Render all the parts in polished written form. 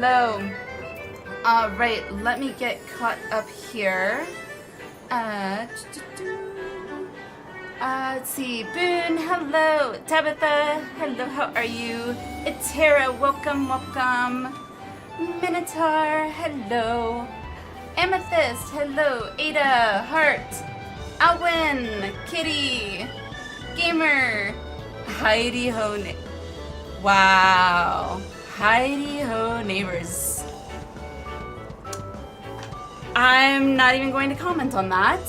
hello. Right, let me get caught up here. Let's see. Boone, hello. Tabitha, hello, how are you? Itera, welcome, welcome. Minotaur, hello. Amethyst, hello. Ada, Heart, Alwyn, Kitty, Gamer, Heidi Ho. Wow. Heidi Ho neighbors. I'm not even going to comment on that.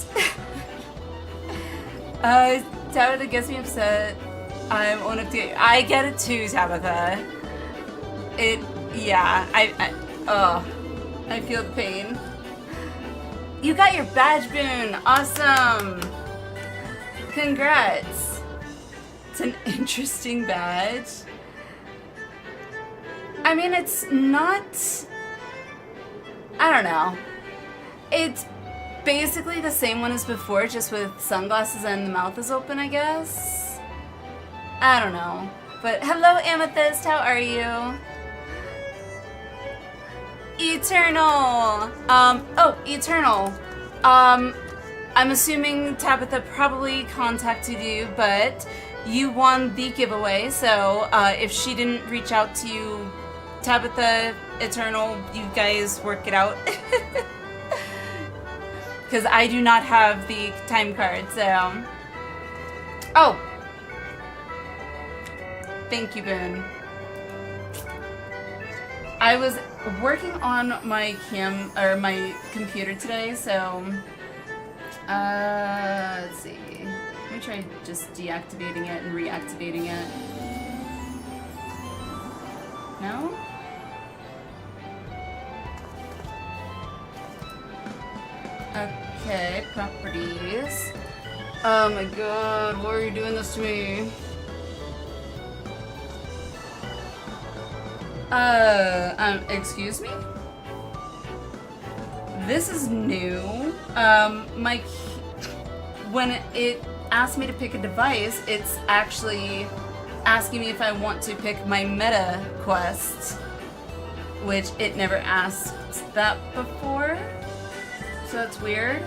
Tabitha gets me upset. I'm on a I get it too, Tabitha. Yeah, I feel the pain. You got your badge, Boone. Awesome. Congrats. It's an interesting badge. I mean, it's not... I don't know. It's basically the same one as before, just with sunglasses and the mouth is open, I guess. I don't know. But hello, Amethyst. How are you? Eternal. Eternal. I'm assuming Tabitha probably contacted you, but you won the giveaway, so if she didn't reach out to you, Tabitha, Eternal, you guys work it out. Because I do not have the time card, so... Oh! Thank you, Boone. I was working on my my computer today, so... let's see. Let me try just deactivating it and reactivating it. No? Okay, properties. Oh my god, why are you doing this to me? Excuse me? This is new. When it asks me to pick a device, it's actually asking me if I want to pick my meta quest, which it never asked that before. So that's weird.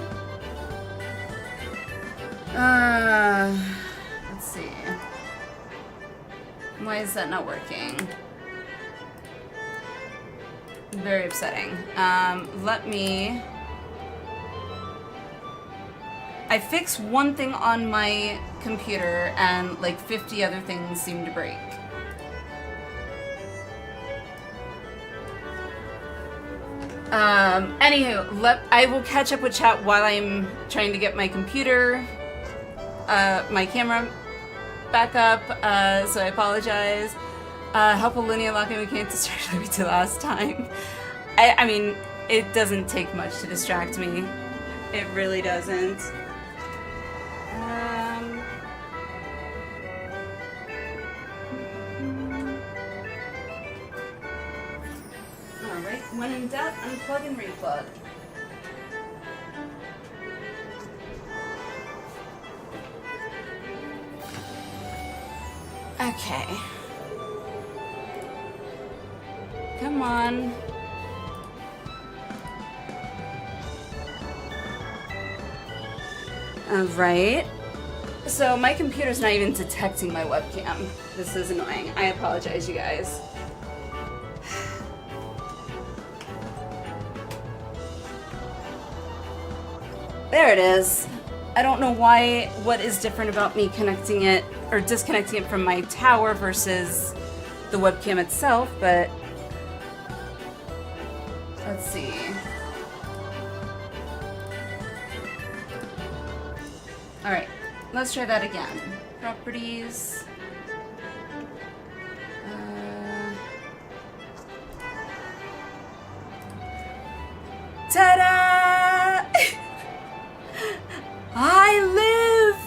Let's see. Why is that not working? Very upsetting. Let me... I fixed one thing on my computer and like 50 other things seem to break. Anywho, I will catch up with chat while I'm trying to get my computer, my camera back up, so I apologize. Help a linear locking mechanic to start like we did last time. I mean, it doesn't take much to distract me. It really doesn't. Alright, when in doubt, unplug and replug. Okay. Come on. Alright. So my computer's not even detecting my webcam. This is annoying. I apologize, you guys. There it is. I don't know what is different about me connecting it or disconnecting it from my tower versus the webcam itself, but let's see. Alright, let's try that again. Properties. Ta-da! I live!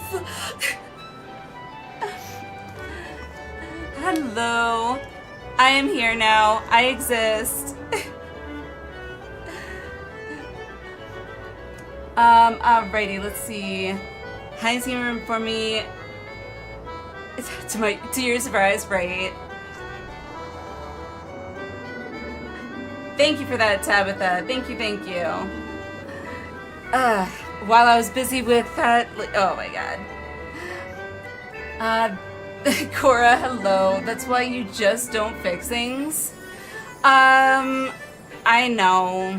Hello. I am here now. I exist. Alrighty, let's see. Heinz Gamer for me. To your surprise, right? Thank you for that, Tabitha. Thank you, thank you. While I was busy with that, oh my god. Cora, hello. That's why you just don't fix things. I know,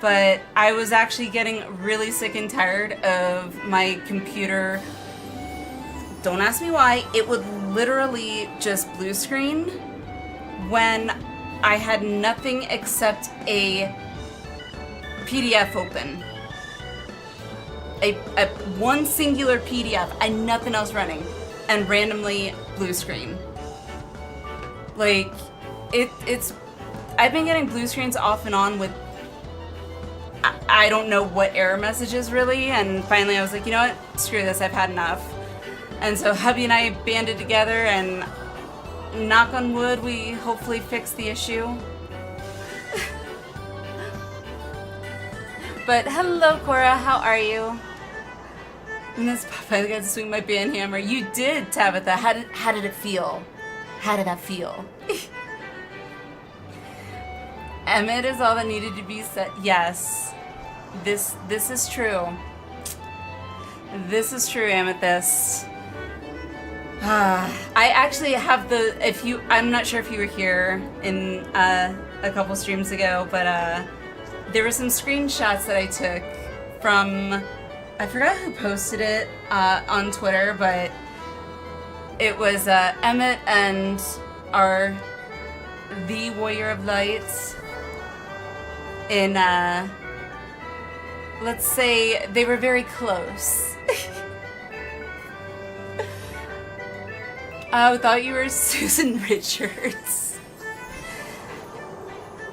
but I was actually getting really sick and tired of my computer. Don't ask me why. It would literally just blue screen when I had nothing except a PDF open. A one singular PDF and nothing else running, and randomly blue screen. Like, it's I've been getting blue screens off and on with I don't know what error messages really, and finally I was like, you know what, screw this, I've had enough. And so hubby and I banded together, and knock on wood, we hopefully fixed the issue. But hello, Cora, how are you? And this I got to swing my band hammer. You did, Tabitha. How did it feel? How did that feel? Emmett is all that needed to be said. Yes, this is true. This is true, Amethyst. I actually have the. I'm not sure if you were here in a couple streams ago, but there were some screenshots that I took from. I forgot who posted it on Twitter, but it was Emmett and the Warrior of Lights. In let's say they were very close. I thought you were Susan Richards.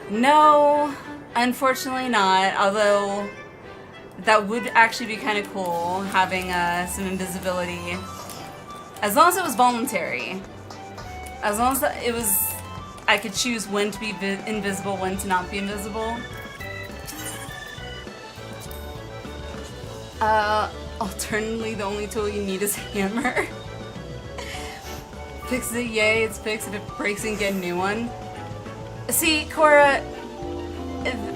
No, unfortunately not, although that would actually be kind of cool, having some invisibility. As long as it was voluntary. As long as it was, I could choose when to be invisible, when to not be invisible. Alternatively, the only tool you need is a hammer. Fix it, yay, it's fixed. If it breaks, and get a new one. See, Cora,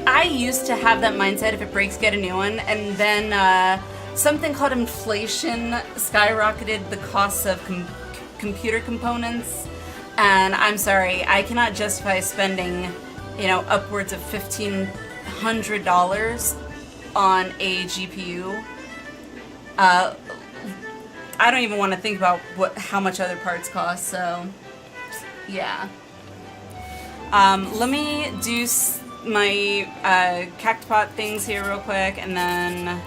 I used to have that mindset, if it breaks, get a new one, and then something called inflation skyrocketed the costs of computer components, and I'm sorry, I cannot justify spending, upwards of $1,500 on a GPU. I don't even want to think about how much other parts cost, so yeah. Let me do my cactopot things here real quick, and then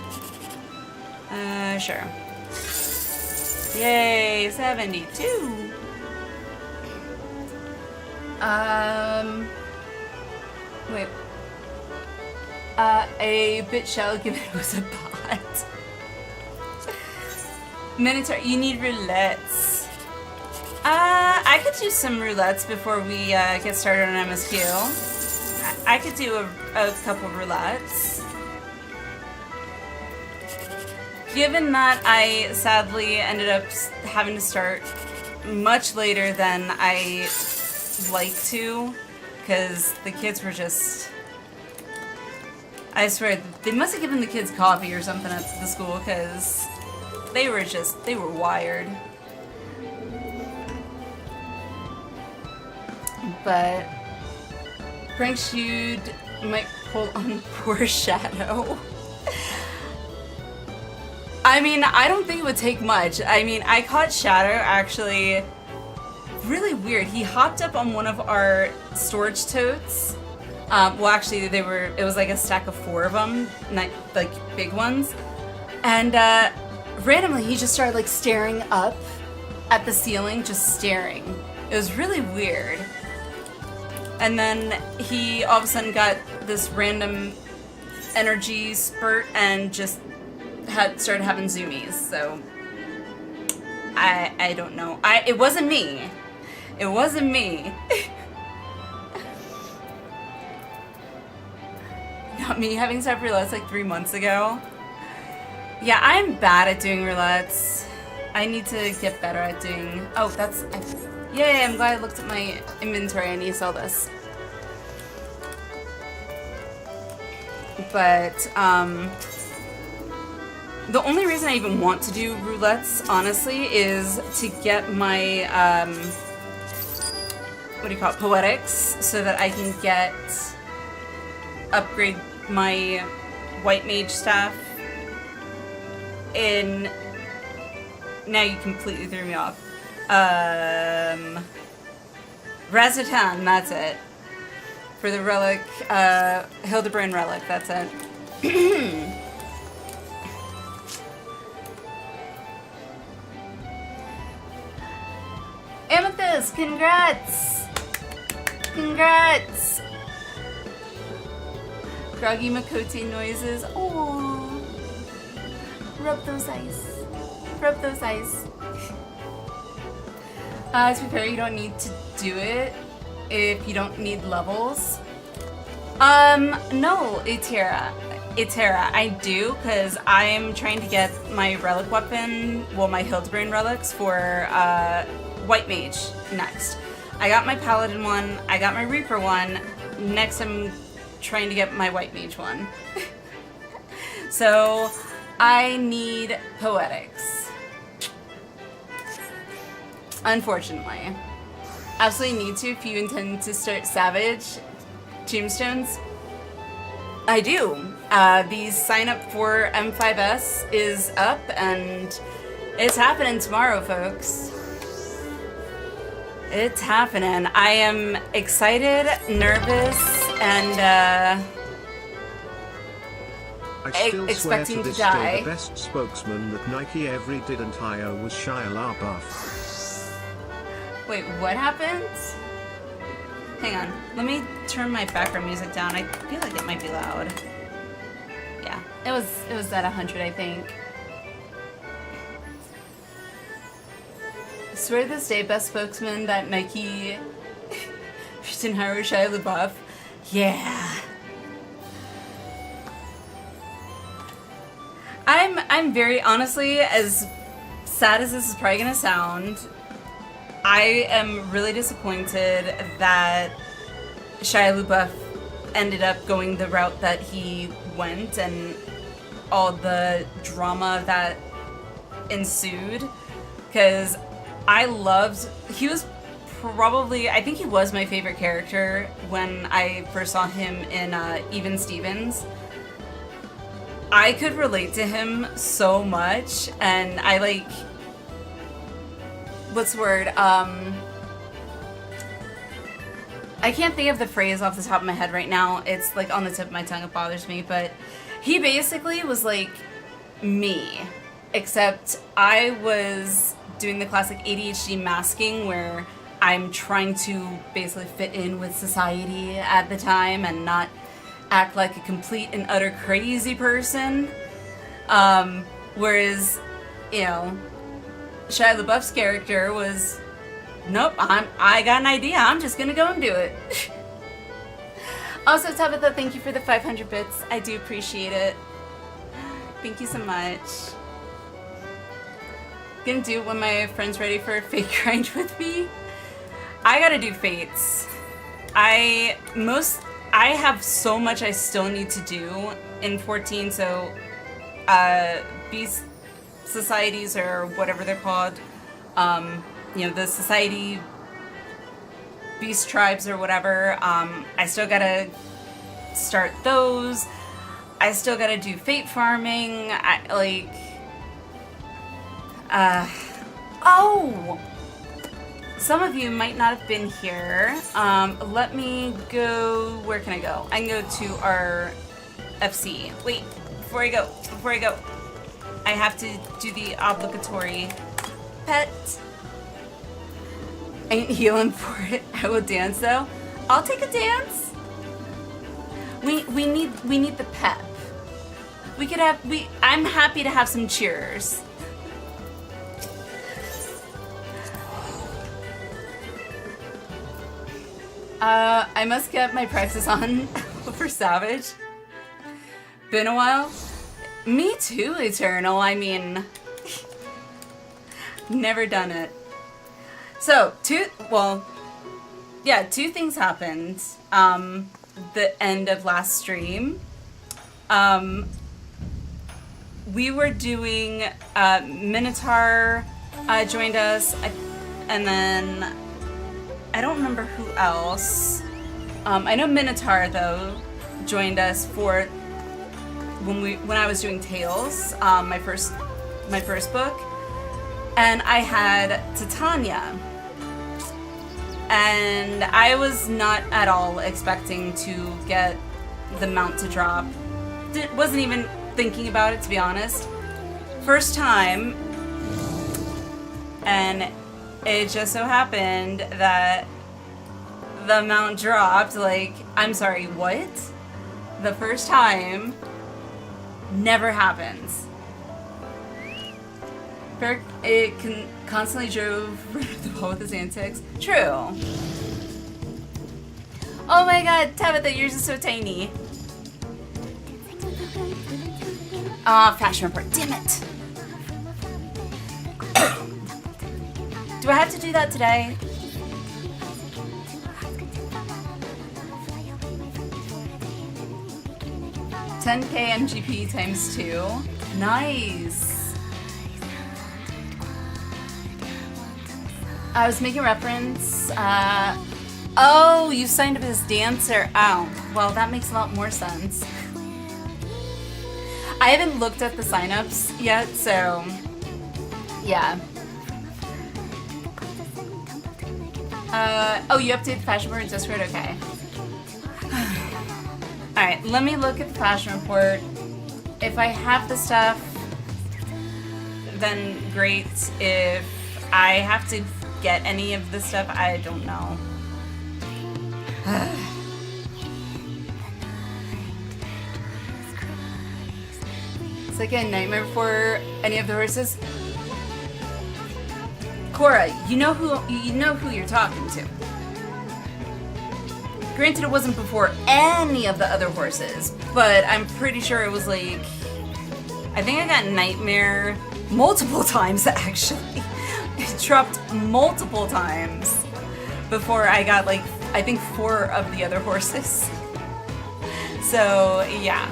sure. Yay, 72. Wait. A bit shall give it was a bot. Minotaur, you need roulettes. I could do some roulettes before we get started on MSQ. I could do a couple roulettes. Given that I sadly ended up having to start much later than I like to, because the kids were just... I swear, they must have given the kids coffee or something at the school, because they were wired. But prank shoot might pull on poor Shadow. I mean, I don't think it would take much. I mean, I caught Shadow actually really weird. He hopped up on one of our storage totes. Well, actually, it was like a stack of 4 of them, like big ones. And randomly, he just started like staring up at the ceiling, just staring. It was really weird. And then he all of a sudden got this random energy spurt and just started having zoomies. So I don't know. It wasn't me. It wasn't me. Not me having started roulettes like 3 months ago. Yeah, I'm bad at doing roulettes. I need to get better at doing... Oh, yay, I'm glad I looked at my inventory. I need to sell this. But the only reason I even want to do roulettes, honestly, is to get my what do you call it, poetics, so that I can upgrade my white mage staff. In now you completely threw me off. Razatan, that's it. For the relic, Hildebrand relic, that's it. Amethyst, congrats! Congrats! Groggy Makote noises. Oh, rub those eyes. Rub those eyes. To be fair, you don't need to do it if you don't need levels. No, Itera, I do, because I'm trying to get my relic weapon, well, my Hildebrand relics for White Mage next. I got my Paladin one, I got my Reaper one, next I'm trying to get my White Mage one. So, I need Poetics. Unfortunately. Absolutely need to if you intend to start Savage Tombstones. I do. The sign up for M5S is up and it's happening tomorrow, folks. It's happening. I am excited, nervous, and expecting to die. The best spokesman that Nike ever didn't hire was Shia LaBeouf. Wait, what happened? Hang on. Let me turn my background music down. I feel like it might be loud. Yeah, it was at 100, I think. I swear to this day, best spokesman that Nike didn't hire Shia LaBeouf. Yeah. I'm very, honestly, as sad as this is probably gonna sound, I am really disappointed that Shia LaBeouf ended up going the route that he went and all the drama that ensued, because he was probably, I think he was my favorite character when I first saw him in Even Stevens. I could relate to him so much, and I like, what's the word, I can't think of the phrase off the top of my head right now. It's like on the tip of my tongue, it bothers me, but he basically was like me, except I was doing the classic ADHD masking where I'm trying to basically fit in with society at the time and not act like a complete and utter crazy person. Whereas, you know, Shia LaBeouf's character was, nope, I got an idea, I'm just gonna go and do it. Also, Tabitha, thank you for the 500 bits. I do appreciate it. Thank you so much. Gonna do it when my friend's ready for a fate grind with me. I gotta do fates. I have so much I still need to do in 14, so beast societies or whatever they're called, you know, the society beast tribes or whatever, I still gotta start those. I still gotta do fate farming. Oh! Some of you might not have been here. Let me go, where can I go? I can go to our FC. Wait, before I go, I have to do the obligatory pet. Ain't healing for it. I will dance though. I'll take a dance. We need the pep. I'm happy to have some cheers. I must get my practice on for Savage. Been a while. Me too, Eternal. I mean, never done it. So, two things happened. The end of last stream. We were doing Minotaur joined us, and then I don't remember who else. I know Minotaur though joined us for when I was doing Tales, my first book, and I had Titania, and I was not at all expecting to get the mount to drop. Wasn't even thinking about it, to be honest. First time, and it just so happened that the mount dropped. Like, I'm sorry, what? The first time never happens. It constantly drove the ball with his antics. True. Oh my god, Tabitha, yours is so tiny. Ah, fashion report. Damn it. Do I have to do that today? $10K MGP times 2. Nice. I was making reference. Oh, you signed up as dancer. Oh, well, that makes a lot more sense. I haven't looked at the signups yet, so yeah. Oh, you updated the fashion report in Discord? Okay. Alright, let me look at the fashion report. If I have the stuff, then great. If I have to get any of the stuff, I don't know. It's like a nightmare for any of the horses. Cora, you know who you're talking to. Granted, it wasn't before any of the other horses, but I'm pretty sure it was like, I think I got Nightmare multiple times actually. It dropped multiple times before I got like, I think 4 of the other horses. So yeah.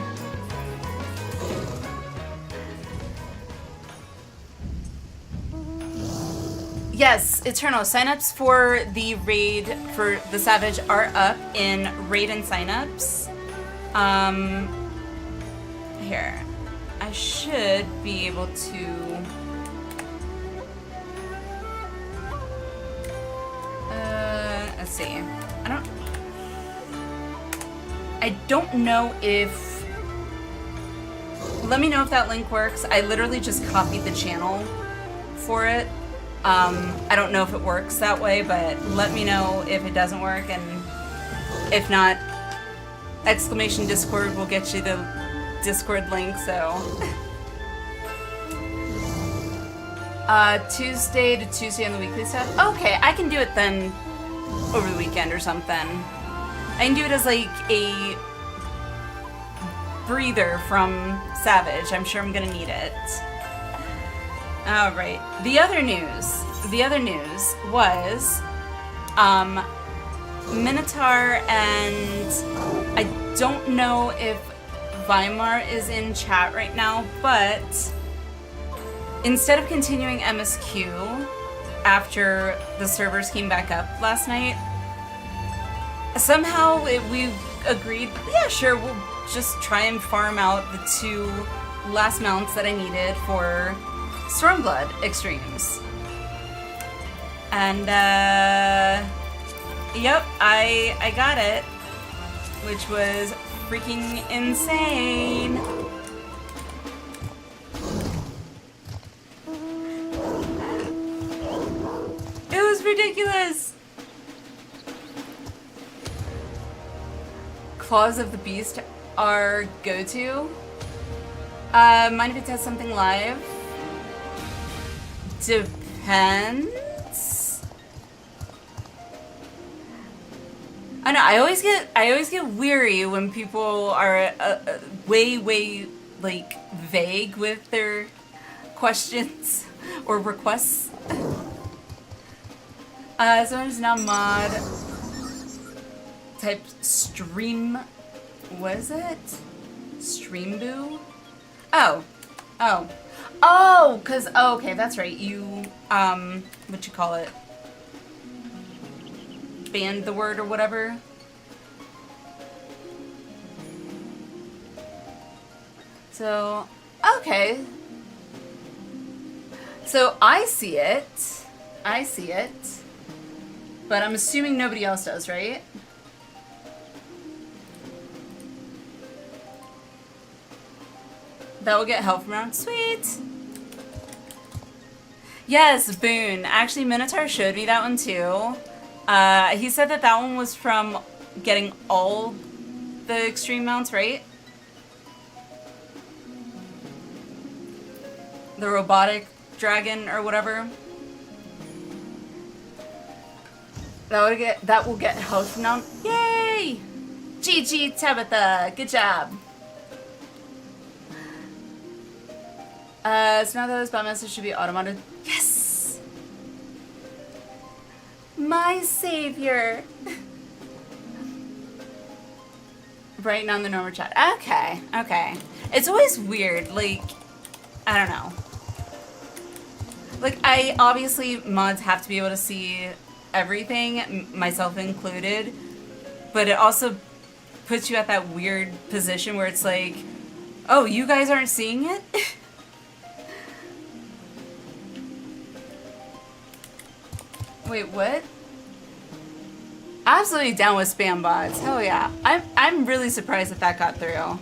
Yes, Eternal, signups for the raid for the Savage are up in raid and signups. Here, I should be able to. Let's see. I don't know if. Let me know if that link works. I literally just copied the channel for it. I don't know if it works that way, but let me know if it doesn't work, and if not, exclamation Discord will get you the Discord link, so. Tuesday to Tuesday on the weekly stuff? Okay, I can do it then over the weekend or something. I can do it as like a breather from Savage. I'm sure I'm gonna need it. All right. The other news was Minotaur, and I don't know if Weimar is in chat right now, but instead of continuing MSQ after the servers came back up last night, somehow we agreed, yeah, sure, we'll just try and farm out the 2 last mounts that I needed for Stormblood Extremes. And, yep, I got it, which was freaking insane. It was ridiculous. Claws of the Beast are go-to. Mind if it has something live? Depends. I know. I always get weary when people are way like vague with their questions or requests. Someone is now mod type stream. What is it? Stream boo? Oh. Oh. Oh, cause, oh, okay, that's right. You, what you call it? Banned the word or whatever. So, okay. So I see it. I see it. But I'm assuming nobody else does, right? That will get help from around. Sweet! Yes, Boone. Actually, Minotaur showed me that one too. He said that that one was from getting all the extreme mounts, right? The robotic dragon or whatever. That will get health from now. Yay! GG Tabitha, good job. So now that those bot messages should be automated. Yes! My savior! Right now in the normal chat. Okay, okay. It's always weird, like, I don't know. Like, obviously, mods have to be able to see everything, myself included, but it also puts you at that weird position where it's like, oh, you guys aren't seeing it? Wait, what? Absolutely down with spam bots. Hell yeah. I'm really surprised that that got through.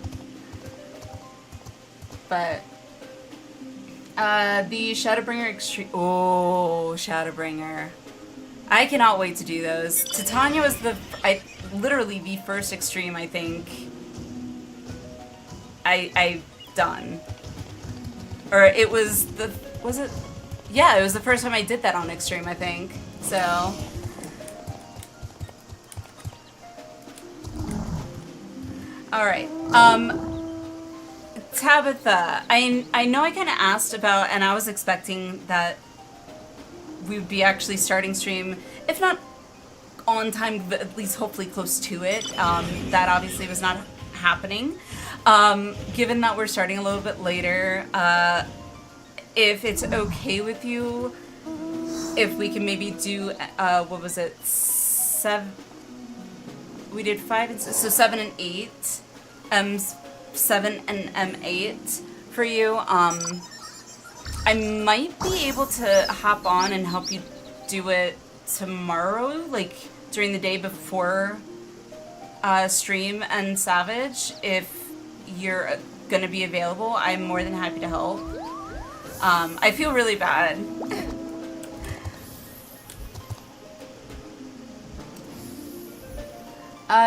But the Shadowbringer Extreme. Oh, Shadowbringer. I cannot wait to do those. Titania was literally the first extreme I think I done. Or it was it? Yeah, it was the first time I did that on extreme, I think. So. Alright. Tabitha, I know I kind of asked about, and I was expecting that we would be actually starting stream, if not on time, but at least hopefully close to it. That obviously was not happening. Given that we're starting a little bit later, if it's okay with you, if we can maybe do, what was it, 7, we did 5, and so 7 and 8, 7 and M8 for you. I might be able to hop on and help you do it tomorrow, like during the day before stream and Savage. If you're gonna be available, I'm more than happy to help. I feel really bad.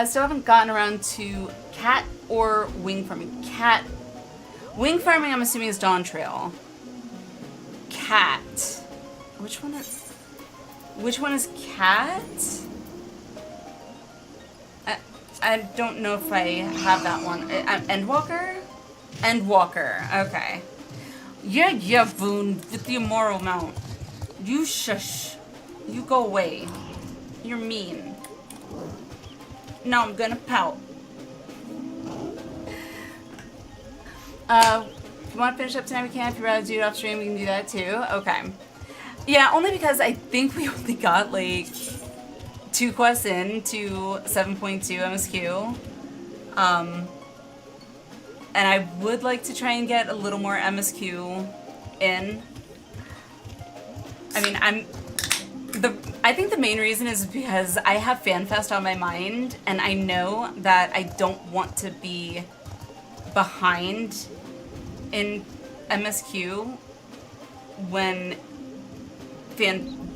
Still haven't gotten around to cat or wing farming. Cat. Wing farming, I'm assuming, is Dawntrail. Cat. Which one is cat? I don't know if I have that one. Endwalker? Endwalker, okay. Yeah, Boone, with the immoral mount. You shush. You go away. You're mean. Now I'm gonna pout. If you want to finish up tonight, we can. If you'd rather do it off stream, we can do that too. Okay. Yeah, only because I think we only got like 2 quests in to 7.2 MSQ. And I would like to try and get a little more MSQ in. I mean, I think the main reason is because I have FanFest on my mind, and I know that I don't want to be behind in MSQ when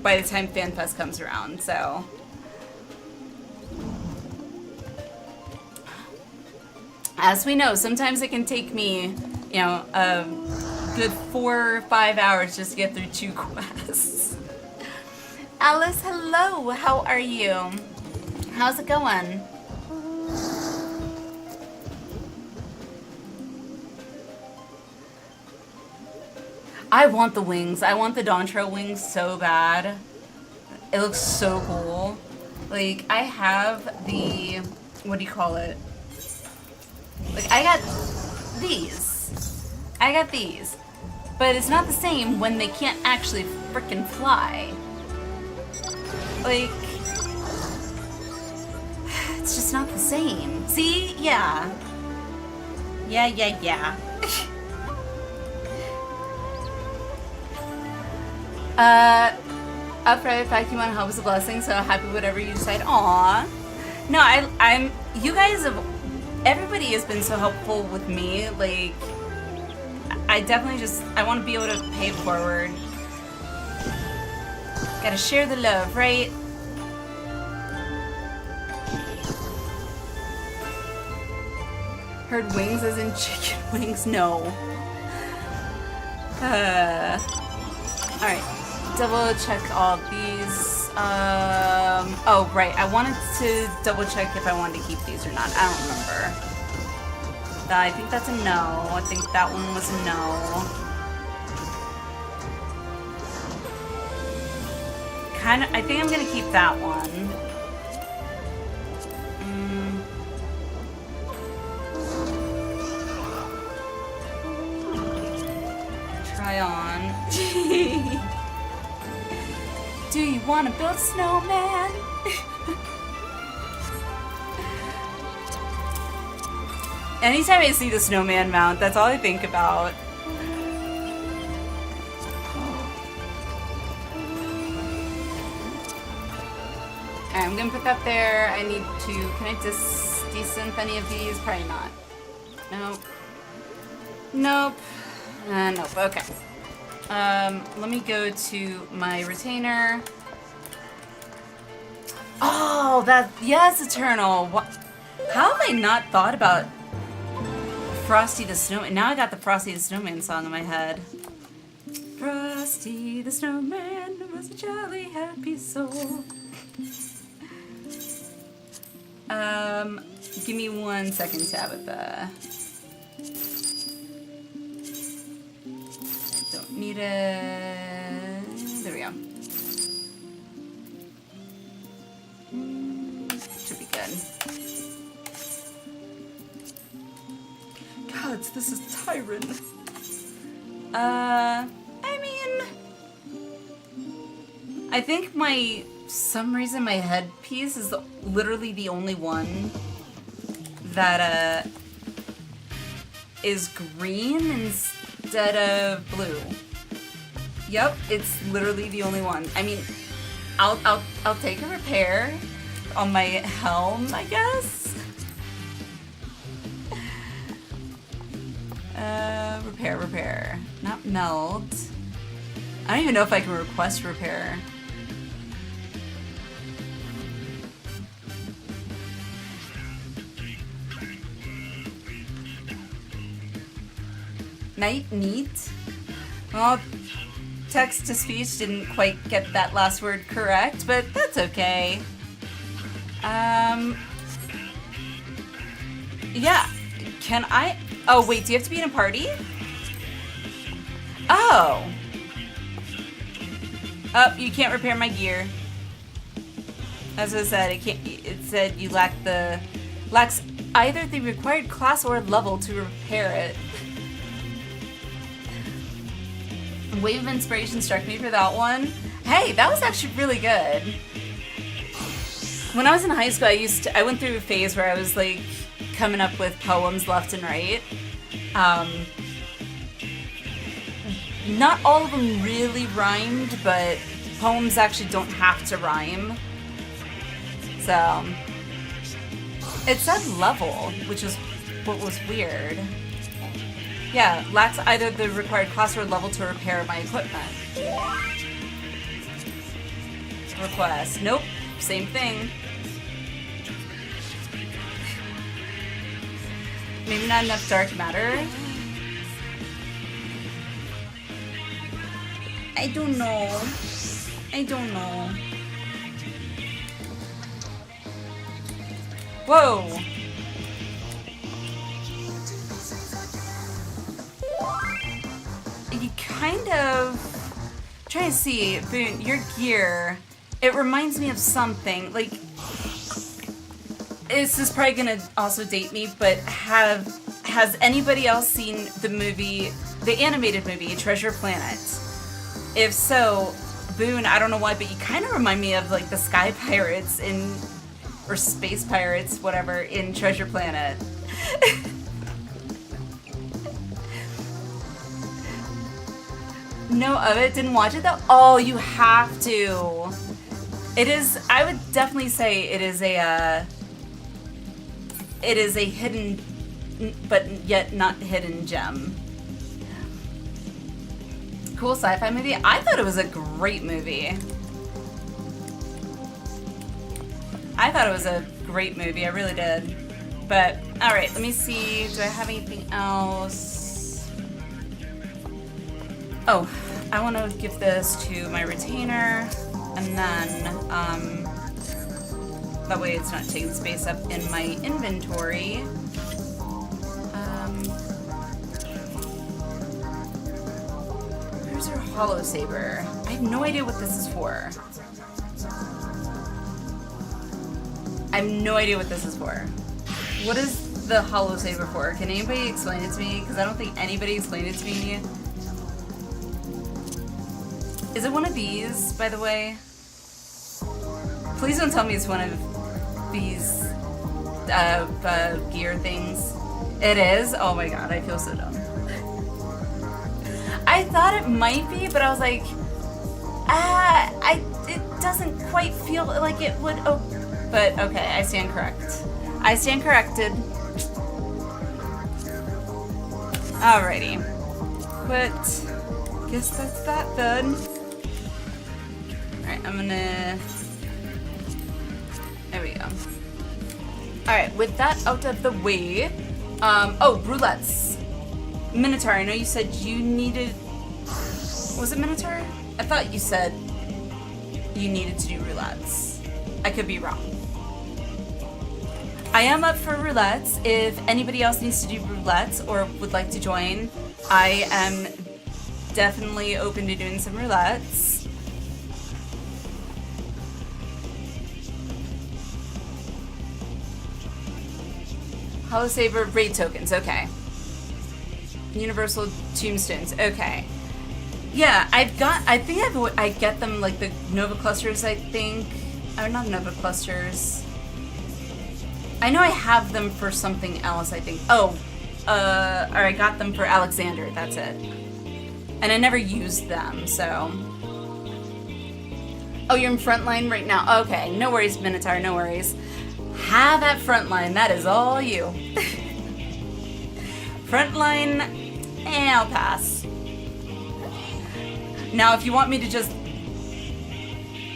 by the time FanFest comes around, so. As we know, sometimes it can take me, you know, a good 4 or 5 hours just to get through 2 quests. Alice, hello, how are you? How's it going? I want the wings. I want the Dawntrail wings so bad. It looks so cool. Like, I have the, what do you call it? Like, I got these. I got these. But it's not the same when they can't actually frickin' fly. Like, it's just not the same. See? Yeah. Yeah. Upright, fact you want to help is a blessing, so happy whatever you decide. Aww. No, I'm, you guys have, everybody has been so helpful with me, like, I definitely just, I want to be able to pay it forward. Gotta share the love, right? Heard wings as in chicken wings? No. Alright. Double check all these. Oh, right. I wanted to double check if I wanted to keep these or not. I don't remember. I think that's a no. I think that one was a no. I think I'm gonna keep that one. Try on. Do you want to build a snowman? Anytime I see the snowman mount, that's all I think about. Alright, I'm gonna put that there. I need to, can I desynth any of these? Probably not. Nope. Nope. Nope, okay. Let me go to my retainer. Oh, yes, Eternal. What? How have I not thought about Frosty the Snowman? Now I got the Frosty the Snowman song in my head. Frosty the Snowman was a jolly happy soul. Give me 1 second, Tabitha. Need a... There we go. Should be good. Gods, this is Tyron. I mean... I think some reason my headpiece is literally the only one that, is green instead of blue. Yep, it's literally the only one. I mean, I'll take a repair on my helm, I guess. Repair. Not melt. I don't even know if I can request repair. Neat. Well, text to speech didn't quite get that last word correct, but that's okay. Yeah. Can I? Oh, wait, do you have to be in a party? Oh. Oh, you can't repair my gear. As I said, it said you lacks either the required class or level to repair it. Wave of Inspiration struck me for that one. Hey, that was actually really good. When I was in high school, I went through a phase where I was like coming up with poems left and right. Not all of them really rhymed, but poems actually don't have to rhyme. So it said level, which is what was weird. Yeah, lacks either the required class or level to repair my equipment. Request. Nope. Same thing. Maybe not enough dark matter. I don't know. Whoa! You kind of... I'm trying to see, Boone, your gear, it reminds me of something. Like, this is probably gonna also date me, but has anybody else seen the movie, the animated movie, Treasure Planet? If so, Boone, I don't know why, but you kind of remind me of like the Sky Pirates or Space Pirates, whatever, in Treasure Planet. No of it? Didn't watch it though? Oh, you have to. It is, I would definitely say it is a hidden, but yet not hidden gem. Cool sci-fi movie. I thought it was a great movie. I really did. But, alright, let me see. Do I have anything else? Oh, I want to give this to my retainer. And then, that way it's not taking space up in my inventory. Where's our hollow saber? I have no idea what this is for. What is the hollow saber for? Can anybody explain it to me? Because I don't think anybody explained it to me. Is it one of these, by the way? Please don't tell me it's one of these gear things. It is? Oh my god, I feel so dumb. I thought it might be, but I was like, it doesn't quite feel like it would. Oh, but okay, I stand correct. I stand corrected. Alrighty. But guess that's that then. Alright, I'm gonna. There we go. Alright, with that out of the way. Oh, roulettes. Minotaur, I know you said you needed. Was it Minotaur? I thought you said you needed to do roulettes. I could be wrong. I am up for roulettes. If anybody else needs to do roulettes or would like to join, I am definitely open to doing some roulettes. Hollow Saber raid tokens, okay. Universal tombstones, okay. Yeah, I get them like the Nova clusters, I think. Or not Nova clusters. I know I have them for something else, I think. Oh, or I got them for Alexander, that's it. And I never used them, so. Oh, you're in frontline right now. Okay, no worries, Minotaur, no worries. Have at frontline, that is all you. Frontline, and I'll pass. Now, if you want me to just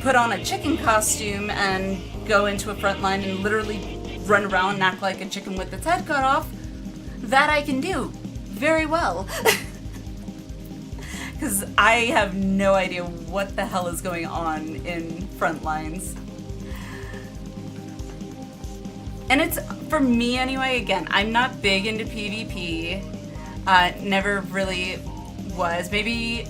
put on a chicken costume and go into a frontline and literally run around and act like a chicken with its head cut off, that I can do very well. Because I have no idea what the hell is going on in frontlines. And it's, for me anyway, again, I'm not big into PvP. Never really was. Maybe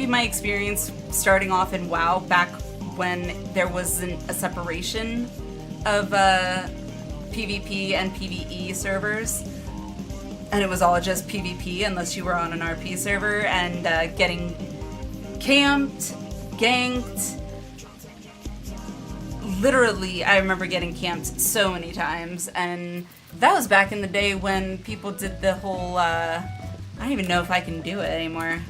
my experience starting off in WoW back when there wasn't a separation of PvP and PvE servers. And it was all just PvP unless you were on an RP server and getting camped, ganked. Literally, I remember getting camped so many times, and that was back in the day when people did the whole, I don't even know if I can do it anymore.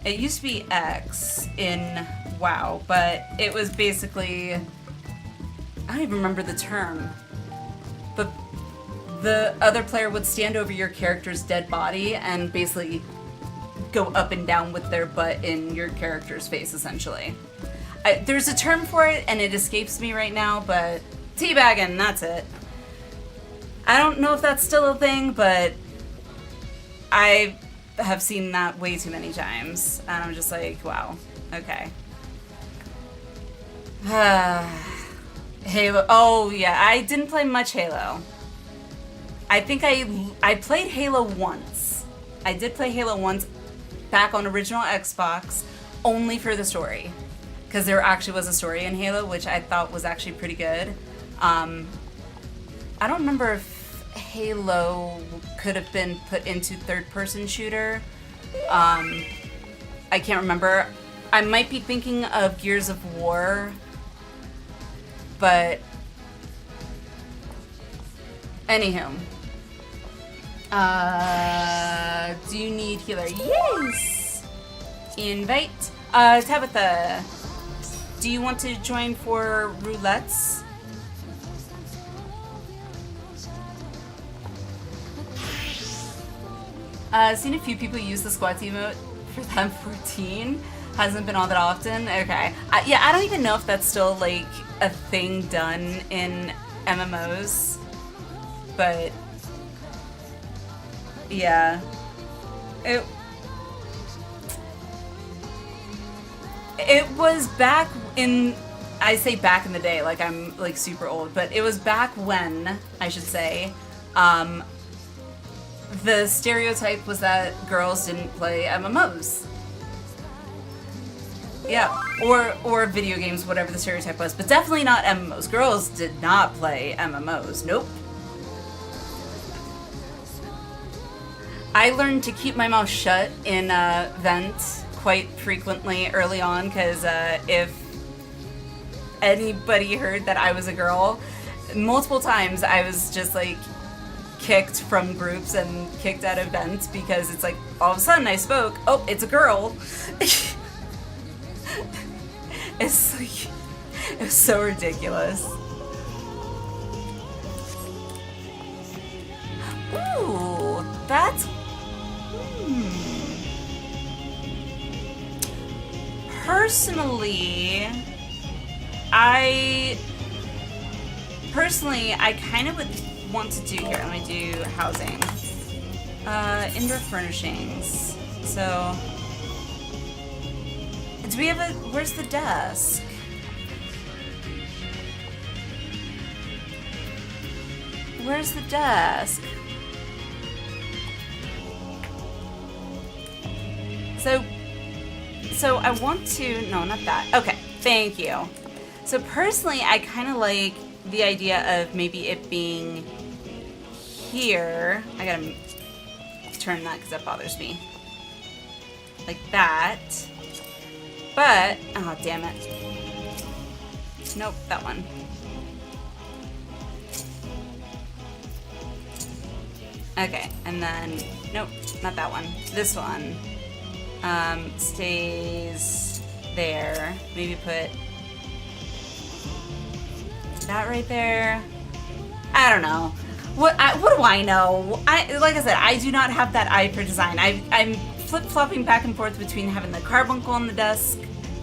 It used to be X in WoW, but it was basically, I don't even remember the term, but the other player would stand over your character's dead body and basically go up and down with their butt in your character's face, essentially. There's a term for it, and it escapes me right now, but teabagging, that's it. I don't know if that's still a thing, but I have seen that way too many times, and I'm just like, wow, okay. Halo, oh yeah, I didn't play much Halo. I think I played Halo once. I did play Halo once back on original Xbox, only for the story. because there actually was a story in Halo, which I thought was actually pretty good. I don't remember if Halo could have been put into third-person shooter. I can't remember. I might be thinking of Gears of War, but anywho. Do you need healer? Yes! Invite. Tabitha, do you want to join for roulettes? Seen a few people use the squats emote for them 14. Hasn't been all that often. Okay. Yeah, I don't even know if that's still like a thing done in MMOs. But yeah. It was back in, I say back in the day, like I'm like super old, but it was back when, I should say, the stereotype was that girls didn't play MMOs. Yeah, or video games, whatever the stereotype was, but definitely not MMOs. Girls did not play MMOs. Nope. I learned to keep my mouth shut in Vent quite frequently early on, because if anybody heard that I was a girl, multiple times I was just like kicked from groups and kicked out of Vent, because it's like all of a sudden I spoke, oh, it's a girl. It's like, it was so ridiculous. Ooh, that's... Personally, I kind of would want to do, here, let me do housing. Indoor furnishings. So, do we have a, where's the desk? Where's the desk? So I want to, no, not that. Okay, thank you. So personally, I kind of like the idea of maybe it being here. I gotta turn that because that bothers me. Like that. But, oh, damn it. Nope, that one. Okay, and then, nope, not that one. This one stays there. Maybe put that right there. I don't know. What do I know? Like I said, I do not have that eye for design. I'm flip-flopping back and forth between having the carbuncle on the desk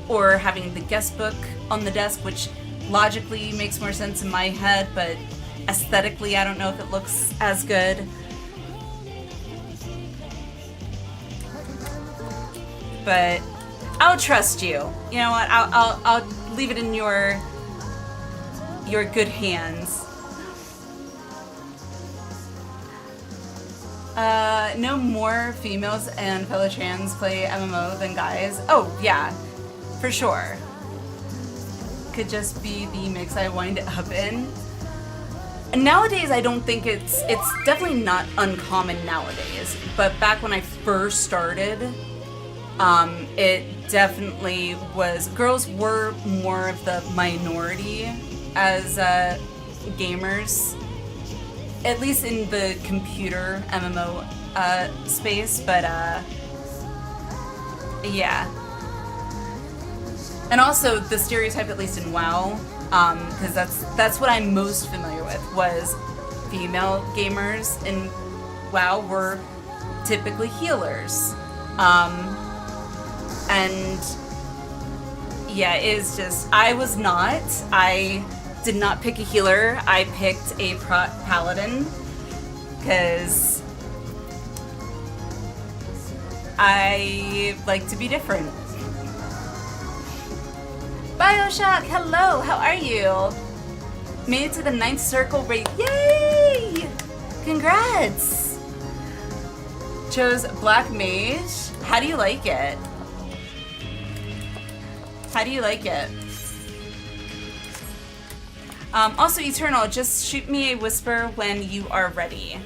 or having the guest book on the desk, which logically makes more sense in my head, but aesthetically, I don't know if it looks as good. But I'll trust you. You know what? I'll leave it in your good hands. No more females and fellow trans play MMO than guys. Oh yeah, for sure. Could just be the mix I wind up in. And nowadays, I don't think it's definitely not uncommon nowadays. But back when I first started, it definitely was. Girls were more of the minority as gamers, at least in the computer MMO space. But yeah. And also the stereotype, at least in WoW, because that's what I'm most familiar with, was female gamers in WoW were typically healers. And yeah, it's just, I did not pick a healer. I picked a paladin because I like to be different. Bioshock, hello, how are you? Made it to the 9th circle rate, yay! Congrats! Chose Black Mage. How do you like it? How do you like it? Also, Eternal, just shoot me a whisper when you are ready.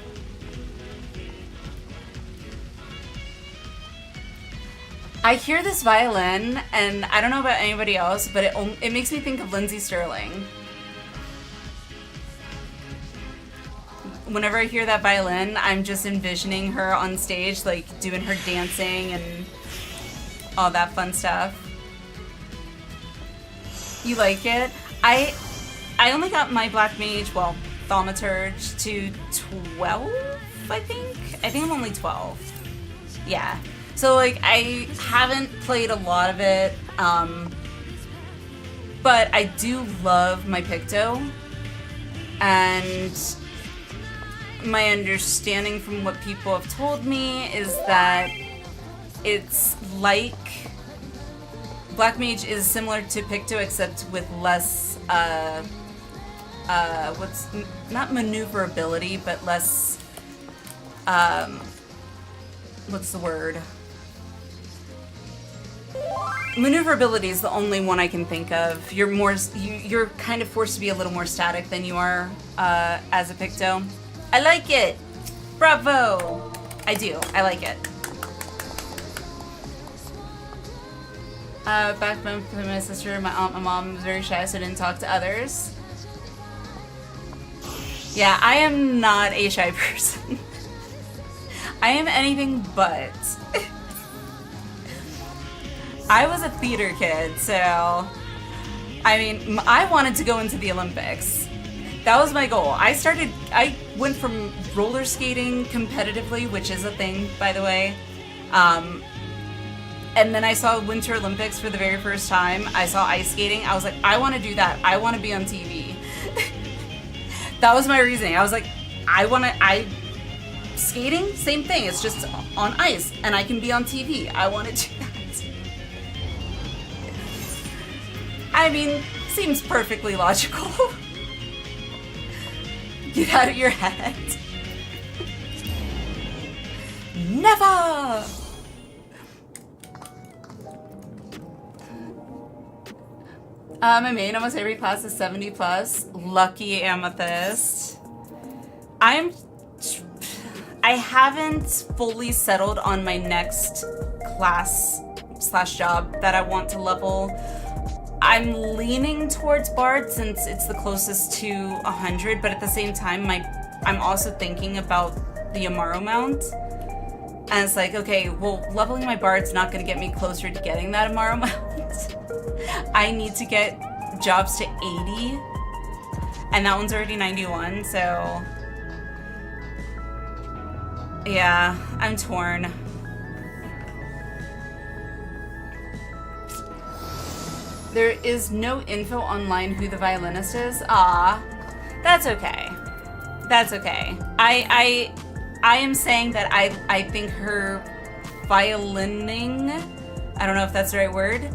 I hear this violin, and I don't know about anybody else, but it makes me think of Lindsay Sterling. Whenever I hear that violin, I'm just envisioning her on stage, like, doing her dancing and all that fun stuff. You like it? I only got my Black Mage, well, Thaumaturge to 12, I think? I think I'm only 12. Yeah. So, like, I haven't played a lot of it, but I do love my Picto, and my understanding from what people have told me is that it's like Black Mage is similar to Picto except with less what's not maneuverability but less what's the word? Maneuverability is the only one I can think of. You're kind of forced to be a little more static than you are as a Picto. I like it! Bravo! I do. I like it. Back when my sister, my aunt, my mom was very shy, so I didn't talk to others. Yeah, I am not a shy person. I am anything but. I was a theater kid, so... I mean, I wanted to go into the Olympics. That was my goal. I went from roller skating competitively, which is a thing, by the way. And then I saw Winter Olympics for the very first time. I saw ice skating. I was like, I want to do that. I want to be on TV. That was my reasoning. I was like, skating, same thing. It's just on ice, and I can be on TV. I want to do that. I mean, seems perfectly logical. Get out of your head. Never! My main almost every class is 70 plus. Lucky Amethyst. I haven't fully settled on my next class / job that I want to level. I'm leaning towards Bard since it's the closest to 100, but at the same time, I'm also thinking about the Amaro mount. And it's like, okay, well, leveling my Bard's not going to get me closer to getting that Amaro mount. I need to get jobs to 80, and that one's already 91, so... yeah, I'm torn. There is no info online who the violinist is. Ah, that's okay. That's okay. I am saying that I think her violining, I don't know if that's the right word,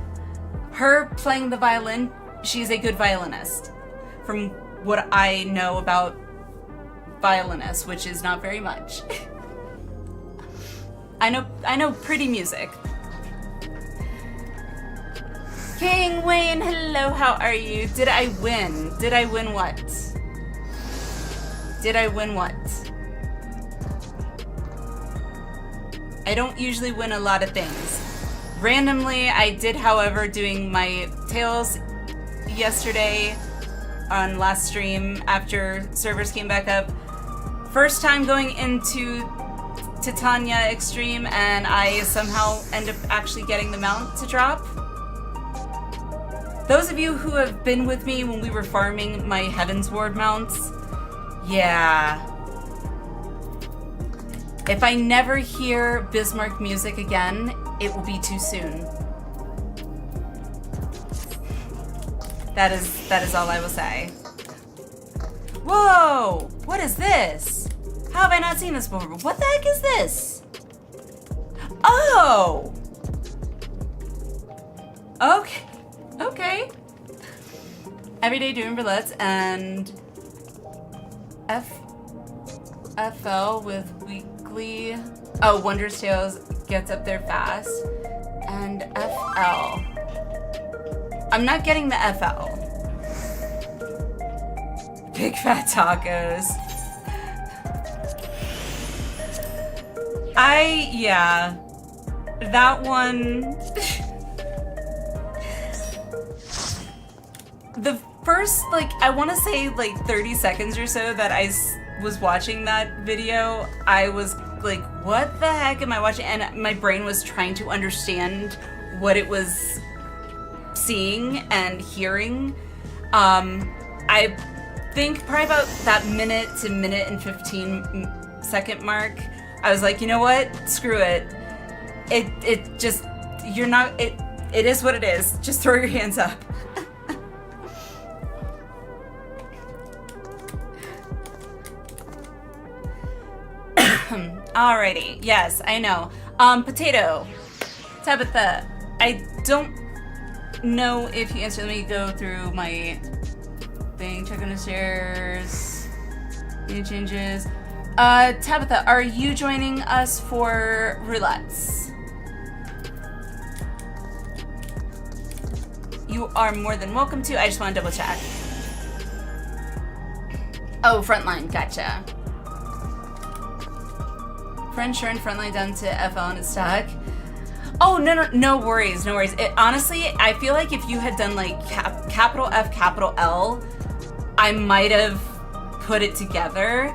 her playing the violin, she's a good violinist. From what I know about violinists, which is not very much. I know pretty music. King Wayne, hello, how are you? Did I win? Did I win what? Did I win what? I don't usually win a lot of things. Randomly, I did, however, doing my Tales yesterday on last stream after servers came back up. First time going into Titania Extreme, and I somehow end up actually getting the mount to drop. Those of you who have been with me when we were farming my Heaven's Ward mounts, yeah. If I never hear Bismarck music again, it will be too soon. That is all I will say. Whoa! What is this? How have I not seen this before? What the heck is this? Oh! Okay. Okay. Everyday doing roulettes and FL with weekly. Oh, Wondrous Tales gets up there fast. And FL. I'm not getting the FL. Big fat tacos. Yeah. That one... The first, like, I want to say, like, 30 seconds or so that I was watching that video, I was like, what the heck am I watching? And my brain was trying to understand what it was seeing and hearing. I think probably about that minute to minute and 15 second mark, I was like, you know what? Screw it. It just, you're not, it is what it is. Just throw your hands up. Alrighty, yes, I know. Potato. Tabitha, I don't know if you answered. Let me go through my thing, check on the shares. Any changes? Tabitha, are you joining us for roulettes? You are more than welcome to. I just want to double check. Oh, frontline, gotcha. French and frontline down to FL and it's stuck. Oh, no worries, no worries. Honestly, I feel like if you had done like capital F, capital L, I might have put it together.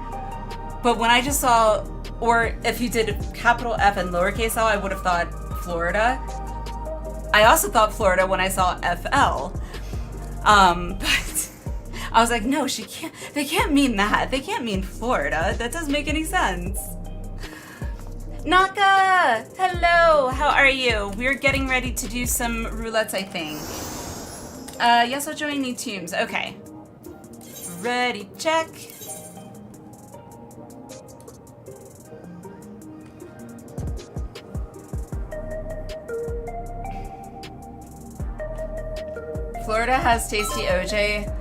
But when I just saw, or if you did capital F and lowercase l, I would have thought Florida. I also thought Florida when I saw FL. But I was like, no, they can't mean that. They can't mean Florida. That doesn't make any sense. Naka! Hello! How are you? We're getting ready to do some roulettes, I think. Yes, I'll join new teams. Okay. Ready, check. Florida has tasty OJ.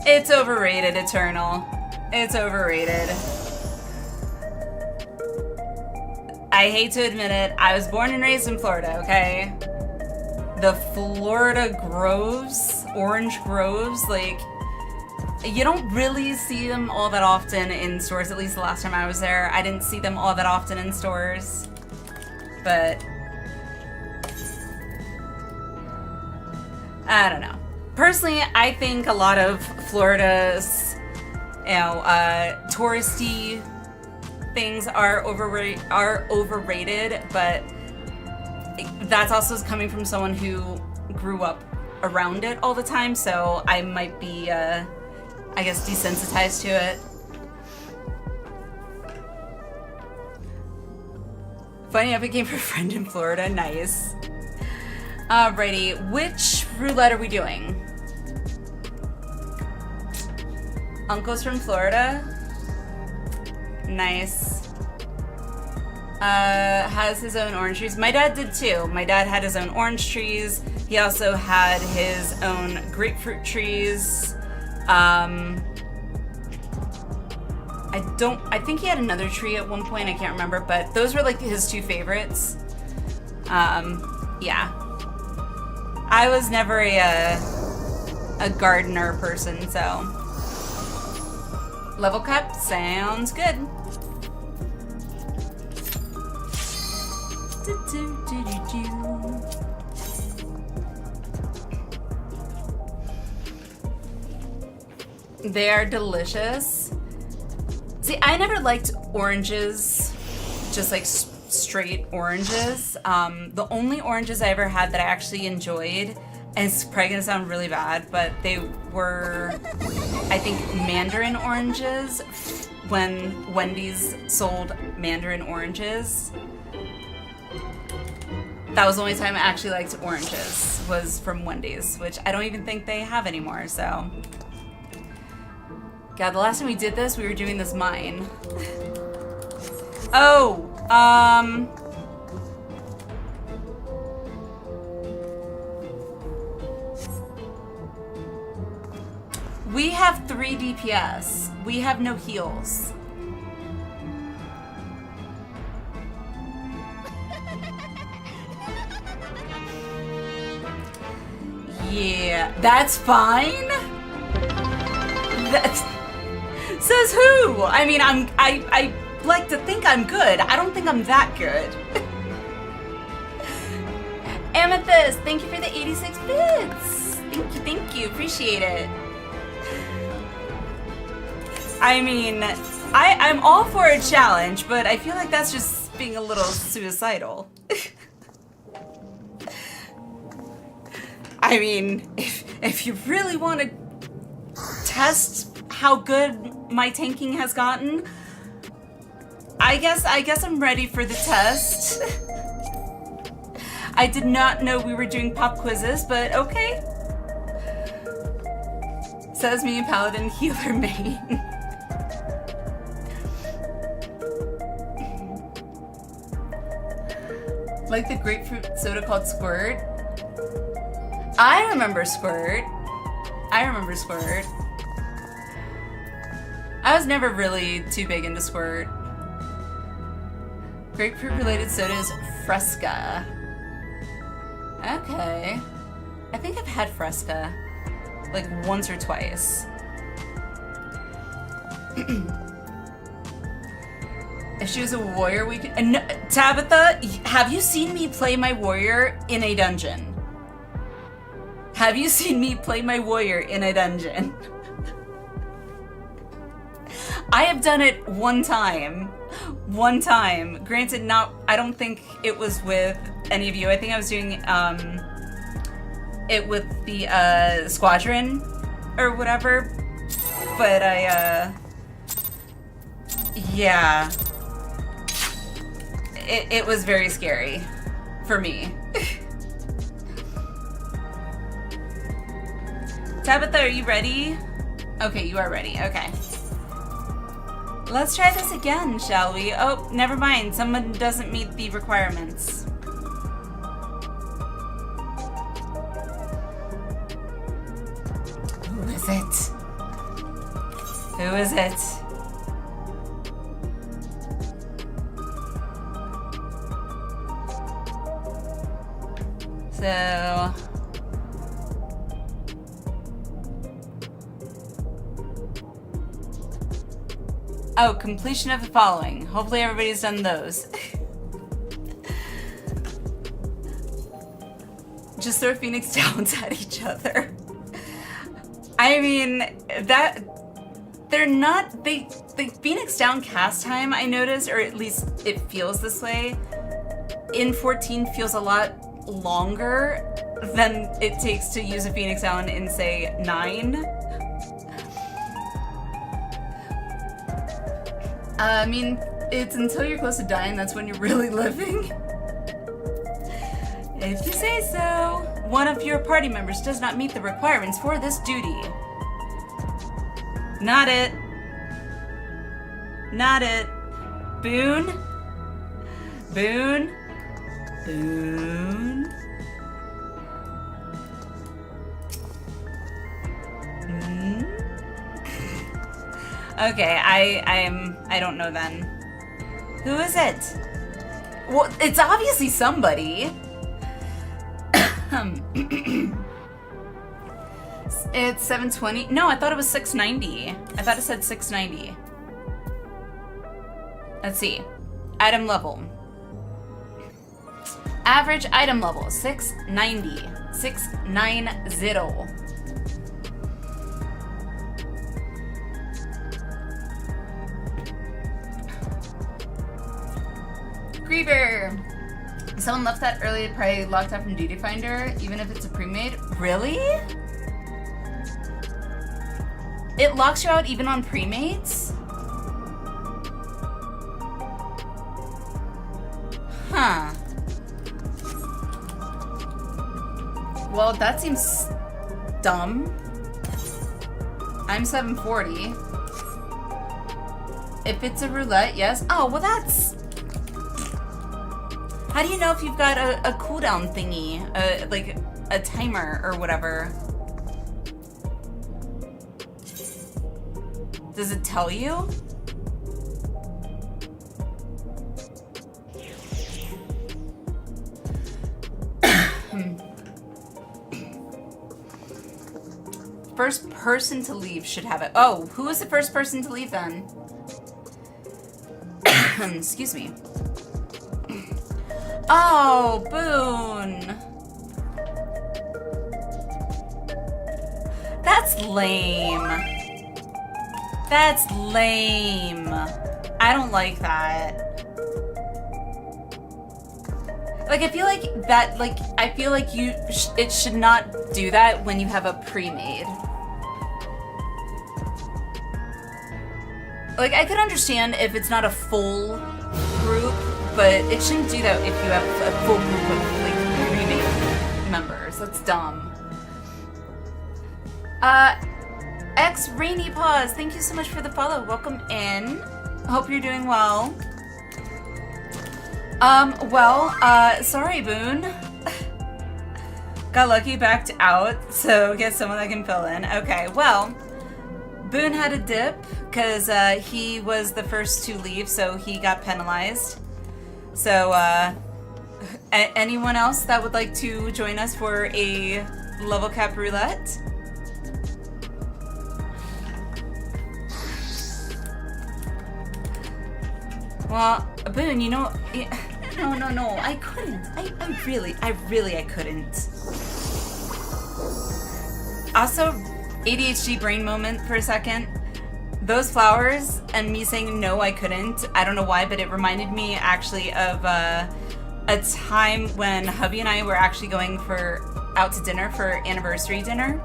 It's overrated, Eternal. It's overrated. I hate to admit it, I was born and raised in Florida, okay? The Florida groves, orange groves, like, you don't really see them all that often in stores, at least the last time I was there. I didn't see them all that often in stores, but I don't know. Personally, I think a lot of Florida's, touristy things are overrated, but that's also coming from someone who grew up around it all the time, so I might be, I guess, desensitized to it. Finding Epic Game for a friend in Florida, nice. Alrighty, which roulette are we doing? Uncle's from Florida. Nice. Has his own orange trees. My dad did too. My dad had his own orange trees. He also had his own grapefruit trees. I think he had another tree at one point, I can't remember, but those were like his two favorites. Yeah. I was never a gardener person, so. Level cap sounds good. They are delicious. See, I never liked oranges, just like straight oranges. The only oranges I ever had that I actually enjoyed, and it's probably gonna sound really bad, but they were, I think, mandarin oranges, when Wendy's sold mandarin oranges. That was the only time I actually liked oranges, was from Wendy's, which I don't even think they have anymore, so. God, the last time we did this, we were doing this mine. Oh, we have 3 DPS. We have no heals. Yeah, that's fine? That's... Says who? I mean, I like to think I'm good. I don't think I'm that good. Amethyst, thank you for the 86 bits. Thank you, appreciate it. I mean, I'm all for a challenge, but I feel like that's just being a little suicidal. I mean, if you really want to test how good my tanking has gotten, I guess I'm ready for the test. I did not know we were doing pop quizzes, but okay. Says me, Paladin Healer main. Like the grapefruit soda called Squirt. I remember Squirt. I was never really too big into Squirt. Grapefruit related soda is Fresca. Okay. I think I've had Fresca like once or twice. If she was a warrior, we could... No, Tabitha, have you seen me play my warrior in a dungeon? Have you seen me play my warrior in a dungeon? I have done it one time. One time. Granted, I don't think it was with any of you. I think I was doing it with the squadron or whatever. But yeah. It was very scary for me. Tabitha, are you ready? Okay, you are ready. Okay. Let's try this again, shall we? Oh, never mind. Someone doesn't meet the requirements. Who is it? Who is it? So... Oh, completion of the following. Hopefully everybody's done those. Just throw Phoenix Downs at each other. I mean, that... They're not... The Phoenix Down cast time, I noticed, or at least it feels this way, in 14 feels a lot longer than it takes to use a Phoenix Down in, say, 9. I mean, it's until you're close to dying, that's when you're really living. If you say so. One of your party members does not meet the requirements for this duty. Not it. Not it. Boone? Boone? Boone? Okay, I don't know then. Who is it? Well, it's obviously somebody. It's 720. No, I thought it was 690. I thought it said 690. Let's see. Item level. Average item level, 690. 690. Griever! Someone left that early, probably locked out from Duty Finder, even if it's a pre-made. Really? It locks you out even on pre-mates? Huh. Well, that seems dumb. I'm 740. If it's a roulette, yes. Oh, well that's... How do you know if you've got a cooldown thingy? Like a timer or whatever? Does it tell you? first person to leave should have it. Oh, who was the first person to leave then? Excuse me. Oh, Boone. That's lame. That's lame. I don't like that. Like, I feel like that, like, I feel like it should not do that when you have a pre-made. Like, I could understand if it's not a full group, but it shouldn't do that if you have a full group of, like, pre-made members. That's dumb. X Rainy Paws, thank you so much for the follow. Welcome in. Hope you're doing well. Sorry, Boone. Got lucky, backed out, so get someone that can fill in. Okay, well, Boone had a dip, because he was the first to leave, so he got penalized. So, anyone else that would like to join us for a level cap roulette? Well, Boone, you know, no, I couldn't. I really couldn't. Also, ADHD brain moment for a second. Those flowers and me saying no, I couldn't. I don't know why, but it reminded me actually of a time when hubby and I were actually going out to dinner for anniversary dinner,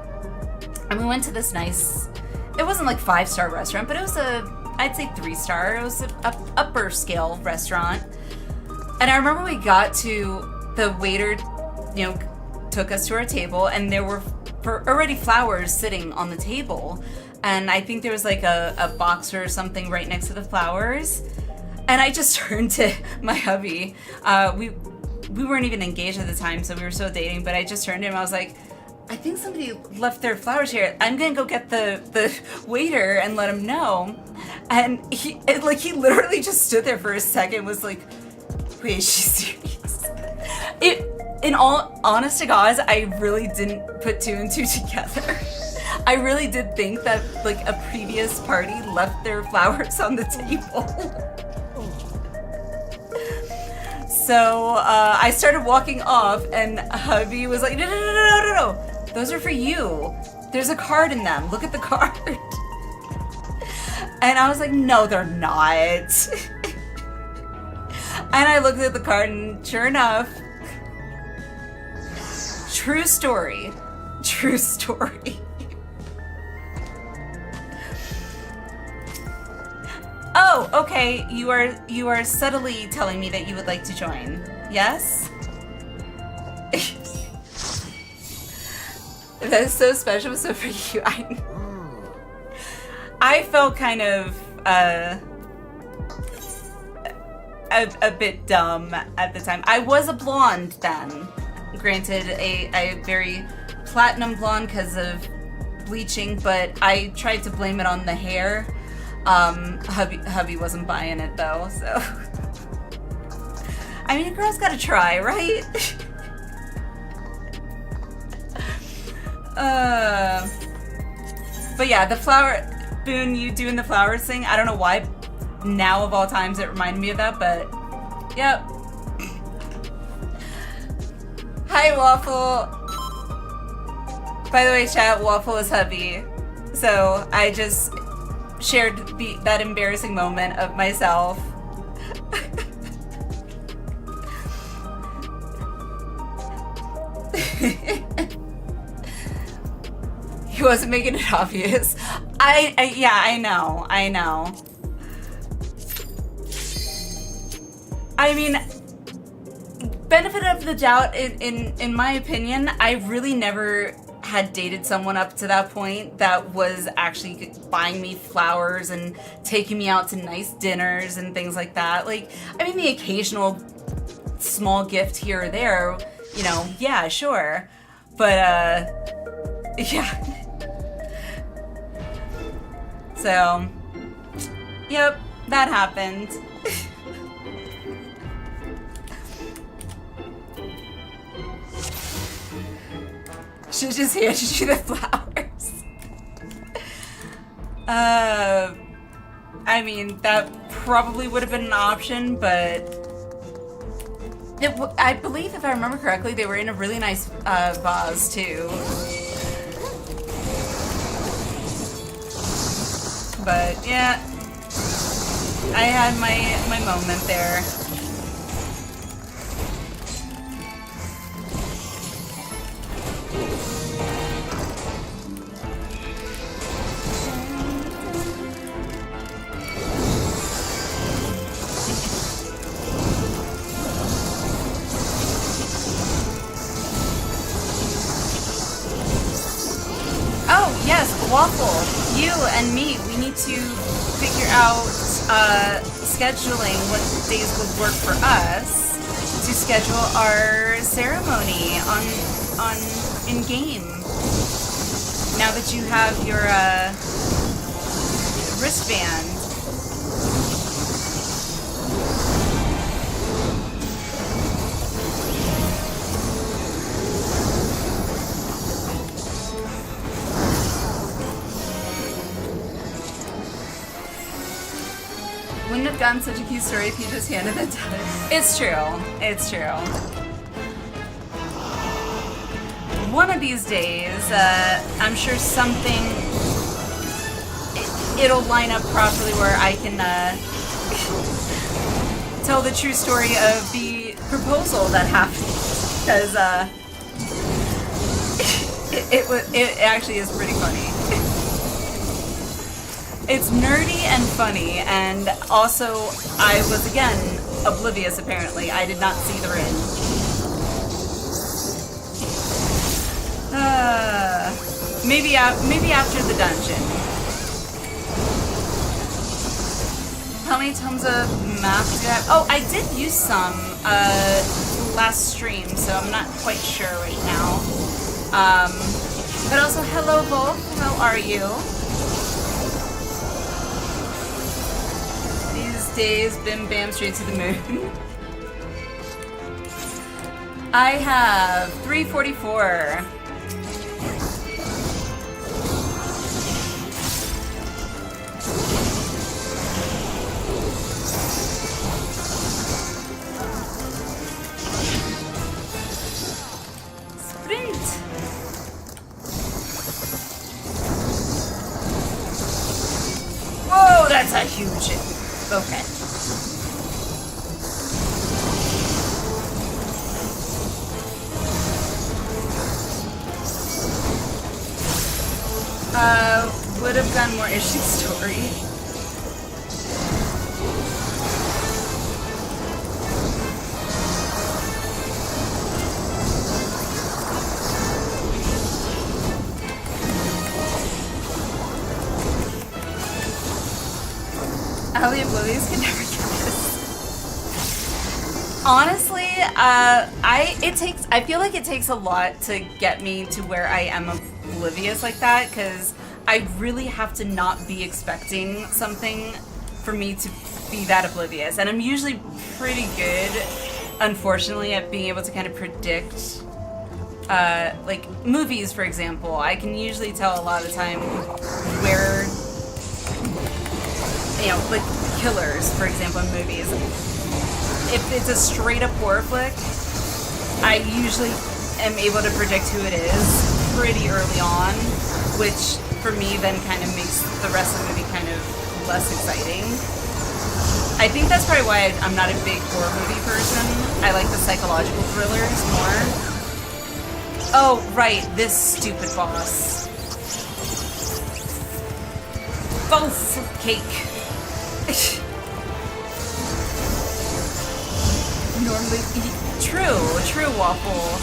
and we went to this nice. It wasn't like 5-star restaurant, but it was I'd say 3-star. It was an upper scale restaurant. And I remember we got to, the waiter, you know, took us to our table, and there were already flowers sitting on the table. And I think there was like a box or something right next to the flowers. And I just turned to my hubby. We weren't even engaged at the time, so we were still dating, but I just turned to him. I was like, I think somebody left their flowers here. I'm gonna go get the waiter and let him know. And he literally just stood there for a second, was like, wait, is she serious? In all honest to God, I really didn't put 2 and 2 together. I really did think that like a previous party left their flowers on the table. So I started walking off, and hubby was like, no. Those are for you. There's a card in them. Look at the card. And I was like, no, they're not. And I looked at the card, and sure enough, true story. Oh, okay. You are subtly telling me that you would like to join. Yes? That is so special, so for you. I felt kind of a bit dumb at the time. I was a blonde then. Granted, a very platinum blonde because of bleaching, but I tried to blame it on the hair. Hubby wasn't buying it though, so. I mean, a girl's gotta try, right? But yeah, the flower, Boone, you doing the flowers thing, I don't know why now of all times it reminded me of that, but yep. Hi, Waffle. By the way, chat, Waffle is hubby. So I just shared that embarrassing moment of myself. He wasn't making it obvious. Yeah, I know. I mean, benefit of the doubt, in my opinion, I really never had dated someone up to that point that was actually buying me flowers and taking me out to nice dinners and things like that. Like, I mean, the occasional small gift here or there, you know, yeah, sure. But, yeah. So, yep, that happened. She just handed you the flowers. I mean, that probably would have been an option, but I believe, if I remember correctly, they were in a really nice vase too. But yeah, I had my moment there. Oh, yes, Waffle, you and me, we need to figure out scheduling what days would work for us to schedule our ceremony on in-game. Now that you have your wristband. Wouldn't have gotten such a cute story if you just handed it to her. It's true. It's true. One of these days, I'm sure something... It'll line up properly where I can tell the true story of the proposal that happened. Because it actually is pretty funny. It's nerdy and funny, and also I was again oblivious. Apparently, I did not see the ring. Maybe after the dungeon. How many tons of maps do you have? Oh, I did use some last stream, so I'm not quite sure right now. But also, hello, Wolf. How are you? Days, bim bam, straight to the moon. I have 344. Sprint. Whoa, that's a huge hit. Okay. Would have done more issue story. Ali Oblivious can never get this. Honestly, I feel like it takes a lot to get me to where I am oblivious like that, because I really have to not be expecting something for me to be that oblivious. And I'm usually pretty good, unfortunately, at being able to kind of predict, like movies, for example. I can usually tell a lot of the time where, you know, like killers, for example, in movies. If it's a straight up horror flick, I usually am able to predict who it is pretty early on, which for me then kind of makes the rest of the movie kind of less exciting. I think that's probably why I'm not a big horror movie person. I like the psychological thrillers more. Oh, right, this stupid boss. Both cake. Normally, true, Waffle.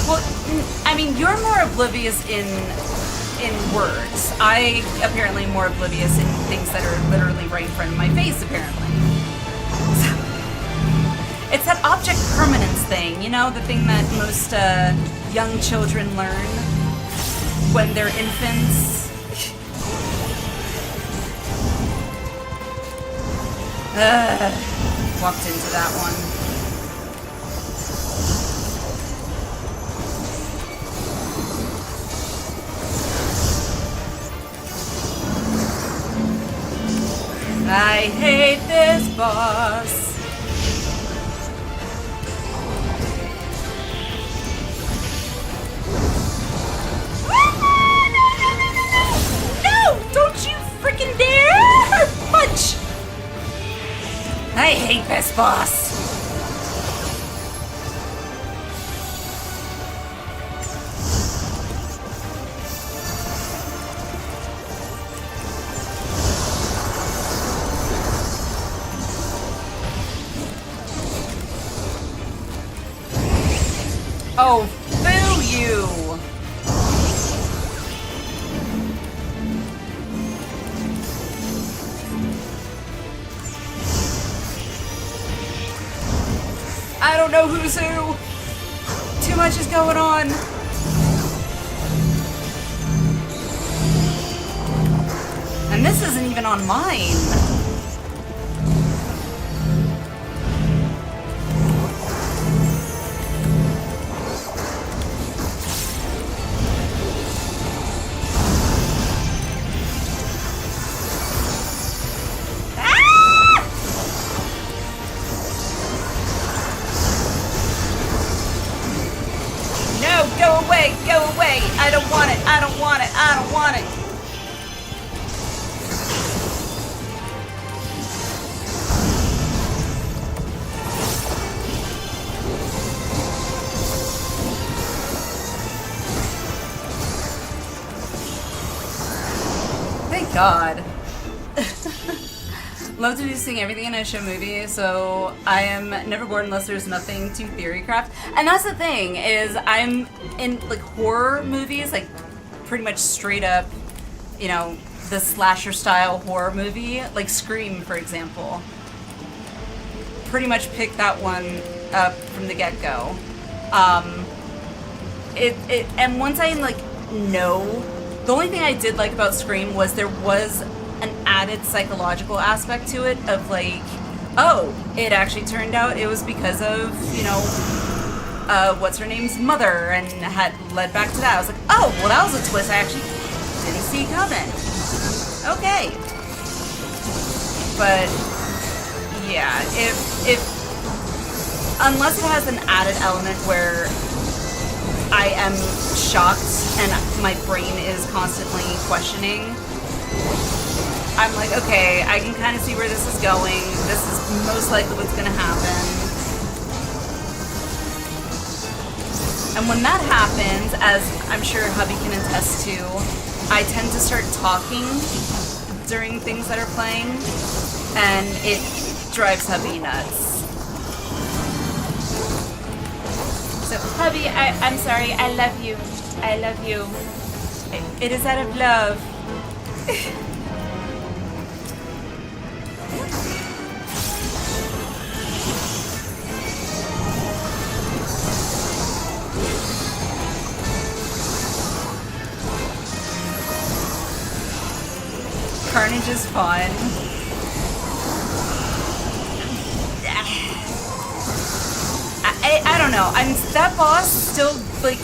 Well, I mean, you're more oblivious in words. I apparently am more oblivious in things that are literally right in front of my face, apparently. It's that object permanence thing, you know, the thing that most young children learn when they're infants. Walked into that one. I hate this boss. No! Don't you freaking dare! Punch! I hate this boss. Oh, boo you! I don't know who's who. Too much is going on. And this isn't even on mine. Go away! I don't want it! I don't want it! I don't want it! Thank God. Love to do seeing everything in a show movie, so I am never bored unless there's nothing to theorycraft. And that's the thing, is I'm in like horror movies, like pretty much straight up, you know, the slasher style horror movie, like Scream, for example. Pretty much picked that one up from the get-go. And once I like know, the only thing I did like about Scream was there was an added psychological aspect to it of like, oh, it actually turned out it was because of, you know, what's her name's mother, and had led back to that. I was like, oh, well, that was a twist I actually didn't see coming. Okay. But yeah, if unless it has an added element where I am shocked and my brain is constantly questioning, I'm like, okay, I can kind of see where this is going. This is most likely what's going to happen. And when that happens, as I'm sure hubby can attest to, I tend to start talking during things that are playing, and it drives hubby nuts. So, hubby, I'm sorry, I love you. I love you. It is out of love. Carnage is fun. I don't know. That boss still, like,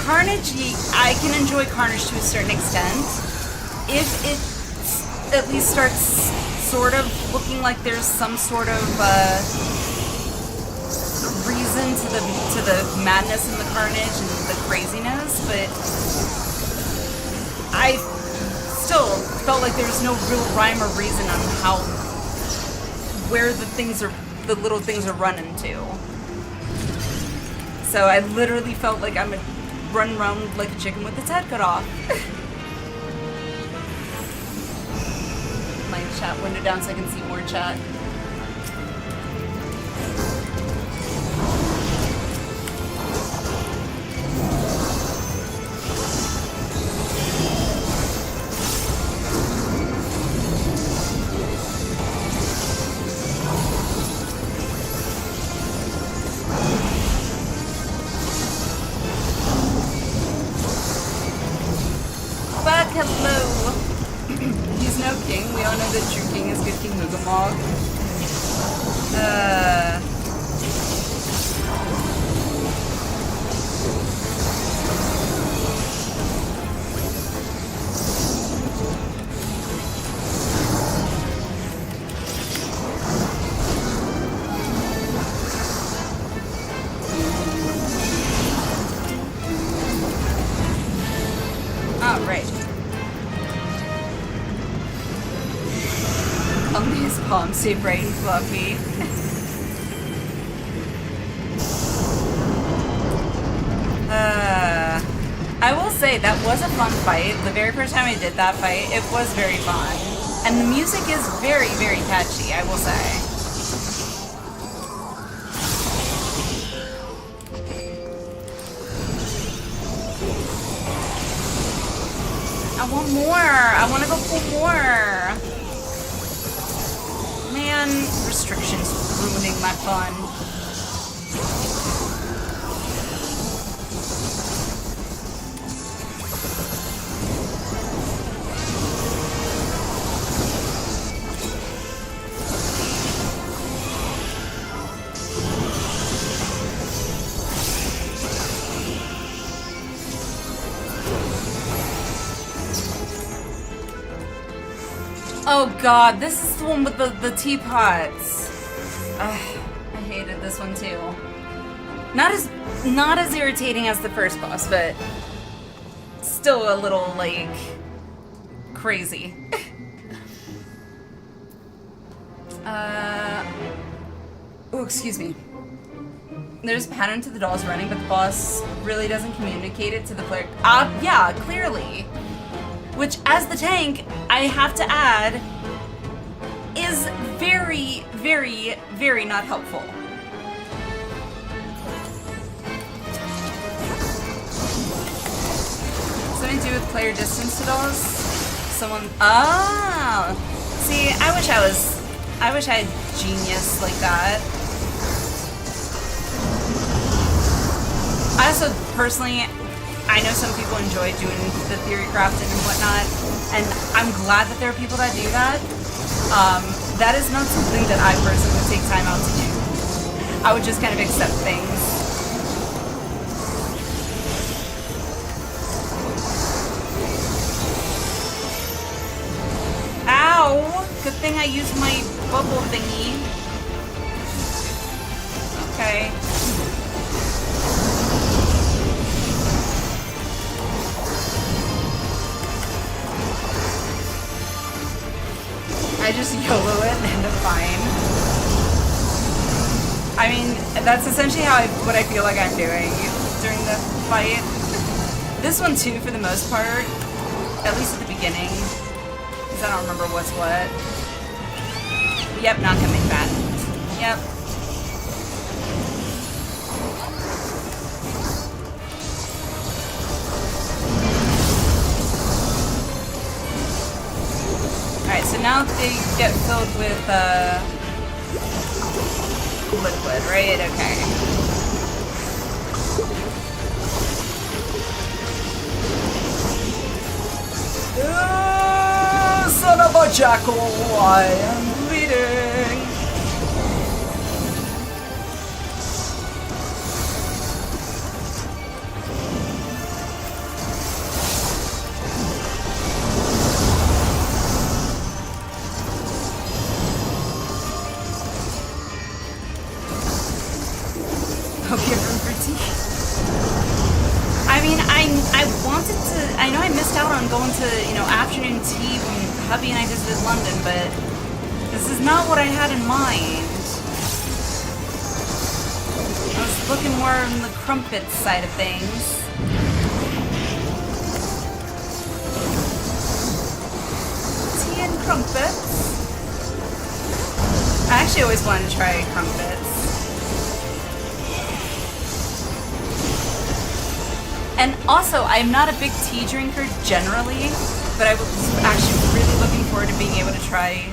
Carnage, I can enjoy Carnage to a certain extent. If it at least starts sort of looking like there's some sort of reason to the madness and the carnage and the craziness, but I still felt like there was no real rhyme or reason on where the little things are running to. So I literally felt like I'm running around like a chicken with its head cut off. My chat window down so I can see more chat. Hello. He's no king. We all know that true king is good King Mugamog. His palms stay bright and fluffy. I will say that was a fun fight. The very first time I did that fight, it was very fun. And the music is very, very catchy, I will say. I want more. I want to go for more. Man, restrictions ruining my fun. Oh god, this is the one with the teapots. I hated this one too. Not as irritating as the first boss, but still a little like crazy. Oh, excuse me. There's a pattern to the dolls running, but the boss really doesn't communicate it to the player. Yeah, clearly. Which, as the tank, I have to add, is very, very, very not helpful. Something to do with player distance to dolls? Someone, oh! See, I wish I had genius like that. I also, personally, I know some people enjoy doing the theory crafting and whatnot, and I'm glad that there are people that do that. That is not something that I personally would take time out to do. I would just kind of accept things. Ow! Good thing I used my bubble thingy. Okay. I just YOLO it and end up fine. I mean, that's essentially what I feel like I'm doing during the fight. This one too, for the most part, at least at the beginning, because I don't remember what's what. Yep, not coming back. Yep. Alright, so now they get filled with, liquid, right? Okay. Son of a jackal, I am bleeding! I mean, I wanted to, I know I missed out on going to, afternoon tea when hubby and I visited London, but this is not what I had in mind. I was looking more on the crumpet side of things. Tea and crumpets. I actually always wanted to try crumpets. And also, I'm not a big tea drinker generally, but I was actually really looking forward to being able to try,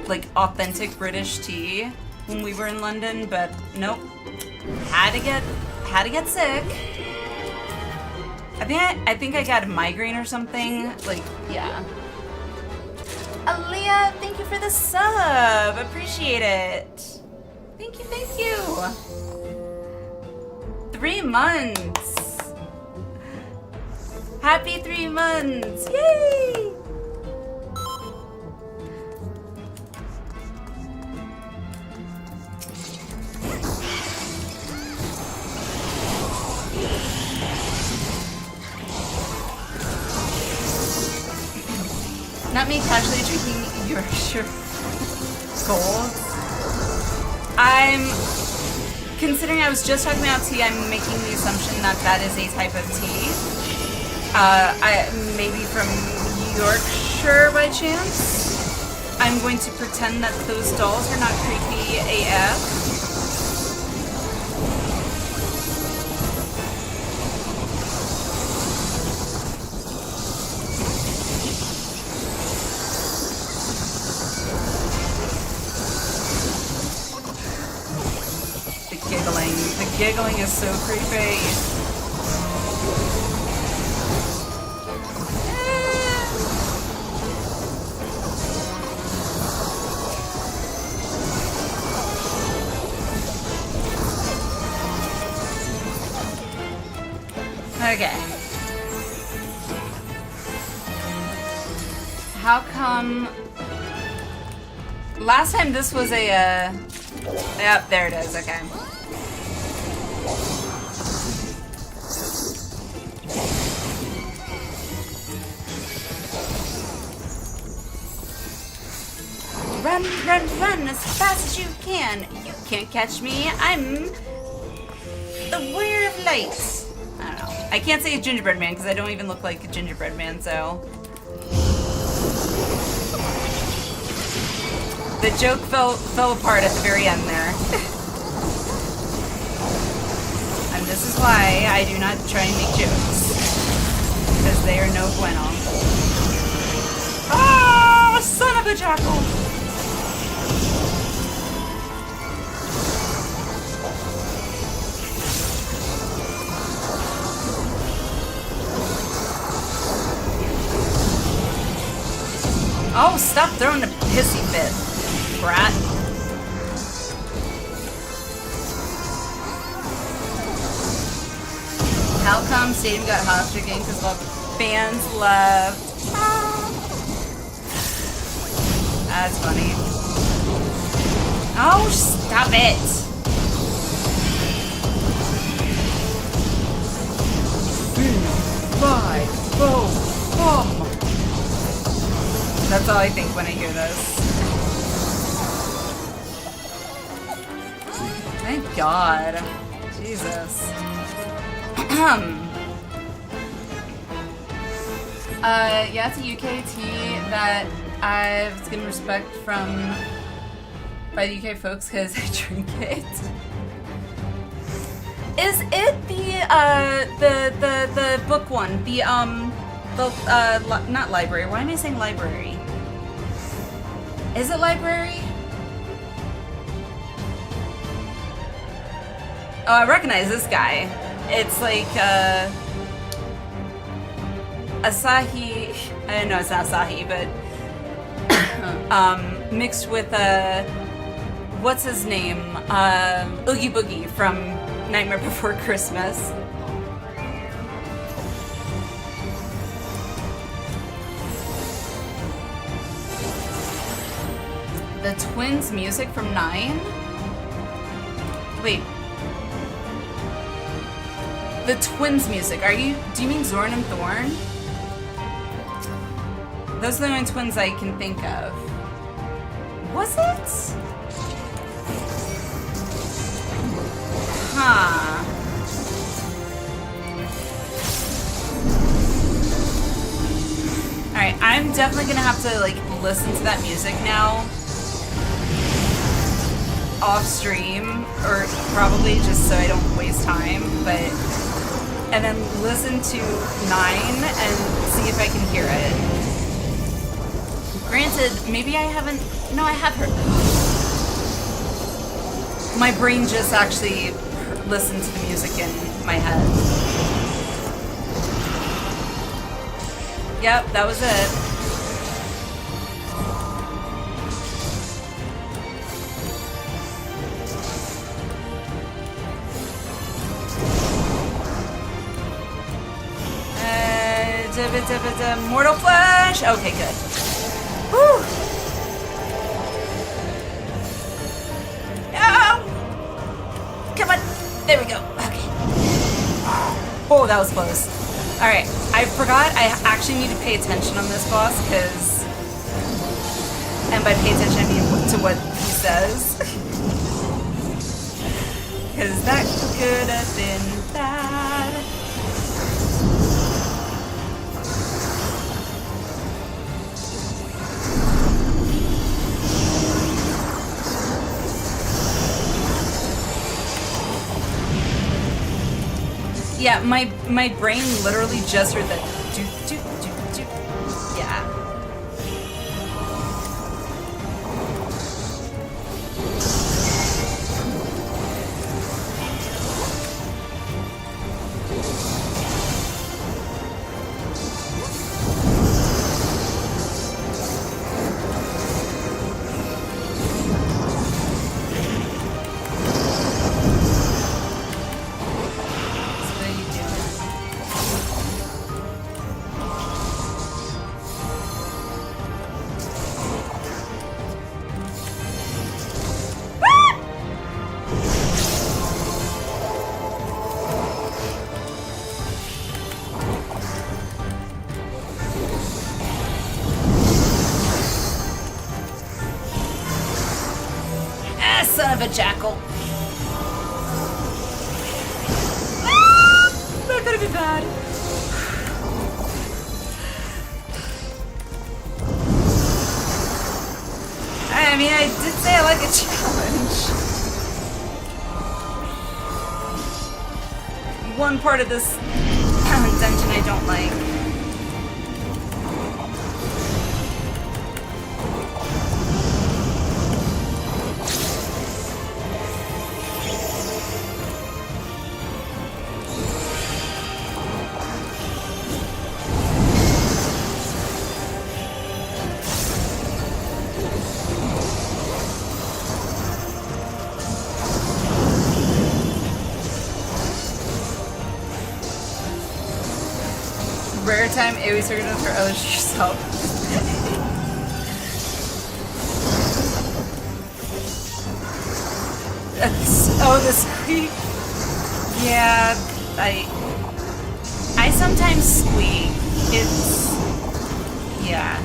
like, authentic British tea when we were in London, but nope. Had to get sick. I think I got a migraine or something. Like, yeah. Aaliyah, thank you for the sub. Appreciate it. Thank you, thank you. 3 months. Happy 3 months! Yay! Not me casually drinking your shirt. Gold. Considering I was just talking about tea, I'm making the assumption that that is a type of tea. Maybe from Yorkshire by chance. I'm going to pretend that those dolls are not creepy AF. The giggling is so creepy. Okay. How come... Last time this was a, Yep, there it is, okay. Run, run, run as fast as you can. You can't catch me. I'm the warrior of light. I don't know. I can't say a gingerbread man because I don't even look like a gingerbread man, so. The joke fell apart at the very end there. And this is why I do not try and make jokes. Because they are no bueno. Ah, son of a jackal! Oh, stop throwing a pissy fit, brat. How come Stadium got hostage again? Because all fans left. That's funny. Oh, stop it! 5, 4, That's all I think when I hear this. Thank God. Jesus. Yeah, it's a UK tea that I've given respect from by the UK folks because I drink it. Is it the book one? Not library. Why am I saying library? Is it library? Oh, I recognize this guy. It's like, Asahi. I know it's not Asahi, but mixed with what's his name? Oogie Boogie from Nightmare Before Christmas. The Twins music from 9? Wait. The Twins music. Do you mean Zorn and Thorn? Those are the only twins I can think of. Was it? Huh. Alright, I'm definitely gonna have to like listen to that music now. Off stream, or probably just so I don't waste time, but and then listen to 9 and see if I can hear it. Granted, maybe I haven't. No, I have heard. My brain just actually listened to the music in my head. Yep, that was it. Mortal Flesh! Okay, good. Whew! No! Come on! There we go. Okay. Oh, that was close. Alright, I forgot I actually need to pay attention on this boss, because And by pay attention, I mean to what he says. Because that could have been bad. Yeah, my brain literally just heard that do do do do. Yeah. Son of a jackal. That could have been bad. I mean, I did say I like a challenge. One part of this dungeon I don't like. Rare time, always you're gonna throw others yourself. Oh, the squeak. Yeah, I sometimes squeak. It's yeah.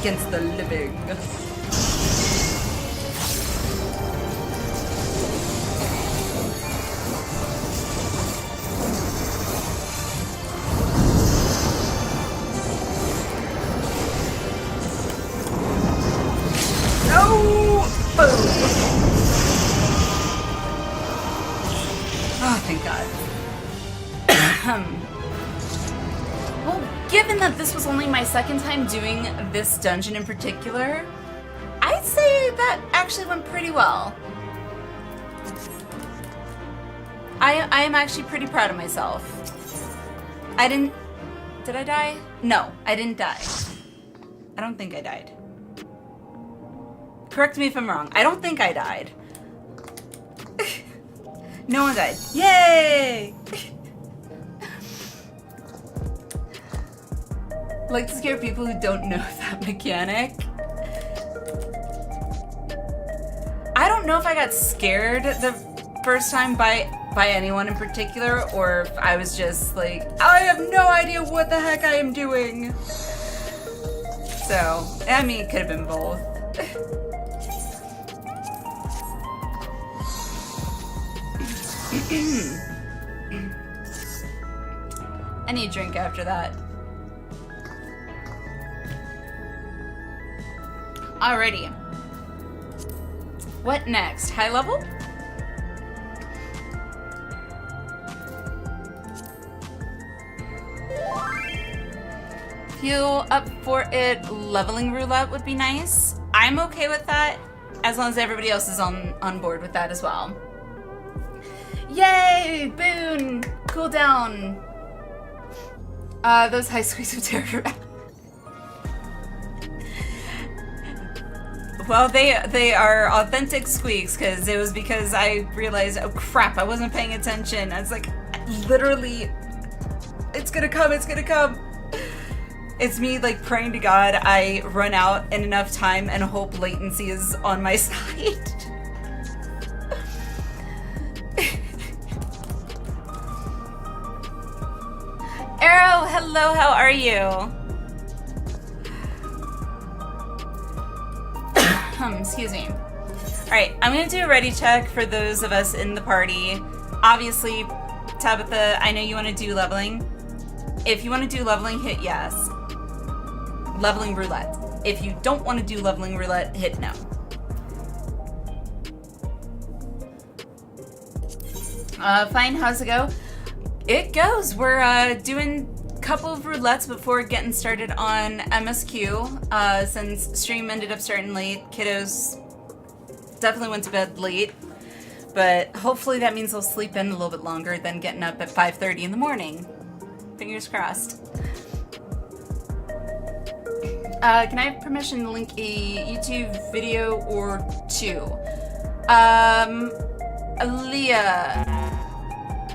Against the living. No! Boom! Oh, thank God. Well, given that this was only my second time doing this dungeon in particular, I'd say that actually went pretty well. I am actually pretty proud of myself. Did I die? No, I didn't die. I don't think I died. Correct me if I'm wrong. I don't think I died. No one died. Yay! Like to scare people who don't know that mechanic. I don't know if I got scared the first time by anyone in particular, or if I was just like, I have no idea what the heck I am doing. So, I mean, it could have been both. I need a drink after that. Alrighty. What next? High level? If you're up for it, leveling roulette would be nice. I'm okay with that, as long as everybody else is on board with that as well. Yay! Boon! Cool down. Those high squeaks of terror. Well, they are authentic squeaks, because it was because I realized, oh crap, I wasn't paying attention. I was like, literally, it's gonna come, it's gonna come. It's me like praying to God I run out in enough time and hope latency is on my side. Hello, how are you? Excuse me. Alright, I'm gonna do a ready check for those of us in the party. Obviously, Tabitha, I know you want to do leveling. If you want to do leveling, hit yes. Leveling roulette. If you don't want to do leveling roulette, hit no. Fine, how's it go? It goes. We're doing a couple of roulettes before getting started on MSQ. Since stream ended up starting late, kiddos definitely went to bed late. But hopefully that means they'll sleep in a little bit longer than getting up at 5:30 in the morning. Fingers crossed. Can I have permission to link a YouTube video or two? Leah,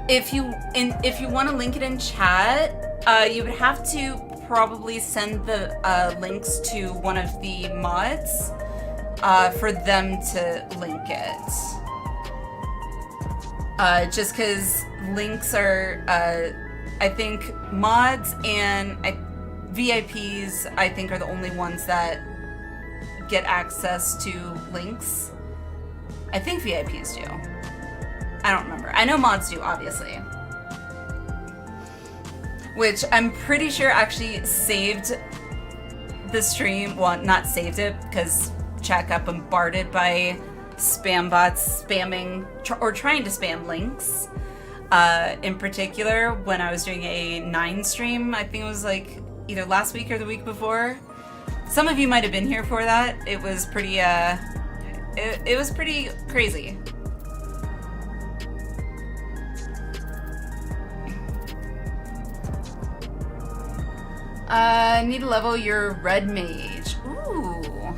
if you want to link it in chat, you would have to probably send the links to one of the mods for them to link it. Just because links are, I think mods and VIPs, I think, are the only ones that get access to links. I think VIPs do. I don't remember. I know mods do, obviously. Which I'm pretty sure actually saved the stream. Well, not saved it, because chat got bombarded by spam bots spamming or trying to spam links. In particular, when I was doing a 9 stream, I think it was like either last week or the week before. Some of you might have been here for that. It was pretty it was pretty crazy. Need to level your red mage. Ooh.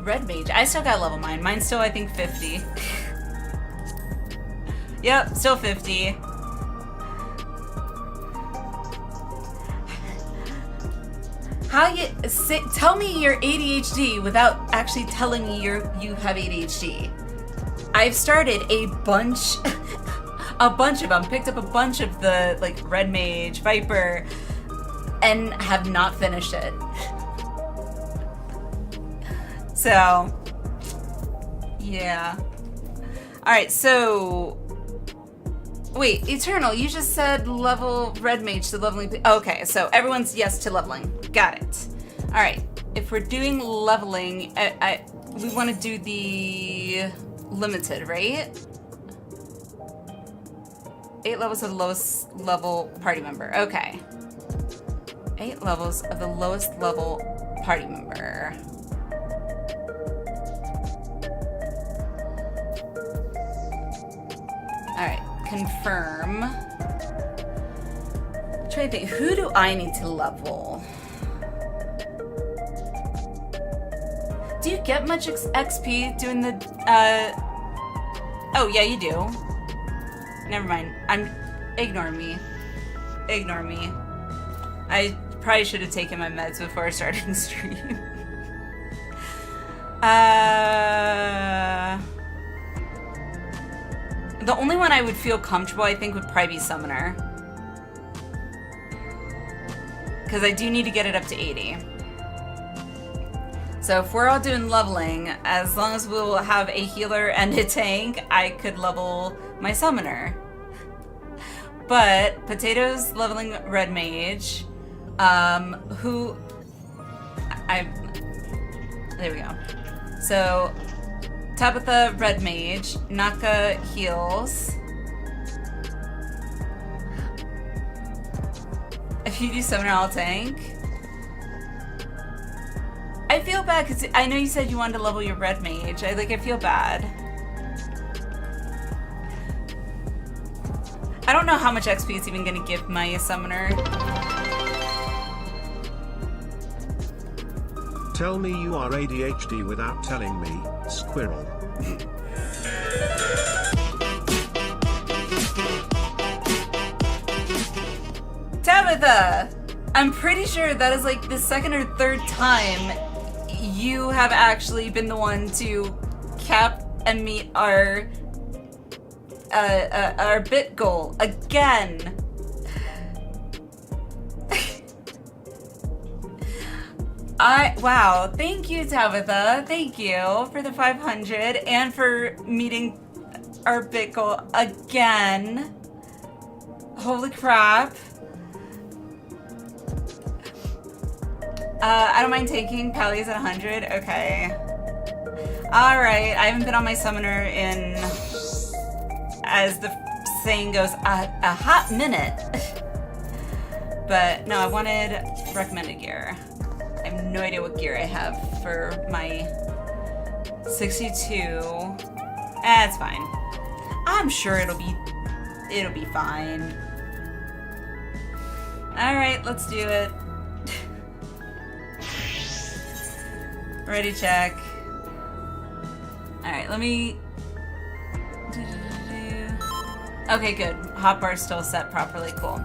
Red mage. I still gotta level mine. Mine's still, I think, 50. Yep, still 50. How you tell me you're ADHD without actually telling me you have ADHD? I've started a bunch of them. Picked up a bunch of the like red mage, viper, and have not finished it. So, yeah. All right, so wait, Eternal, you just said level red mage to leveling. Okay, so everyone's yes to leveling. Got it. All right, if we're doing leveling, we want to do the limited, right? 8 levels of the lowest level party member. Okay. 8 levels of the lowest level party member. All right, confirm. I'm trying to think, who do I need to level? Do you get much XP doing the, oh yeah, you do. Never mind, ignore me. Ignore me. I probably should have taken my meds before starting the stream. The only one I would feel comfortable, I think, would probably be Summoner. Because I do need to get it up to 80. So if we're all doing leveling, as long as we'll have a healer and a tank, I could level my Summoner. But Potato's leveling red mage, there we go. So Tabitha red mage, Naka heals. If you do Summoner, I'll tank. I feel bad because I know you said you wanted to level your red mage. I feel bad. I don't know how much XP it's even gonna give my Summoner. Tell me you are ADHD without telling me, squirrel. Tabitha! I'm pretty sure that is like the second or third time you have actually been the one to cap and meet our bit goal again. Wow, thank you, Tabitha. Thank you for the 500 and for meeting our bit goal again. Holy crap. I don't mind taking Pally's at 100. Okay. Alright, I haven't been on my summoner in, as the saying goes, a hot minute. But no, I wanted recommended gear. I have no idea what gear I have for my 62. It's fine. I'm sure it'll be fine. Alright, let's do it. Ready, check. Alright, let me... Okay, good. Hotbar's still set properly, cool.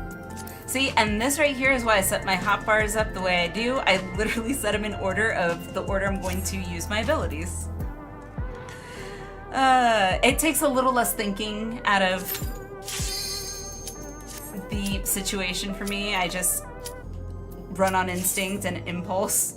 See, and this right here is why I set my hotbars up the way I do. I literally set them in order of the order I'm going to use my abilities. It takes a little less thinking out of the situation for me. I just run on instinct and impulse.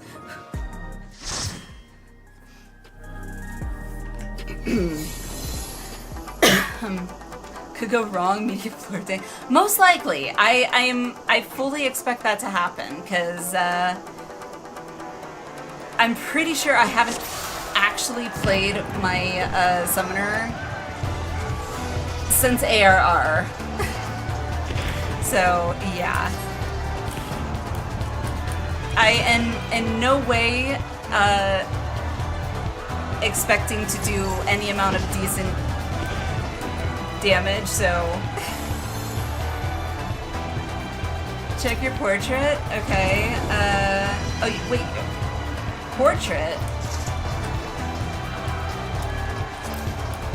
Could go wrong, media flirting. Most likely. I fully expect that to happen, because I'm pretty sure I haven't actually played my summoner since ARR. So, yeah. I am in no way expecting to do any amount of decent damage, so... Check your portrait? Okay, oh, wait. Portrait?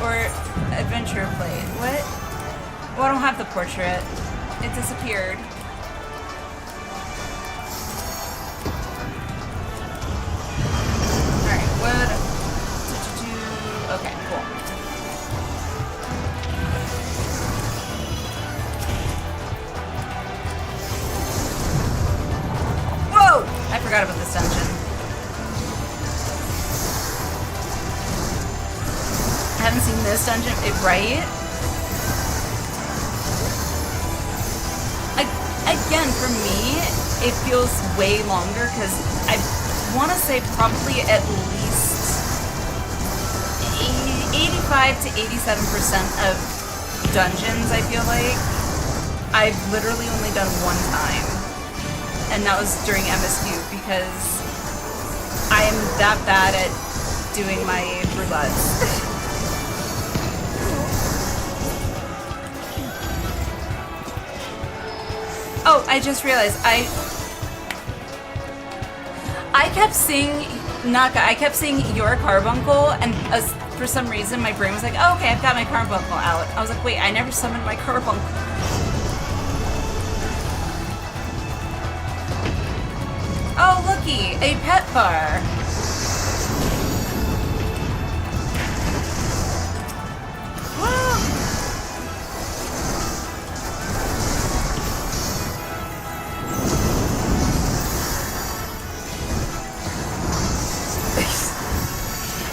Or adventure plate? What? Well, I don't have the portrait. It disappeared. Alright, what... Okay, cool. Whoa! I forgot about this dungeon. I haven't seen this dungeon, right? Again, for me, it feels way longer because I want to say probably at least 85 to 87% of dungeons, I feel like, I've literally only done one time. And that was during MSQ because I am that bad at doing my roulettes. Oh, I just realized, I kept seeing, Naka, I kept seeing your carbuncle, and for some reason my brain was like, oh, okay, I've got my carbuncle out. I was like, wait, I never summoned my carbuncle. Oh, looky, a pet bar. Woo!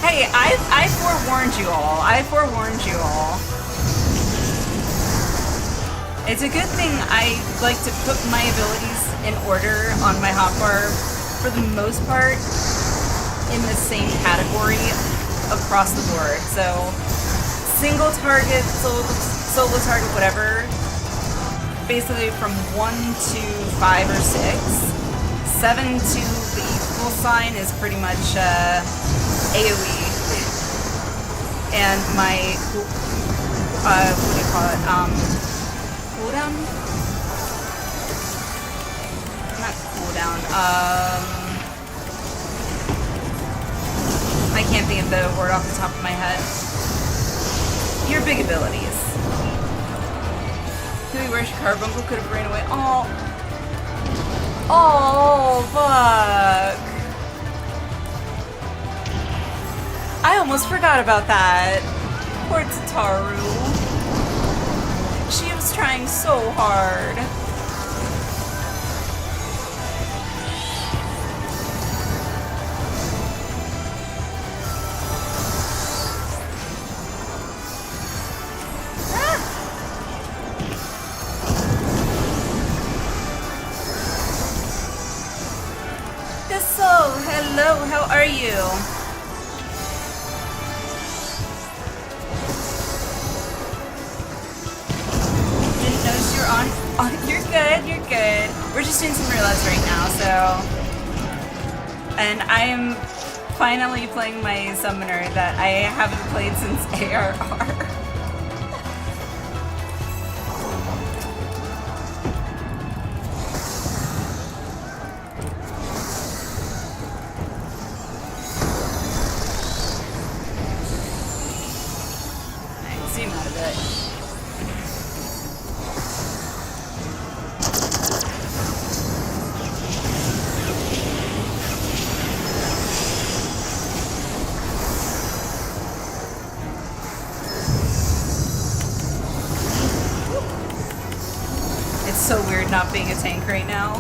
Hey, I forewarned you all. I forewarned you all. It's a good thing I like to put my abilities in order on my hotbar, for the most part, in the same category across the board. So, single target, solo target, whatever, basically from 1 to 5 or 6. 7 to the equal sign is pretty much AoE. And my, what do you call it, cooldown? Not cooldown, I can't think of the word off the top of my head. Your big abilities. Do we wish Carbuncle could have ran away? Oh. Oh, fuck. I almost forgot about that. Poor Tataru. She was trying so hard. are you? Didn't notice you're on. Oh, you're good, you're good. We're just doing some roulettes right now, so. And I am finally playing my summoner that I haven't played since ARR. Zoom out a bit. It's so weird not being a tank right now.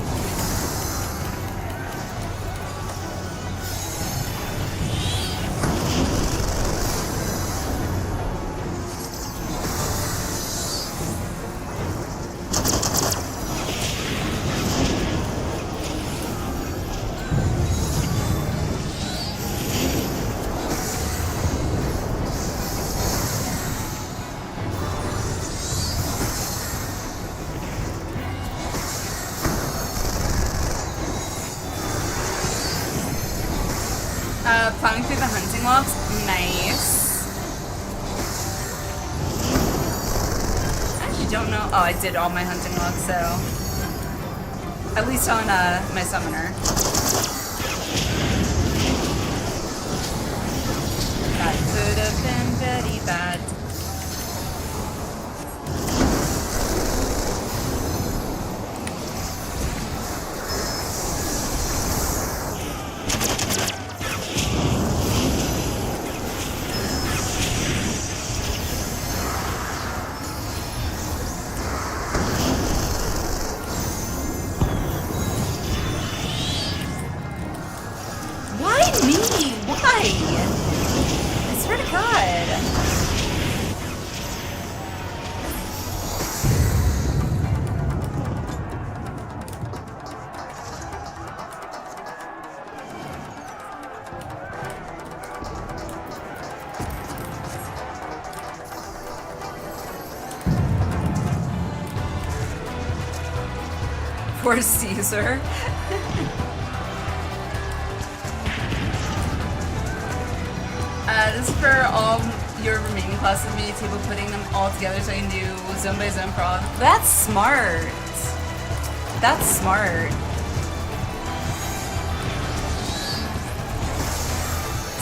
Plowing through the hunting logs, nice. I actually don't know. Oh, I did all my hunting logs, so at least on my summoner. That could have been very bad. Poor Caesar. This is for all your remaining classes of media table, putting them all together so I can do zone by zone prog. That's smart. That's smart.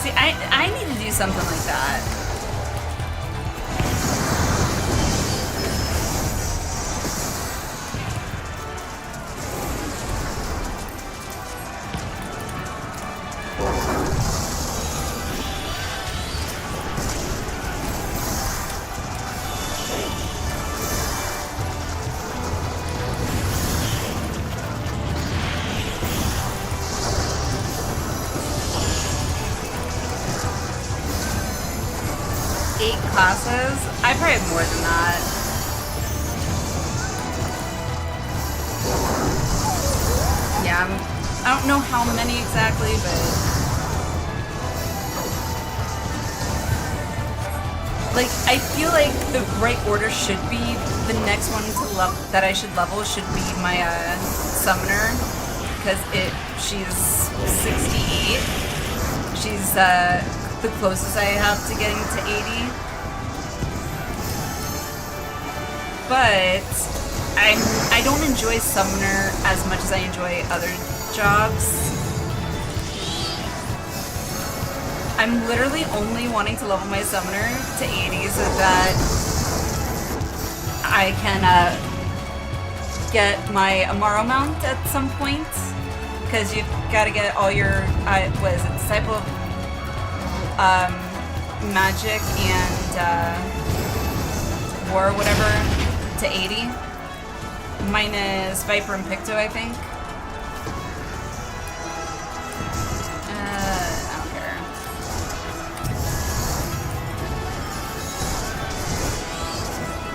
See, I need to do something like that. Classes? I probably have more than that. Yeah, I don't know how many exactly, but like I feel like the right order should be the next one to that I should level should be my summoner, because she's 68. She's the closest I have to getting to 80. But I don't enjoy summoner as much as I enjoy other jobs. I'm literally only wanting to level my summoner to 80 so that I can get my Amaro mount at some point. Because you've got to get all your, what is it, Disciple of Magic and War or whatever to 80. Minus Viper and Picto, I think. I don't care.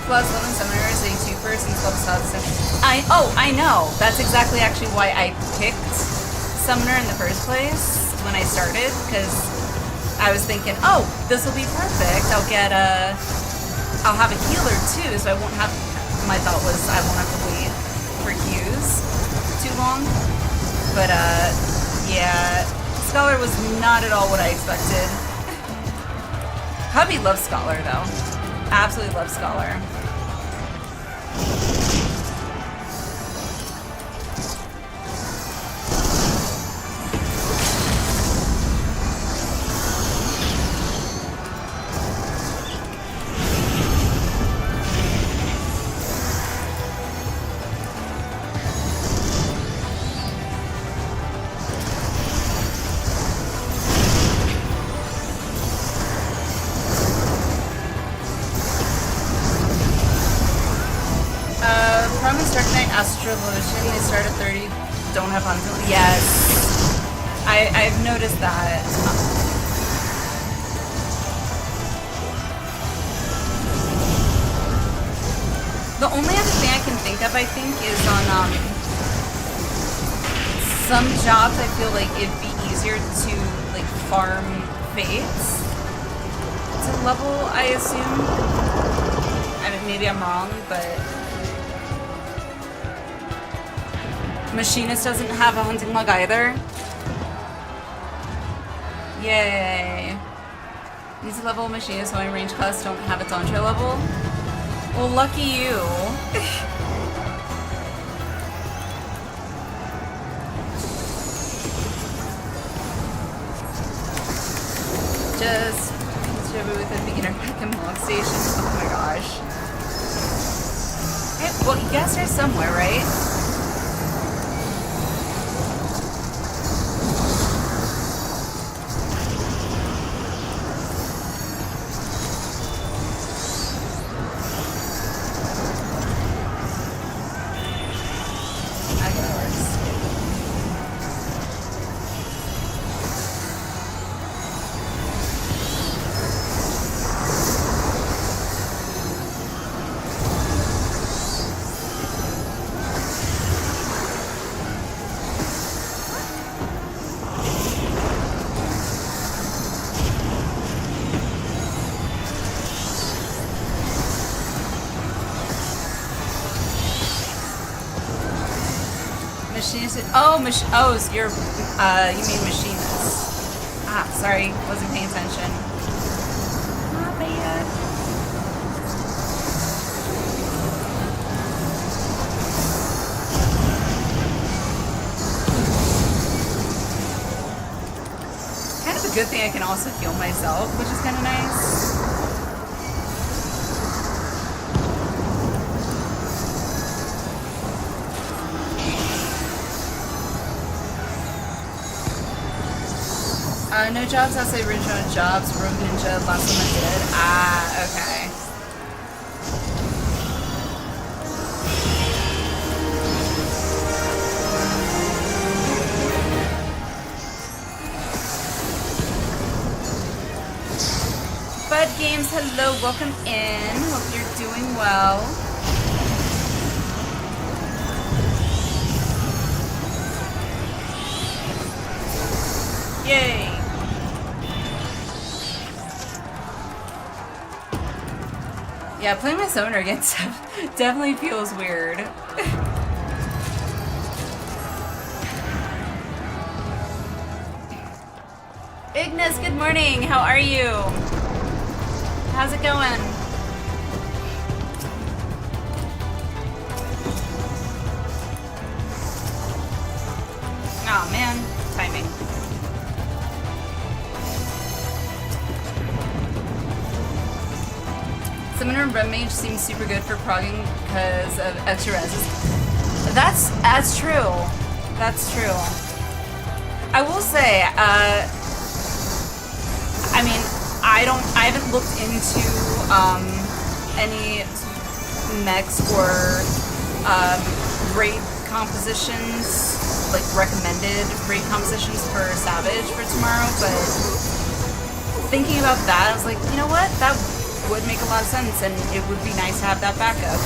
Plus 11 summoners, 82 first, and 12 subs. I know! That's exactly actually why I picked Summoner in the first place. when I started, because I was thinking, oh, this will be perfect. I'll have a healer too, so I won't have, my thought was I won't have to wait for Qs too long. But yeah, Scholar was not at all what I expected. Hubby loves Scholar though. Absolutely loves Scholar. Astrologian, they start at 30, don't have on. Yes, I've noticed that. The only other thing I can think of, I think, is on some jobs. I feel like it'd be easier to like farm fates to level. I assume. I mean, maybe I'm wrong, but. Machinist doesn't have a hunting log either. Yay. Needs a level machinist when range class don't have its Dawntrail level. Well, lucky you. Just with a beginner pack and log station. Oh my gosh. Okay, well, you guys are somewhere, right? Oh, you're, you mean machinist. Ah, sorry, wasn't paying attention. Not bad. Kind of a good thing I can also heal myself, which is kind of nice. No jobs outside original jobs. Rogue Ninja, last one I did. Ah, okay. Bud Games, hello, welcome in. Hope you're doing well. Yay! Yeah, playing my summoner against definitely feels weird. Ignis, good morning. How are you? How's it going? Oh man, timing. Summoner and Red Mage seems super good for progging because of extra res. That's true. That's true. I will say, I mean, I haven't looked into any mechs or raid compositions, like recommended raid compositions for Savage for tomorrow, but thinking about that, I was like, you know what? That would make a lot of sense, and it would be nice to have that backup.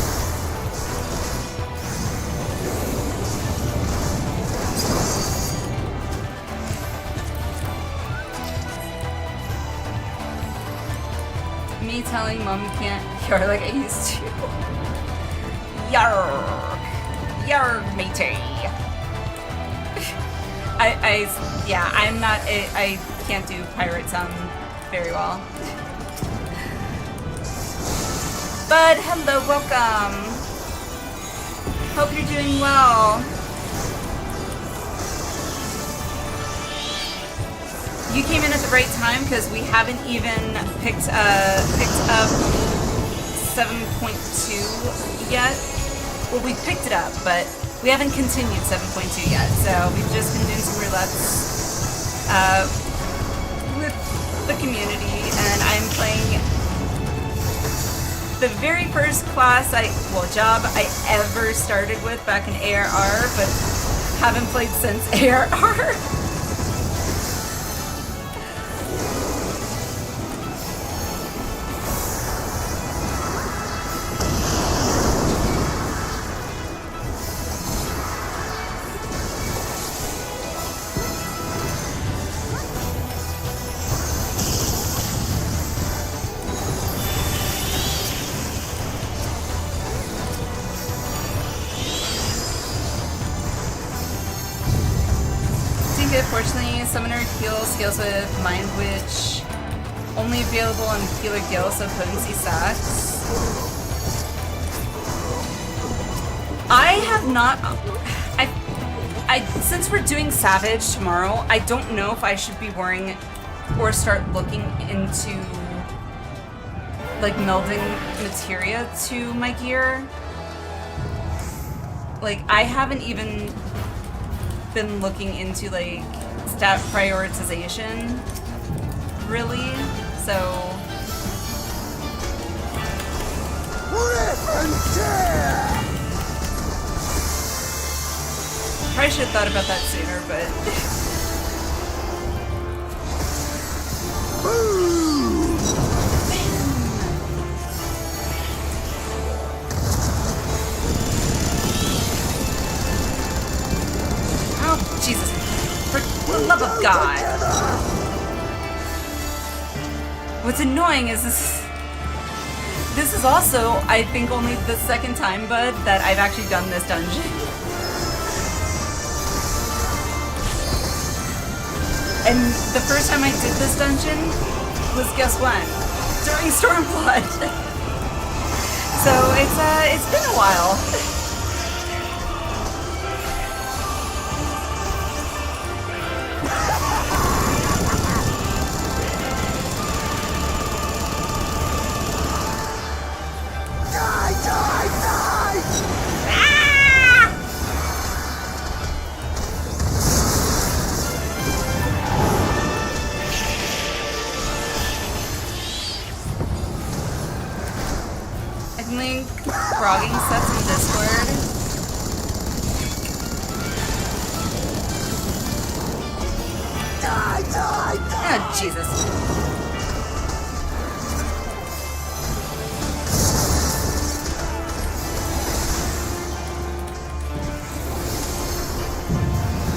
me telling mom can't yar like I used to. Yarr! Yarr, matey! Yeah, I'm not, I can't do pirate sound very well. Bud, hello, welcome! Hope you're doing well. You came in at the right time because we haven't even picked up 7.2 yet. Well, we picked it up, but we haven't continued 7.2 yet. So we've just been doing some roulettes with the community, and I'm playing the very first class job I ever started with back in ARR, but haven't played since ARR. Fortunately, Summoner heal scales with Mind Witch, only available on Healer Gil, so potency sucks. I have not. Since we're doing Savage tomorrow, I don't know if I should be wearing or start looking into like melding materia to my gear. Like, I haven't even been looking into like stat prioritization really, so probably should have thought about that sooner, but oh Jesus, for the love of God. What's annoying is this is also, I think, only the second time, bud, that I've actually done this dungeon. And the first time I did this dungeon was, guess when? During Stormblood. So it's been a while. Frogging sets in Discord. Oh, Jesus.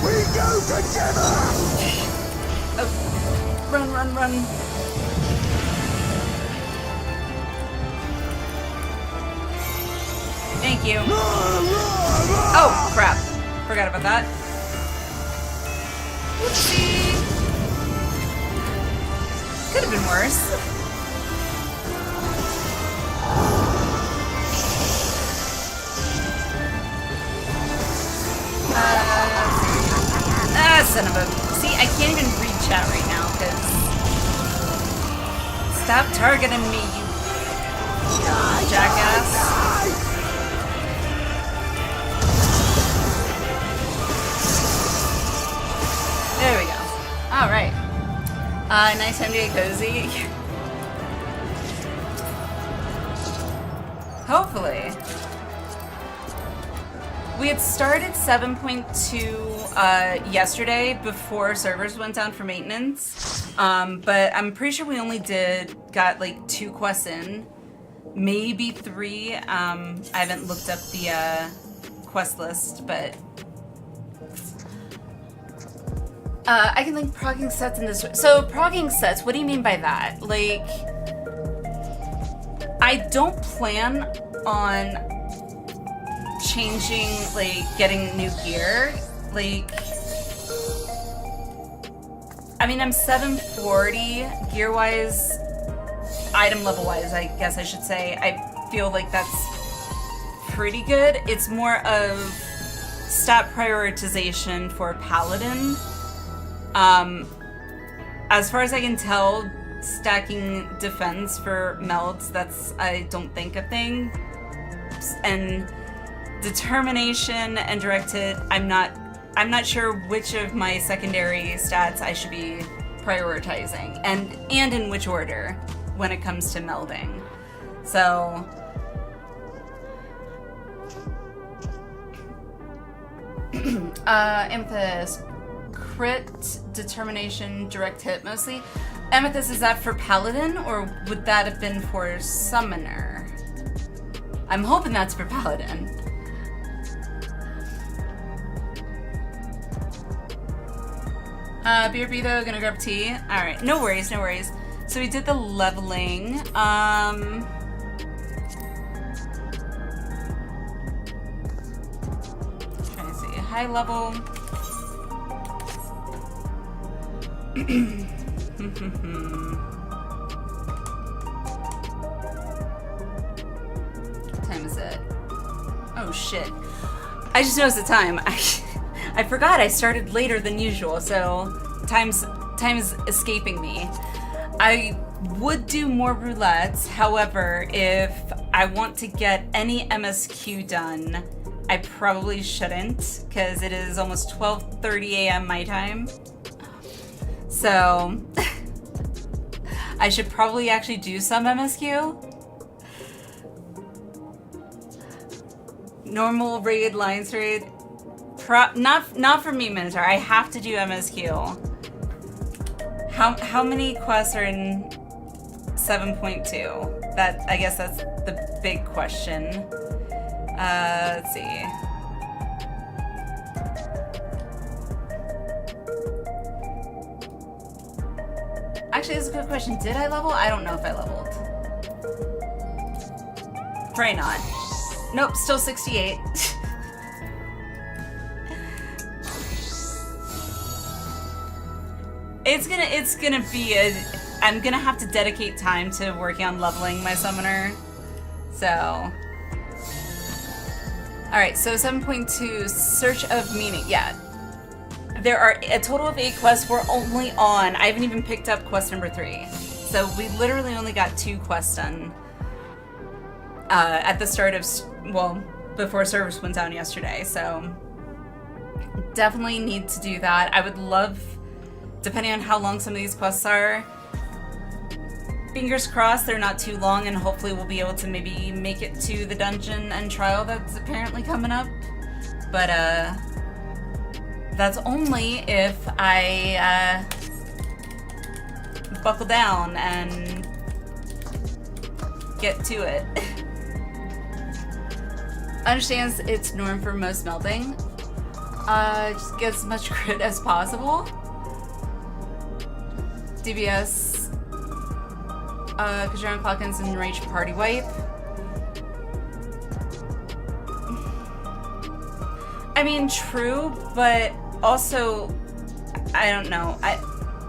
We go together! Oh, run, run, run. Thank you. Oh, crap. Forgot about that. Whoopsie. Could have been worse. Son of a... See, I can't even read chat right now, because... Stop targeting me, you jackass. There we go. Alright. Nice time to get cozy. Hopefully. We had started 7.2 yesterday before servers went down for maintenance. But I'm pretty sure we only got like 2 quests in. Maybe 3. I haven't looked up the quest list, but... I can link progging sets in this. So progging sets, what do you mean by that? Like, I don't plan on changing, like, getting new gear. Like, I mean, I'm 740 gear-wise, item level-wise, I guess I should say. I feel like that's pretty good. It's more of stat prioritization for Paladin. As far as I can tell, stacking defense for melds, that's, I don't think, a thing. And determination and direct hit, I'm not sure which of my secondary stats I should be prioritizing, and in which order when it comes to melding. So Amethyst, crit, determination, direct hit mostly. Amethyst, is that for Paladin, or would that have been for Summoner? I'm hoping that's for Paladin. BRB though, gonna grab tea. Alright, no worries, no worries. So we did the leveling. Trying to see, high level. What time is it? Oh shit. I just noticed the time. I forgot I started later than usual, so time is escaping me. I would do more roulettes, however, if I want to get any MSQ done, I probably shouldn't, because it is almost 12:30 a.m. my time. So I should probably actually do some MSQ. Normal raid, Lions raid. Not for me, Minotaur. I have to do MSQ. How many quests are in 7.2? That, I guess that's the big question. Let's see. Actually, this is a good question. Did I level? I don't know if I leveled. Probably not. Nope, still 68. It's gonna be I'm gonna have to dedicate time to working on leveling my summoner. So. Alright, so 7.2, Search of Meaning. Yeah. There are a total of 8 quests. We're only on, I haven't even picked up quest number 3. So we literally only got 2 quests done at the start of, well, before service went down yesterday. So definitely need to do that. I would love, depending on how long some of these quests are, fingers crossed they're not too long, and hopefully we'll be able to maybe make it to the dungeon and trial that's apparently coming up. But that's only if I buckle down and get to it. Understands it's norm for most melding. Just get as much crit as possible. DBS, because you're on clock-ins and range party wipe. I mean, true, but also, I don't know.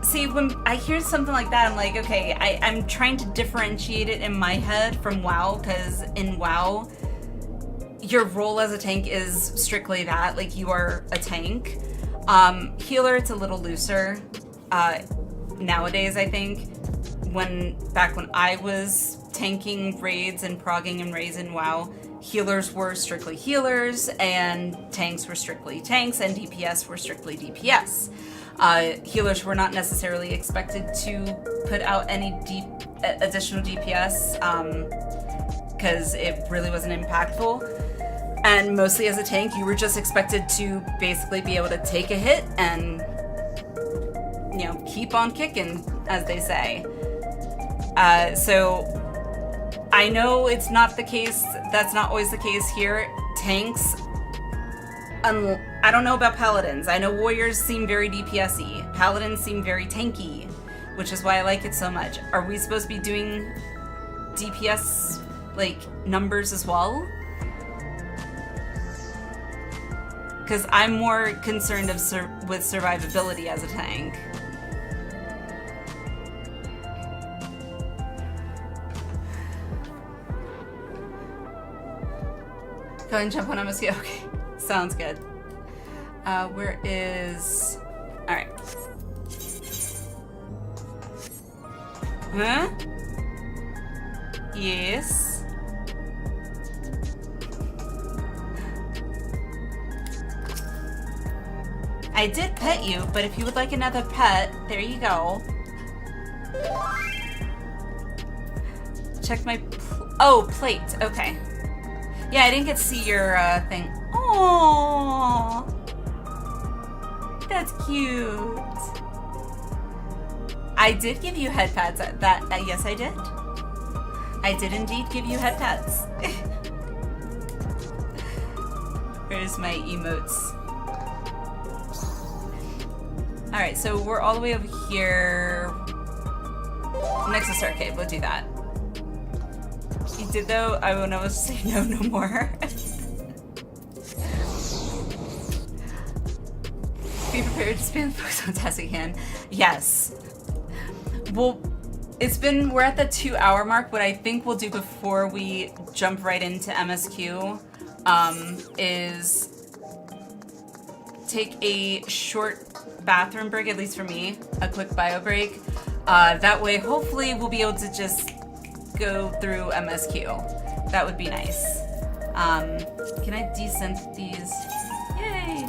See, when I hear something like that, I'm like, okay, I'm trying to differentiate it in my head from WoW, because in WoW, your role as a tank is strictly that, like, you are a tank. Healer, it's a little looser. Nowadays, I think, back when I was tanking raids and progging and raids in WoW, healers were strictly healers, and tanks were strictly tanks, and DPS were strictly DPS. Healers were not necessarily expected to put out any additional DPS, because it really wasn't impactful. And mostly as a tank, you were just expected to basically be able to take a hit and, you know, keep on kicking, as they say. So I know it's not the case, that's not always the case here. Tanks, I don't know about paladins. I know warriors seem very DPS-y. Paladins seem very tanky, which is why I like it so much. Are we supposed to be doing DPS like numbers as well. Because I'm more concerned with survivability as a tank. Go ahead and jump on MSQ. Okay, sounds good. Where is... Alright. Huh? Yes. I did pet you, but if you would like another pet, there you go. Check my... oh, plate. Okay. Yeah, I didn't get to see your thing. Aww. That's cute. I did give you head pads. Yes, I did. I did indeed give you head pads. Where's my emotes? Alright, so we're all the way over here. Next to Star Cave, we'll do that. You did though? I will never say no more. Be prepared to spam folks on Fantastic hand. Yes. Well, we're at the 2-hour mark. What I think we'll do before we jump right into MSQ is take a short bathroom break, at least for me, a quick bio break. That way, hopefully, we'll be able to just go through MSQ. That would be nice. Can I desynth these? Yay!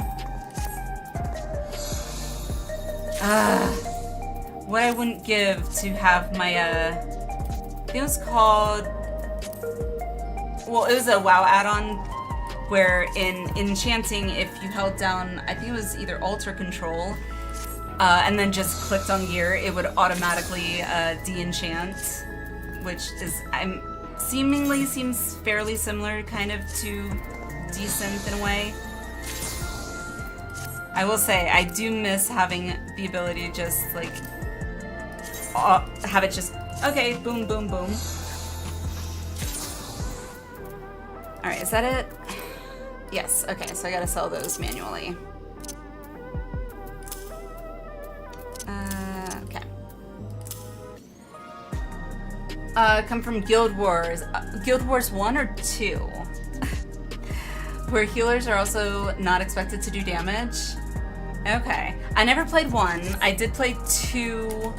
What I wouldn't give to have my, I think it was called, well, it was a WoW add-on where in Enchanting, if you held down, I think it was either Alt or Control, and then just clicked on gear, it would automatically de-enchant, which is, seemingly seems fairly similar kind of to desynth in a way. I will say, I do miss having the ability to just, like, have it just, okay, boom, boom, boom. Alright, is that it? Yes, okay, so I gotta sell those manually. Okay. Come from Guild Wars. Guild Wars 1 or 2? Where healers are also not expected to do damage? Okay. I never played 1. I did play 2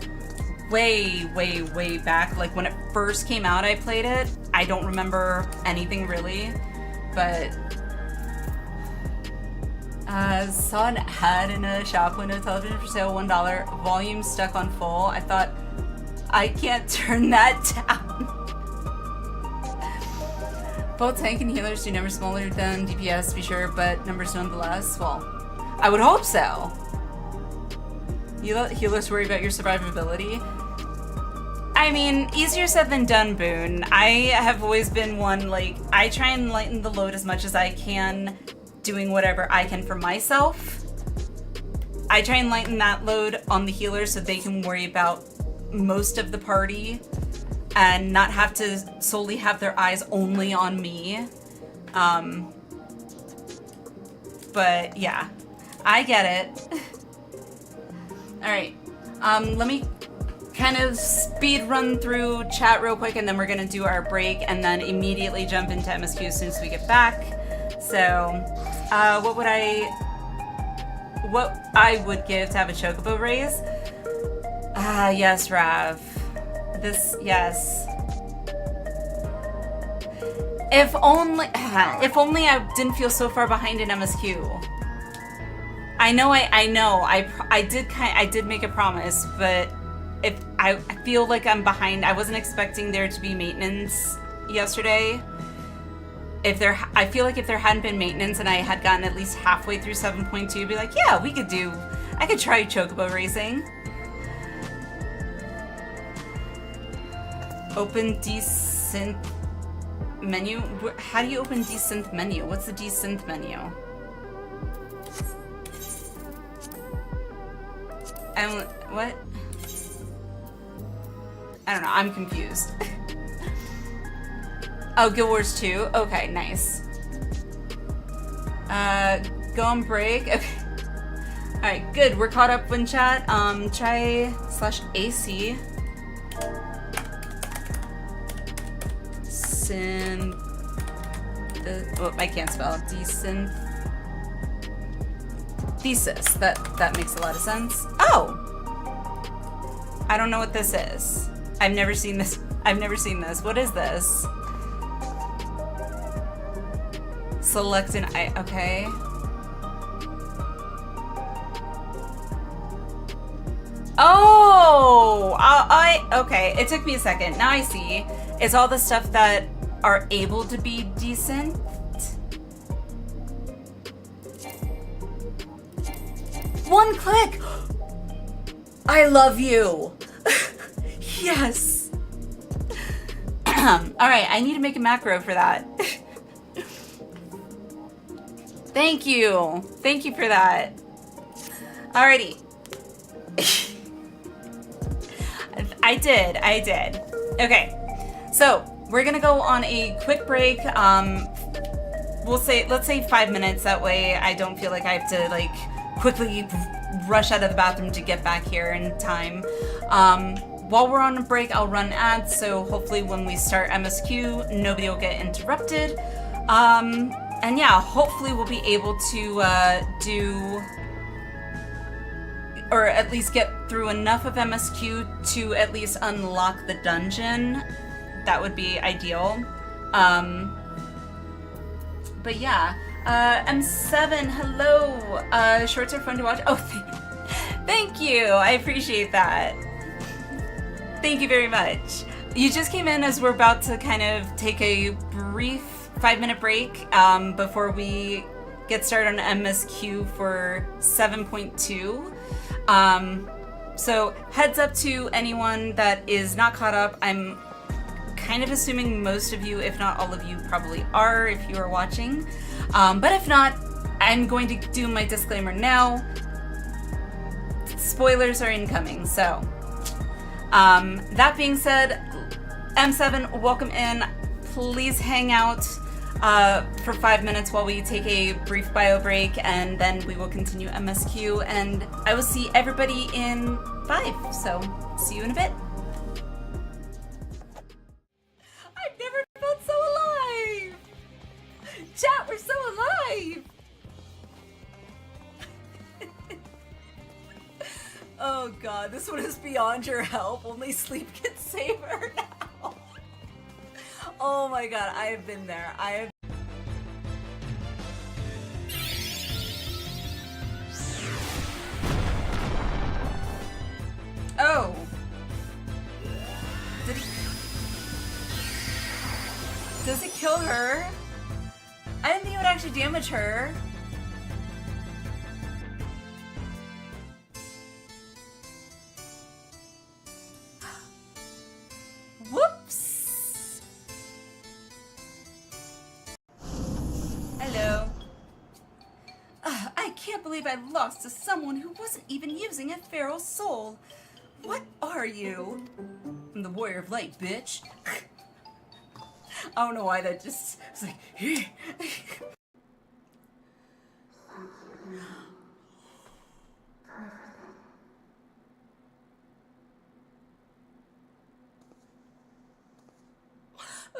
way back. Like when it first came out, I played it. I don't remember anything really, but saw an ad in a shop window, television for sale, $1, volume stuck on full. I thought, I can't turn that down. Both tank and healers do numbers smaller than DPS, to be sure, but numbers nonetheless. Well, I would hope so. You let healers worry about your survivability? I mean, easier said than done, Boone. I have always been one, like, I try and lighten the load as much as I can, doing whatever I can for myself. I try and lighten that load on the healers so they can worry about most of the party and not have to solely have their eyes only on me. But yeah, I get it. All right, let me kind of speed run through chat real quick, and then we're gonna do our break and then immediately jump into MSQ as soon as we get back. So, what I would give to have a chocobo raise? Yes, Rav. This, yes. If only I didn't feel so far behind in MSQ. I know, I did make a promise, but if I feel like I'm behind, I wasn't expecting there to be maintenance yesterday. I feel like if there hadn't been maintenance and I had gotten at least halfway through 7.2, I'd be like, yeah, I could try chocobo racing. Open desynth menu. How do you open desynth menu? What's the desynth menu? What? I don't know, I'm confused. Oh, Guild Wars 2? Okay, nice. Go on break. Okay. Alright, good. We're caught up in chat. Try /AC. Oh, I can't spell. Thesis. That makes a lot of sense. Oh! I don't know what this is. I've never seen this. What is this? Select an okay. Oh! Okay. It took me a second. Now I see. It's all the stuff that are able to be decent. One click! I love you! Yes! Alright, I need to make a macro for that. Thank you! Thank you for that. Alrighty. I did. Okay, so we're gonna go on a quick break. Let's say 5 minutes. That way I don't feel like I have to like quickly rush out of the bathroom to get back here in time. While we're on a break, I'll run ads, so hopefully when we start MSQ, nobody will get interrupted. And yeah, hopefully we'll be able to do, or at least get through enough of MSQ to at least unlock the dungeon. That would be ideal. But yeah, M7, hello. Shorts are fun to watch. Oh, thank you. I appreciate that. Thank you very much. You just came in as we're about to kind of take a brief 5-minute break before we get started on MSQ for 7.2. So heads up to anyone that is not caught up. I'm kind of assuming most of you, if not all of you, probably are if you are watching. But if not, I'm going to do my disclaimer now. Spoilers are incoming, so. That being said, M7, welcome in. Please hang out for 5 minutes while we take a brief bio break, and then we will continue MSQ, and I will see everybody in 5, so see you in a bit. I've never felt so alive! Chat, we're so alive! Oh god, this one is beyond your help. Only sleep can save her now. Oh my god, I have been there. Oh. Does it kill her? I didn't think it would actually damage her. Whoops! Hello. I can't believe I lost to someone who wasn't even using a feral soul. What are you? I'm the Warrior of Light, bitch. I don't know why that just was like.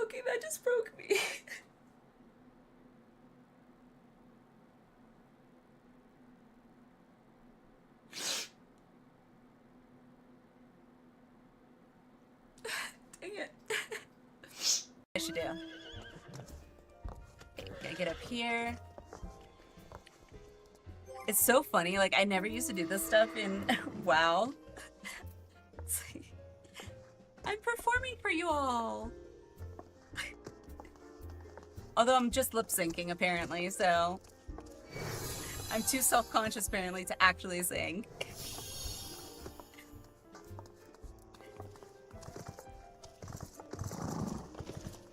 Okay, that just broke me. Dang it. I should do. Gotta get up here. It's so funny, like I never used to do this stuff in WoW. It's like, I'm performing for you all. Although I'm just lip syncing apparently, so I'm too self-conscious apparently to actually sing.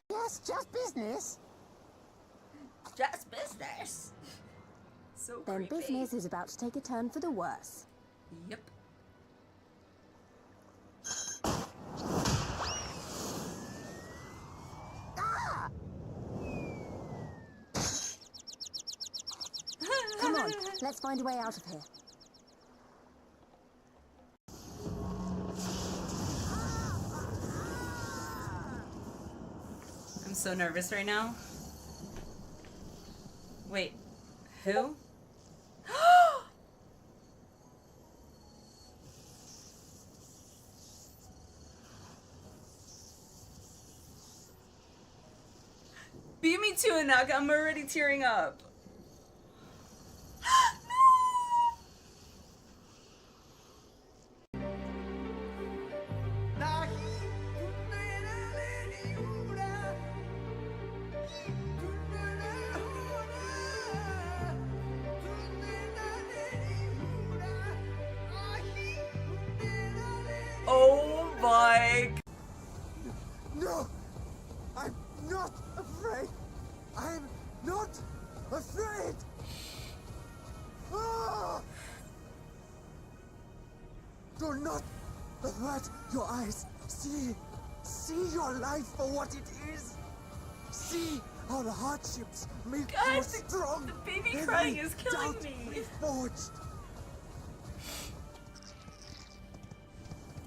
Yes, just business. Just business. So Then creepy. business is about to take a turn for the worse. Yep. Ah! Let's find a way out of here. I'm so nervous right now. Wait, who? Beat me to it, Naka. I'm already tearing up. Oh my. No! I'm not afraid! I'm not afraid! Ah! Do not avert your eyes. See your life for what it is. See how the hardships make God, you strong. the baby Every crying is killing doubt me. reforged.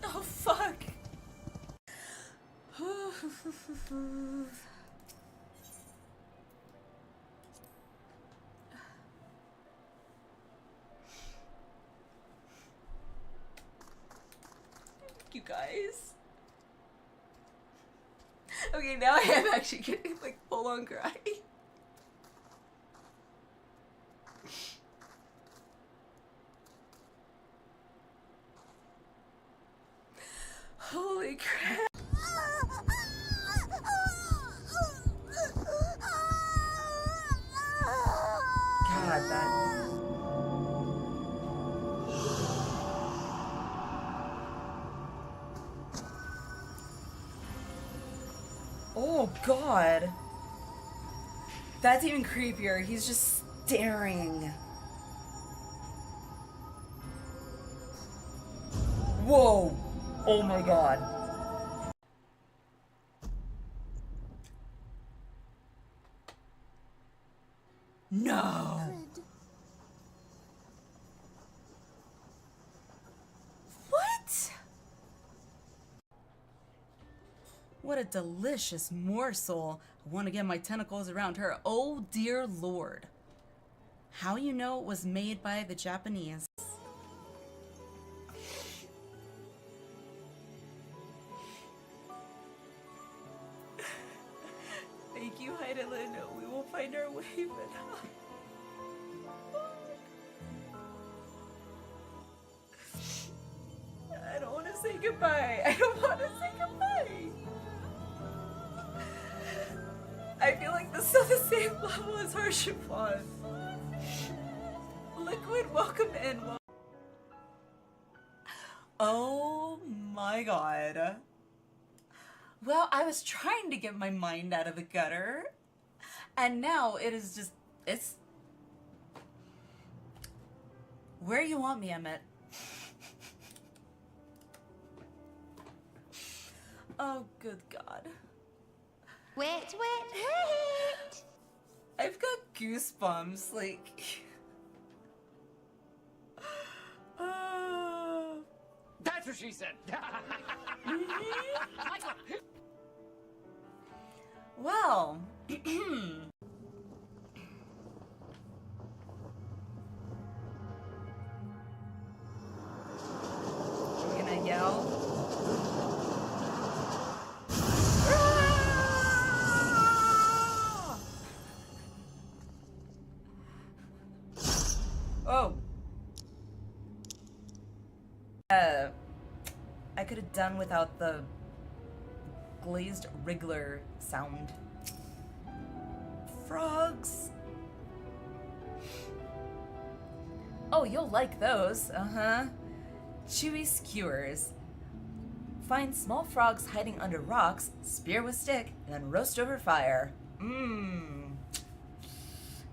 Oh fuck. You guys. Okay, now I am actually getting like full on cry. Holy crap. God, that. Oh god. That's even creepier. He's just staring. Whoa. Oh my god. No. What? What a delicious morsel. I want to get my tentacles around her. Oh dear lord. How you know it was made by the Japanese? Thank you, Heidelin. We will find our way, but I don't want to say goodbye. I don't want to say goodbye. I feel like this is on the same level as Harshipon. Liquid, welcome in. Oh my god. Well, I was trying to get my mind out of the gutter, and now it is just, it's where you want me, Emmett. Oh, good God. Wait. I've got goosebumps, like... That's what she said. Well... We're gonna yell. Oh. I could have done without the glazed wriggler sound. Frogs. Oh, you'll like those. Uh-huh. Chewy skewers. Find small frogs hiding under rocks, spear with stick, and then roast over fire. Mmm.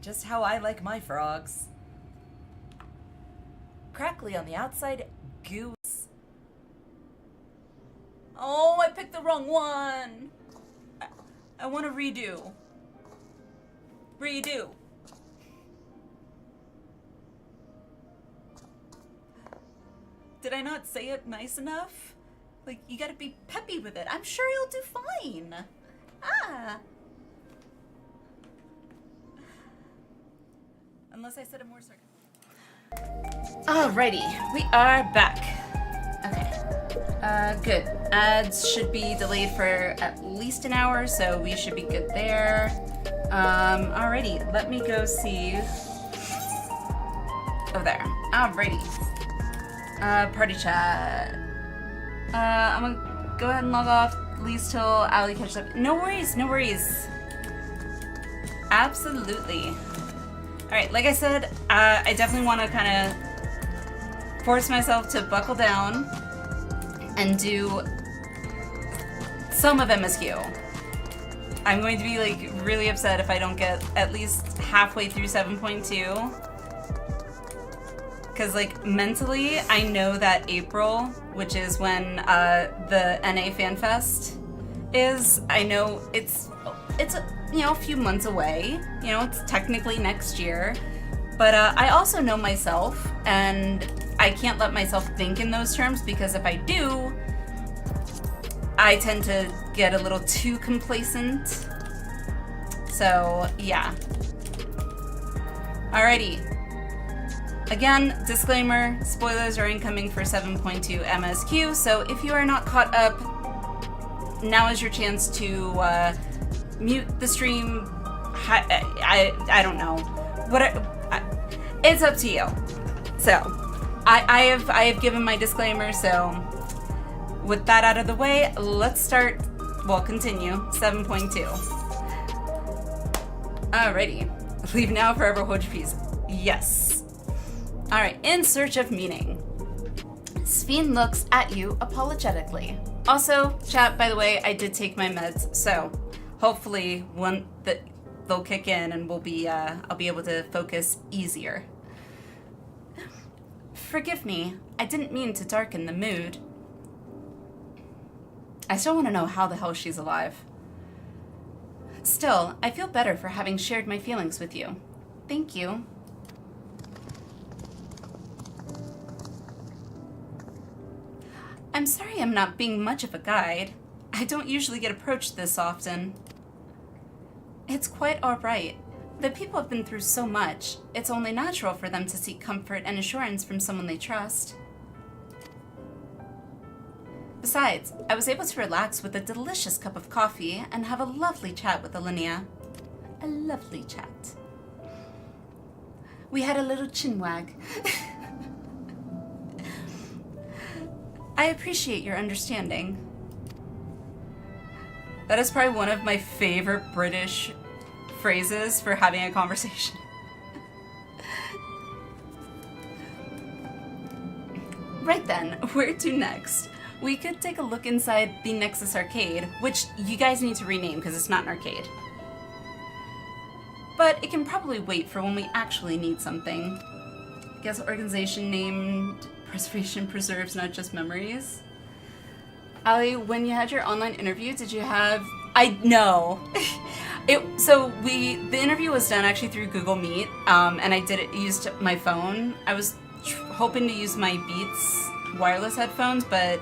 Just how I like my frogs. Crackly on the outside, goose. Oh, I picked the wrong one. I want to redo. Redo. Did I not say it nice enough? Like, you gotta be peppy with it. I'm sure he'll do fine. Ah. Unless I said it more sarcastic. Alrighty, we are back. Okay. Good. Ads should be delayed for at least an hour, so we should be good there. Alrighty, let me go see. Oh, there. Alrighty. Party chat. I'm gonna go ahead and log off, at least till Allie catches up. No worries, no worries. Absolutely. Alright, like I said, I definitely want to kind of force myself to buckle down and do some of MSQ. I'm going to be like really upset if I don't get at least halfway through 7.2. Because like mentally, I know that April, which is when the NA Fan Fest is, I know it's a few months away. You know, it's technically next year. But I also know myself, and I can't let myself think in those terms, because if I do, I tend to get a little too complacent. So, yeah. Alrighty. Again, disclaimer, spoilers are incoming for 7.2 MSQ, so if you are not caught up, now is your chance to mute the stream. I don't know. It's up to you. So, I have given my disclaimer, so with that out of the way, let's continue 7.2. Alrighty. Leave now, forever hold your peace. Yes. Alright, in search of meaning. Sphene looks at you apologetically. Also, chat, by the way, I did take my meds, so hopefully they'll kick in and I'll be able to focus easier. Forgive me, I didn't mean to darken the mood. I still want to know how the hell she's alive. Still, I feel better for having shared my feelings with you. Thank you. I'm sorry I'm not being much of a guide. I don't usually get approached this often. It's quite alright. The people have been through so much. It's only natural for them to seek comfort and assurance from someone they trust. Besides, I was able to relax with a delicious cup of coffee and have a lovely chat with Alinea. A lovely chat. We had a little chinwag. I appreciate your understanding. That is probably one of my favorite British phrases for having a conversation. Right then, where to next? We could take a look inside the Nexus Arcade, which you guys need to rename because it's not an arcade. But it can probably wait for when we actually need something. I guess organization named Preservation Preserves Not Just Memories. Ali, when you had your online interview, did you have... No. The interview was done actually through Google Meet, and I used my phone. I was hoping to use my Beats wireless headphones, but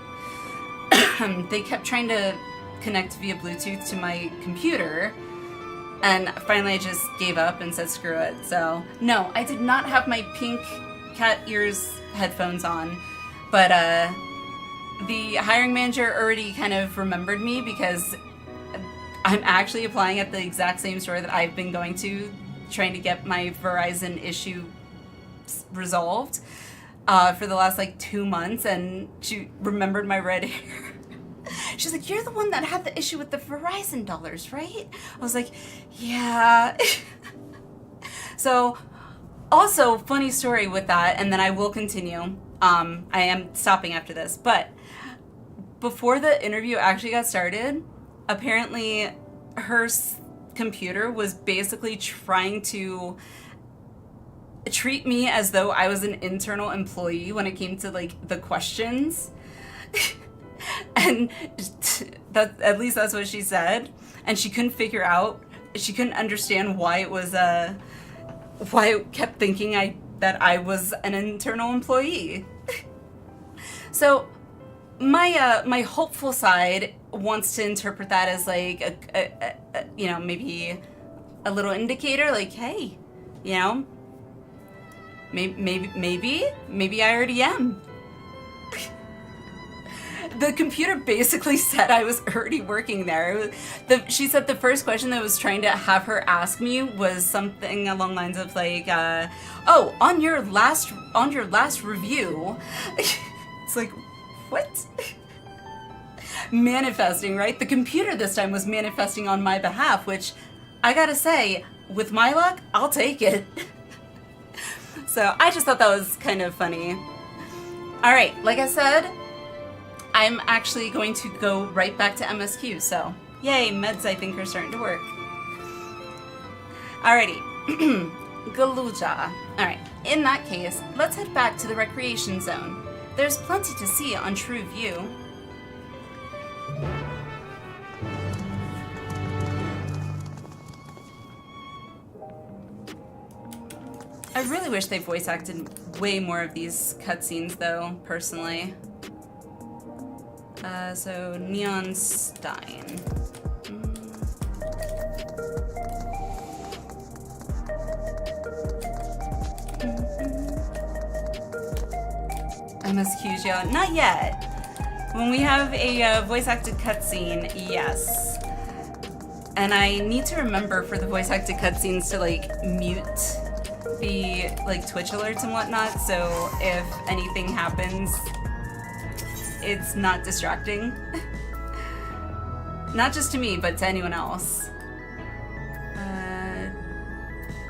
they kept trying to connect via Bluetooth to my computer, and finally I just gave up and said screw it. So, no, I did not have my pink cat ears headphones on, but the hiring manager already kind of remembered me because I'm actually applying at the exact same store that I've been going to, trying to get my Verizon issue resolved for the last like 2 months, and she remembered my red hair. She's like, you're the one that had the issue with the Verizon dollars, right? I was like, yeah. So, also, funny story with that, and then I will continue. I am stopping after this, but before the interview actually got started, apparently her computer was basically trying to treat me as though I was an internal employee when it came to like the questions. And at least that's what she said. And she couldn't understand why it was why it kept thinking that I was an internal employee. So my hopeful side wants to interpret that as like a you know, maybe a little indicator, like, hey, you know, maybe I already am. The computer basically said I was already working there. She said the first question that I was trying to have her ask me was something along the lines of like, oh, on your last review. It's like, what? Manifesting, right? The computer this time was manifesting on my behalf, which I gotta say, with my luck, I'll take it. So I just thought that was kind of funny. All right, like I said, I'm actually going to go right back to MSQ, so yay, meds I think are starting to work. Alrighty, Galuja. Alright, in that case, let's head back to the recreation zone. There's plenty to see on True View. I really wish they voice acted way more of these cutscenes though, personally. So Neon Stein. MSQ's, yeah, not yet. When we have a voice-acted cutscene, yes. And I need to remember for the voice-acted cutscenes to like mute the like Twitch alerts and whatnot, so if anything happens, it's not distracting. Not just to me, but to anyone else.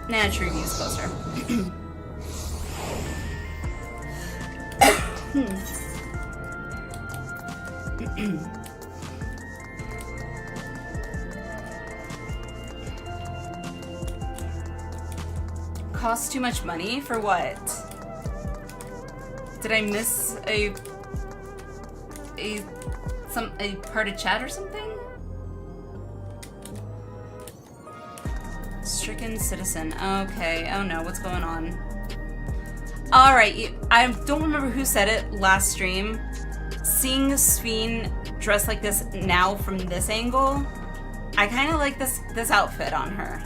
Nah, True View's closer. Costs too much money? For what? Did I miss a part of chat or something? Stricken citizen. Okay. Oh no, what's going on? Alright, I don't remember who said it last stream. Seeing Sveen dressed like this now from this angle, I kind of like this outfit on her.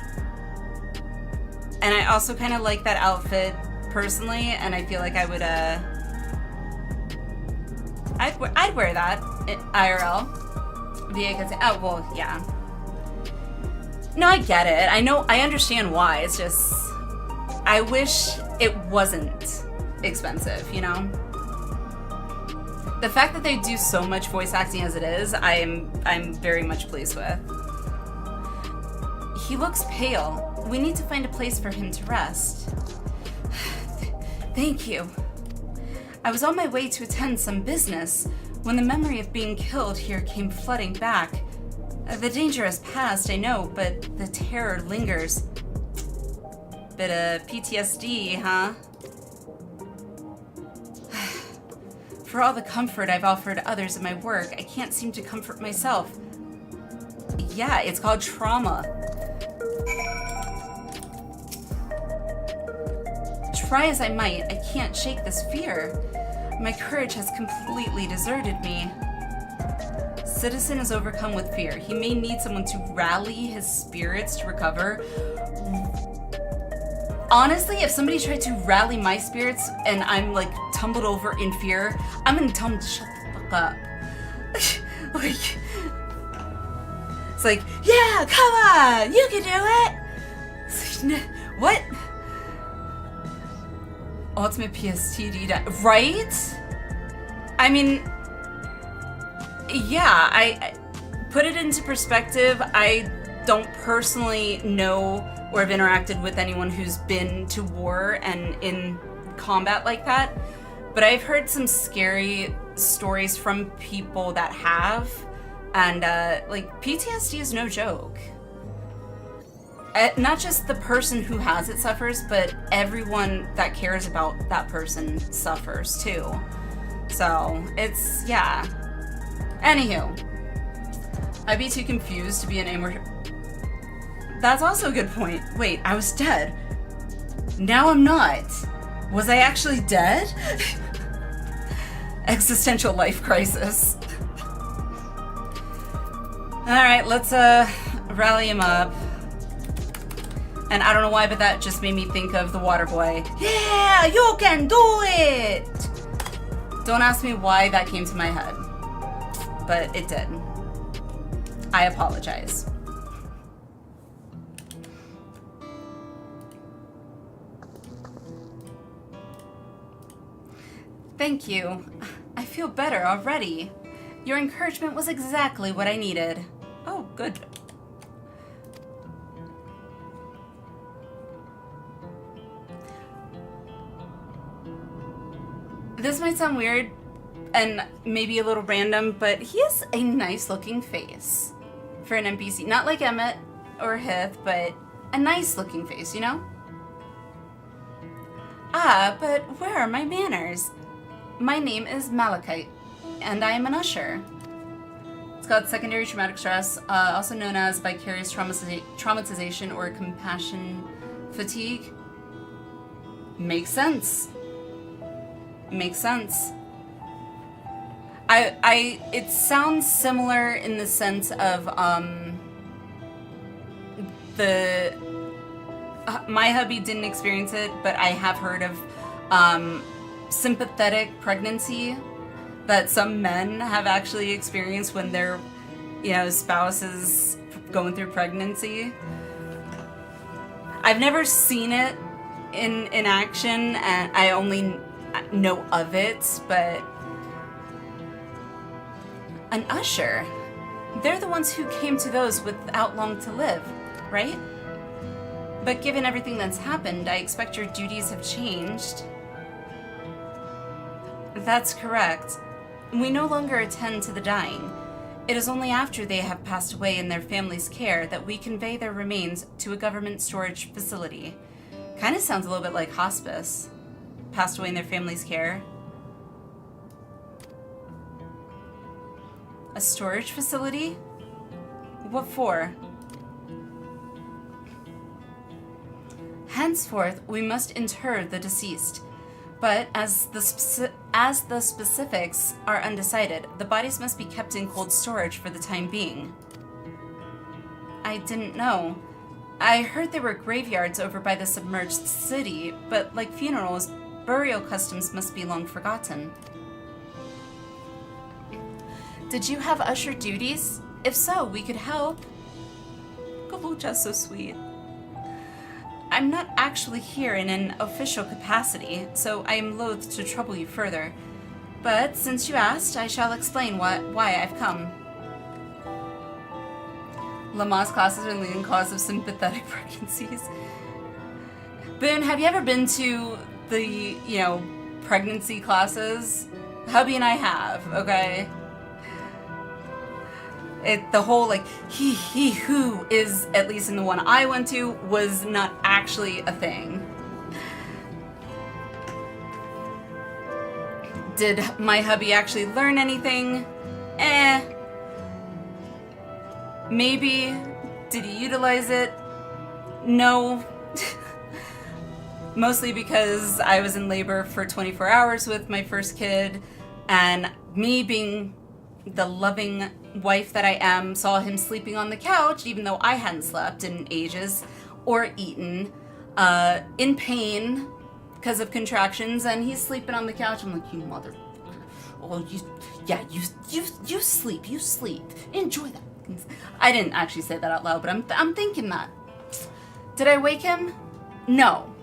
And I also kind of like that outfit personally, and I feel like I would, I'd wear that IRL. Oh, well, yeah. No, I get it. I understand why. It's just, I wish it wasn't expensive, you know? The fact that they do so much voice acting as it is, I'm very much pleased with. He looks pale. We need to find a place for him to rest. Thank you. I was on my way to attend some business when the memory of being killed here came flooding back. The danger has passed, I know, but the terror lingers. Bit of PTSD, huh? For all the comfort I've offered others in my work, I can't seem to comfort myself. Yeah, it's called trauma. Try as I might, I can't shake this fear. My courage has completely deserted me. Citizen is overcome with fear. He may need someone to rally his spirits to recover. Honestly, if somebody tried to rally my spirits and I'm like tumbled over in fear, I'm gonna tell them to shut the fuck up. Like, it's like, yeah, come on, you can do it. Like, what? Ultimate PSTD, right? I mean, yeah, I put it into perspective. I don't personally know or have interacted with anyone who's been to war and in combat like that, but I've heard some scary stories from people that have, and like PTSD is no joke. Not just the person who has it suffers, but everyone that cares about that person suffers too. So it's, yeah. Anywho, I'd be too confused to be an immortal. That's also a good point. Wait, I was dead. Now I'm not. Was I actually dead? existential life crisis. Alright, let's rally him up. And I don't know why, but that just made me think of the water boy. Yeah, you can do it! Don't ask me why that came to my head, but it did. I apologize. Thank you. I feel better already. Your encouragement was exactly what I needed. Oh, good. This might sound weird and maybe a little random, but he has a nice looking face for an NPC. Not like Emmett or Hith, but a nice looking face, you know? Ah, but where are my manners? My name is Malachite, and I am an usher. It's called secondary traumatic stress, also known as vicarious traumatization or compassion fatigue. Makes sense. Makes sense. It sounds similar in the sense of my hubby didn't experience it, but I have heard of sympathetic pregnancy that some men have actually experienced when their, spouse is going through pregnancy. I've never seen it in action, and I only know of it, but an usher, they're the ones who came to those without long to live, right? But given everything that's happened, I expect your duties have changed. That's correct. We no longer attend to the dying. It is only after they have passed away in their family's care that we convey their remains to a government storage facility. Kind of sounds a little bit like hospice. Passed away in their family's care. A storage facility? What for? Henceforth, we must inter the deceased. But as the specifics are undecided, the bodies must be kept in cold storage for the time being. I didn't know. I heard there were graveyards over by the submerged city, but like funerals, burial customs must be long forgotten. Did you have usher duties? If so, we could help. Kalucha's so sweet. I'm not actually here in an official capacity, so I am loath to trouble you further. But since you asked, I shall explain why I've come. Lamaze classes are the leading cause of sympathetic pregnancies. Boone, have you ever been to the, pregnancy classes? Hubby and I have, okay? The whole, he, who is, at least in the one I went to, was not actually a thing. Did my hubby actually learn anything? Maybe. Did he utilize it? No. Mostly because I was in labor for 24 hours with my first kid, and me being the loving wife that I am, saw him sleeping on the couch, even though I hadn't slept in ages, or eaten, in pain because of contractions, and he's sleeping on the couch. I'm like, you mother... Oh, you sleep. Enjoy that. I didn't actually say that out loud, but I'm thinking that. Did I wake him? No.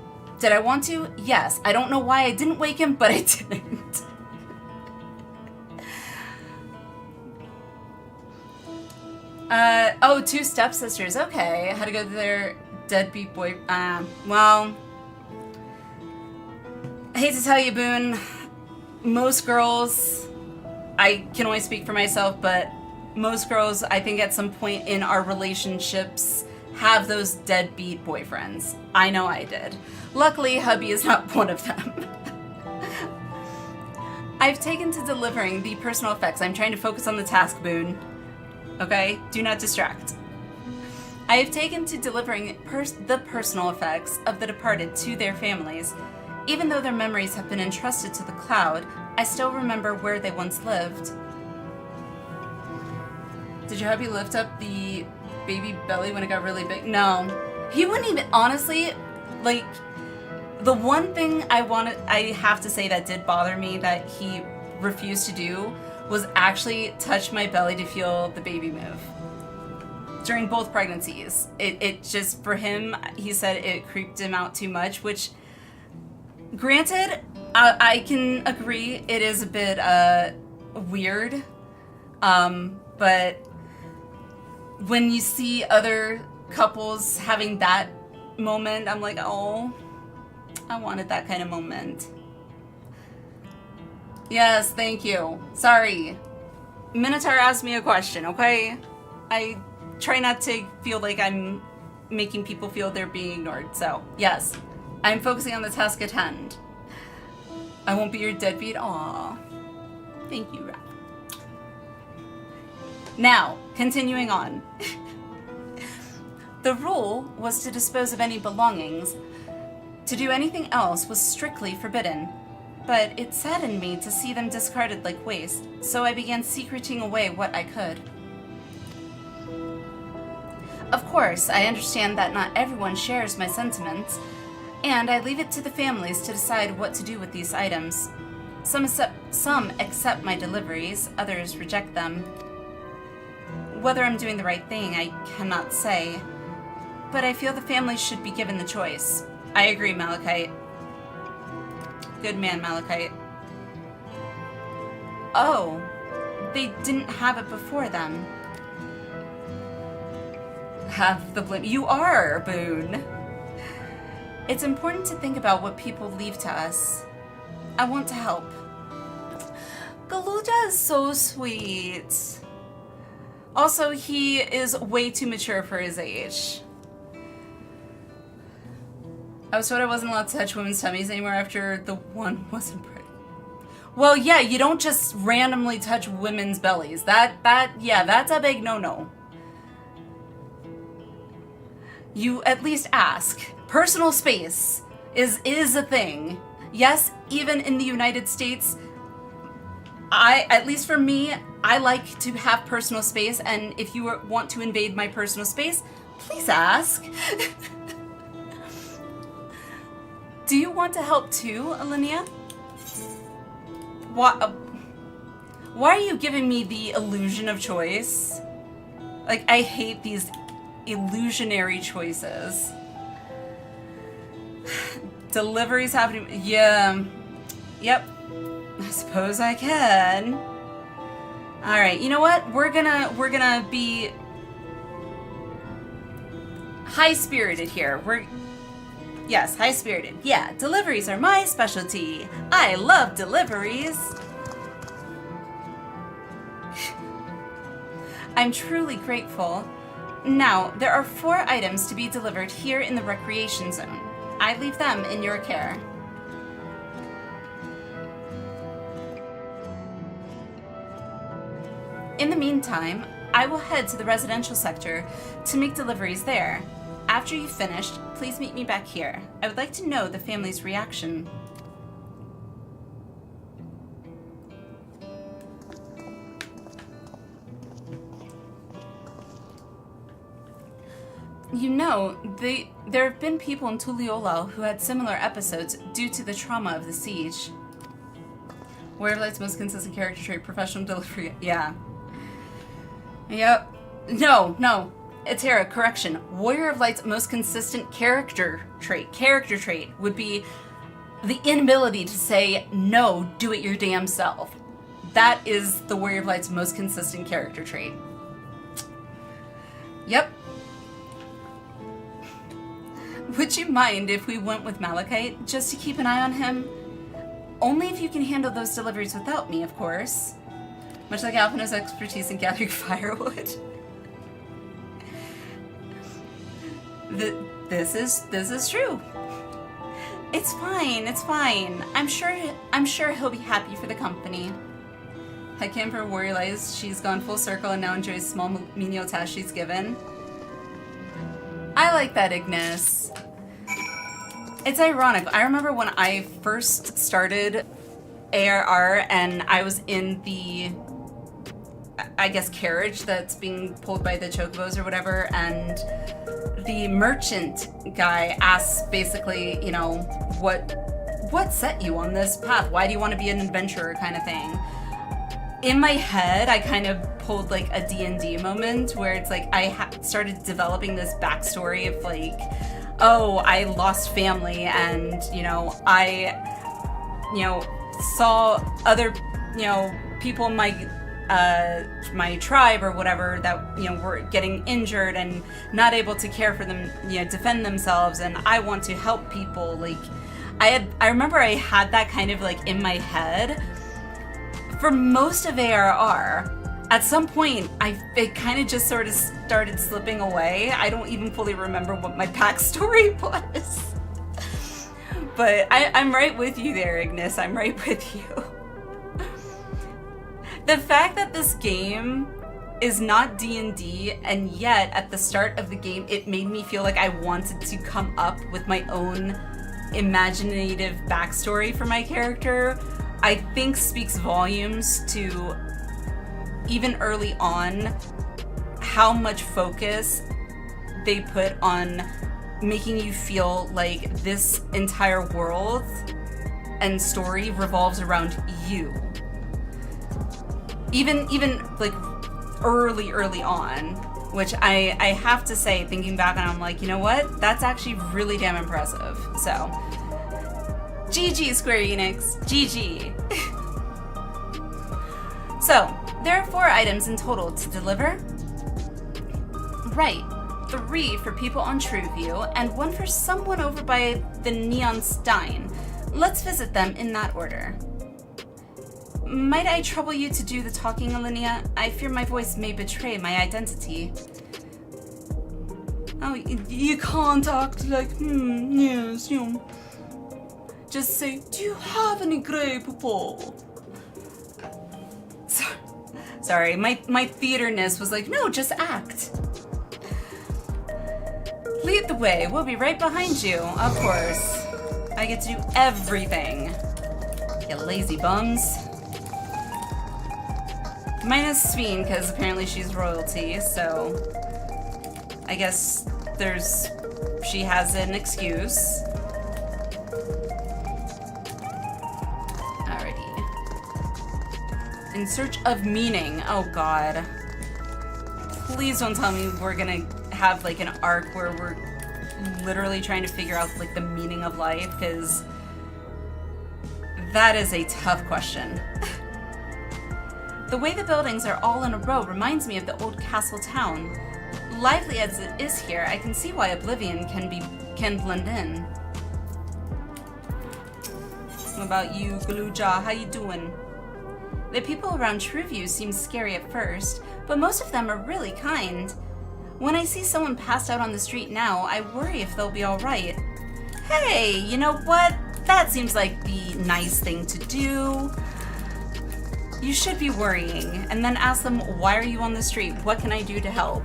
Did I want to? Yes. I don't know why I didn't wake him, but I didn't. Two stepsisters. Okay. How to go to their deadbeat boy... well... I hate to tell you, Boone, most girls... I can only speak for myself, but most girls, I think at some point in our relationships, have those deadbeat boyfriends. I know I did. Luckily, hubby is not one of them. I've taken to delivering the personal effects. I'm trying to focus on the task, Boone. Okay? Do not distract. I have taken to delivering the personal effects of the departed to their families. Even though their memories have been entrusted to the cloud, I still remember where they once lived. Did your hubby lift up the baby belly when it got really big? No. He wouldn't even, honestly, like, the one thing I have to say that did bother me that he refused to do was actually touch my belly to feel the baby move. During both pregnancies. It just, for him, he said it creeped him out too much, which, granted, I can agree it is a bit weird, but when you see other couples having that moment, I'm like, oh, I wanted that kind of moment. Yes, thank you. Sorry. Minotaur asked me a question, okay? I try not to feel like I'm making people feel they're being ignored, so yes. I'm focusing on the task at hand. I won't be your deadbeat. Aw. Thank you, Raph. Now, continuing on. The rule was to dispose of any belongings. To do anything else was strictly forbidden. But it saddened me to see them discarded like waste, so I began secreting away what I could. Of course, I understand that not everyone shares my sentiments, and I leave it to the families to decide what to do with these items. Some accept my deliveries, others reject them. Whether I'm doing the right thing, I cannot say, but I feel the families should be given the choice. I agree, Malachite. Good man, Malachite. Oh, they didn't have it before then. Have the blame. You are, Boone. It's important to think about what people leave to us. I want to help. Galuja is so sweet. Also, he is way too mature for his age. I was told I wasn't allowed to touch women's tummies anymore after the one wasn't pregnant. Well, yeah, you don't just randomly touch women's bellies. Yeah, that's a big no-no. You at least ask. Personal space is a thing. Yes, even in the United States, at least for me, I like to have personal space, and if you want to invade my personal space, please ask. Do you want to help too, Alinea? Why are you giving me the illusion of choice? Like, I hate these illusionary choices. Deliveries happening. Yeah. Yep. I suppose I can. Alright, you know what? We're gonna be high-spirited here. Yes, high-spirited. Yeah, deliveries are my specialty. I love deliveries. I'm truly grateful. Now, there are 4 items to be delivered here in the recreation zone. I leave them in your care. In the meantime, I will head to the residential sector to make deliveries there. After you've finished, please meet me back here. I would like to know the family's reaction. You know, there have been people in Tuliolal who had similar episodes due to the trauma of the siege. Warrior of Light's most consistent character trait, professional delivery. Yeah. Yep. No. Etera, correction. Warrior of Light's most consistent character trait would be the inability to say, no, do it your damn self. That is the Warrior of Light's most consistent character trait. Yep. Would you mind if we went with Malachite, just to keep an eye on him? Only if you can handle those deliveries without me, of course. Much like Alpina's expertise in gathering firewood. This is true. It's fine. I'm sure he'll be happy for the company. I came for Warrior Lights. She's gone full circle and now enjoys small menial tasks she's given. I like that, Ignis. It's ironic. I remember when I first started ARR and I was in the, I guess, carriage that's being pulled by the chocobos or whatever, and the merchant guy asks basically, you know, what set you on this path? Why do you want to be an adventurer kind of thing? In my head, I kind of pulled like a D&D moment where it's like I started developing this backstory of like, oh, I lost family and, you know, I, you know, saw other, you know, people in my tribe or whatever that, you know, were getting injured and not able to care for them, you know, defend themselves, and I want to help people. Like, I remember I had that kind of like in my head for most of ARR. At some point, it kind of just sort of started slipping away. I don't even fully remember what my backstory was. But I'm right with you there, Ignis. I'm right with you. The fact that this game is not D&D, and yet at the start of the game, it made me feel like I wanted to come up with my own imaginative backstory for my character, I think speaks volumes to, even early on, how much focus they put on making you feel like this entire world and story revolves around you. Even like early on, which I have to say, thinking back on it, I'm like, you know what? That's actually really damn impressive. So, GG Square Enix, GG. So, there are 4 items in total to deliver. Right, 3 for people on TrueView, and 1 for someone over by the Neon Stein. Let's visit them in that order. Might I trouble you to do the talking, Alinea? I fear my voice may betray my identity. Oh, you can't act like, yes, you know. Just say, do you have any grey purple? Sorry, my theaterness was like, no, just act. Lead the way, we'll be right behind you, of course. I get to do everything. You lazy bums. Minus Sveen, because apparently she's royalty, so I guess she has an excuse. Alrighty. In search of meaning. Oh god. Please don't tell me we're gonna have like an arc where we're literally trying to figure out like the meaning of life, because that is a tough question. The way the buildings are all in a row reminds me of the old castle town. Lively as it is here, I can see why Oblivion can blend in. What about you, Galuja? How you doing? The people around TrueView seem scary at first, but most of them are really kind. When I see someone passed out on the street now, I worry if they'll be alright. Hey, you know what? That seems like the nice thing to do. You should be worrying, and then ask them, why are you on the street? What can I do to help?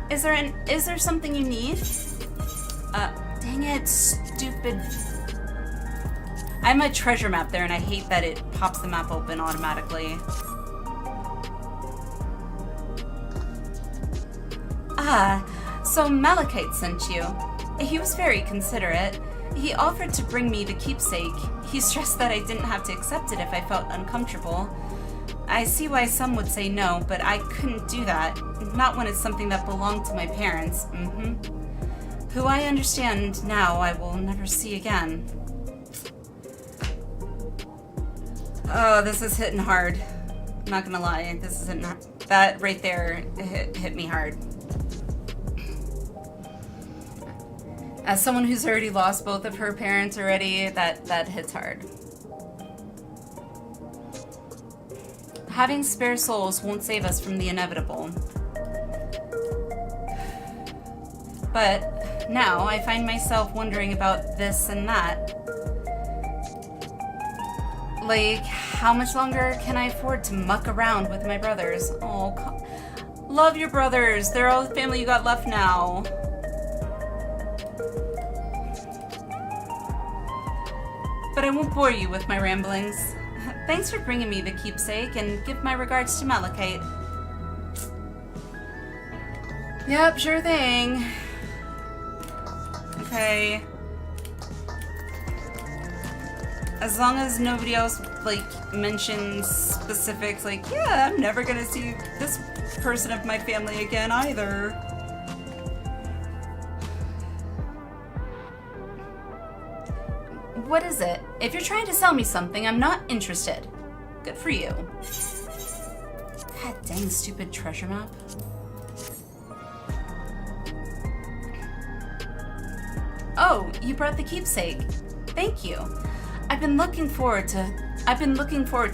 Is there something you need? Dang it, stupid. I have my treasure map there, and I hate that it pops the map open automatically. Ah, so Malachite sent you. He was very considerate. He offered to bring me the keepsake. He stressed that I didn't have to accept it if I felt uncomfortable. I see why some would say no, but I couldn't do that. Not when it's something that belonged to my parents. Who I understand now I will never see again. Oh, this is hitting hard. I'm not gonna lie, this is hitting hard. That right there hit me hard. As someone who's already lost both of her parents already, that hits hard. Having spare souls won't save us from the inevitable. But now I find myself wondering about this and that. Like, how much longer can I afford to muck around with my brothers? Oh, love your brothers. They're all the family you got left now. but I won't bore you with my ramblings. Thanks for bringing me the keepsake, and give my regards to Malachite. Yep, sure thing. Okay. As long as nobody else, like, mentions specifics, like, yeah, I'm never gonna see this person of my family again either. What is it? If you're trying to sell me something, I'm not interested. Good for you. God dang stupid treasure map. Oh, you brought the keepsake. Thank you. I've been looking forward to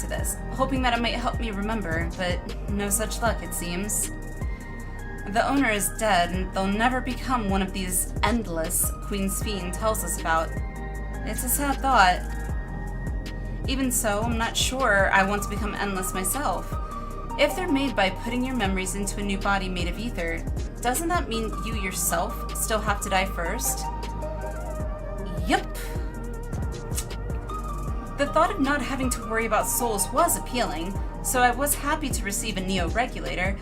this, hoping that it might help me remember, but no such luck, it seems. The owner is dead, and they'll never become one of these endless Queen Sphene tells us about. It's a sad thought. Even so, I'm not sure I want to become endless myself. If they're made by putting your memories into a new body made of ether, doesn't that mean you yourself still have to die first? Yup. The thought of not having to worry about souls was appealing, so I was happy to receive a Neo-Regulator,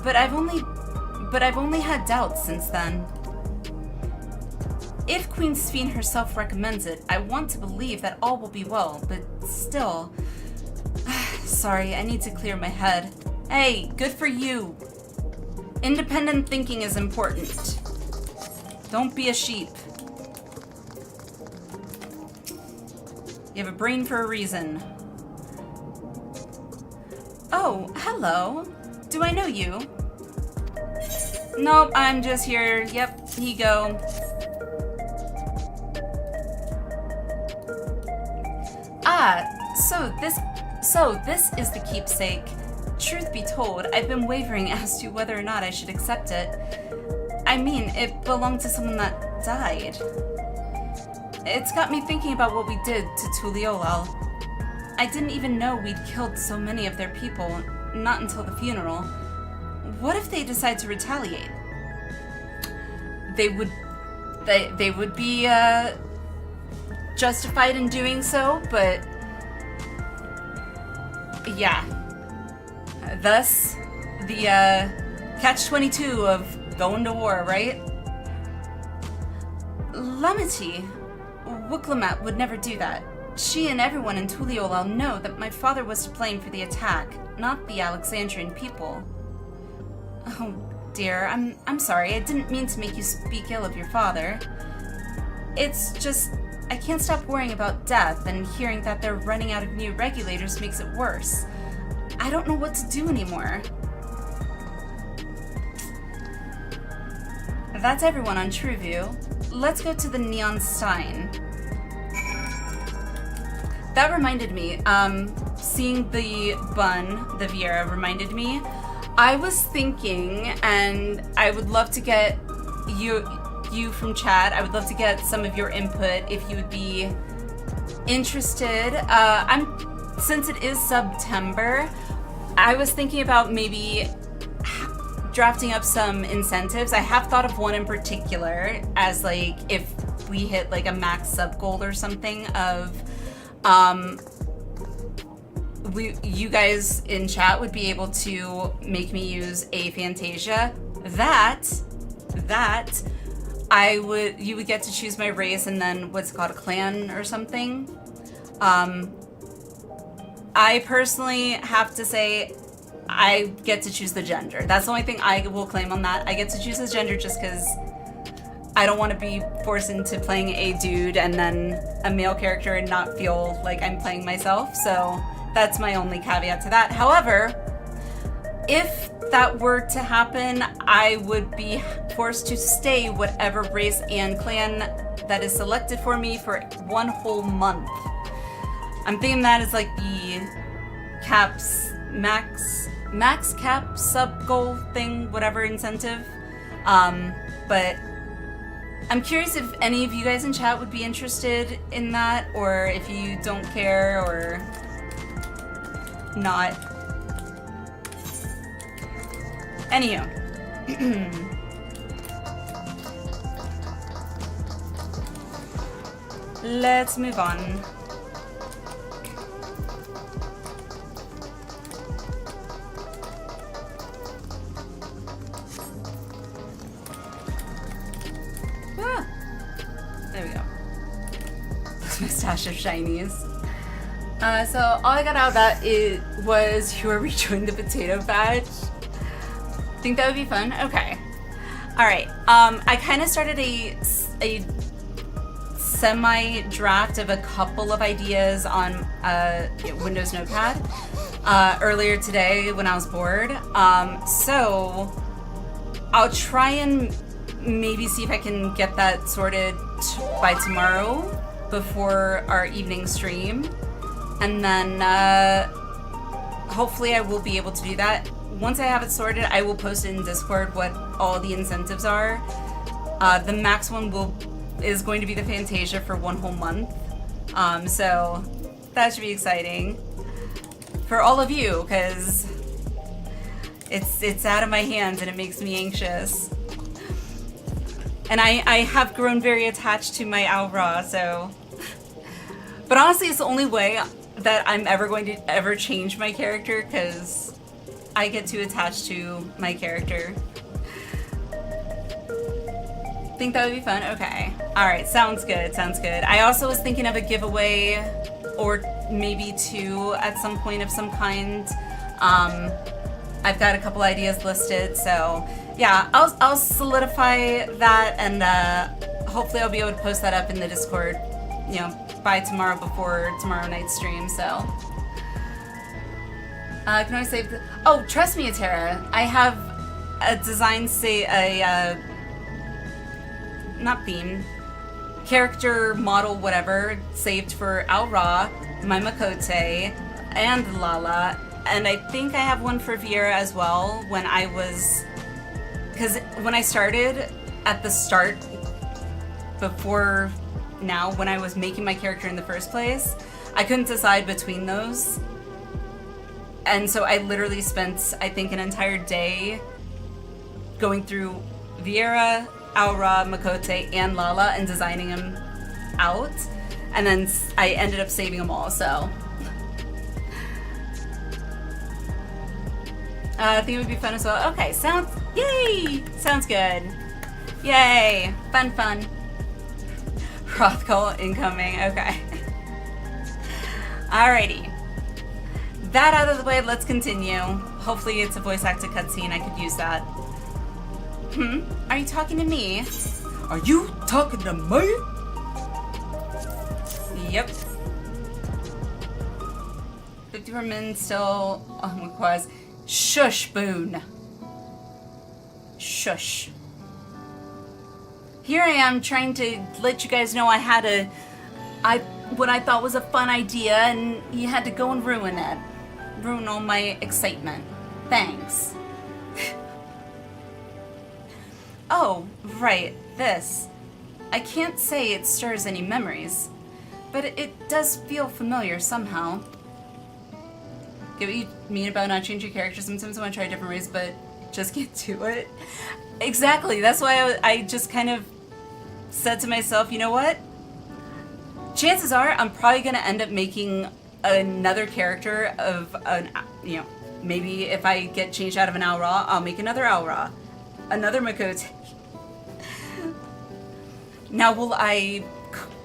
but I've only had doubts since then. If Queen Sphene herself recommends it, I want to believe that all will be well, but still... Sorry, I need to clear my head. Hey, good for you! Independent thinking is important. Don't be a sheep. You have a brain for a reason. Oh, hello. Do I know you? Nope, I'm just here. Yep, here you go. Ah, so this is the keepsake. Truth be told, I've been wavering as to whether or not I should accept it. I mean, it belonged to someone that died. It's got me thinking about what we did to Tuliolal. I didn't even know we'd killed so many of their people, not until the funeral. What if they decide to retaliate? They would be, justified in doing so, but... yeah. Thus, the, catch-22 of going to war, right? Lamity, Wuklamat would never do that. She and everyone in Tuliolal know that my father was to blame for the attack, not the Alexandrian people. Oh dear, I'm sorry, I didn't mean to make you speak ill of your father. It's just, I can't stop worrying about death, and hearing that they're running out of new regulators makes it worse. I don't know what to do anymore. That's everyone on TrueView. Let's go to the Neon Stein. That reminded me, seeing the bun, the Viera, reminded me. I was thinking, and I would love to get you from chat, I would love to get some of your input if you would be interested. Since it is September, I was thinking about maybe drafting up some incentives. I have thought of one in particular as like if we hit like a max sub goal or something of you guys in chat would be able to make me use a Fantasia. That you would get to choose my race and then what's it called, a clan or something. I personally have to say I get to choose the gender. That's the only thing I will claim on that. I get to choose the gender just because I don't want to be forced into playing a dude and then a male character and not feel like I'm playing myself. So that's my only caveat to that. However, if that were to happen, I would be forced to stay whatever race and clan that is selected for me for 1 whole month. I'm thinking that is like the max cap sub goal thing, whatever incentive. But I'm curious if any of you guys in chat would be interested in that, or if you don't care or not. Anywho. Let's move on. There we go. My stash of shinies. So all I got out of that was you are rejoining the potato patch. Think that would be fun? Okay. Alright. I kind of started a semi-draft of a couple of ideas on Windows Notepad earlier today when I was bored. So I'll try and maybe see if I can get that sorted by tomorrow before our evening stream. And then hopefully I will be able to do that. Once I have it sorted, I will post it in Discord what all the incentives are. The max one is going to be the Fantasia for 1 whole month. So that should be exciting for all of you, because it's out of my hands and it makes me anxious. And I have grown very attached to my Aura, so. But honestly, it's the only way that I'm ever going to change my character, because I get too attached to my character. Think that would be fun? Okay. Alright, sounds good, sounds good. I also was thinking of a giveaway, or maybe 2 at some point of some kind. I've got a couple ideas listed, so yeah, I'll solidify that, and hopefully I'll be able to post that up in the Discord, you know, by tomorrow before tomorrow night's stream, so. Can I save the... Oh, trust me, Atera. I have a design, not theme, character model, whatever, saved for Aura, my Makote, and Lala, and I think I have one for Viera as well when I was... Because when I started, at the start, before now, when I was making my character in the first place, I couldn't decide between those. And so I literally spent, I think, an entire day going through Viera, Aura, Makote, and Lala and designing them out. And then I ended up saving them all, so. I think it would be fun as well. Okay, yay! Sounds good. Yay! Fun. Rothcall incoming, okay. Alrighty. That out of the way, let's continue. Hopefully it's a voice acted cutscene, I could use that. Are you talking to me? Are you talking to me? Yep. 54 men still on request. Shush, Boone. Shush. Here I am trying to let you guys know I had what I thought was a fun idea, and you had to go and ruin it. Ruin all my excitement. Thanks. Oh, right, this. I can't say it stirs any memories, but it does feel familiar somehow. Get what you mean about not changing your character. Sometimes I want to try different ways, but just can't do it. Exactly, that's why I just kind of said to myself, you know what? Chances are I'm probably going to end up making another character of maybe if I get changed out of an Aura, I'll make another Aura. Another Makote. Now, will I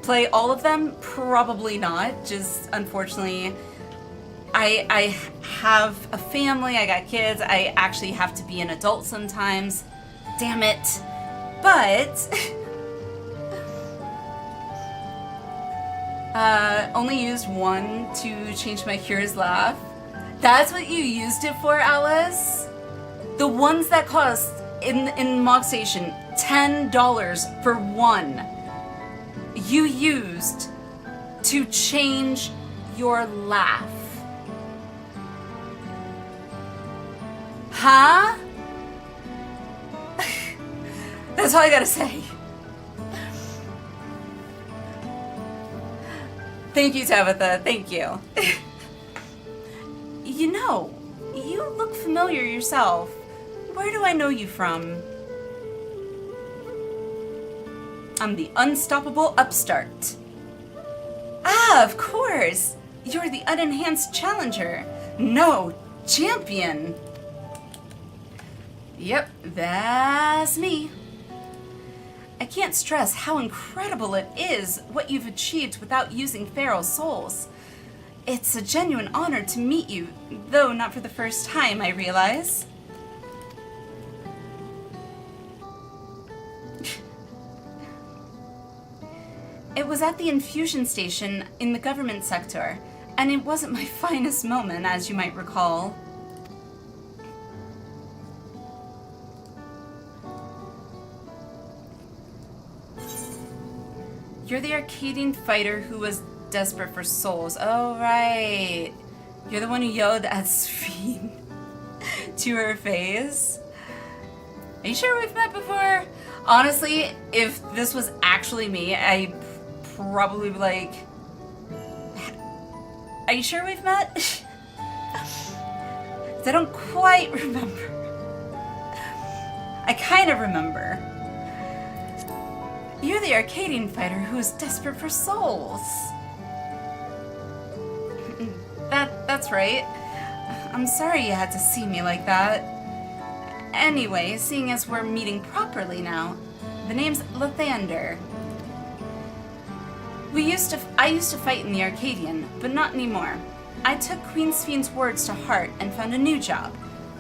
play all of them? Probably not. Just, unfortunately, I have a family, I got kids, I actually have to be an adult sometimes. Damn it. But... only used one to change my Curious Laugh. That's what you used it for, Alice? The ones that cost, in Mog Station, $10 for one, you used to change your laugh. Huh? That's all I gotta say. Thank you, Tabitha. Thank you. You know, you look familiar yourself. Where do I know you from? I'm the unstoppable upstart. Ah, of course. You're the unenhanced challenger. No, champion. Yep, that's me. I can't stress how incredible it is what you've achieved without using feral souls. It's a genuine honor to meet you, though not for the first time, I realize. It was at the infusion station in the government sector, and it wasn't my finest moment, as you might recall. You're the Arcadian fighter who was desperate for souls. Oh, right. You're the one who yelled at Sphene to her face. Are you sure we've met before? Honestly, if this was actually me, I probably be like, are you sure we've met? 'Cause I don't quite remember. I kind of remember. You're the Arcadian fighter who is desperate for souls. That's right. I'm sorry you had to see me like that. Anyway, seeing as we're meeting properly now, the name's Lathander. I used to fight in the Arcadian, but not anymore. I took Queen Sphene's words to heart and found a new job.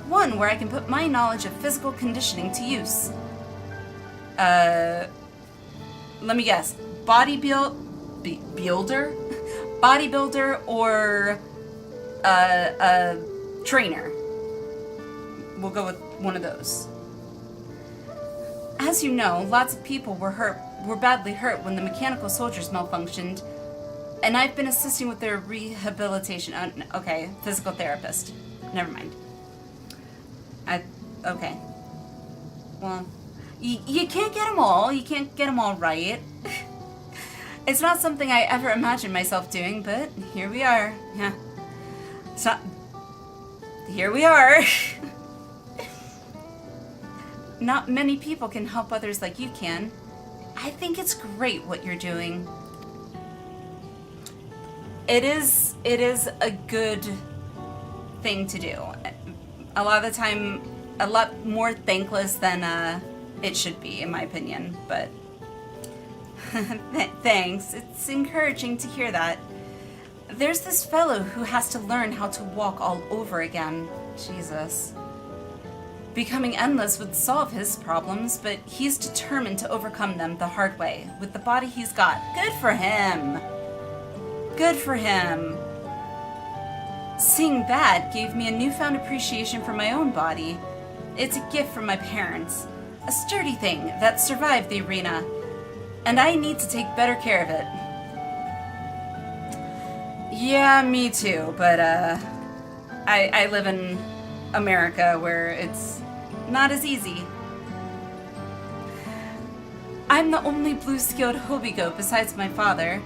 One where I can put my knowledge of physical conditioning to use. Let me guess. Bodybuilder? Bodybuilder or trainer. We'll go with one of those. As you know, lots of people were badly hurt when the mechanical soldiers malfunctioned, and I've been assisting with their rehabilitation. Okay, physical therapist. Never mind. Okay. Well, you can't get them all. You can't get them all right. It's not something I ever imagined myself doing, but here we are. Yeah. So, here we are. Not many people can help others like you can. I think it's great what you're doing. It is a good thing to do. A lot of the time, a lot more thankless than it should be, in my opinion, but thanks. It's encouraging to hear that. There's this fellow who has to learn how to walk all over again. Jesus. Becoming endless would solve his problems, but he's determined to overcome them the hard way, with the body he's got. Good for him! Good for him! Seeing that gave me a newfound appreciation for my own body. It's a gift from my parents. A sturdy thing that survived the arena. And I need to take better care of it. Yeah, me too, but I live in America where it's not as easy. I'm the only blue-skilled hobby goat besides my father.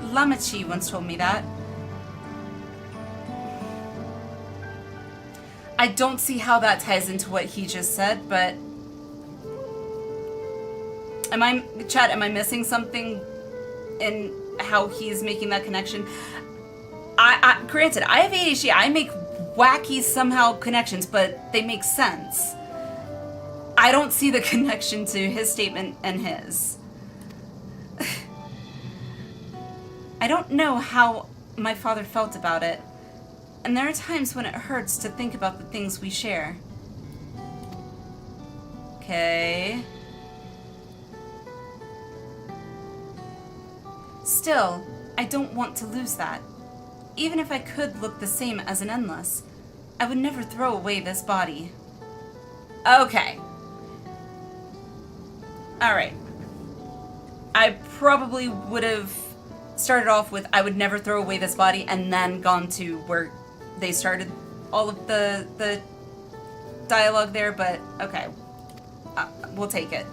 Lamachi once told me that. I don't see how that ties into what he just said, but am I missing something in how he's making that connection? Granted, I have ADHD. I make wacky somehow connections, but they make sense. I don't see the connection to his statement and his. I don't know how my father felt about it, and there are times when it hurts to think about the things we share. Okay. Still, I don't want to lose that. Even if I could look the same as an endless, I would never throw away this body. Okay. Alright. I probably would have started off with I would never throw away this body and then gone to where they started all of the dialogue there, but okay. We'll take it.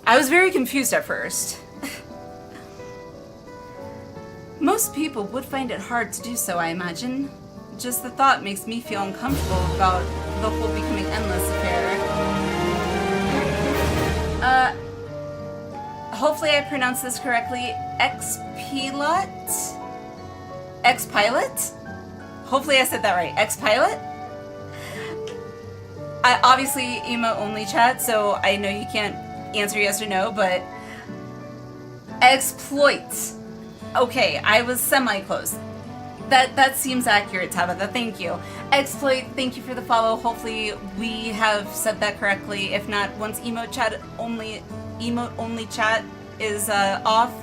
I was very confused at first. Most people would find it hard to do so, I imagine. Just the thought makes me feel uncomfortable about the whole becoming endless affair. Hopefully I pronounced this correctly. X-Pilot? X-Pilot? Hopefully I said that right. X-Pilot? Obviously, emo only chat, so I know you can't answer yes or no, but exploit. Okay, I was semi-close. That seems accurate, Tabitha. Thank you. Exploit, thank you for the follow. Hopefully we have said that correctly. If not, once emote only chat is off,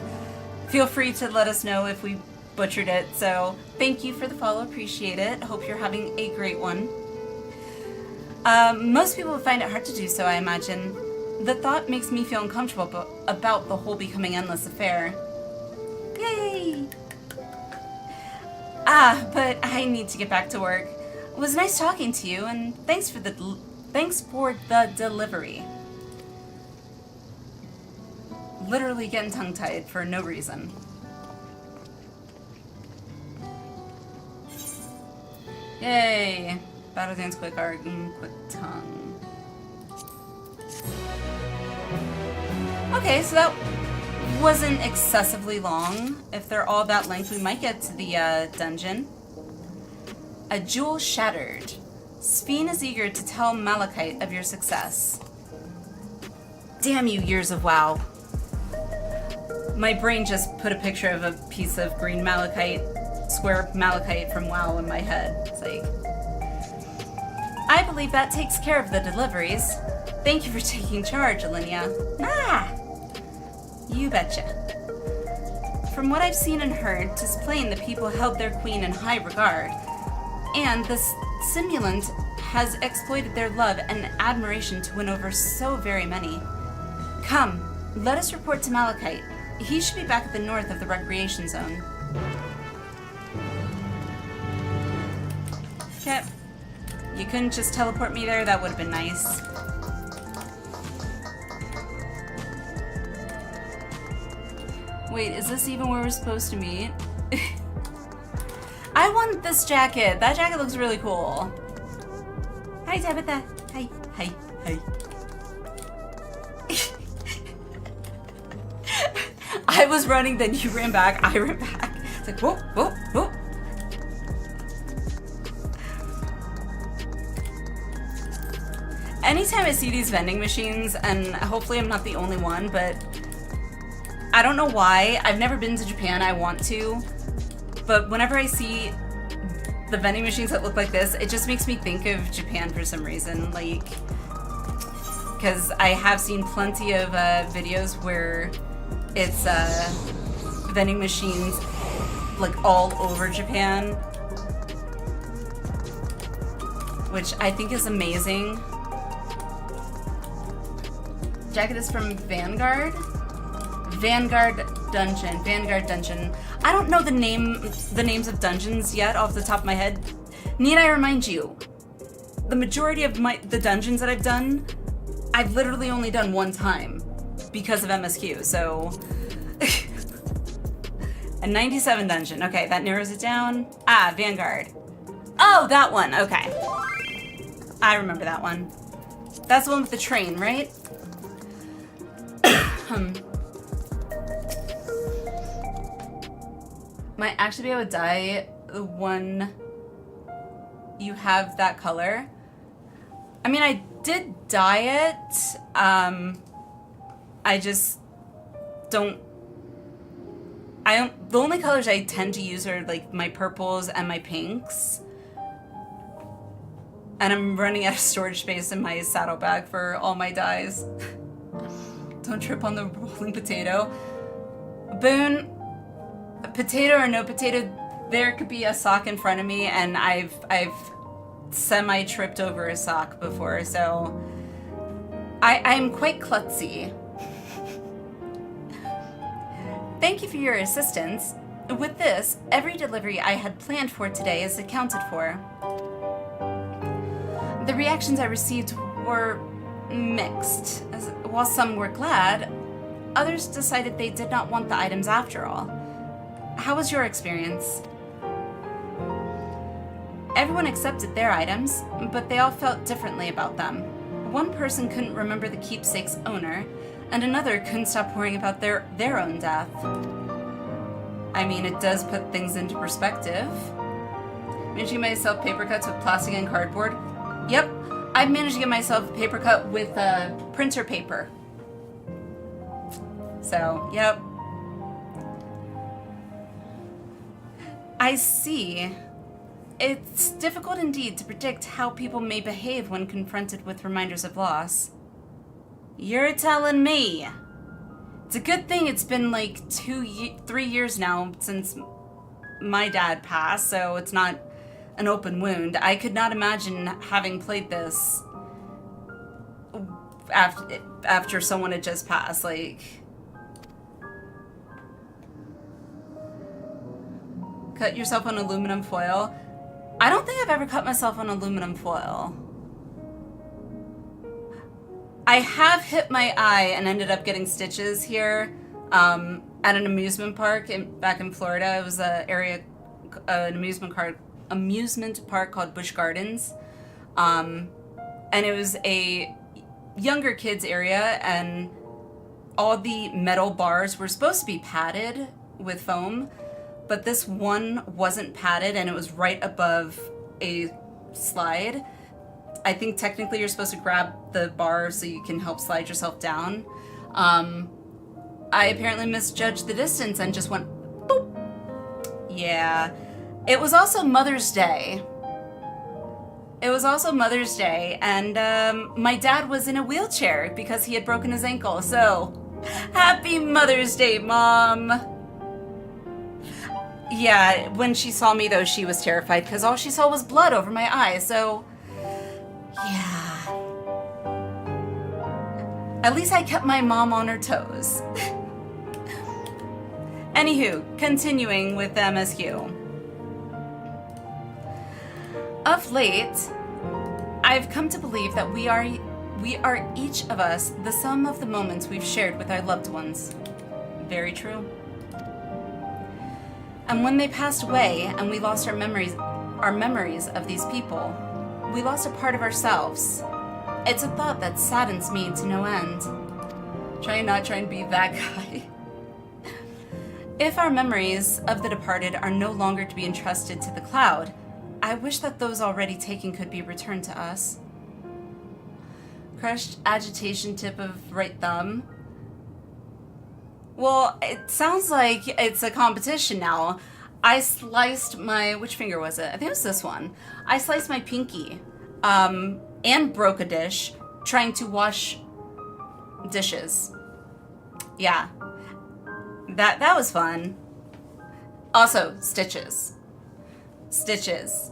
feel free to let us know if we butchered it. So thank you for the follow. Appreciate it. Hope you're having a great one. Most people find it hard to do so, I imagine. The thought makes me feel uncomfortable about the whole becoming endless affair. Yay! But I need to get back to work. It was nice talking to you, and thanks for the delivery. Literally getting tongue-tied for no reason. Yay! Battle dance, quick art, and quick tongue. Okay, so that wasn't excessively long. If they're all that length, we might get to the dungeon. A jewel shattered. Sphene is eager to tell Malachite of your success. Damn you, years of WoW. My brain just put a picture of a piece of green malachite, square malachite from WoW in my head. It's like, I believe that takes care of the deliveries. Thank you for taking charge, Alinea. You betcha. From what I've seen and heard, 'tis plain the people held their queen in high regard, and the simulant has exploited their love and admiration to win over so very many. Come, let us report to Malachite. He should be back at the north of the recreation zone. Okay. You couldn't just teleport me there? That would have been nice. Wait, is this even where we're supposed to meet? I want this jacket. That jacket looks really cool. Hi, Tabitha. Hi, hi, hi. I was running, then you ran back. I ran back. It's like, whoa, whoa, whoa. Anytime I see these vending machines, and hopefully I'm not the only one, but I don't know why. I've never been to Japan. I want to. But whenever I see the vending machines that look like this, it just makes me think of Japan for some reason. Like, because I have seen plenty of videos where it's vending machines like all over Japan, which I think is amazing. Jacket is from Vanguard Dungeon. I don't know the names of dungeons yet off the top of my head. Need I remind you, the majority of the dungeons that I've done, I've literally only done one time because of MSQ, so a 97 dungeon. Okay, that narrows it down. Vanguard. Oh, that one. Okay. I remember that one. That's the one with the train, right? Might actually be able to dye the one you have that color. I mean, I did dye it. I just don't. The only colors I tend to use are like my purples and my pinks. And I'm running out of storage space in my saddlebag for all my dyes. Don't trip on the rolling potato. Boone, potato or no potato, there could be a sock in front of me, and I've semi-tripped over a sock before, so I'm quite klutzy. Thank you for your assistance. With this, every delivery I had planned for today is accounted for. The reactions I received were mixed. While some were glad, others decided they did not want the items after all. How was your experience? Everyone accepted their items, but they all felt differently about them. One person couldn't remember the keepsake's owner, and another couldn't stop worrying about their own death. I mean, it does put things into perspective. Managed to get myself paper cuts with plastic and cardboard. Yep, I've managed to get myself a paper cut with printer paper. So, yep. I see. It's difficult indeed to predict how people may behave when confronted with reminders of loss. You're telling me. It's a good thing it's been like 3 years now since my dad passed, so it's not an open wound. I could not imagine having played this after someone had just passed. Like, cut yourself on aluminum foil. I don't think I've ever cut myself on aluminum foil. I have hit my eye and ended up getting stitches here at an amusement park back in Florida. It was an amusement park called Busch Gardens. And it was a younger kids area, and all the metal bars were supposed to be padded with foam, but this one wasn't padded and it was right above a slide. I think technically you're supposed to grab the bar so you can help slide yourself down. I apparently misjudged the distance and just went boop. Yeah. It was also Mother's Day. And my dad was in a wheelchair because he had broken his ankle. So, happy Mother's Day, Mom! Yeah, when she saw me, though, she was terrified because all she saw was blood over my eye, so... Yeah. At least I kept my mom on her toes. Anywho, continuing with MSQ. Of late, I've come to believe that we are each of us the sum of the moments we've shared with our loved ones. Very true. And when they passed away and we lost our memories of these people, we lost a part of ourselves. It's a thought that saddens me to no end. Try to be that guy. If our memories of the departed are no longer to be entrusted to the cloud, I wish that those already taken could be returned to us. Crushed agitation tip of right thumb. Well, it sounds like it's a competition now. I sliced my, which finger was it? I think it was this one. I sliced my pinky, and broke a dish trying to wash dishes. Yeah. That was fun. Also, stitches. Stitches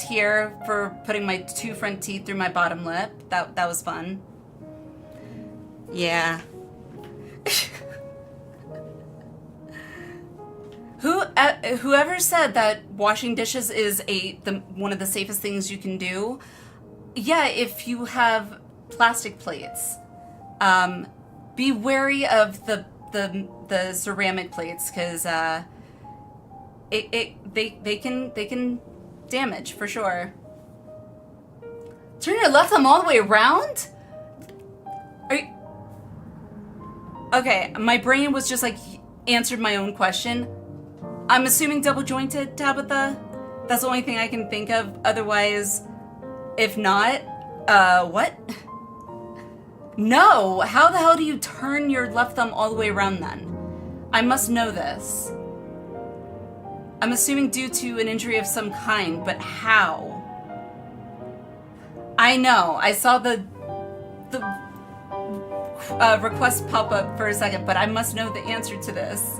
here for putting my 2 front teeth through my bottom lip. That was fun. Yeah. Whoever said that washing dishes is one of the safest things you can do? Yeah, if you have plastic plates, be wary of the ceramic plates, because they can damage for sure. Turn your left thumb all the way around? Are you... Okay, my brain was just like answered my own question. I'm assuming double jointed, Tabitha. That's the only thing I can think of. Otherwise, if not, what? No, how the hell do you turn your left thumb all the way around then? I must know this. I'm assuming due to an injury of some kind, but how? I know, I saw the request pop up for a second, but I must know the answer to this.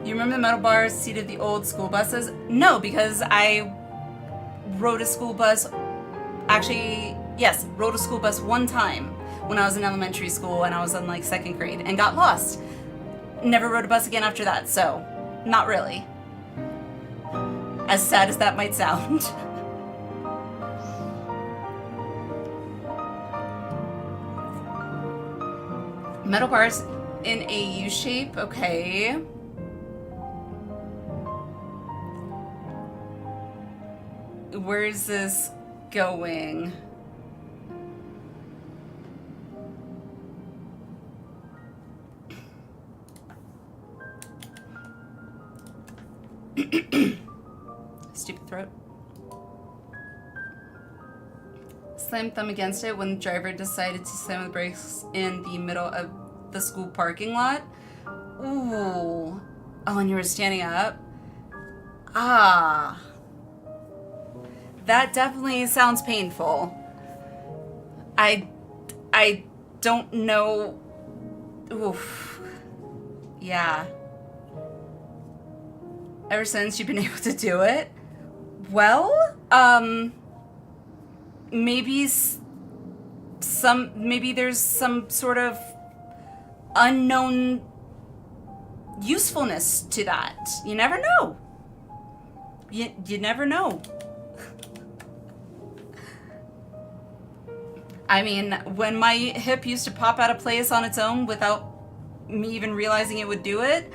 You remember the metal bars seated the old school buses? No, because I rode a school bus, actually, yes, rode a school bus one time when I was in elementary school and I was in like 2nd grade and got lost. Never rode a bus again after that, so not really. As sad as that might sound. Metal bars in a U shape, okay. Where is this going? Stupid throat. Slammed thumb against it when the driver decided to slam the brakes in the middle of the school parking lot. Ooh. Oh, and you were standing up? Ah. That definitely sounds painful. I don't know. Oof. Yeah. Ever since you've been able to do it? Well, maybe there's some sort of unknown usefulness to that. You never know. You never know. I mean, when my hip used to pop out of place on its own without me even realizing it would do it,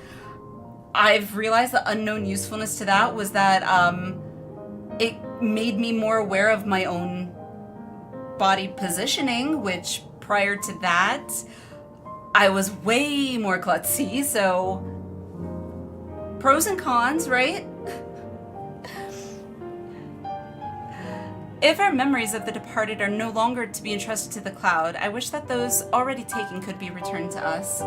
I've realized the unknown usefulness to that was that it made me more aware of my own body positioning, which prior to that, I was way more klutzy, so pros and cons, right? If our memories of the departed are no longer to be entrusted to the cloud, I wish that those already taken could be returned to us.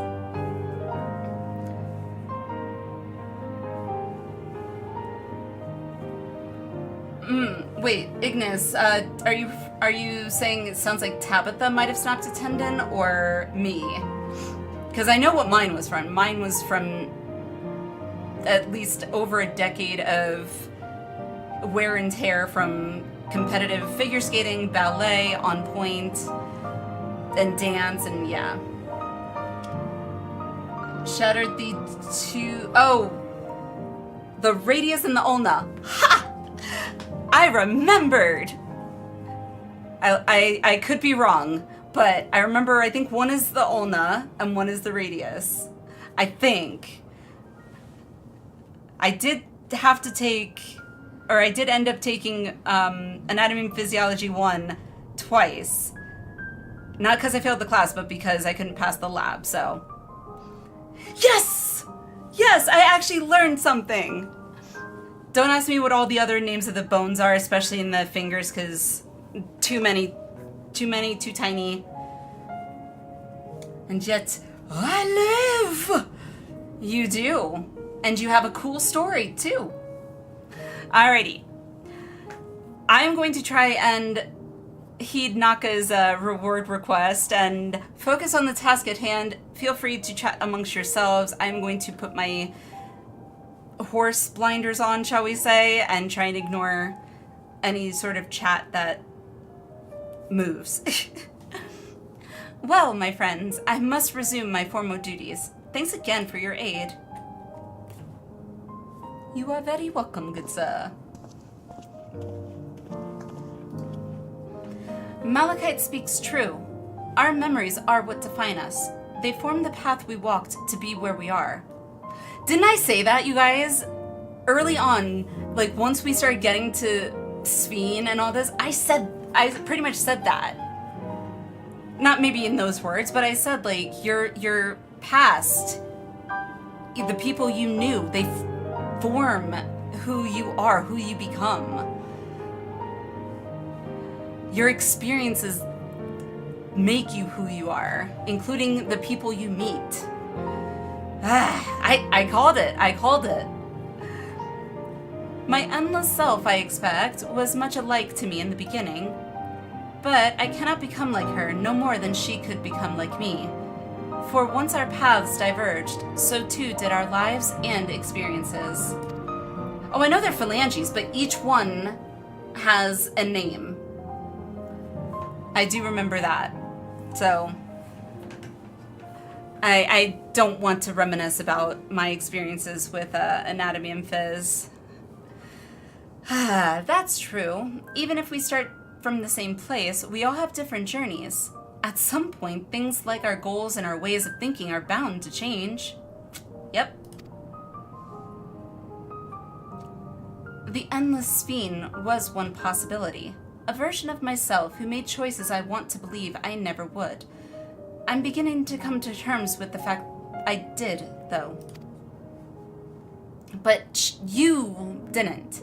Wait, Ignis, are you saying it sounds like Tabitha might have snapped a tendon, or me? Because I know what mine was from. Mine was from at least over a decade of wear and tear from competitive figure skating, ballet, on point, and dance, and yeah. Shattered the two... Oh! The radius and the ulna. Ha! I remembered! I could be wrong, but I remember I think one is the ulna and one is the radius. I think. I did have to take... Or I did end up taking Anatomy and Physiology 1 twice. Not because I failed the class, but because I couldn't pass the lab, so... Yes! Yes, I actually learned something! Don't ask me what all the other names of the bones are, especially in the fingers, because too many, too tiny. And yet, I live! You do. And you have a cool story, too. Alrighty. I'm going to try and heed Naka's reward request and focus on the task at hand. Feel free to chat amongst yourselves. I'm going to put my horse blinders on, shall we say, and try and ignore any sort of chat that moves. Well, my friends, I must resume my formal duties. Thanks again for your aid. You are very welcome, good sir. Malachite speaks true. Our memories are what define us. They form the path we walked to be where we are. Didn't I say that, you guys? Early on, like once we started getting to Sphene and all this, I pretty much said that. Not maybe in those words, but I said like your past, the people you knew, they form who you are, who you become. Your experiences make you who you are, including the people you meet. I called it. My endless self, I expect, was much alike to me in the beginning. But I cannot become like her, no more than she could become like me. For once our paths diverged, so too did our lives and experiences. Oh, I know they're phalanges, but each one has a name. I do remember that. So, I don't want to reminisce about my experiences with Anatomy and Phys. That's true. Even if we start from the same place, we all have different journeys. At some point, things like our goals and our ways of thinking are bound to change. Yep. The Endless Sphene was one possibility. A version of myself who made choices I want to believe I never would. I'm beginning to come to terms with the fact I did, though. But you didn't.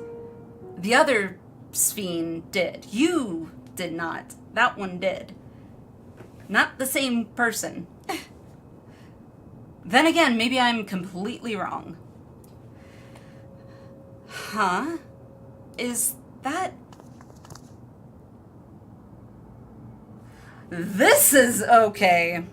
The other Sphene did. You did not. That one did. Not the same person. Then again, maybe I'm completely wrong. Huh? Is that... This is okay.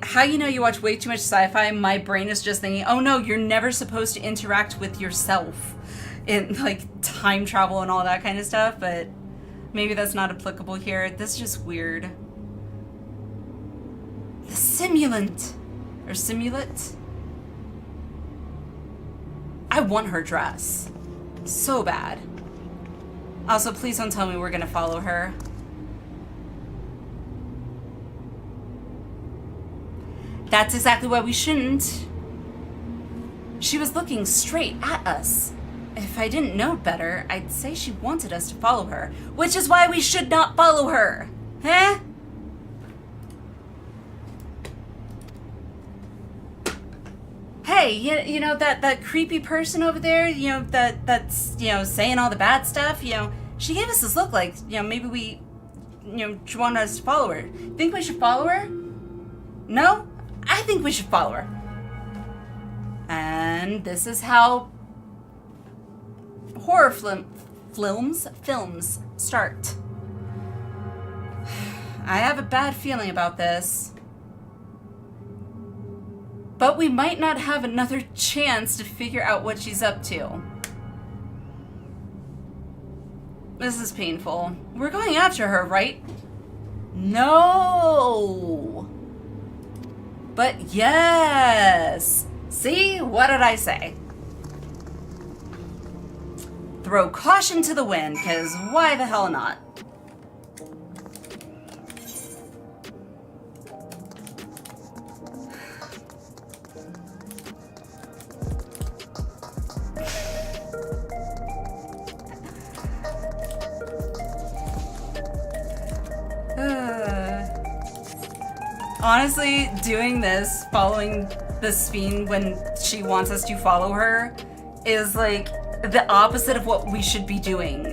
How you know you watch way too much sci-fi? My brain is just thinking, oh no, you're never supposed to interact with yourself in like time travel and all that kind of stuff, but maybe that's not applicable here. This is just weird. The simulant. Or simulate? I want her dress. So bad. Also, please don't tell me we're gonna follow her. That's exactly why we shouldn't. She was looking straight at us. If I didn't know better, I'd say she wanted us to follow her, which is why we should not follow her. Huh? Hey, you know that creepy person over there, you know, that's, you know, saying all the bad stuff, you know, she gave us this look like, you know, maybe we, you know, she wanted us to follow her. Think we should follow her? No? I think we should follow her. And this is how horror films start. I have a bad feeling about this. But we might not have another chance to figure out what she's up to. This is painful. We're going after her, right? No! But yes! See? What did I say? Throw caution to the wind, because why the hell not? Honestly, doing this, following this fiend when she wants us to follow her, is like the opposite of what we should be doing.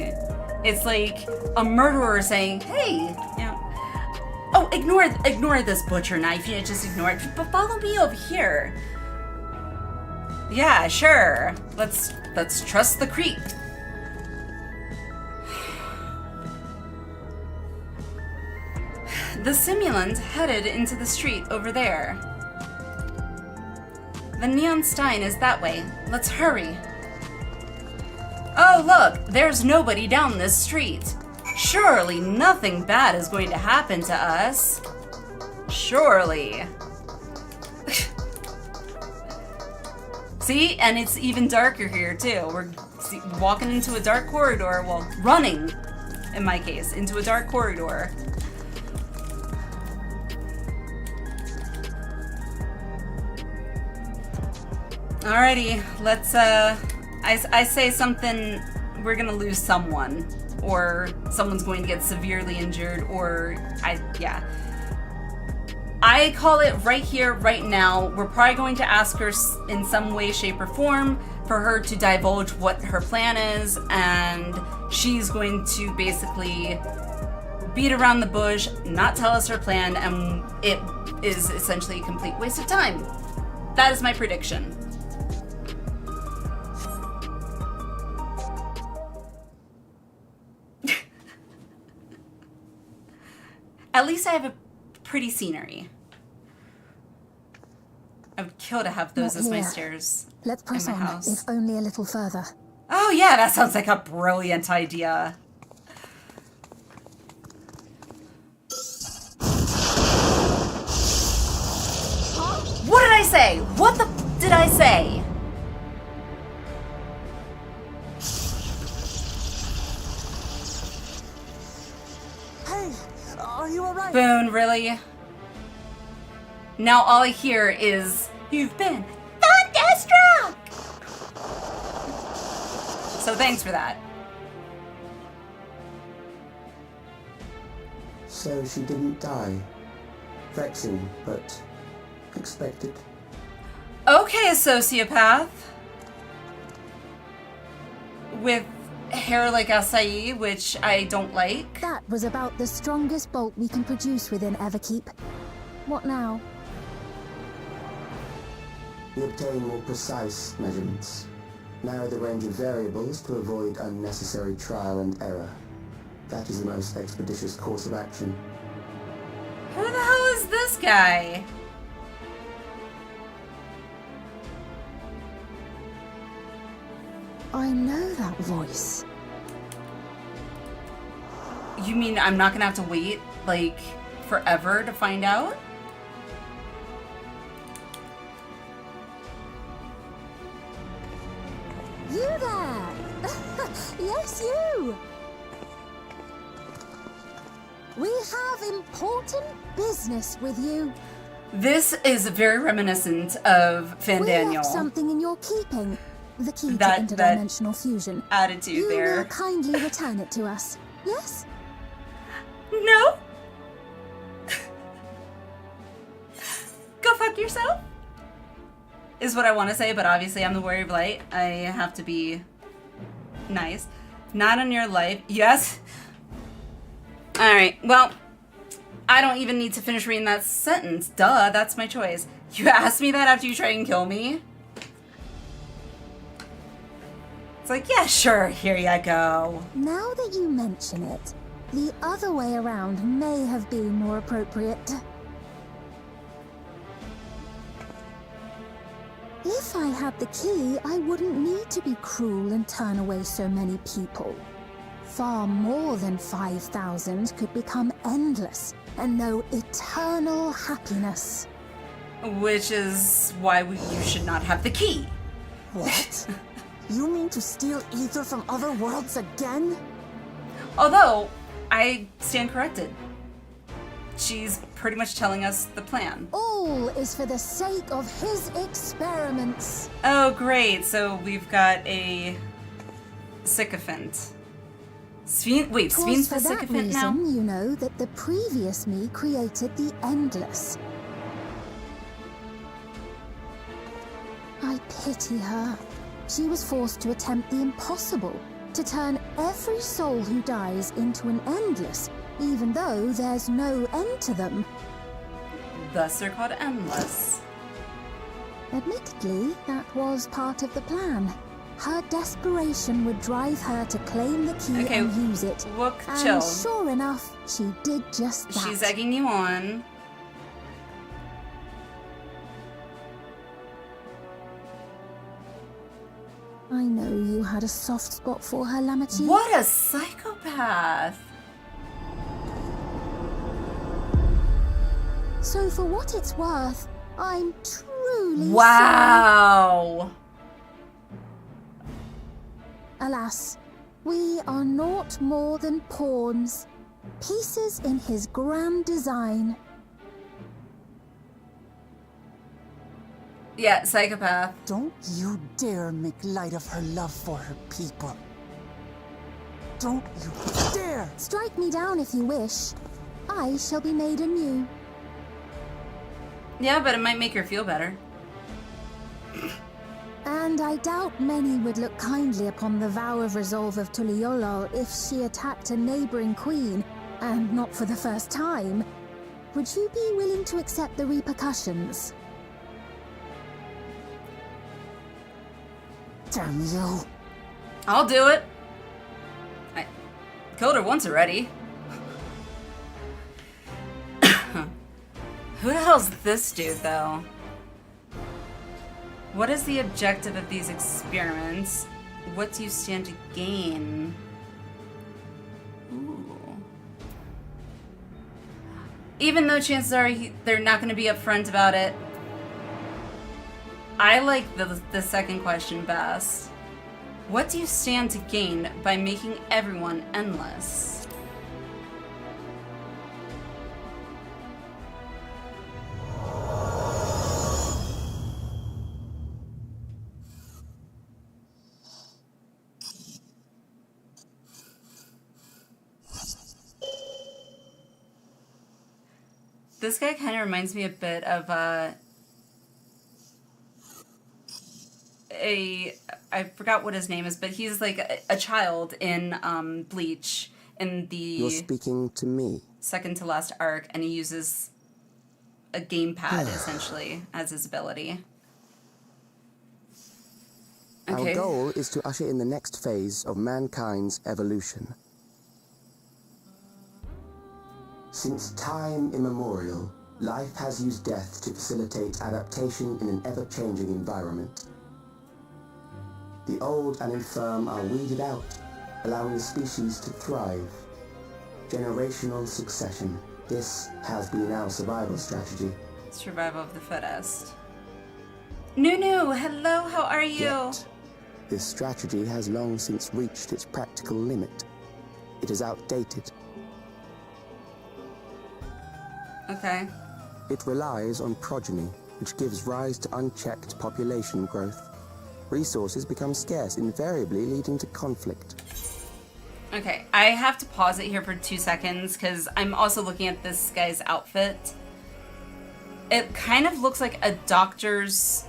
It's like a murderer saying, hey, you know, oh, ignore this butcher knife, you know, just ignore it, but follow me over here. Yeah, sure. Let's trust the creep. The simulant headed into the street over there. The neon stein is that way. Let's hurry. Oh, look, there's nobody down this street. Surely nothing bad is going to happen to us. Surely. See, and it's even darker here too. We're walking into a dark corridor, well, running, in my case, into a dark corridor. Alrighty, let's, I say something, we're gonna lose someone, or someone's going to get severely injured, or, yeah. I call it right here, right now. We're probably going to ask her in some way, shape, or form for her to divulge what her plan is, and she's going to basically beat around the bush, not tell us her plan, and it is essentially a complete waste of time. That is my prediction. At least I have a pretty scenery. I would kill to have those as my stairs. Let's press in my on, house. if only a little further. Oh yeah, that sounds like a brilliant idea. What did I say? What the did I say? Hey, are you alright? Boone, really? Now all I hear is, you've been thunderstruck! So thanks for that. So she didn't die. Vexing, but expected. Okay, sociopath. with hair like acai, which I don't like. That was about the strongest bolt we can produce within Everkeep. What now? We obtain more precise measurements. Narrow the range of variables to avoid unnecessary trial and error. That is the most expeditious course of action. Who the hell is this guy? I know that voice. You mean I'm not gonna have to wait, like, forever to find out? You there! Yes, you! We have important business with you. This is very reminiscent of We Fandaniel. left something in your keeping. The key That- to that interdimensional fusion. Attitude You there. will kindly return it to us. Yes? No. Go fuck yourself. Is what I want to say, but obviously I'm the Warrior of Light. I have to be nice. Not on your life. Yes. Alright, well, I don't even need to finish reading that sentence. Duh, that's my choice. You asked me that after you try and kill me? It's like, yeah, sure, here you go. Now that you mention it, the other way around may have been more appropriate. If I had the key, I wouldn't need to be cruel and turn away so many people. Far more than 5,000 could become endless and know eternal happiness. Which is why you should not have the key. What? You mean to steal ether from other worlds again? Although, I stand corrected. She's pretty much telling us the plan. All is for the sake of his experiments. Oh, great. So we've got a sycophant. Wait, 'Twas Sven's for the that sycophant reason, now? you know, that the previous me created the endless. I pity her. She was forced to attempt the impossible, to turn every soul who dies into an endless, even though there's no end to them. Thus they're called endless. Admittedly, that was part of the plan. Her desperation would drive her to claim the key Okay, and use it. Look, And chill. sure enough, she did just that. She's egging you on. I know you had a soft spot for her, Lamachi. What a psychopath! So for what it's worth, I'm truly sorry. Wow! Alas, we are naught more than pawns, pieces in his grand design. Yeah, psychopath. Don't you dare make light of her love for her people. Don't you dare! Strike me down if you wish. I shall be made anew. Yeah, but it might make her feel better. And I doubt many would look kindly upon the vow of resolve of Tuliolol if she attacked a neighboring queen, and not for the first time. Would you be willing to accept the repercussions? Damn you! I'll do it. I killed her once already. Who the hell's this dude, though? What is the objective of these experiments? What do you stand to gain? Ooh. Even though chances are they're not going to be upfront about it, I like the second question best. What do you stand to gain by making everyone endless? This guy kind of reminds me a bit of I forgot what his name is, but he's like a child in Bleach in the You're speaking to me. second to last arc, and he uses a gamepad essentially as his ability. Okay. Our goal is to usher in the next phase of mankind's evolution. Since time immemorial, life has used death to facilitate adaptation in an ever-changing environment. The old and infirm are weeded out, allowing the species to thrive. Generational succession. This has been our survival strategy. Survival of the fittest. Nunu, hello, how are you? Yet, this strategy has long since reached its practical limit. It is outdated. Okay. It relies on progeny, which gives rise to unchecked population growth. Resources become scarce, invariably leading to conflict. Okay, I have to pause it here for 2 seconds because I'm also looking at this guy's outfit. It kind of looks like a doctor's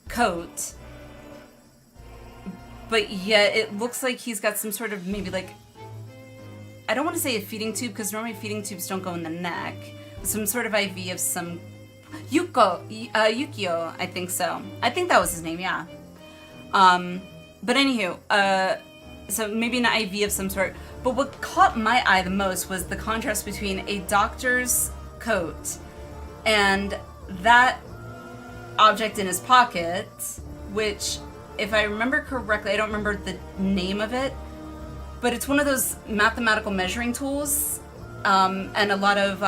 coat, but yet it looks like he's got some sort of maybe like, I don't want to say a feeding tube because normally feeding tubes don't go in the neck. Some sort of IV of some... Yukio, I think so. I think that was his name, yeah. But anywho, so maybe an IV of some sort. But what caught my eye the most was the contrast between a doctor's coat and that object in his pocket, which, if I remember correctly, I don't remember the name of it, but it's one of those mathematical measuring tools, and a lot of,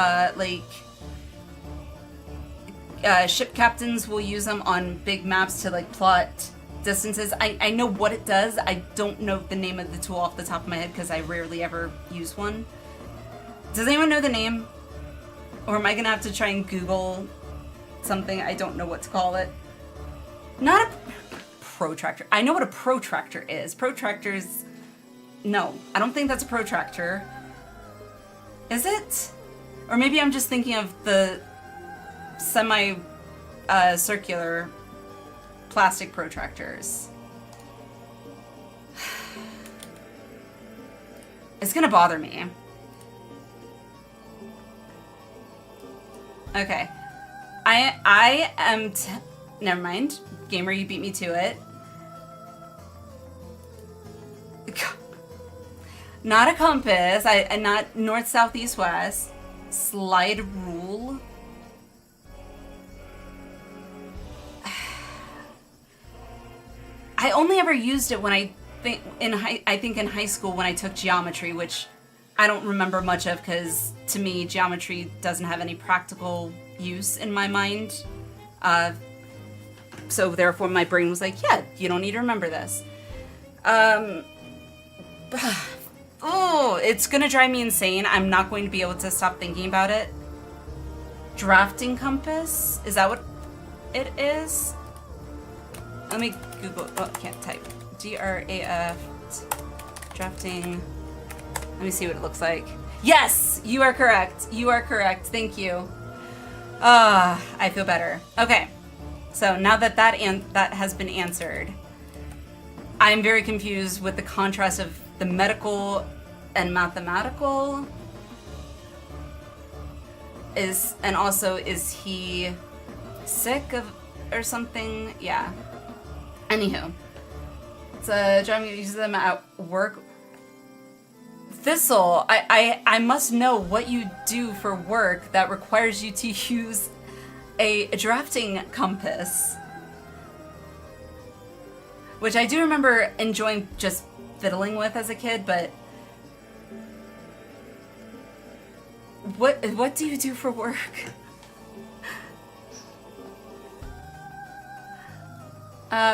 ship captains will use them on big maps to, like, plot distances. I know what it does. I don't know the name of the tool off the top of my head because I rarely ever use one. Does anyone know the name? Or am I gonna have to try and Google something? I don't know what to call it. Not a protractor. I know what a protractor is. Protractors... No, I don't think that's a protractor. Is it? Or maybe I'm just thinking of the semi-circular plastic protractors. It's gonna bother me. Okay. I am... Never mind. Gamer, you beat me to it. Not a compass. Not north, south, east, west. Slide rule. I only ever used it when I think in high school when I took geometry, which I don't remember much of because to me geometry doesn't have any practical use in my mind. So therefore my brain was like, yeah, you don't need to remember this. Oh, it's gonna drive me insane. I'm not going to be able to stop thinking about it. Drafting compass? Is that what it is? Let me Google. Oh, I can't type. DRAF. Drafting. Let me see what it looks like. Yes! You are correct. You are correct. Thank you. I feel better. Okay. So now that that has been answered, I'm very confused with the contrast of the medical and mathematical. And also, is he sick of or something? Yeah. Anywho, it's driving uses them at work. Thistle, I must know what you do for work that requires you to use a drafting compass. Which I do remember enjoying just fiddling with as a kid, but what do you do for work?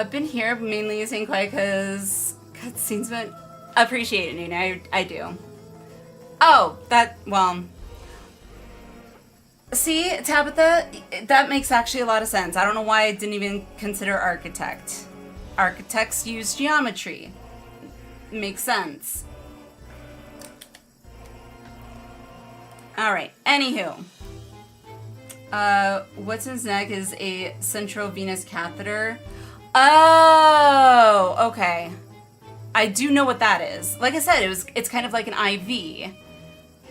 Been here mainly using quiet because cutscenes, but appreciate it, Nina. I do. Oh, well. See, Tabitha, that makes actually a lot of sense. I don't know why I didn't even consider architect. Architects use geometry. Makes sense. Alright, anywho. What's in his neck is a central venous catheter. Oh, okay. I do know what that is. Like I said, it's kind of like an IV,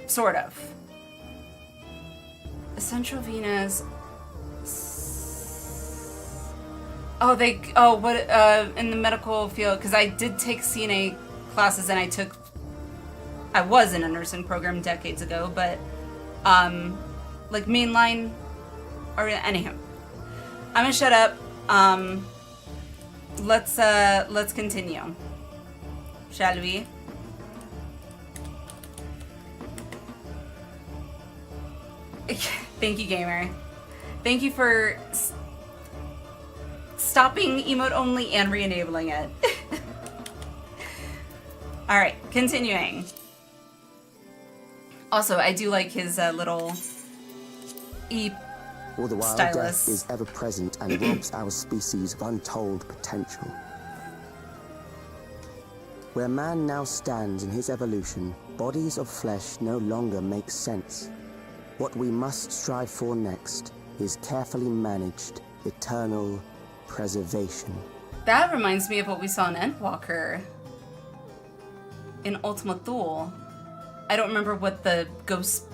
sort of. Essential Venus. Oh, what, in the medical field, because I did take CNA classes and I was in a nursing program decades ago, but, like mainline, or anyhow. I'm gonna shut up. Let's continue. Shall we? Thank you, gamer. Thank you for stopping emote only and re-enabling it. Alright, continuing. Also, I do like his little All the while, stylus. death is ever present and robs our species of untold potential. Where man now stands in his evolution, bodies of flesh no longer make sense. What we must strive for next is carefully managed, eternal preservation. That reminds me of what we saw in Endwalker. In Ultima Thule. I don't remember what the ghost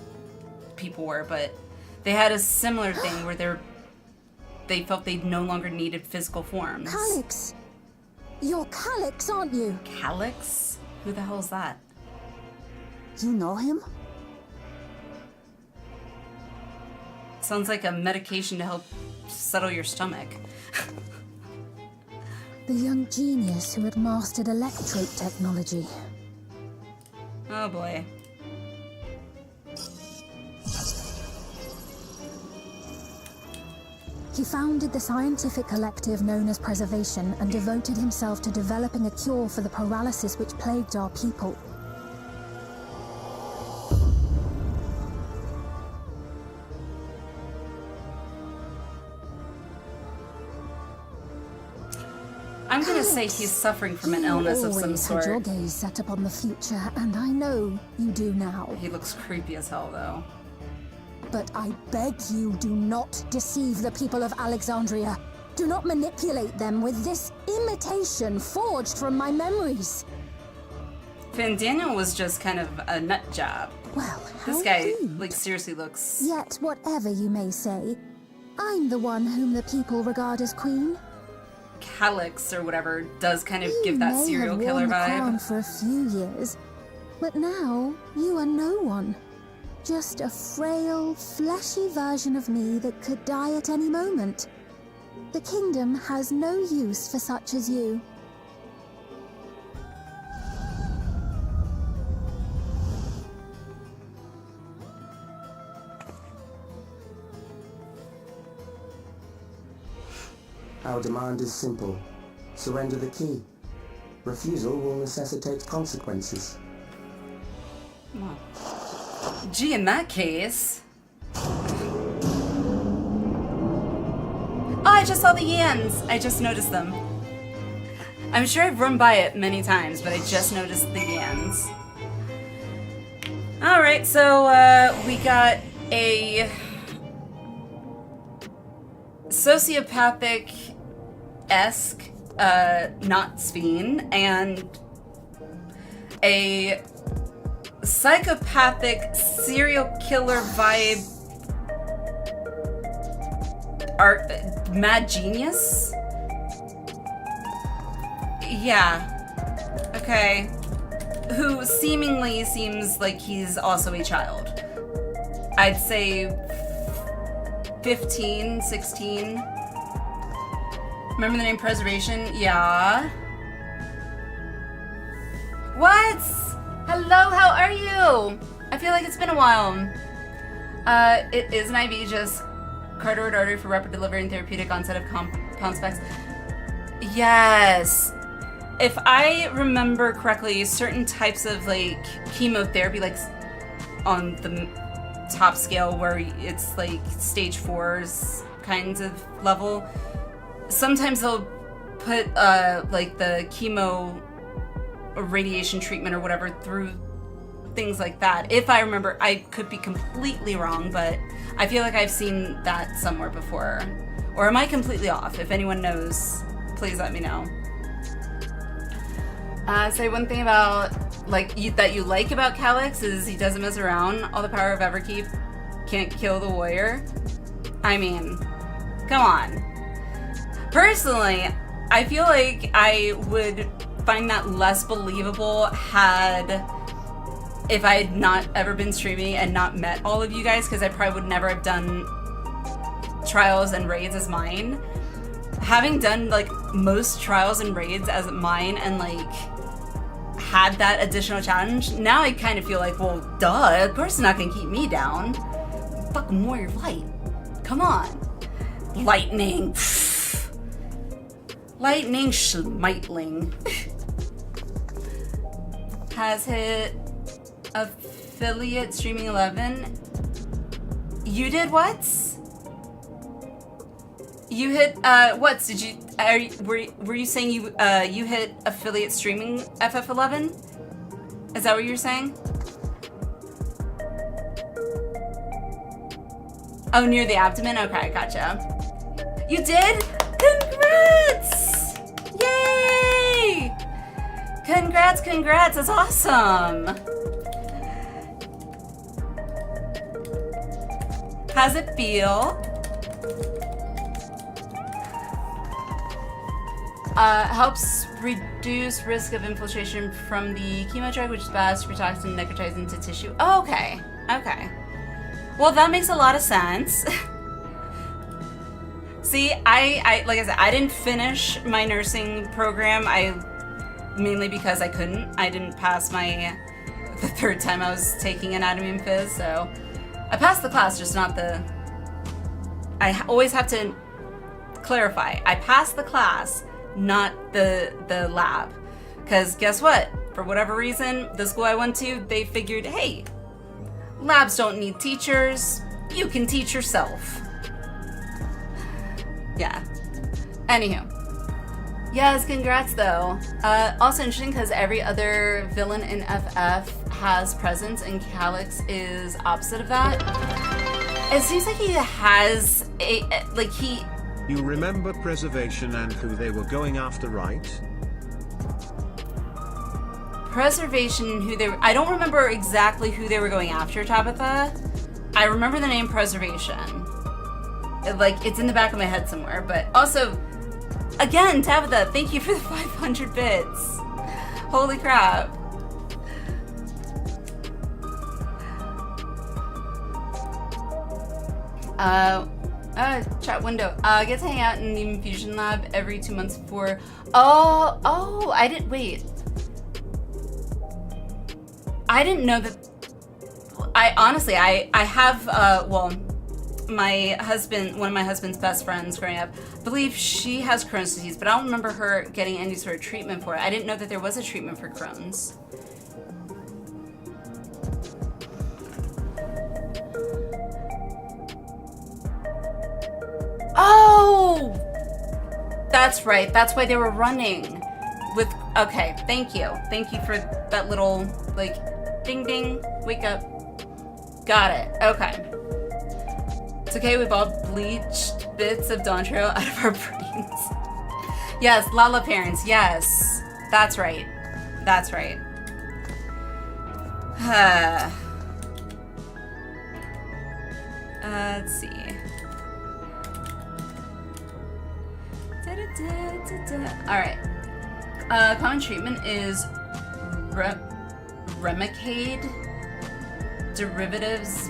people were, but they had a similar thing where they felt they no longer needed physical forms. Calyx! You're Calyx, aren't you? Calyx? Who the hell is that? You know him? Sounds like a medication to help settle your stomach. The young genius who had mastered electrode technology. Oh boy. He founded the scientific collective known as Preservation and devoted himself to developing a cure for the paralysis which plagued our people. I'm gonna say he's suffering from an illness of some You always had your sort. gaze set upon the future, and I know you do now. He looks creepy as hell, though. But I beg you, do not deceive the people of Alexandria. Do not manipulate them with this imitation forged from my memories. Finn Daniel was just kind of a nut job. Well, how This guy, rude. like, seriously looks... Yet, whatever you may say, I'm the one whom the people regard as queen. Calyx or whatever does kind of You give that may serial have killer worn the crown vibe. for a few years, but now you are no one. Just a frail, fleshy version of me that could die at any moment. The kingdom has no use for such as you. Our demand is simple. Surrender the key. Refusal will necessitate consequences. Well, gee, in that case... Oh, I just saw the Yans! I just noticed them. I'm sure I've run by it many times, but I just noticed the Yans. Alright, so we got a sociopathic-esque not Sveen and a psychopathic serial killer vibe art mad genius? Yeah. Okay. Who seemingly seems like he's also a child. I'd say 15, 16. Remember the name Preservation? Yeah. What? Hello, how are you? I feel like it's been a while. It is an IV, just carotid artery for rapid delivery and therapeutic onset of compound specs. Yes. If I remember correctly, certain types of like chemotherapy, like on the top scale where it's like stage 4's kinds of level, sometimes they'll put like the chemo or radiation treatment or whatever through things like that. If I remember, I could be completely wrong, but I feel like I've seen that somewhere before. Or am I completely off? If anyone knows, please let me know. Say one thing about that you like about Calyx is he doesn't mess around. All the power of Everkeep can't kill the warrior. I mean, come on. Personally, I feel like I would find that less believable if I had not ever been streaming and not met all of you guys, because I probably would never have done trials and raids as mine. Having done like most trials and raids as mine and like had that additional challenge, now I kind of feel like, well, duh, of course it's not gonna keep me down. Fucking warrior light. Come on. Lightning. Lightning Schmeitling. Has hit affiliate streaming 11. You did what? You hit what? Did you were you saying you hit affiliate streaming FF11? Is that what you're saying? Oh, near the abdomen? Okay, gotcha. You did? Congrats! Yay! Congrats, congrats, that's awesome. How's it feel? Helps reduce risk of infiltration from the chemo drug, which is bad, super toxin, necrotizing into tissue. Oh, okay, okay. Well, that makes a lot of sense. See, I like I said, I didn't finish my nursing program. Mainly because I couldn't. I didn't pass the third time I was taking anatomy and phys, so I passed the class, just not the. I always have to clarify. I passed the class, not the lab, because guess what? For whatever reason, the school I went to, they figured, hey, labs don't need teachers. You can teach yourself. Yeah. Anywho. Yes, congrats though. Also interesting because every other villain in FF has presence and Calyx is opposite of that. It seems like he has You remember Preservation and who they were going after, right? Preservation, I don't remember exactly who they were going after, Tabitha. I remember the name Preservation. It's in the back of my head somewhere, but also, again, Tabitha, thank you for the 500 bits. Holy crap. Chat window. Get to hang out in the infusion lab every 2 months for. Oh, I didn't. Wait. I didn't know that. I honestly, I have, my husband, one of my husband's best friends growing up, I believe she has Crohn's disease, but I don't remember her getting any sort of treatment for it. I didn't know that there was a treatment for Crohn's. Oh! That's right. That's why they were running. Okay, thank you. Thank you for that little, ding ding, wake up. Got it. Okay. It's okay, we've all bleached bits of Dawntrail out of our brains. Yes, Lala parents, yes. That's right. That's right. Let's see. Alright. Common treatment is Remicade, derivatives,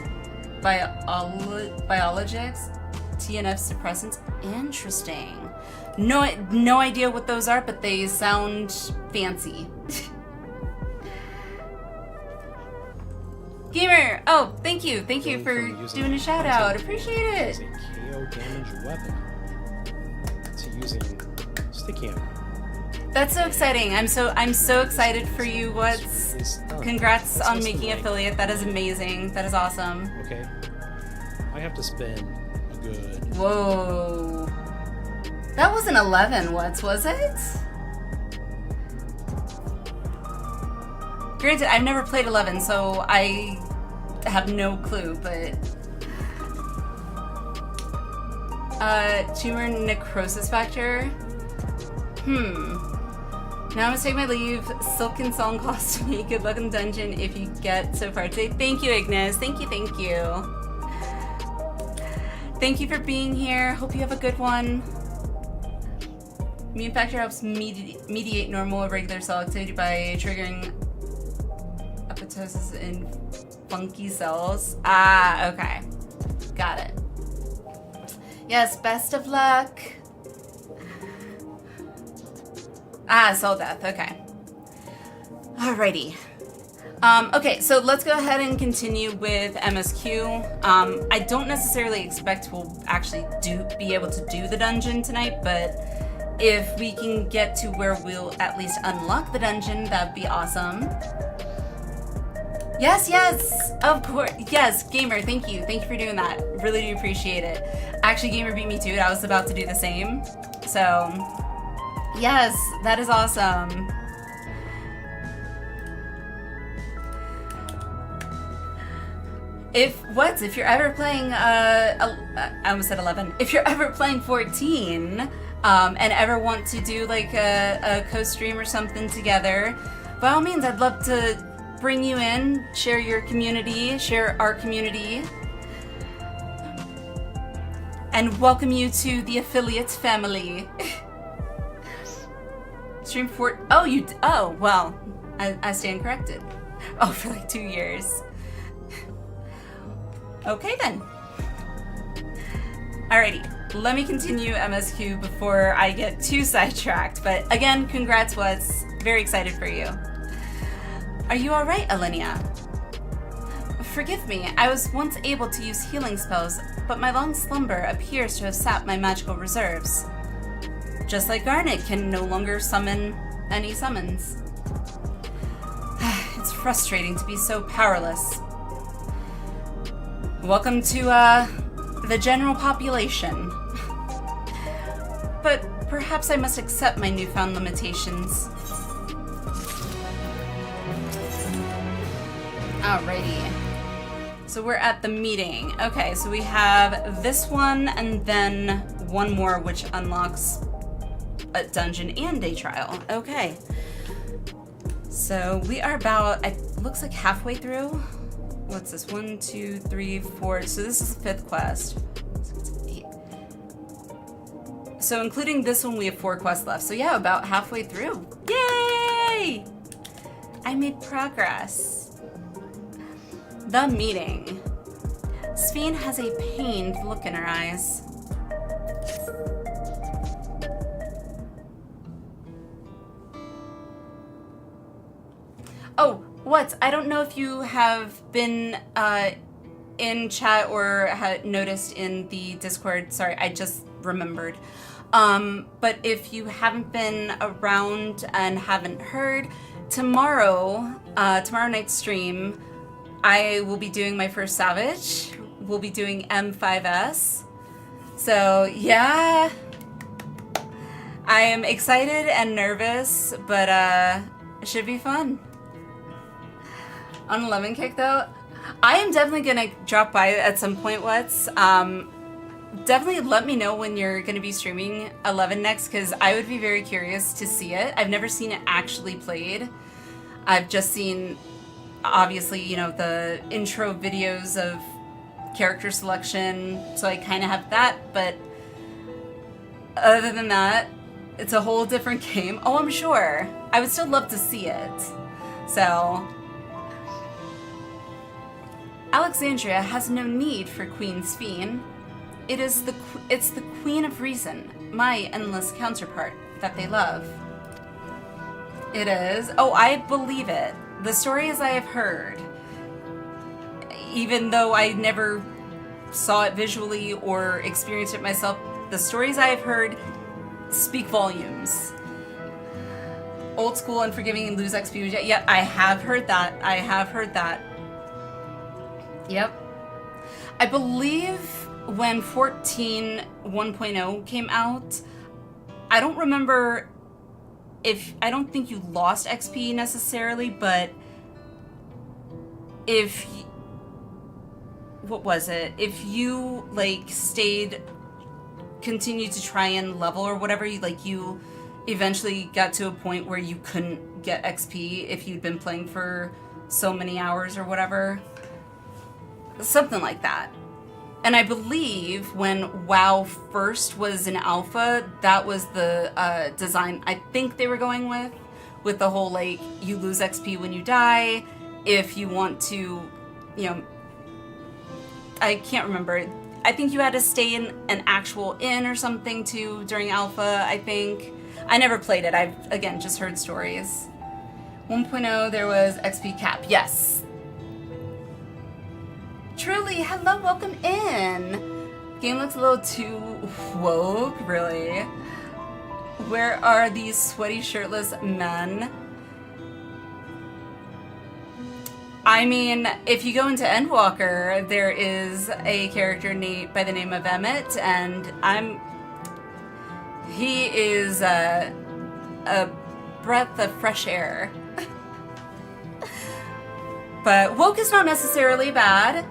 biologics, TNF suppressants. Interesting. No idea what those are, but they sound fancy. Gamer! Oh, thank you. Thank you for doing a shout out. Appreciate it. A KO damage weapon to using sticky hammer. That's so exciting. I'm so excited for you. Congrats on making affiliate. That is amazing. That is awesome. Okay. I have to spend a good. Whoa. That wasn't 11 what's, was it? Granted, I've never played 11, so I have no clue, but tumor necrosis factor. Now I'm gonna take my leave. Silken song calls to me. Good luck in the dungeon if you get so far today. Thank you, Ignis. Thank you, thank you. Thank you for being here. Hope you have a good one. Immune factor helps mediate normal or regular cell activity by triggering apoptosis in funky cells. Ah, okay. Got it. Yes, best of luck. Ah, soul death. Okay. Alrighty. Okay, so let's go ahead and continue with MSQ. I don't necessarily expect we'll actually be able to do the dungeon tonight, but if we can get to where we'll at least unlock the dungeon, that'd be awesome. Yes, yes, of course. Yes, Gamer, thank you. Thank you for doing that. Really do appreciate it. Actually, Gamer beat me to it. I was about to do the same. So, yes, that is awesome. If you're ever playing, I almost said 11. If you're ever playing 14, and ever want to do like a co-stream or something together, by all means, I'd love to bring you in, share your community, share our community, and welcome you to the affiliates family. Stream for, oh, well, I stand corrected. Oh, for like 2 years. Okay then. Alrighty, let me continue MSQ before I get too sidetracked, but again, congrats, Wes. Very excited for you. Are you alright, Alinea? Forgive me, I was once able to use healing spells, but my long slumber appears to have sapped my magical reserves. Just like Garnet can no longer summon any summons. It's frustrating to be so powerless. Welcome to, the general population. But perhaps I must accept my newfound limitations. Alrighty. So we're at the meeting. Okay, so we have this one and then one more which unlocks a dungeon and day trial. Okay. So we are about, it looks like halfway through. What's this? 1, 2, 3, 4. So this is the 5th quest. 6, 8. So including this one, we have 4 quests left. So yeah, about halfway through. Yay! I made progress. The meeting. Sphene has a pained look in her eyes. Oh, what? I don't know if you have been in chat or had noticed in the Discord. Sorry, I just remembered. But if you haven't been around and haven't heard, tomorrow night's stream, I will be doing my first Savage. We'll be doing M5S. So yeah, I am excited and nervous, but it should be fun. On 11 kick though, I am definitely gonna drop by at some point, What's. Definitely let me know when you're gonna be streaming 11 next, because I would be very curious to see it. I've never seen it actually played. I've just seen, obviously, you know, the intro videos of character selection, so I kind of have that, but other than that, it's a whole different game. Oh, I'm sure. I would still love to see it. So, Alexandria has no need for Queen Sphene. It's the Queen of Reason, my endless counterpart, that they love. It is. Oh, I believe it. The stories I have heard, even though I never saw it visually or experienced it myself, the stories I have heard speak volumes. Old school, unforgiving, and lose XP. Yep, I have heard that. I have heard that. Yep. I believe when 14 1.0 came out, I don't remember if, I don't think you lost XP necessarily, but if, what was it? If you, like, continued to try and level or whatever, you eventually got to a point where you couldn't get XP if you'd been playing for so many hours or whatever. Something like that. And I believe when WoW first was in alpha, that was the design I think they were going with the whole, like, you lose XP when you die. If you want to, you know, I can't remember. I think you had to stay in an actual inn or something too during alpha, I think. I never played it. I've, again, just heard stories. 1.0, there was XP cap. Yes. Truly, hello, welcome in. Game looks a little too woke, really. Where are these sweaty, shirtless men? I mean, if you go into Endwalker, there is a character by the name of Emmett, and he is a breath of fresh air. But woke is not necessarily bad.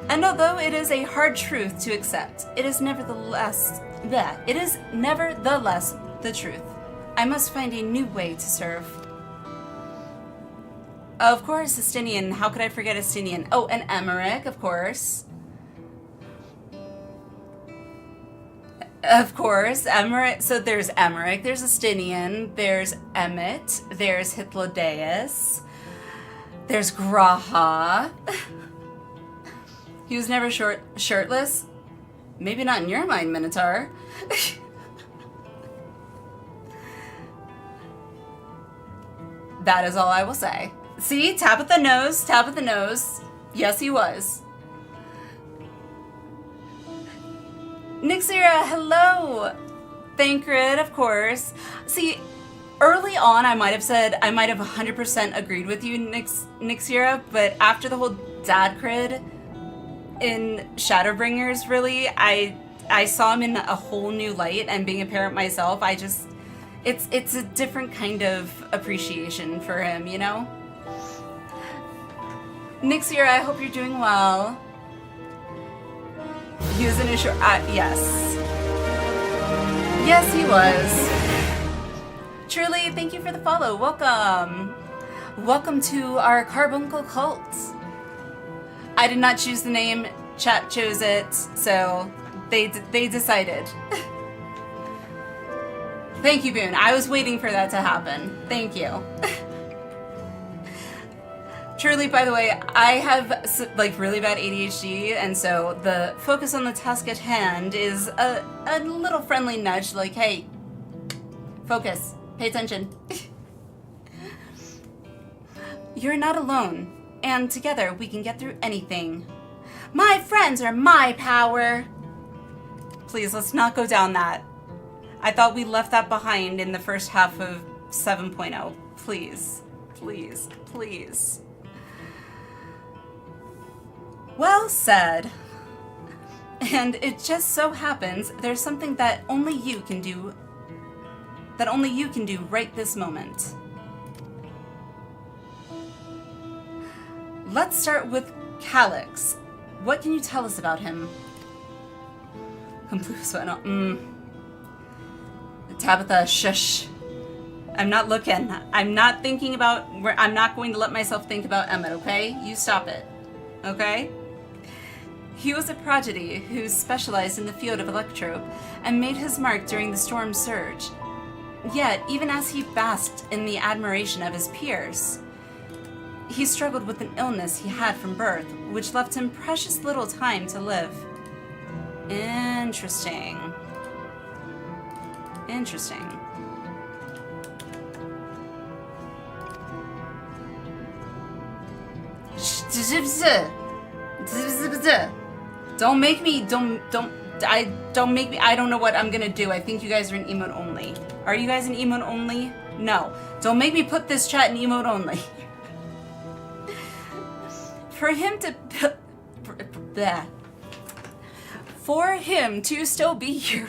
And although it is a hard truth to accept, it is nevertheless the truth. I must find a new way to serve. Of course, Estinian. How could I forget Estinian? Oh, and Emmerich, of course. Of course, Emmerich. So there's Emmerich, there's Estinian, there's Emmett, there's Hythlodaeus, there's Graha. He was never shirtless. Maybe not in your mind, Minotaur. That is all I will say. See, tap at the nose, tap at the nose. Yes, he was. Nixira, hello. Thancred, of course. See, early on, I might have 100% agreed with you, Nixira, but after the whole dad crid in Shadowbringers, really, I saw him in a whole new light, and being a parent myself, it's a different kind of appreciation for him, you know? Nixira, I hope you're doing well. He was in a short, yes. Yes, he was. Truly, thank you for the follow. Welcome. Welcome to our Carbuncle cult. I did not choose the name. Chat chose it, so they decided. Thank you, Boone. I was waiting for that to happen. Thank you. Truly, by the way, I have like really bad ADHD, and so the focus on the task at hand is a little friendly nudge, like, hey, focus, pay attention. You're not alone, and together we can get through anything. My friends are my power. Please, let's not go down that. I thought we left that behind in the first half of 7.0. Please, please, please. Well said. And it just so happens there's something that only you can do right this moment. Let's start with Calyx. What can you tell us about him? Tabitha, shush. I'm not looking. I'm not thinking about, I'm not going to let myself think about Emmett, okay? You stop it, okay? He was a prodigy who specialized in the field of electrope and made his mark during the storm surge. Yet, even as he basked in the admiration of his peers, he struggled with an illness he had from birth, which left him precious little time to live. Interesting. Interesting. Don't make me, I don't know what I'm gonna do. I think you guys are in emote only. Are you guys in emote only? No. Don't make me put this chat in emote only. For him to still be here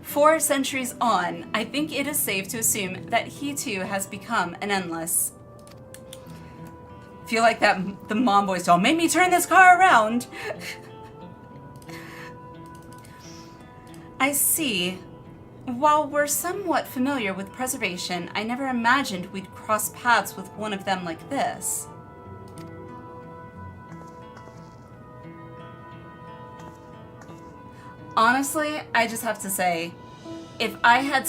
4 centuries on, I think it is safe to assume that he too has become an endless. Feel like that the mom voice, don't make me turn this car around. I see. While we're somewhat familiar with preservation, I never imagined we'd cross paths with one of them like this. Honestly, I just have to say, if I had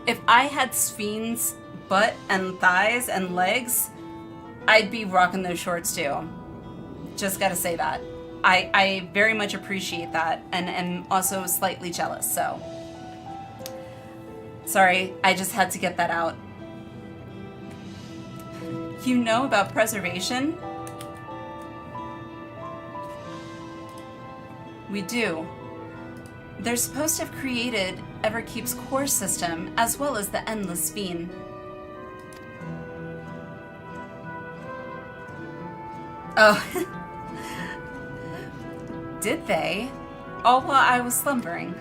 if I had Spheen's butt and thighs and legs, I'd be rocking those shorts too. Just gotta say that. I very much appreciate that and am also slightly jealous, so. Sorry, I just had to get that out. You know about preservation? We do. They're supposed to have created Everkeep's core system as well as the Endless Sphene. Oh. Did they? All while I was slumbering.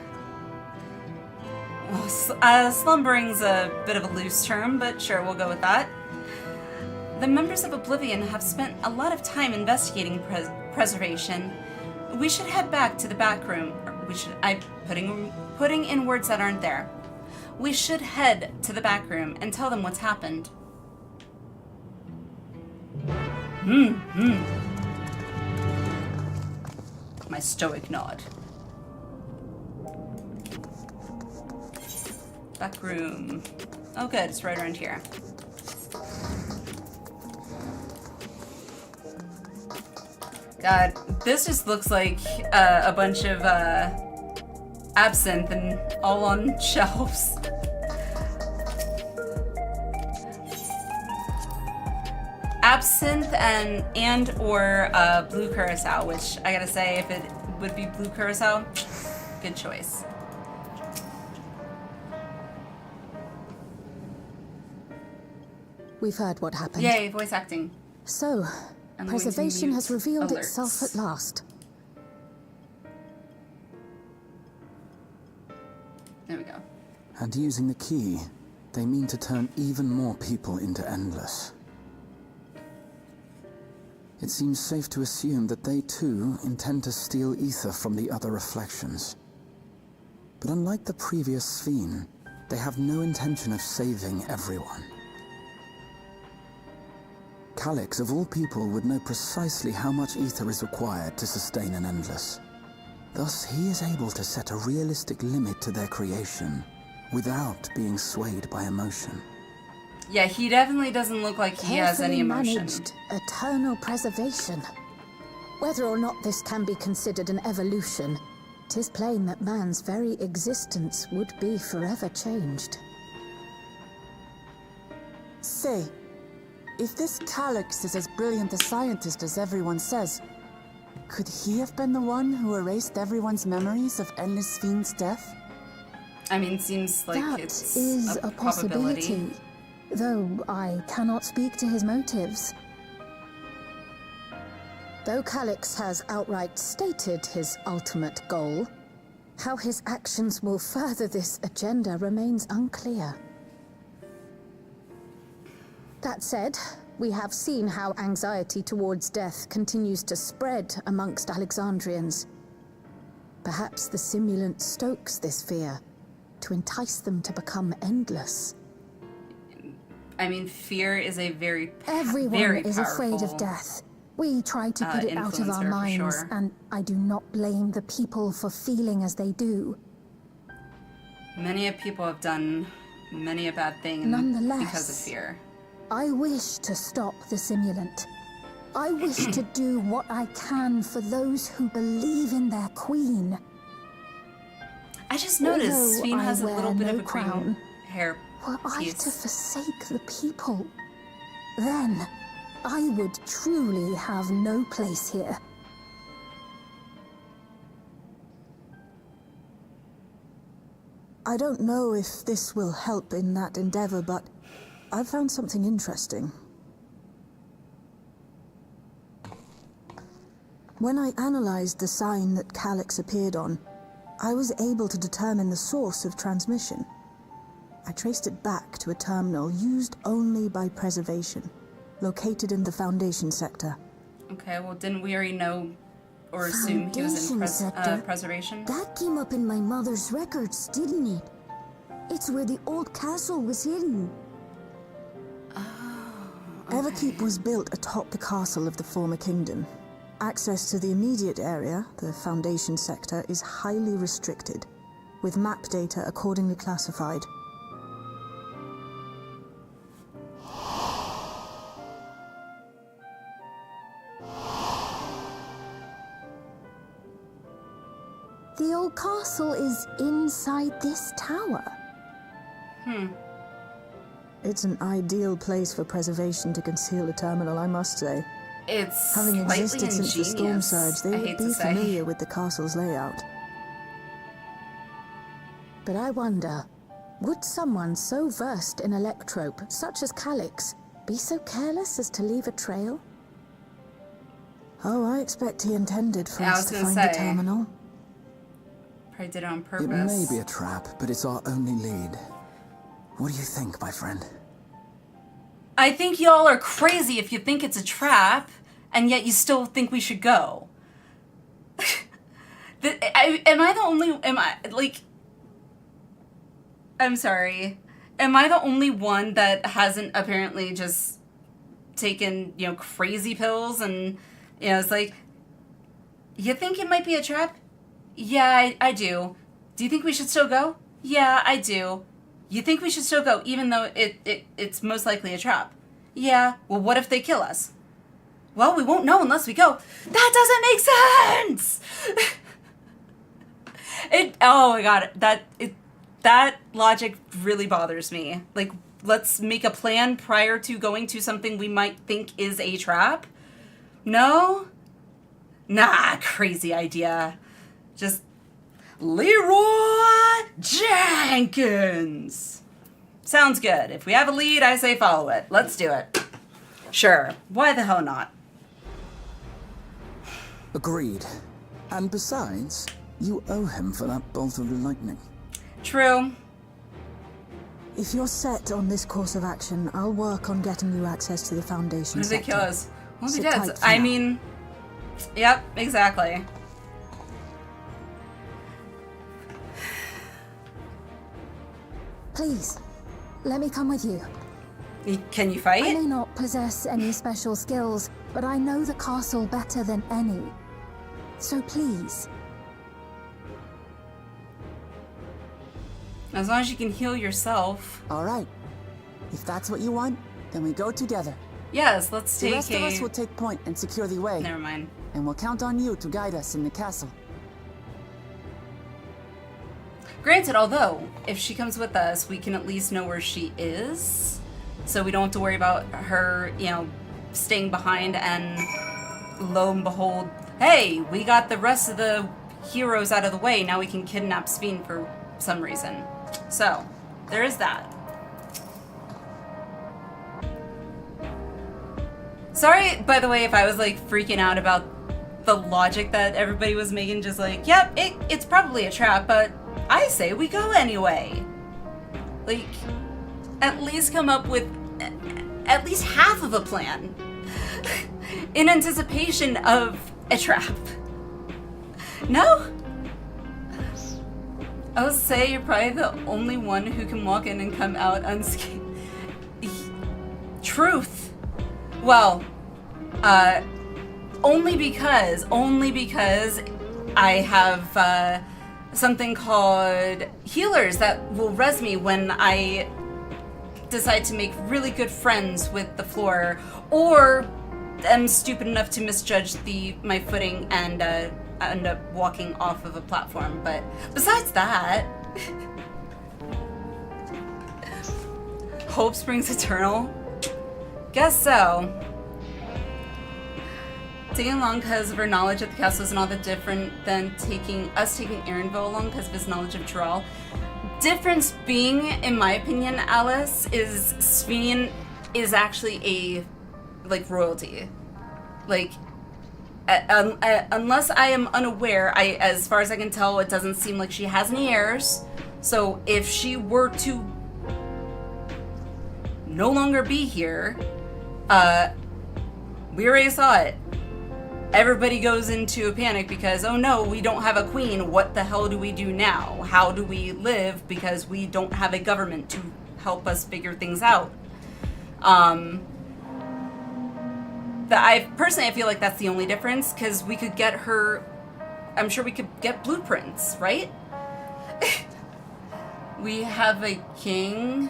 Slumbering's a bit of a loose term, but sure, we'll go with that. The members of Oblivion have spent a lot of time investigating preservation. We should head back to the back room. Putting in words that aren't there. We should head to the back room and tell them what's happened. My stoic nod. Back room. Oh good, it's right around here. God, this just looks like a bunch of absinthe and all on shelves. Absinthe and or blue curacao, which I gotta say, if it would be blue curacao, good choice. We've heard what happened. Yay, voice acting. So, I'm preservation has revealed alerts. itself at last. There we go. And using the key, they mean to turn even more people into Endless. It seems safe to assume that they too intend to steal ether from the other reflections. But unlike the previous Sphene, they have no intention of saving everyone. Calyx, of all people, would know precisely how much ether is required to sustain an Endless. Thus, he is able to set a realistic limit to their creation without being swayed by emotion. Yeah, he definitely doesn't look like he has any emotion. Managed eternal preservation. Whether or not this can be considered an evolution, 'tis plain that man's very existence would be forever changed. Say, if this Calyx is as brilliant a scientist as everyone says, could he have been the one who erased everyone's memories of Endless Sphene's death? I mean, seems like That it's is a a probability. possibility, though I cannot speak to his motives. Though Calyx has outright stated his ultimate goal, how his actions will further this agenda remains unclear. That said, we have seen how anxiety towards death continues to spread amongst Alexandrians. Perhaps the simulant stokes this fear to entice them to become endless. I mean, fear is a very Everyone is afraid of death. We try to put it out of our influencer, for minds, sure. and I do not blame the people for feeling as they do. Many of people have done many a bad thing Nonetheless, because of fear. I wish to stop the simulant. I wish to do what I can for those who believe in their queen. I just noticed Although Sphene I has a wear little bit no of a green crown, hair Were I piece. to forsake the people, then I would truly have no place here. I don't know if this will help in that endeavor, but I found something interesting. When I analyzed the sign that Calyx appeared on, I was able to determine the source of transmission. I traced it back to a terminal used only by preservation, located in the Foundation sector. Okay, well, didn't we already know, or assume he was in Foundation sector. preservation. That came up in my mother's records, didn't it? It's where the old castle was hidden. Everkeep was built atop the castle of the former kingdom. Access to the immediate area, the Foundation sector, is highly restricted, with map data accordingly classified. The old castle is inside this tower. It's an ideal place for preservation to conceal a terminal, I must say. It's Having slightly existed since the storm ingenious, surge, they I would hate be to say. familiar with the castle's layout. But I wonder, would someone so versed in electrope, such as Calix, be so careless as to leave a trail? Oh, I expect he intended for Yeah, I us was to gonna find the say. terminal. Probably did it on purpose. It may be a trap, but it's our only lead. What do you think, my friend? I think y'all are crazy if you think it's a trap, and yet you still think we should go. I'm sorry. Am I the only one that hasn't apparently just taken, crazy pills and, it's like, you think it might be a trap? Yeah, I do. Do you think we should still go? Yeah, I do. You think we should still go, even though it's most likely a trap? Yeah. Well, what if they kill us? Well, we won't know unless we go. That doesn't make sense! Oh my god, that logic really bothers me. Like, let's make a plan prior to going to something we might think is a trap? No? Nah, crazy idea. Just Leroy Jenkins. Sounds good. If we have a lead, I say follow it. Let's do it. Sure. Why the hell not? Agreed. And besides, you owe him for that bolt of lightning. True. If you're set on this course of action, I'll work on getting you access to the Foundation What if they sector. kill us? Well, if he Sit does. tight for I now. mean, yep, exactly. Please, let me come with you. Can you I fight? may not possess any special skills, but I know the castle better than any. So please. As long as you can heal yourself. All right. If that's what you want, then we go together. Yes, let's The take rest of us will take point and secure the way. Never mind. And we'll count on you to guide us in the castle. Granted, although, if she comes with us, we can at least know where she is. So we don't have to worry about her, staying behind and lo and behold, hey, we got the rest of the heroes out of the way. Now we can kidnap Sphene for some reason. So, there is that. Sorry, by the way, if I was freaking out about the logic that everybody was making, just yep, it's probably a trap, but I say we go anyway. At least come up with at least half of a plan in anticipation of a trap. No? I would say you're probably the only one who can walk in and come out unscathed. Truth. Well, only because I have something called healers that will res me when I decide to make really good friends with the floor, or am stupid enough to misjudge my footing and end up walking off of a platform. But besides that, hope springs eternal. Guess so. Taking along because of her knowledge of the castle isn't all that different than taking Aaronville along because of his knowledge of Tyrell. Difference being, in my opinion, Alice, is Sphene is actually a royalty. Unless I am unaware, as far as I can tell, it doesn't seem like she has any heirs. So if she were to no longer be here, we already saw it. everybody goes into a panic because, oh no, we don't have a queen. What the hell do we do now? How do we live because we don't have a government to help us figure things out? I feel like that's the only difference, because we could get her, I'm sure we could get blueprints, right? We have a king.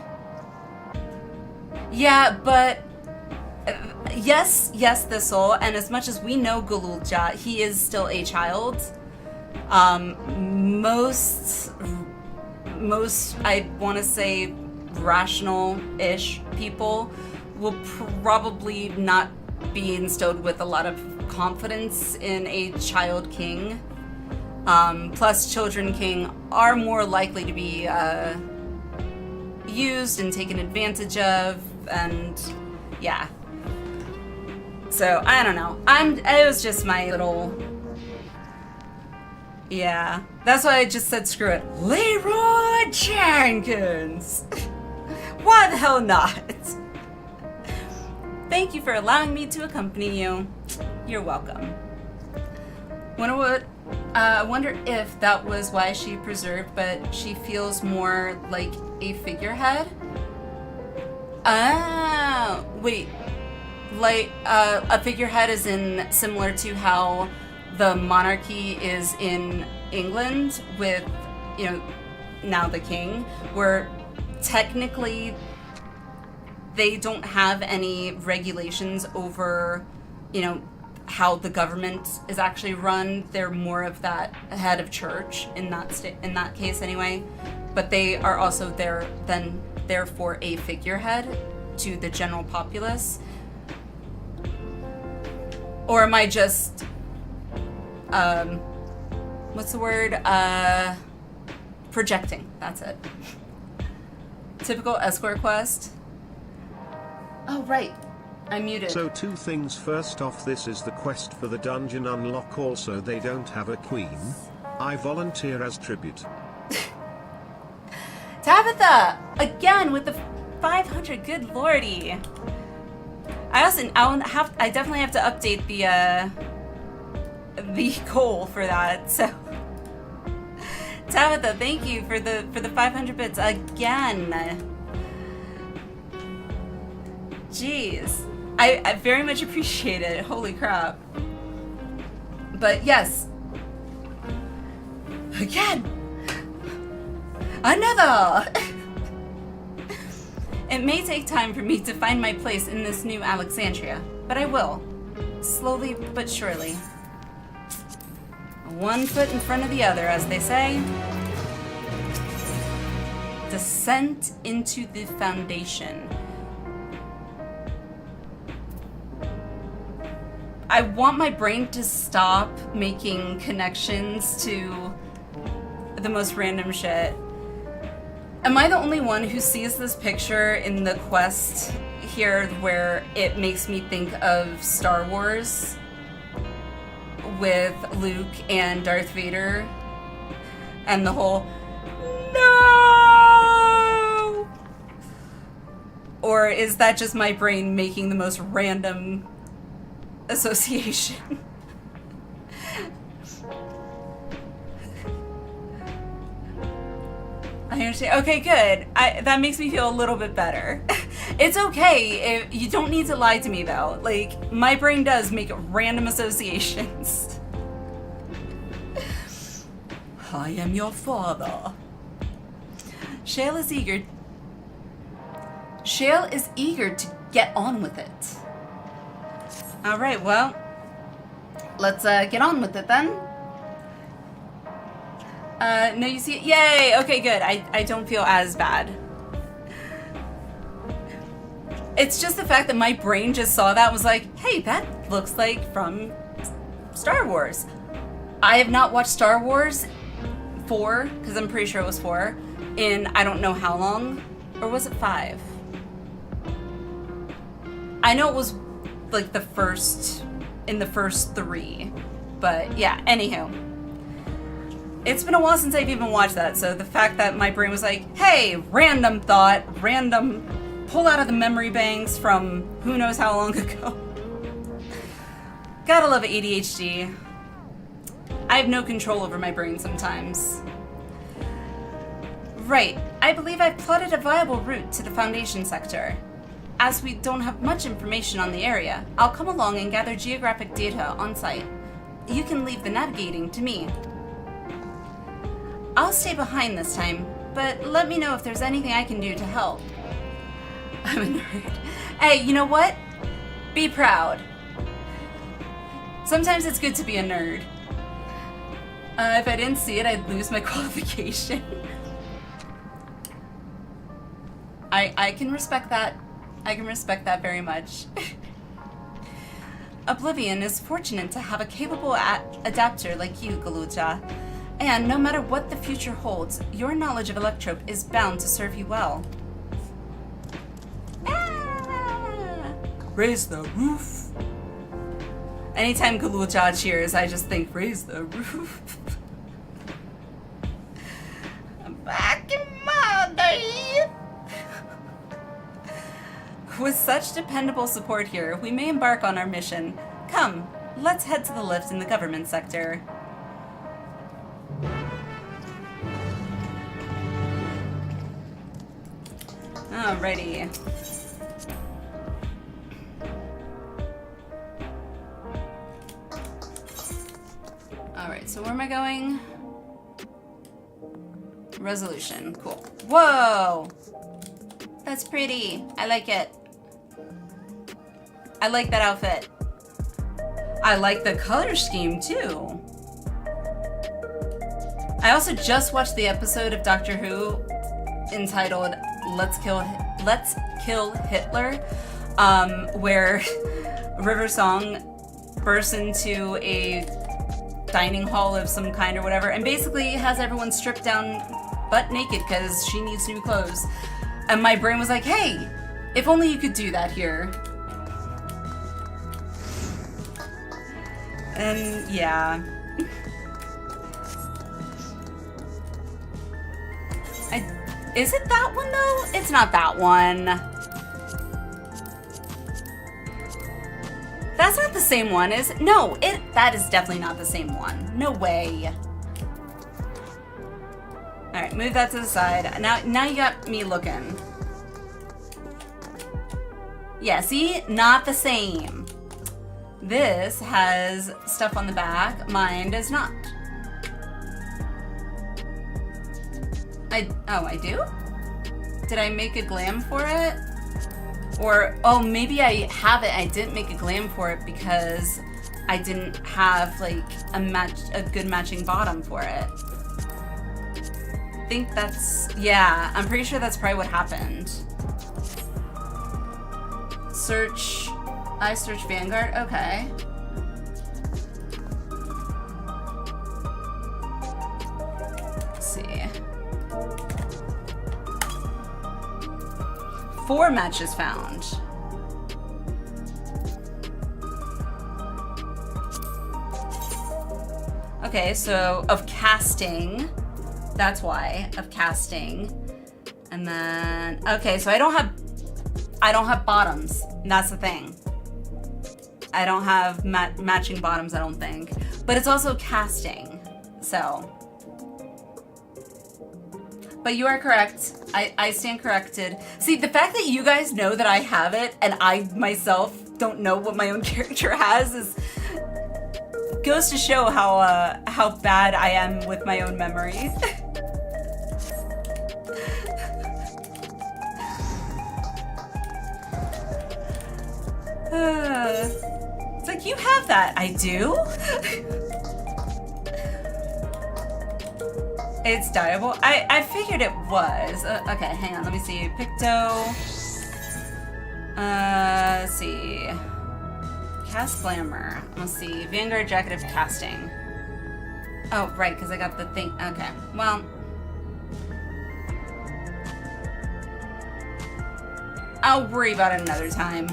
Yeah, but yes, Thistle, and as much as we know Gululja, he is still a child. Most I want to say rational-ish people will probably not be instilled with a lot of confidence in a child king. Plus, children king are more likely to be used and taken advantage of, and yeah. So I don't know. It was just my little. Yeah, that's why I just said screw it. Leroy Jenkins. Why the hell not? Thank you for allowing me to accompany you. You're welcome. I wonder if that was why she preserved, but she feels more like a figurehead. Ah, wait. Like, a figurehead is in similar to how the monarchy is in England with, you know, now the king, where technically they don't have any regulations over, you know, how the government is actually run. They're more of that head of church in that case anyway. But they are also therefore a figurehead to the general populace. Or am I just what's the word? Projecting. That's it. Typical escort quest. Oh, right. I'm muted. So two things. First off, this is the quest for the dungeon unlock. Also, they don't have a queen. I volunteer as tribute. Tabitha! Again with the 500, good lordy. I definitely have to update the goal for that, so. Tabitha, thank you for the 500 bits again. Jeez. I very much appreciate it. Holy crap. But yes. Again. Another. It may take time for me to find my place in this new Alexandria, but I will. Slowly but surely. One foot in front of the other, as they say. Descent into the foundation. I want my brain to stop making connections to the most random shit. Am I the only one who sees this picture in the quest here where it makes me think of Star Wars with Luke and Darth Vader and the whole no? Or is that just my brain making the most random association? I understand. Okay, good. That makes me feel a little bit better. It's okay. You don't need to lie to me, though. Like, my brain does make random associations. I am your father. Shale is eager to get on with it. All right, well, let's get on with it then. No, you see it? Yay! Okay, good. I don't feel as bad. It's just the fact that my brain just saw that and was like, hey, that looks like from Star Wars. I have not watched Star Wars 4, because I'm pretty sure it was 4, in I don't know how long. Or was it 5? I know it was like the first 3. But yeah, anywho. It's been a while since I've even watched that, so the fact that my brain was like, hey, random thought, pull out of the memory banks from who knows how long ago. Gotta love ADHD. I have no control over my brain sometimes. Right, I believe I've plotted a viable route to the Foundation sector. As we don't have much information on the area, I'll come along and gather geographic data on site. You can leave the navigating to me. I'll stay behind this time, but let me know if there's anything I can do to help. I'm a nerd. Hey, you know what? Be proud. Sometimes it's good to be a nerd. If I didn't see it, I'd lose my qualification. I can respect that. I can respect that very much. Oblivion is fortunate to have a capable adapter like you, Galuja. And no matter what the future holds, your knowledge of Electrope is bound to serve you well. Raise the roof. Anytime Galuja cheers, I just think, raise the roof. I'm back in my day. With such dependable support here, we may embark on our mission. Come, let's head to the lift in the government sector. Alrighty. Alright, so where am I going? Resolution. Cool. Whoa! That's pretty. I like it. I like that outfit. I like the color scheme too. I also just watched the episode of Doctor Who entitled Let's Kill Hitler, where River Song bursts into a dining hall of some kind or whatever, and basically has everyone stripped down butt naked because she needs new clothes. And my brain was like, hey, if only you could do that here. And yeah. Is it that one though? It's not that one. That's not the same one, is it? No, that is definitely not the same one. No way. Alright, move that to the side. Now you got me looking. Yeah, see? Not the same. This has stuff on the back. Mine does not. I do? Did I make a glam for it? Or, oh, maybe I have it. I didn't make a glam for it because I didn't have, like, a good matching bottom for it. I think that's, yeah, I'm pretty sure that's probably what happened. I search Vanguard, okay. Let's see. 4 matches found. Okay, so of casting. That's why, of casting. And then, okay, so I don't have bottoms. That's the thing. I don't have matching bottoms, I don't think. But it's also casting, so. But you are correct. I stand corrected. See, the fact that you guys know that I have it and I myself don't know what my own character has goes to show how bad I am with my own memory. It's like, you have that. I do? It's dyeable. I figured it was. Okay, hang on. Let me see. Picto. Let's see. Cast Glamour. Let's see. Vanguard Jacket of Casting. Oh, right, because I got the thing. Okay, well. I'll worry about it another time.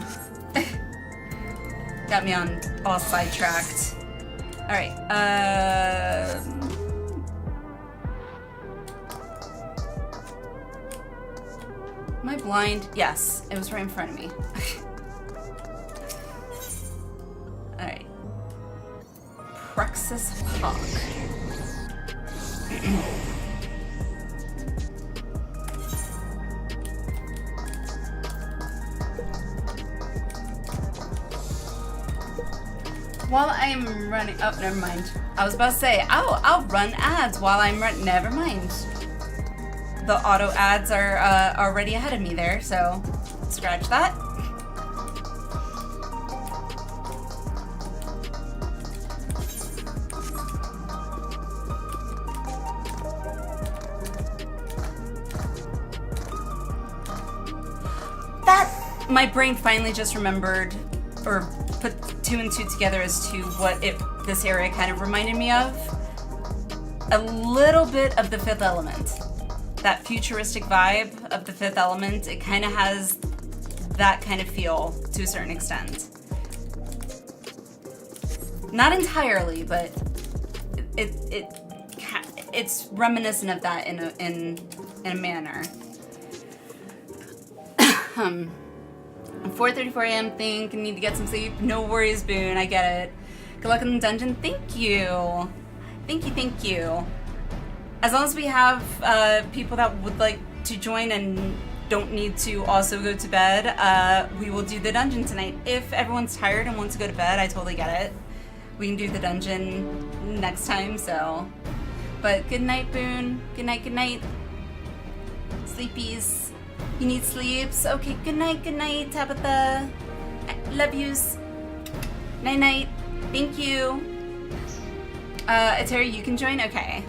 Got me on all sidetracked. Alright, am I blind? Yes, it was right in front of me. Alright. Axis Hawk. While I'm running, oh, never mind. I was about to say, oh, I'll run ads while I'm never mind. The auto ads are already ahead of me there, so scratch that. My brain finally just remembered, or put 2 and 2 together as to what this area kind of reminded me of. A little bit of the Fifth Element. That futuristic vibe of the Fifth Element, it kind of has that kind of feel to a certain extent. Not entirely, but it's reminiscent of that in a manner. 4:34 a.m. think, need to get some sleep. No worries, Boone, I get it. Good luck in the dungeon. Thank you. Thank you. As long as we have people that would like to join and don't need to also go to bed, we will do the dungeon tonight. If everyone's tired and wants to go to bed, I totally get it. We can do the dungeon next time, so. But good night, Boone. Good night. Sleepies. You need sleeps? Okay, good night, Tabitha. Love yous. Night. Thank you. Terry, you can join? Okay.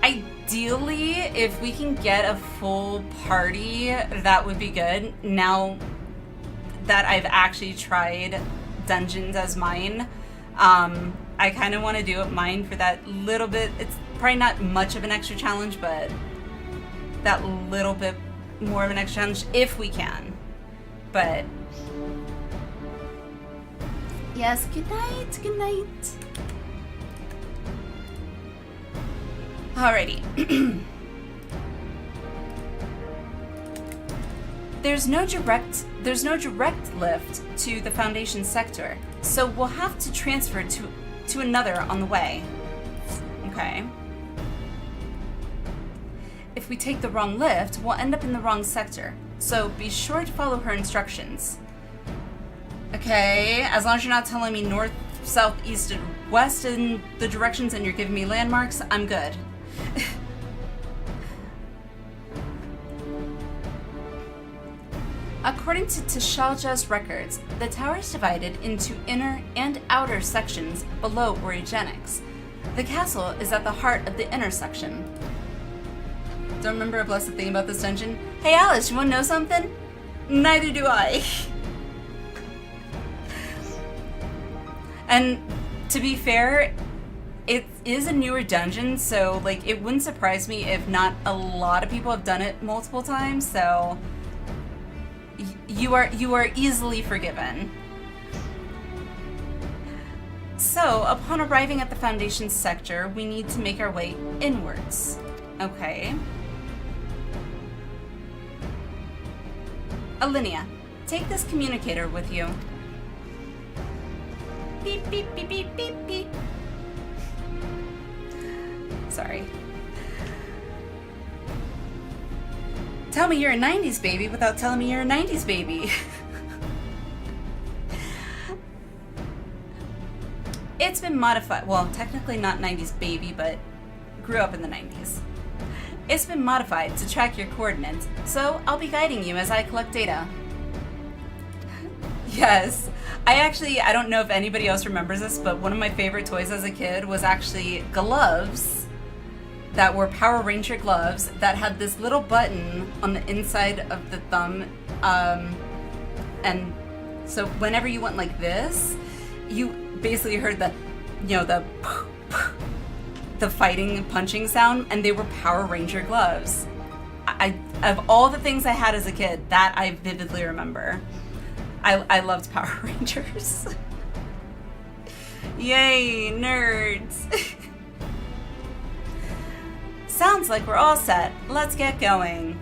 Ideally, if we can get a full party, that would be good. Now that I've actually tried dungeons as mine, I kind of want to do it mine for that little bit. It's probably not much of an extra challenge, but that little bit more of an extra challenge if we can. But yes, good night. Alrighty. There's no direct lift to the Foundation sector, so we'll have to transfer to another on the way. Okay. If we take the wrong lift, we'll end up in the wrong sector, so be sure to follow her instructions. Okay, as long as you're not telling me north, south, east, and west in the directions and you're giving me landmarks, I'm good. According to Tashalja's records, the tower is divided into inner and outer sections below Orogenics. The castle is at the heart of the inner section. Don't remember a blessed thing about this dungeon. Hey Alice, you wanna know something? Neither do I. And to be fair, it is a newer dungeon, so like it wouldn't surprise me if not a lot of people have done it multiple times, so you are easily forgiven. So, upon arriving at the Foundation sector, we need to make our way inwards. Okay. Alinea, take this communicator with you. Beep, beep, beep, beep, beep, beep. Sorry. Tell me you're a 90s baby without telling me you're a 90s baby. It's been modified. Well, technically not 90s baby, but grew up in the 90s. It's been modified to track your coordinates, so I'll be guiding you as I collect data. Yes. I don't know if anybody else remembers this, but one of my favorite toys as a kid was actually gloves that were Power Ranger gloves that had this little button on the inside of the thumb. And so whenever you went like this, you basically heard the fighting and punching sound, and they were Power Ranger gloves. Of all the things I had as a kid, that I vividly remember. I loved Power Rangers. Yay, nerds. Sounds like we're all set. Let's get going.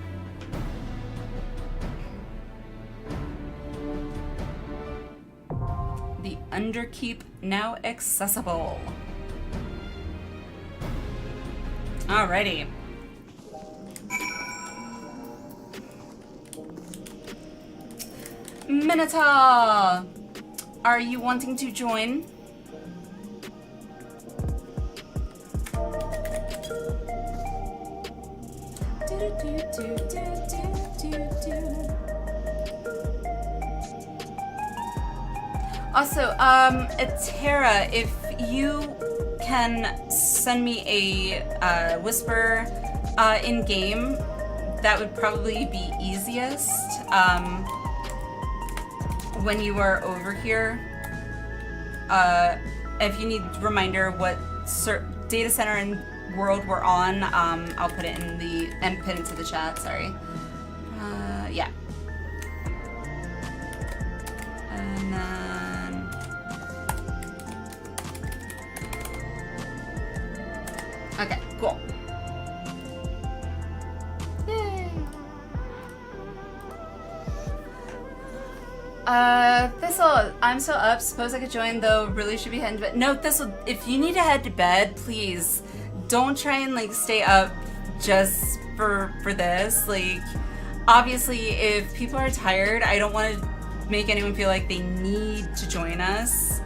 The Underkeep now accessible. Alrighty. Minotaur! Are you wanting to join? Also, Tara, if you can send me a whisper in game, that would probably be easiest. When you are over here, if you need a reminder what data center and world we're on, I'll put it in the and pin it to the chat. Sorry. Yeah. And then okay, cool. Yay. Thistle, I'm still up. Suppose I could join, though. Really should be heading to bed. No, Thistle, if you need to head to bed, please don't try and like stay up just for this. Like, obviously, if people are tired, I don't want to make anyone feel like they need to join us.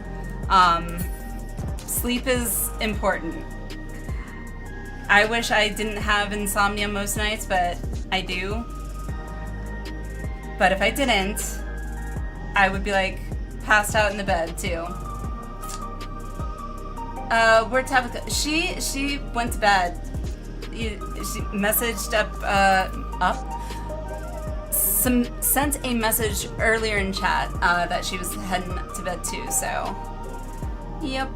Sleep is important. I wish I didn't have insomnia most nights, but I do. But if I didn't, I would be like passed out in the bed too. Where Tabitha? She went to bed. She messaged sent a message earlier in chat that she was heading to bed too. So, yep.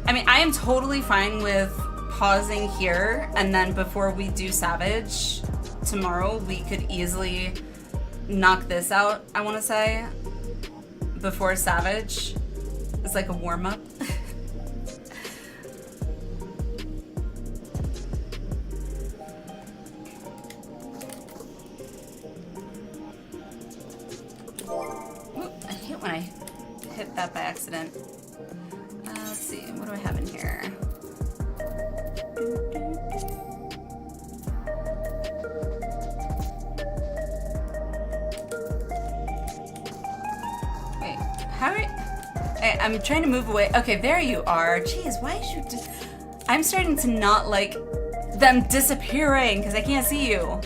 I mean, I am totally fine with pausing here, and then before we do Savage tomorrow, we could easily knock this out, I want to say, before Savage. It's like a warm-up. Ooh, I hate when I hit that by accident. Let's see, what do I have in here? Wait, how are you? I'm trying to move away. Okay, there you are. Jeez, why is you I'm starting to not like them disappearing because I can't see you.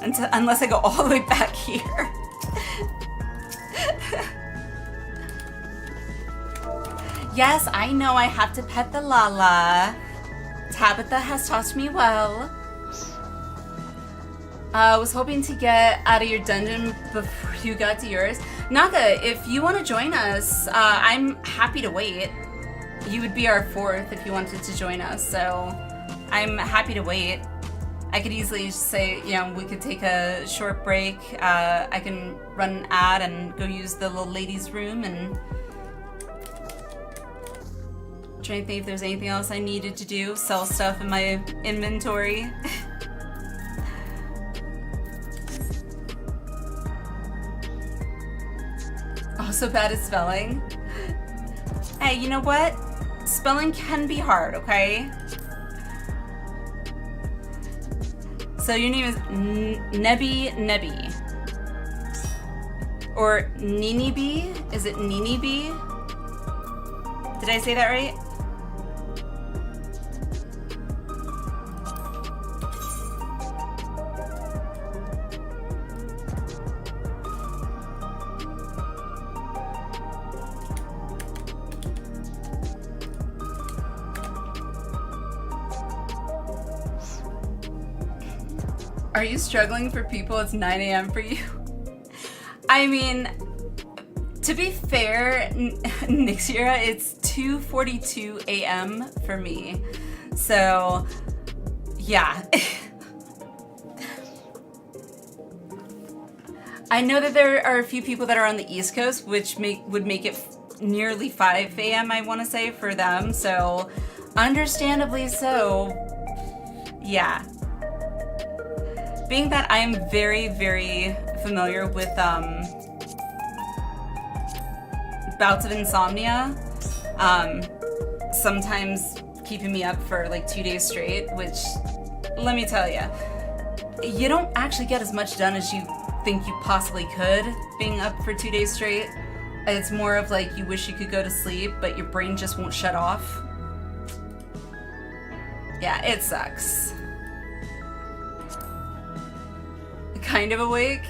Unless I go all the way back here. Yes, I know I have to pet the Lala. Tabitha has taught me well. Was hoping to get out of your dungeon before you got to yours. Naga, if you want to join us, I'm happy to wait. You would be our fourth if you wanted to join us, so I'm happy to wait. I could easily say, you know, we could take a short break. I can run an ad and go use the little ladies' room and trying to think if there's anything else I needed to do. Sell stuff in my inventory. Also bad at spelling. Hey, you know what? Spelling can be hard, okay? So your name is Nebi. Or Nini B? Is it Nini B? Did I say that right? Are you struggling for people? It's 9 a.m. for you. I mean, to be fair, Nixira, it's 2:42 a.m. for me. So, yeah. I know that there are a few people that are on the East Coast, which would make it nearly 5 a.m. I want to say for them. So, understandably so. Yeah. Being that I am very, very familiar with bouts of insomnia, sometimes keeping me up for like 2 days straight, which, let me tell you, you don't actually get as much done as you think you possibly could being up for 2 days straight. It's more of like you wish you could go to sleep, but your brain just won't shut off. Yeah, it sucks. Kind of awake.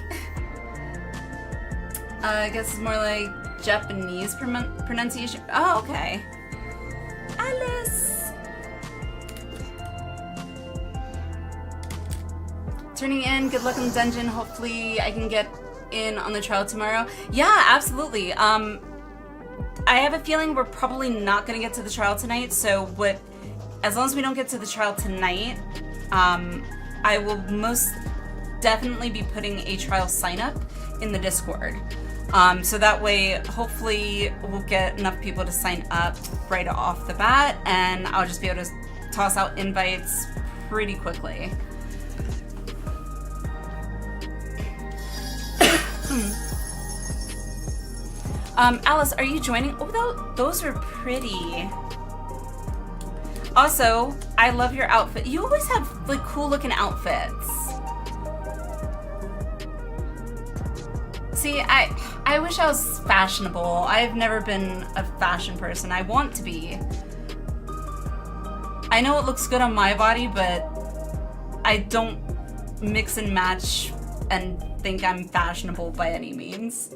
I guess it's more like Japanese pronunciation. Oh, okay. Alice! Turning in, good luck in the dungeon. Hopefully I can get in on the trial tomorrow. Yeah, absolutely. I have a feeling we're probably not gonna get to the trial tonight, so as long as we don't get to the trial tonight, I will most definitely be putting a trial sign up in the Discord. So that way, hopefully we'll get enough people to sign up right off the bat, and I'll just be able to toss out invites pretty quickly. Alice, are you joining? Oh, those are pretty. Also, I love your outfit. You always have like cool looking outfits. See, I wish I was fashionable. I've never been a fashion person. I want to be. I know it looks good on my body, but I don't mix and match and think I'm fashionable by any means.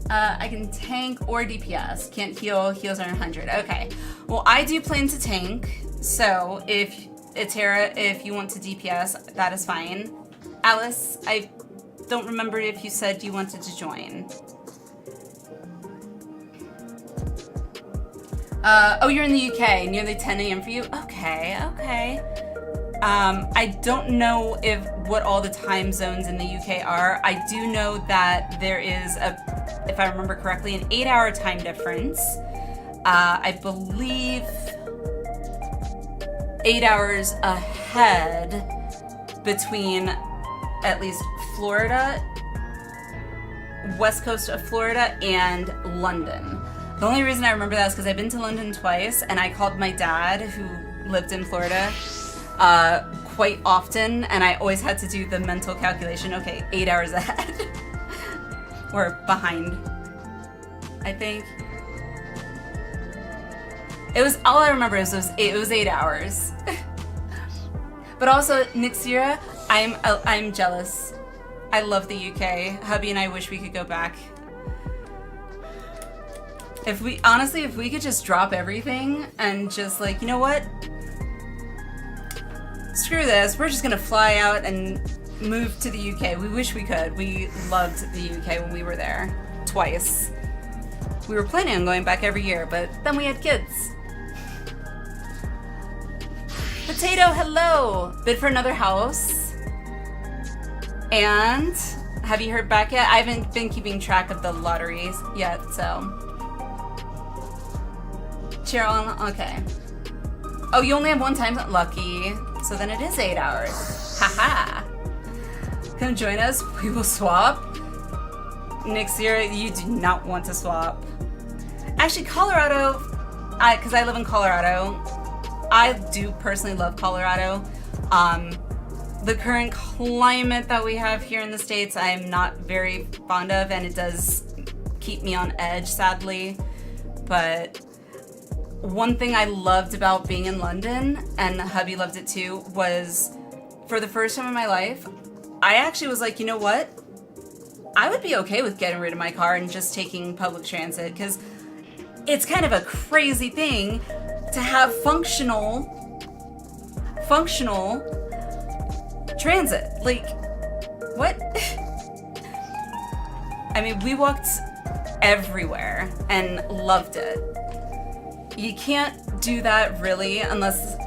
I can tank or DPS. Can't heal. Heals are 100. Okay. Well, I do plan to tank. So if Itera, if you want to DPS, that is fine. Alice, I don't remember if you said you wanted to join. Oh, you're in the UK. Nearly 10 a.m. for you? Okay, okay. I don't know what all the time zones in the UK are. I do know that there is if I remember correctly, an 8-hour time difference. I believe 8 hours ahead between at least Florida, west coast of Florida, and London. The only reason I remember that is because I've been to London twice, and I called my dad, who lived in Florida, quite often, and I always had to do the mental calculation. Okay, 8 hours ahead. Or behind, I think. It was, all I remember is it was 8 hours. But also, Nixira, I'm jealous. I love the UK. Hubby and I wish we could go back. If we could just drop everything and just like, you know what? Screw this, we're just gonna fly out and move to the UK. We wish we could. We loved the UK when we were there. Twice. We were planning on going back every year, but then we had kids. Potato, hello! Bid for another house. And have you heard back yet? I haven't been keeping track of the lotteries yet, so. Cheryl, okay. Oh, you only have one time? Lucky. So then it is 8 hours. Haha. Come join us. We will swap. Nixira, you do not want to swap. Actually, Colorado, because I live in Colorado, I do personally love Colorado. The current climate that we have here in the States, I am not very fond of, and it does keep me on edge, sadly. But one thing I loved about being in London, and hubby loved it too, was for the first time in my life, I actually was like, you know what? I would be okay with getting rid of my car and just taking public transit, because it's kind of a crazy thing to have functional transit. Like, what? I mean, we walked everywhere and loved it. You can't do that really unless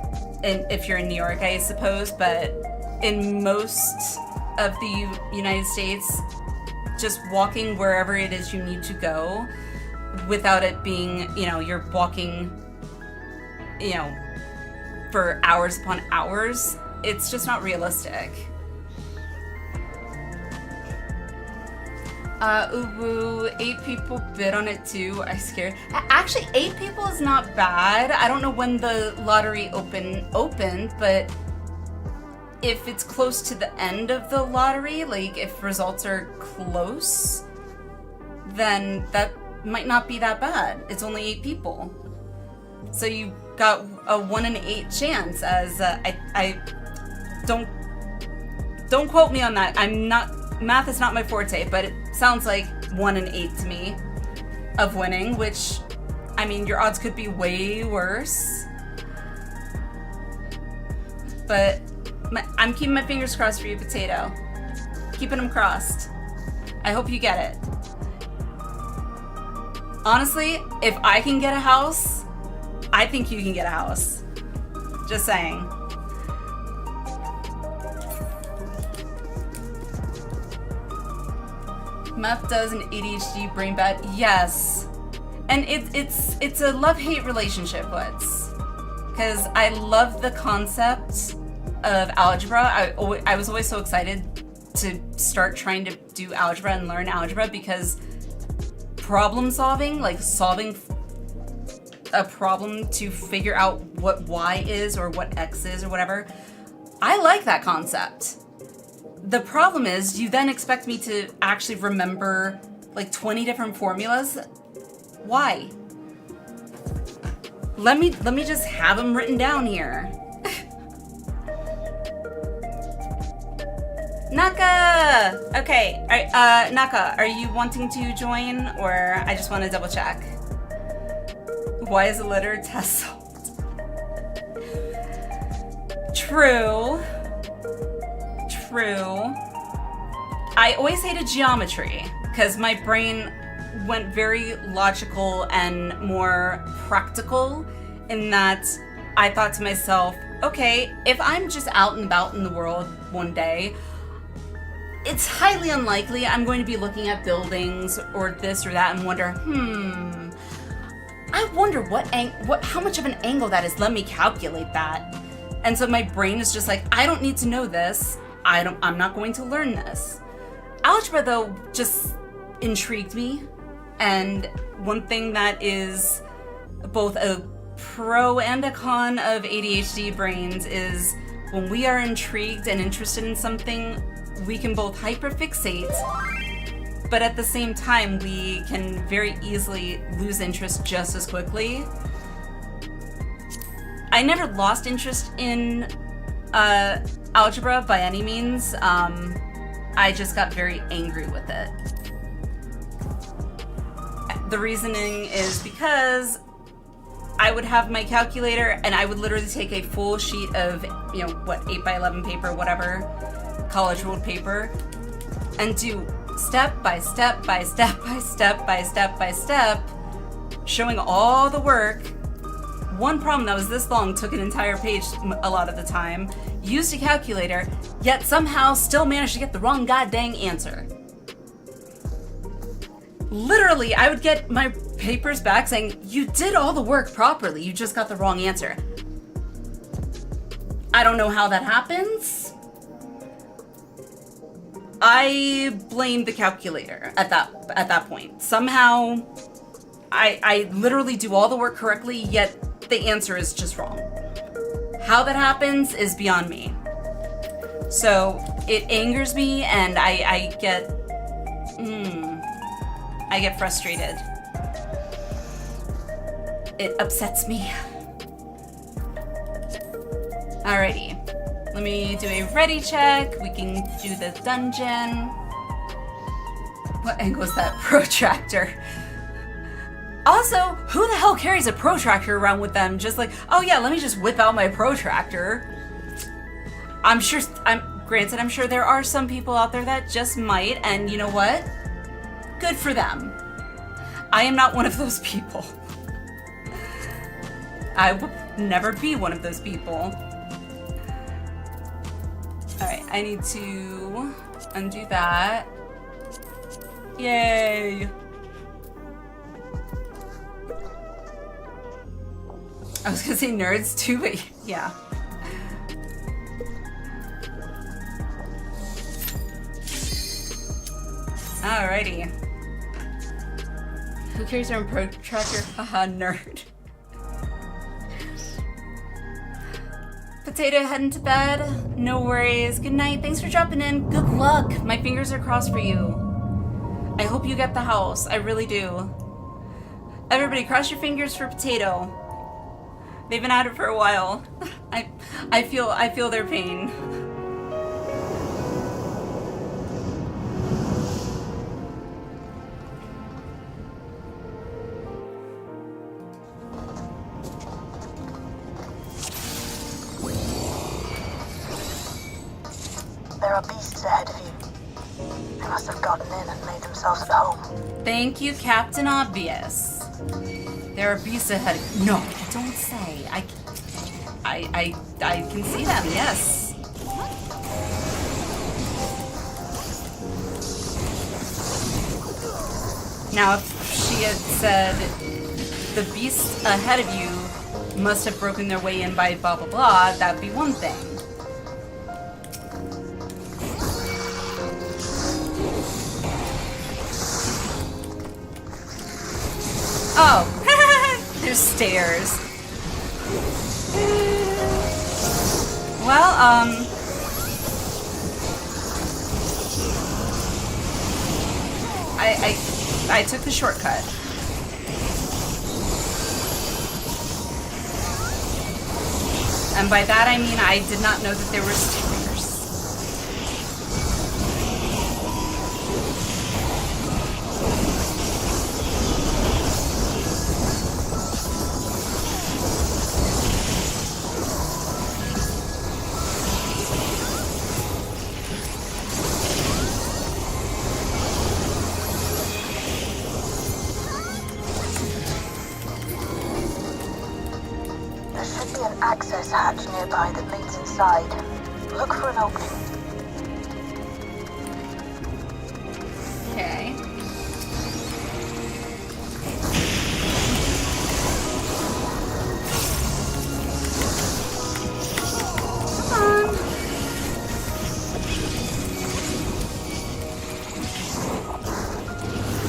if you're in New York, I suppose, but in most of the United States, just walking wherever it is you need to go without it being, you're walking, for hours upon hours, it's just not realistic. Uwu, 8 people bid on it too. I scared. Actually, 8 people is not bad. I don't know when the lottery opened, but if it's close to the end of the lottery, like if results are close, then that might not be that bad. It's only 8 people. So you got a 1 in 8 chance as, I don't quote me on that. Math is not my forte, but it sounds like 1 in 8 to me of winning, which, I mean, your odds could be way worse. But I'm keeping my fingers crossed for you, Potato. Keeping them crossed. I hope you get it. Honestly, if I can get a house, I think you can get a house. Just saying. Meth does an ADHD brain bad. Yes. And it's a love-hate relationship, Woods. Because I love the concept of algebra. I was always so excited to start trying to do algebra and learn algebra because problem solving, like solving a problem to figure out what y is or what x is or whatever, I like that concept. The problem is you then expect me to actually remember like 20 different formulas. Why? Let me just have them written down here. Naka! Okay, Naka, are you wanting to join, or I just want to double check? Why is a letter test solved? True. I always hated geometry, because my brain went very logical and more practical in that I thought to myself, okay, if I'm just out and about in the world one day, it's highly unlikely I'm going to be looking at buildings or this or that and wonder, I wonder how much of an angle that is. Let me calculate that. And so my brain is just like, I don't need to know this. I'm not going to learn this. Algebra, though, just intrigued me. And one thing that is both a pro and a con of ADHD brains is when we are intrigued and interested in something, we can both hyperfixate, but at the same time, we can very easily lose interest just as quickly. I never lost interest in algebra by any means. I just got very angry with it. The reasoning is because I would have my calculator and I would literally take a full sheet of, 8x11 paper, whatever, college ruled paper, and do step by step by step by step by step by step, showing all the work. One problem that was this long took an entire page a lot of the time, used a calculator, yet somehow still managed to get the wrong goddamn answer. Literally, I would get my papers back saying, you did all the work properly, you just got the wrong answer. I don't know how that happens. I blame the calculator at that point. Somehow, I literally do all the work correctly, yet the answer is just wrong. How that happens is beyond me. So it angers me, and I get frustrated. It upsets me. Alrighty. Let me do a ready check. We can do the dungeon. What angle is that protractor? Also, who the hell carries a protractor around with them? Just like, oh yeah, let me just whip out my protractor. I'm sure there are some people out there that just might, and you know what? Good for them. I am not one of those people. I will never be one of those people. Alright, I need to undo that. Yay! I was gonna say nerds too, but yeah. Alrighty. Who carries their own protractor? Haha, nerd. Potato heading to bed. No worries. Good night. Thanks for dropping in. Good luck. My fingers are crossed for you. I hope you get the house. I really do. Everybody, cross your fingers for Potato. They've been at it for a while. I feel their pain. There are beasts ahead of you. They must have gotten in and made themselves at home. Thank you, Captain Obvious. There are beasts ahead of you. No, don't say. I can see them, yes. Now, if she had said, the beasts ahead of you must have broken their way in by blah blah blah, that'd be one thing. Oh, there's stairs. Well, I took the shortcut. And by that I mean I did not know that there were stairs. Access hatch nearby that leads inside. Look for an opening. Okay. Come on.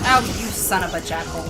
Oh, you son of a jackal.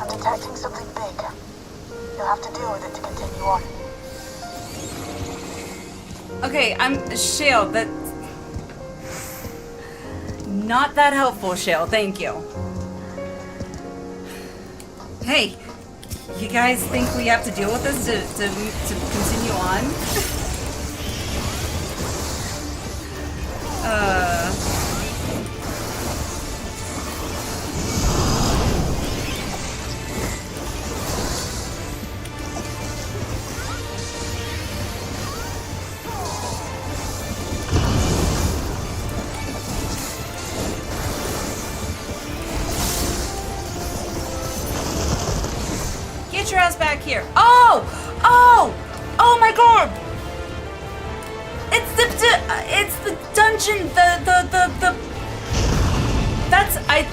Detecting something big. You'll have to deal with it to continue on. Okay, Shale, that... Not that helpful, Shale, thank you. Hey, you guys think we have to deal with this to continue on? Get your ass back here. Oh! Oh! Oh my god! It's the dungeon, the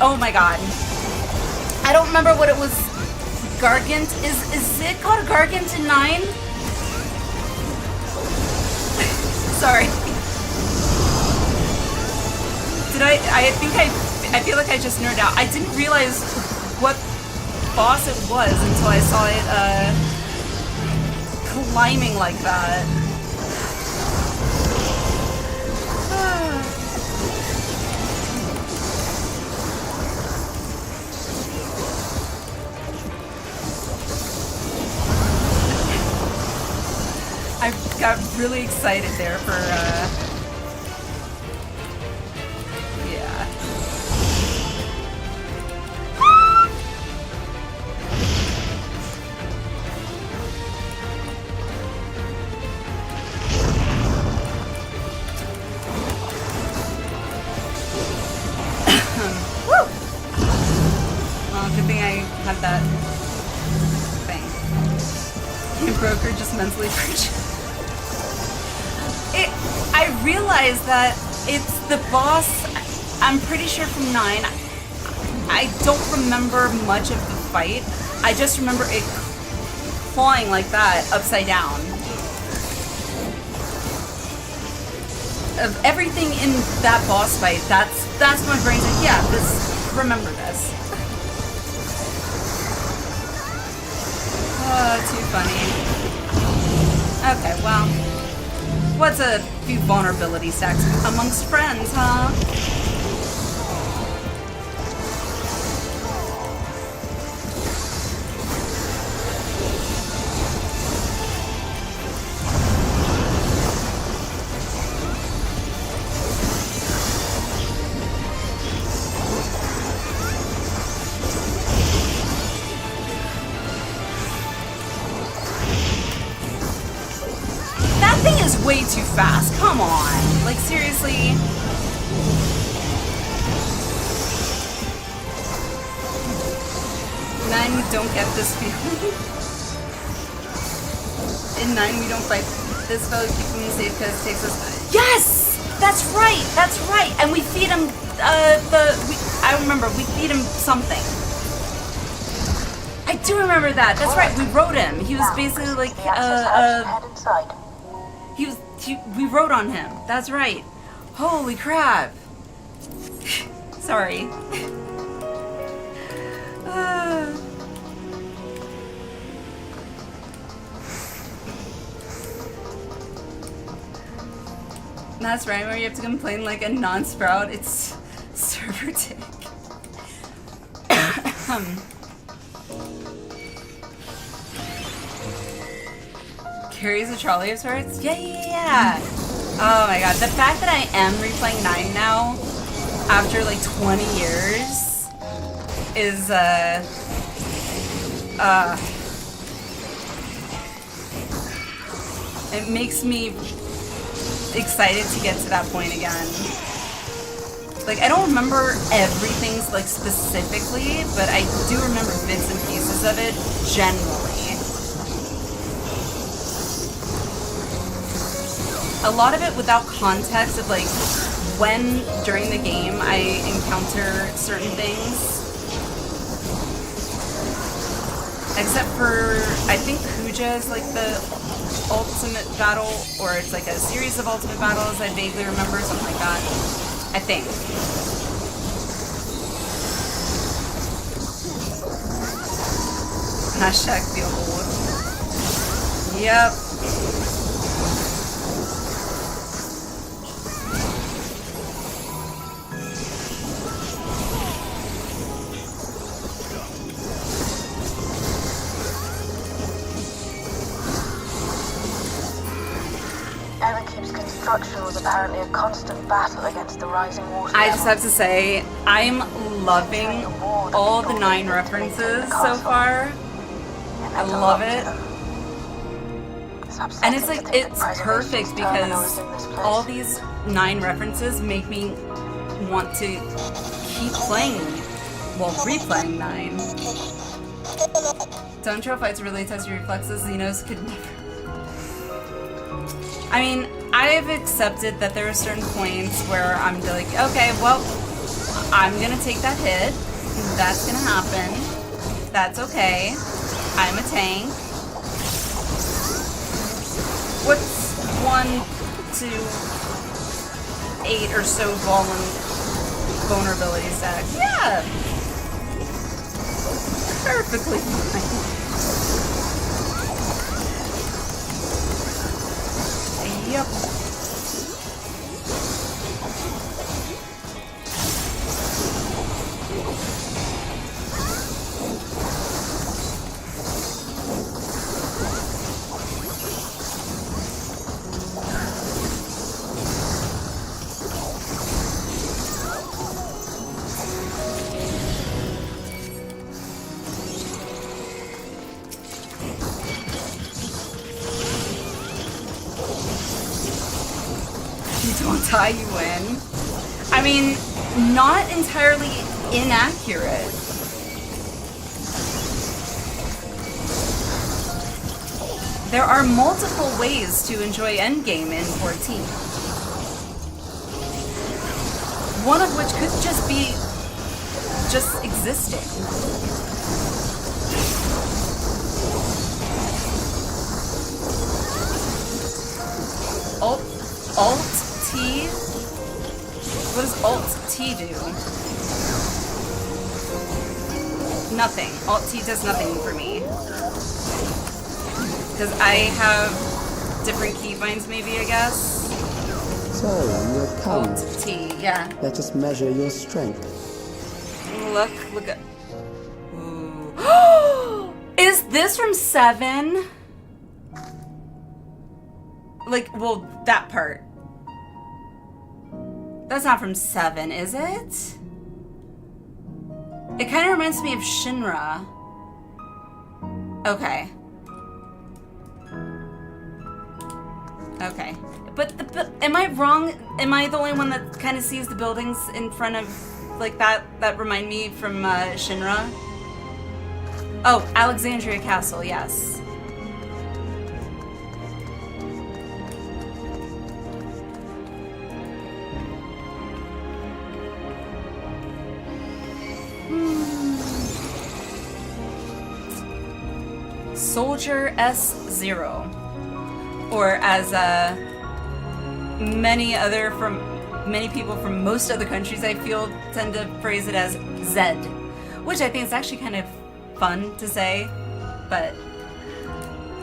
oh my god. I don't remember what it was. Gargant? Is it called Gargant in 9? Sorry. I feel like I just nerded out. I didn't realize what boss it was until I saw it, climbing like that. I got really excited there for, yeah. Woo! Well, good thing I had that thing. You broker just mentally preach. I realized that it's the boss, I'm pretty sure from 9. I don't remember much of the fight. I just remember it clawing like that, upside down. Of everything in that boss fight, that's my brain's like, yeah, remember this. Oh, too funny. Okay, well. What's a few vulnerability stacks amongst friends, huh? Way too fast. Come on. Like, seriously? In 9, we don't get this feeling. In 9, we don't fight this fellow, keep him safe because it takes us. Yes! That's right! That's right! And we feed him, I remember, we feed him something. I do remember that. That's right, we rode him. He was basically like, we rode on him. That's right. Holy crap. Sorry. That's right, where you have to complain like a non-sprout. It's server tick. Carries a trolley of sorts? Yeah. Oh my god, the fact that I am replaying 9 now, after like 20 years, is, it makes me excited to get to that point again. Like, I don't remember everything, like, specifically, but I do remember bits and pieces of it, generally. A lot of it without context of, like, when, during the game, I encounter certain things. Except for, I think Kuja is, like, the ultimate battle, or it's, like, a series of ultimate battles, I vaguely remember, something like that. I think. Hashtag feel old. Yep. Was apparently a constant battle against the rising water. I just have to say, I'm loving all the 9 references so far. I love it. And it's like, it's perfect because all these 9 references make me want to keep playing, well, replaying 9. Dawntrail fights really test your reflexes. Xenos could never. I mean, I've accepted that there are certain points where I'm like, okay, well, I'm gonna take that hit. That's gonna happen. That's okay. I'm a tank. What's 1 to 8 or so vulnerability stack? Yeah! Perfectly fine. Yep. Don't die, you win. I mean, not entirely inaccurate. There are multiple ways to enjoy endgame in 14. One of which could just be just existing. Alt T? What does Alt T do? Nothing. Alt T does nothing for me. Because I have different keybinds maybe, I guess. So, you're come. Alt T, yeah. Let us measure your strength. Look at... Ooh. Is this from 7? Like, well, that part. That's not from 7, is it? It kind of reminds me of Shinra. Okay. Okay. But am I wrong? Am I the only one that kind of sees the buildings in front of, like, that remind me from Shinra? Oh, Alexandria Castle, yes. Soldier S0, or as many people from most other countries I feel tend to phrase it as Z, which I think is actually kind of fun to say, but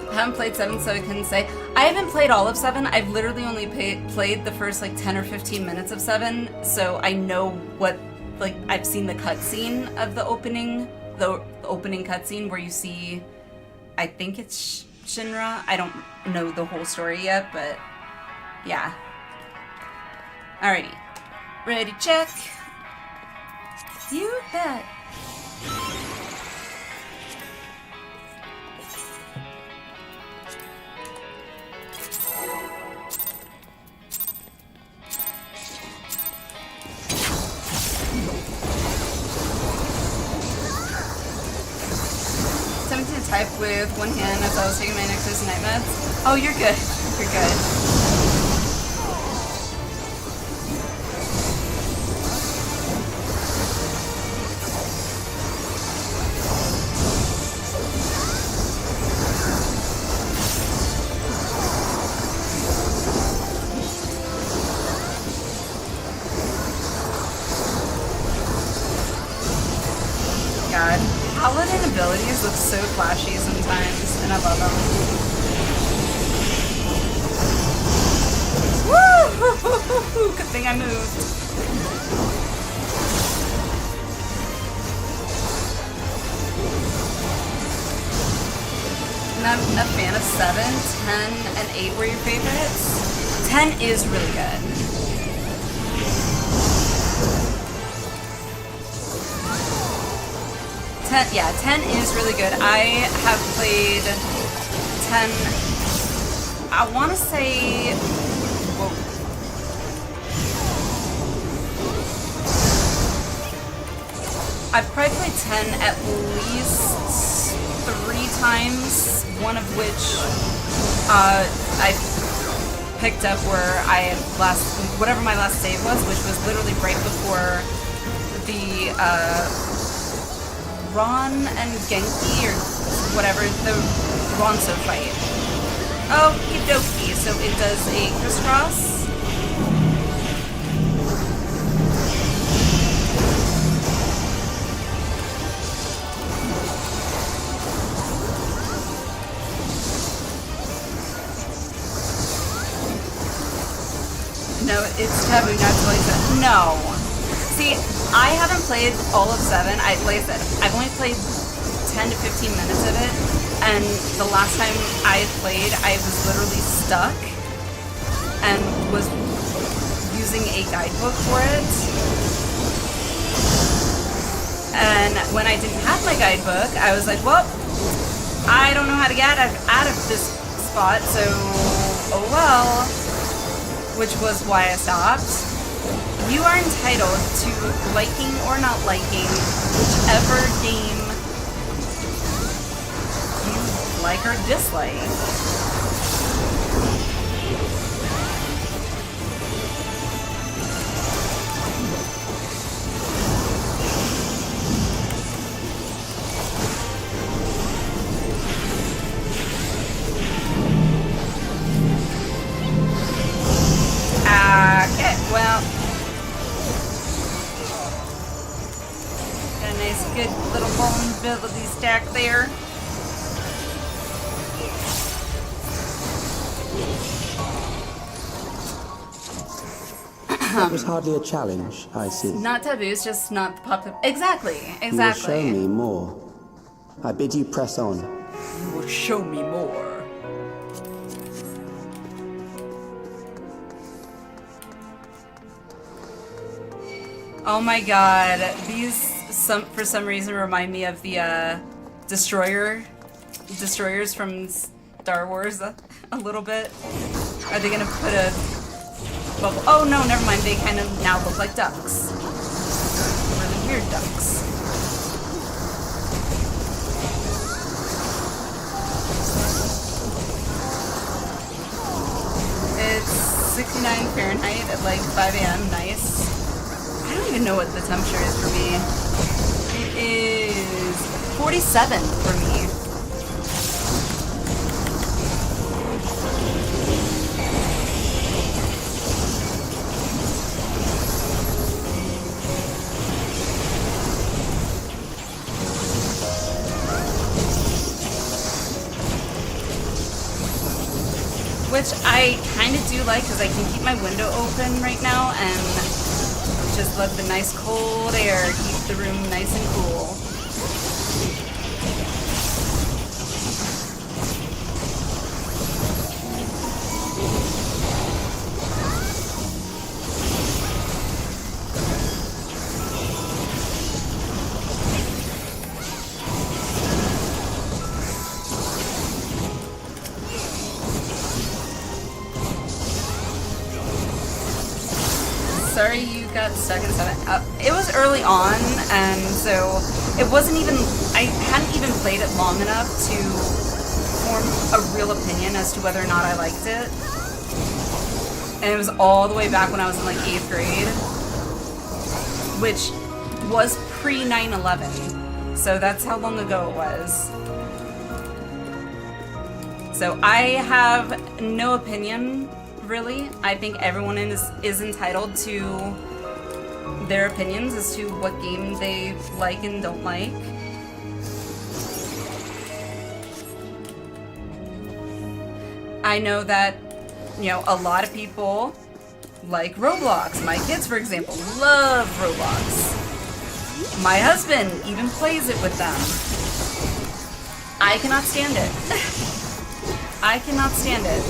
I haven't played 7, so I couldn't say. I haven't played all of 7. I've literally only played the first like 10 or 15 minutes of 7, so I know what, like, I've seen the cutscene of the opening cutscene where you see, I think it's Shinra. I don't know the whole story yet, but yeah. Alrighty. Ready, check. You bet. To type with one hand as I was taking my Nexus night meds. Oh, you're good. You're good. God. Paladin abilities look so flashy sometimes, and I love them. Woo! Good thing I moved. Not a fan of 7, 10, and 8 were your favorites? 10 is really good. Yeah, 10 is really good. I have played 10, I want to say, well, I've probably played 10 at least 3 times, one of which I picked up where I had whatever my last save was, which was literally right before the Ron and Genki or whatever, the Ronso fight. Okie dokie, so it does a crisscross. No, it's taboo not to play 7. No. See, I haven't played all of 7. Like I said, I've only played 10 to 15 minutes of it, and the last time I had played, I was literally stuck and was using a guidebook for it. And when I didn't have my guidebook, I was like, well, I don't know how to get out of this spot, so oh well. Which was why I stopped. You are entitled to liking or not liking whichever game you like or dislike. Okay, well, got a nice, good little vulnerability stack there. That was hardly a challenge, I see. Not taboo, it's just not the pop. Exactly. You will show me more. I bid you press on. You will show me more. Oh my god, these for some reason remind me of the destroyers from Star Wars a little bit. Are they gonna put a bubble? Oh no, never mind. They kind of now look like ducks. Really weird ducks. It's 69 Fahrenheit at like 5 a.m. Nice. I don't even know what the temperature is for me. It is 47 for me. Which I kind of do like because I can keep my window open right now and just let the nice cold air keep the room nice and cool. Sorry you got stuck in 7. It was early on, and so it wasn't even, I hadn't even played it long enough to form a real opinion as to whether or not I liked it. And it was all the way back when I was in like 8th grade, which was pre 9/11. So that's how long ago it was. So I have no opinion, really. I think everyone is entitled to their opinions as to what game they like and don't like. I know that, you know, a lot of people like Roblox. My kids, for example, love Roblox. My husband even plays it with them. I cannot stand it. I cannot stand it.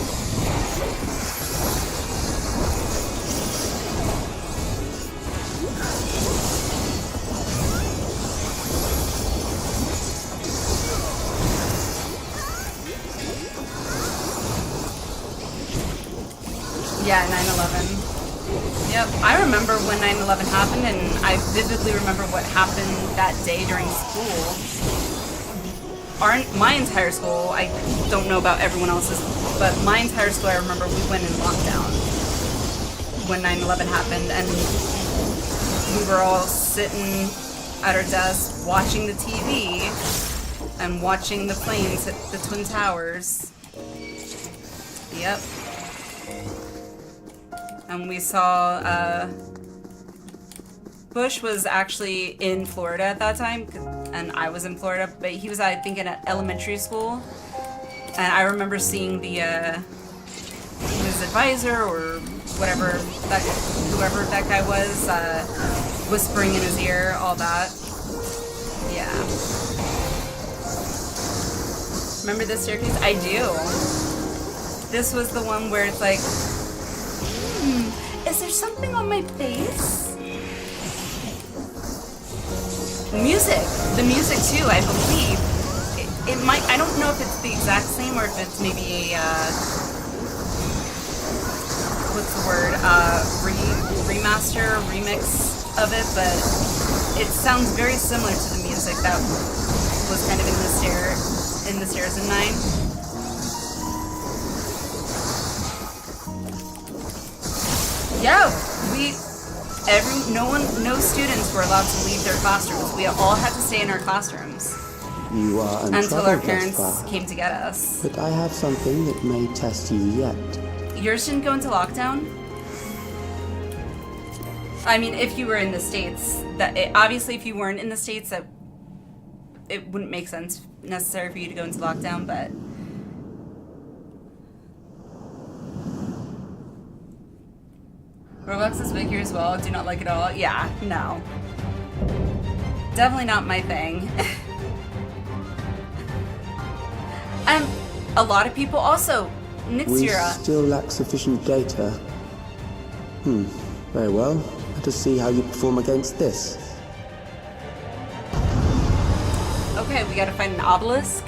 Yeah, 9/11. Yep, I remember when 9/11 happened, and I vividly remember what happened that day during school. My entire school, I don't know about everyone else's, but my entire school, I remember we went in lockdown when 9/11 happened, and we were all sitting at our desks watching the TV and watching the flames hit the Twin Towers. Yep. And we saw, Bush was actually in Florida at that time, and I was in Florida, but he was, I think, in an elementary school. And I remember seeing the, his advisor or whatever, whoever that guy was, whispering in his ear, all that. Yeah. Remember this staircase? I do. This was the one where it's like, is there something on my face? Music. The music too, I believe. It might, I don't know if it's the exact same or if it's maybe a, what's the word, remaster, remix of it, but it sounds very similar to the music that was kind of in the stairs in 9. Yeah, no students were allowed to leave their classrooms. We all had to stay in our classrooms. You are until our parents came to get us. But I have something that may test you yet. Yours didn't go into lockdown? I mean, if you were in the States, obviously if you weren't in the States, that it wouldn't make sense necessary for you to go into lockdown, but Roblox is big here as well. Do not like it all. Yeah, no. Definitely not my thing. A lot of people also. Nixira. We still lack sufficient data. Very well. Let us see how you perform against this. Okay, we gotta find an obelisk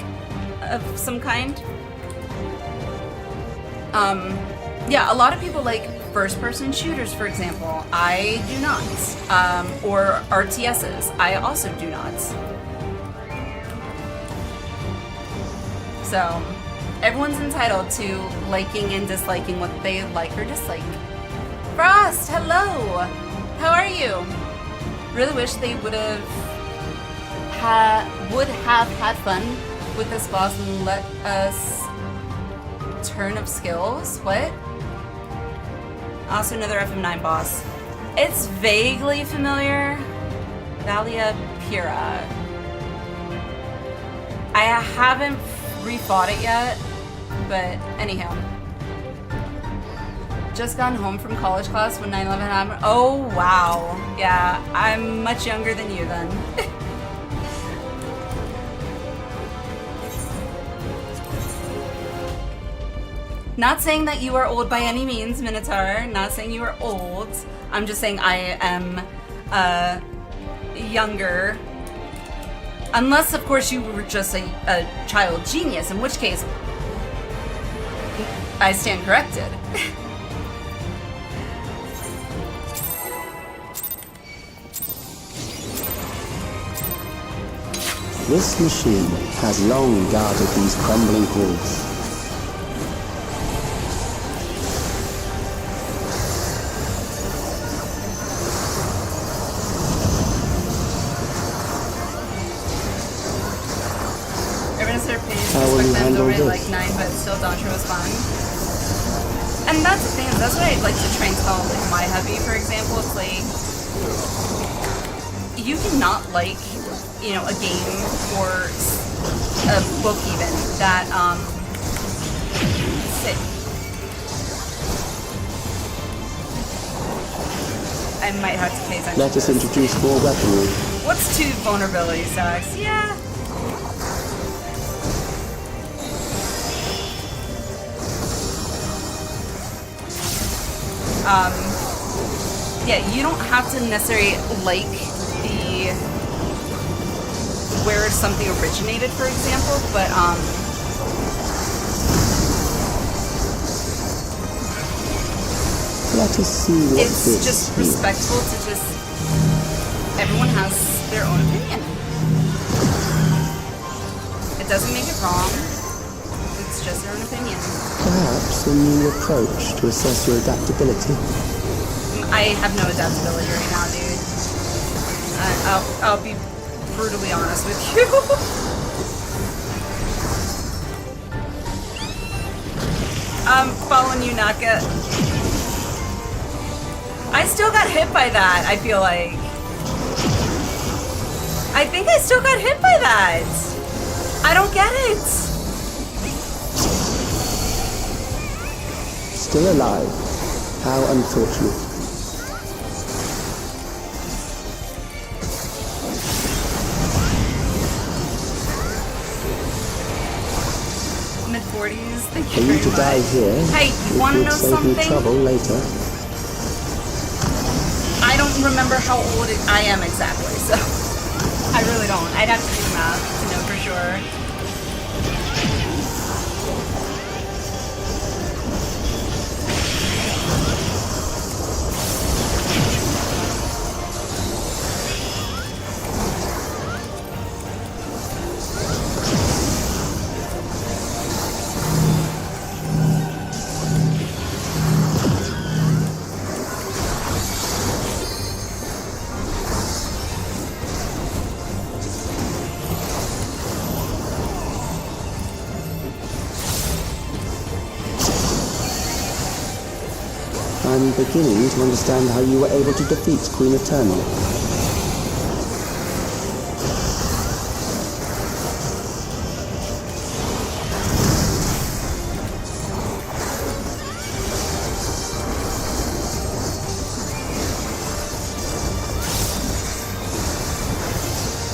of some kind. Yeah, a lot of people like first-person shooters, for example. I do not. Or RTSs. I also do not. So, everyone's entitled to liking and disliking what they like or dislike. Frost, hello! How are you? Really wish they would have had fun with this boss and let us turn up skills. What? Also another FM9 boss. It's vaguely familiar. Valia Pura. I haven't refought it yet, but anyhow. Just gotten home from college class when 9/11 happened. Oh wow. Yeah, I'm much younger than you then. Not saying that you are old by any means, Minotaur. Not saying you are old. I'm just saying I am younger. Unless, of course, you were just a child genius, in which case I stand corrected. This machine has long guarded these crumbling halls. Like 9, but still Dawntrail was fun. And that's the thing, that's what I'd like to try and call like my hubby, for example. It's like you cannot like, you know, a game or a book even that I might have to pay attention. Let us introduce more weaponry. What's 2 vulnerability stacks? Yeah. Yeah, you don't have to necessarily like where something originated, for example, but let us see what it's just respectful to just everyone has their own opinion. It doesn't make it wrong. It's just their own opinion. Perhaps a new approach to assess your adaptability. I have no adaptability right now, dude. I'll be brutally honest with you. I'm following you, Naka. I still got hit by that, I feel like. I think I still got hit by that. I don't get it. Still alive. How unfortunate. Mid-40s, thank For you you very to much. die here, Hey, you wanna know save you something? trouble later. I don't remember how old I am exactly, so I really don't. I'd have to do the math to know for sure. I'm beginning to understand how you were able to defeat Queen Eternal.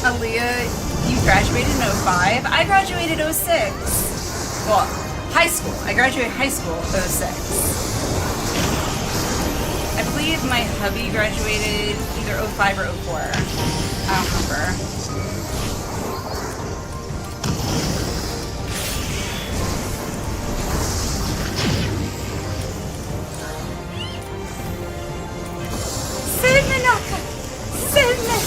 Aaliyah, you graduated in 05? I graduated 06. Well, high school. I graduated high school 06. I believe my hubby graduated either 05 or 04. I don't remember. Save me, Naka! Save me!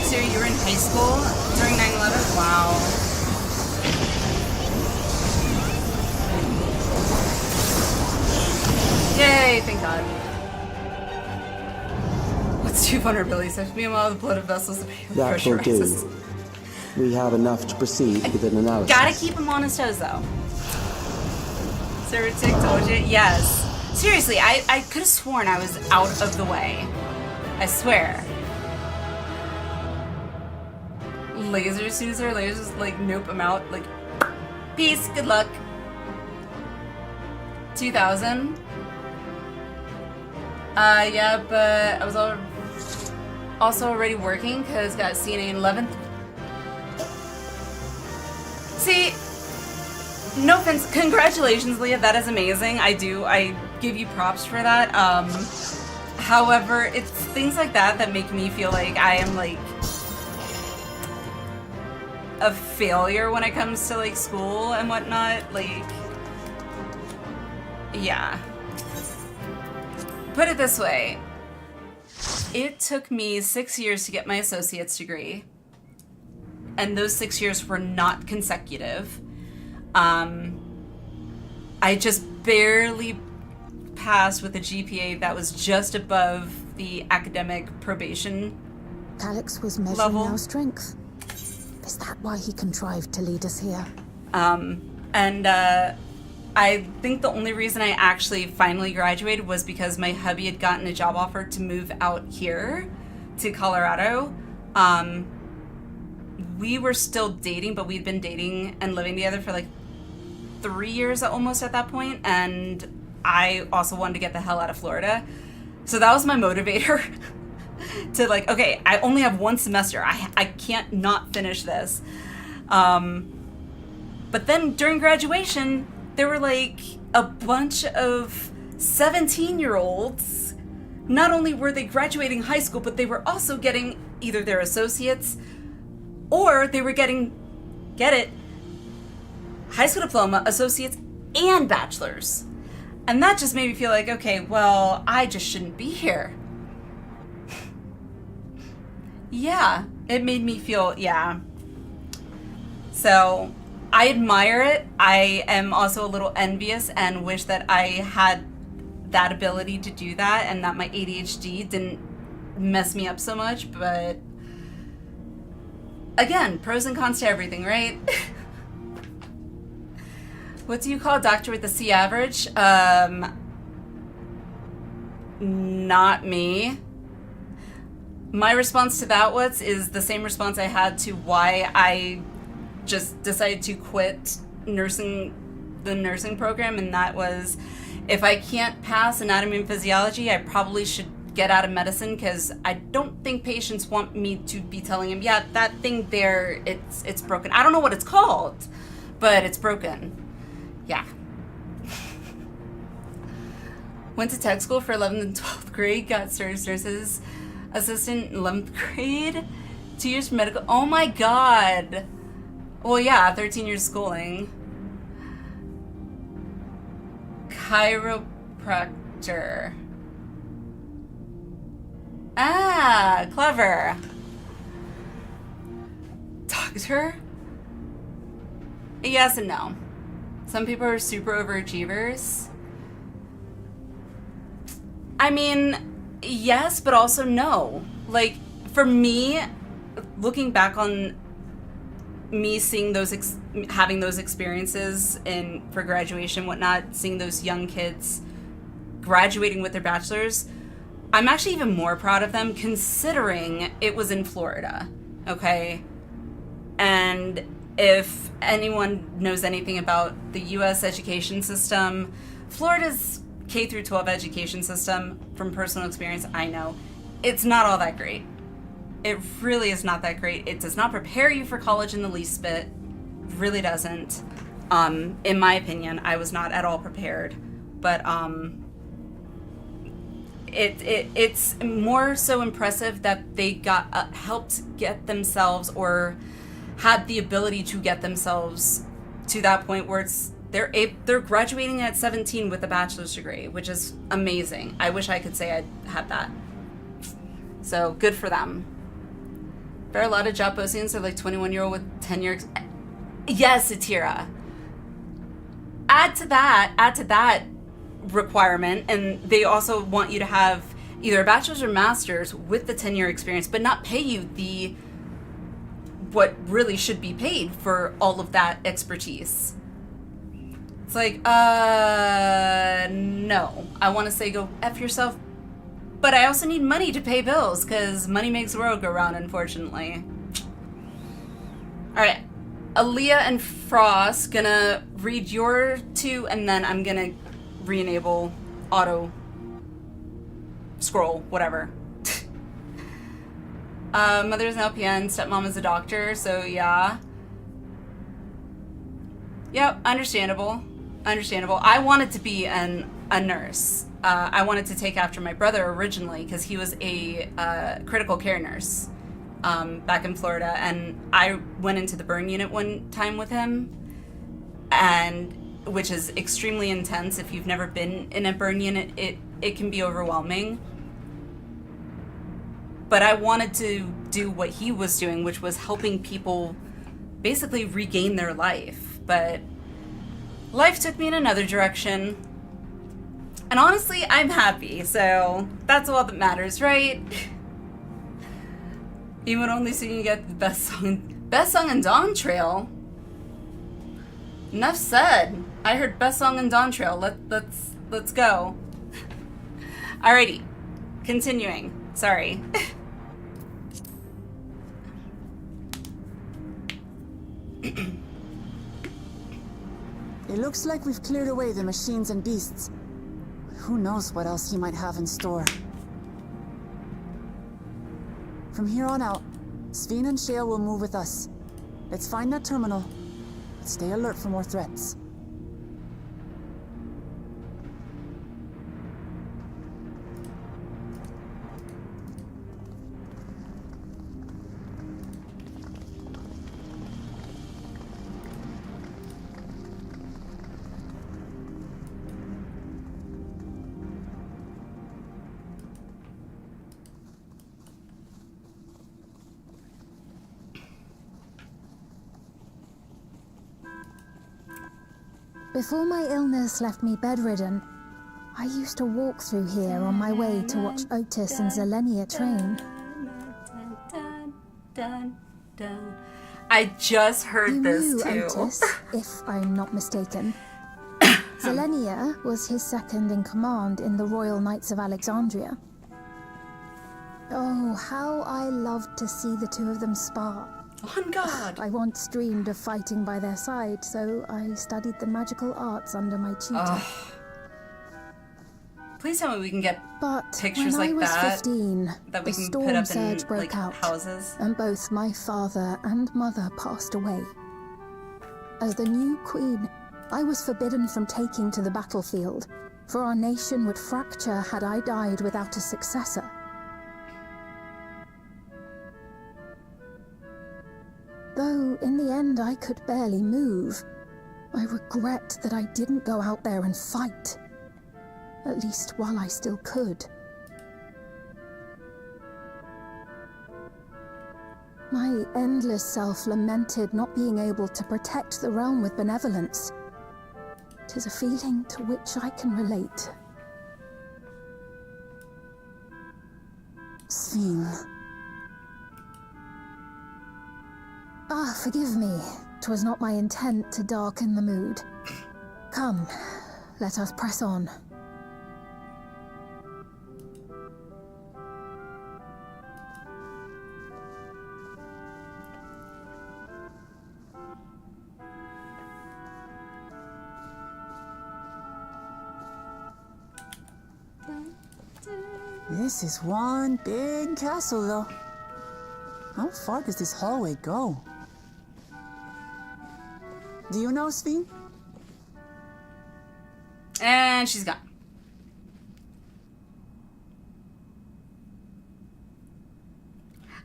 You were in high school during 9/11? Wow. Yay, thank God. What's 2 vulnerabilities? Meanwhile, the blood of vessels That will do. We have enough to proceed with an analysis. Gotta keep him on his toes, though. Certic told you? Yes. Seriously, I could have sworn I was out of the way. I swear. Laser Suzer, lasers, like, nope, I'm out. Like, peace, good luck. 2000. Yeah, but I was also already working because got CNA in 11th. See, no offense, congratulations, Leah, that is amazing. I give you props for that. However, it's things like that that make me feel like I am, like, a failure when it comes to, like, school and whatnot. Like, yeah. Put it this way. It took me 6 years to get my associate's degree. And those 6 years were not consecutive. I just barely passed with a GPA that was just above the academic probation Alex was measuring level. our strength. Is that why he contrived to lead us here? I think the only reason I actually finally graduated was because my hubby had gotten a job offer to move out here to Colorado. We were still dating, but we'd been dating and living together for like 3 years almost at that point, and I also wanted to get the hell out of Florida. So that was my motivator to like, okay, I only have 1 semester. I can't not finish this. But then during graduation, there were like a bunch of 17-year-olds. Not only were they graduating high school, but they were also getting either their associates or they were getting, get it, high school diploma, associates, and bachelors. And that just made me feel like, okay, well, I just shouldn't be here. Yeah, it made me feel, yeah. So I admire it. I am also a little envious and wish that I had that ability to do that and that my ADHD didn't mess me up so much. But again, pros and cons to everything, right? What do you call a doctor with a C average? Not me. My response to that is the same response I had to why I just decided to quit the nursing program, and that was, if I can't pass anatomy and physiology, I probably should get out of medicine, because I don't think patients want me to be telling them, yeah, that thing there, it's broken. I don't know what it's called, but it's broken. Yeah. Went to tech school for 11th and 12th grade, got nurses assistant in 11th grade, 2 years for medical. Oh my god. Well, yeah, 13 years schooling. Chiropractor. Ah, clever. Doctor? Yes and no. Some people are super overachievers. I mean, yes, but also no. Like, for me, looking back on me seeing those, having those experiences for graduation, whatnot, seeing those young kids graduating with their bachelors, I'm actually even more proud of them considering it was in Florida, okay? And if anyone knows anything about the U.S. education system, Florida's K through 12 education system, from personal experience, I know, it's not all that great. It really is not that great. It does not prepare you for college in the least bit. It really doesn't. In my opinion, I was not at all prepared. But it's more so impressive that they got helped get themselves, or had the ability to get themselves to that point where they're graduating at 17 with a bachelor's degree, which is amazing. I wish I could say I had that. So good for them. There are a lot of job postings that are like 21-year-old with 10 years. Yes, Atira. Add to that requirement, and they also want you to have either a bachelor's or master's with the 10-year experience, but not pay you what really should be paid for all of that expertise. It's like, no. I want to say go F yourself, but I also need money to pay bills, because money makes the world go round, unfortunately. Alright, Aaliyah and Frost, gonna read your two, and then I'm gonna re-enable auto scroll, whatever. Mother's an LPN, stepmom is a doctor, so yeah. Yep, understandable. Understandable. I wanted to be a nurse. I wanted to take after my brother originally, because he was a critical care nurse back in Florida, and I went into the burn unit one time with him, and which is extremely intense. If you've never been in a burn unit, it can be overwhelming. But I wanted to do what he was doing, which was helping people basically regain their life. But life took me in another direction. And honestly, I'm happy, so that's all that matters, right? You would only see you get the best song in Dawntrail. Enough said. I heard best song in Dawntrail. Let's go. Alrighty, continuing. Sorry. It looks like we've cleared away the machines and beasts. Who knows what else he might have in store. From here on out, Sveen and Shale will move with us. Let's find that terminal. Stay alert for more threats. Before my illness left me bedridden, I used to walk through here on my way to watch Otis and Zelenia train. I just heard You this knew too. Otis, if I'm not mistaken. Zelenia was his second in command in the Royal Knights of Alexandria. Oh, how I loved to see the two of them spar. On God! I once dreamed of fighting by their side, so I studied the magical arts under my tutor. Please tell me we can get But pictures when like I was that 15, that we the can storm put up surge in broke like out, houses. and both my father and mother passed away. As the new queen, I was forbidden from taking to the battlefield, for our nation would fracture had I died without a successor. Though in the end I could barely move, I regret that I didn't go out there and fight. At least while I still could. My endless self lamented not being able to protect the realm with benevolence. 'Tis a feeling to which I can relate. Sveen. Ah, forgive me. 'Twas not my intent to darken the mood. Come, let us press on. This is one big castle, though. How far does this hallway go? Do you know, Sveen? And she's gone.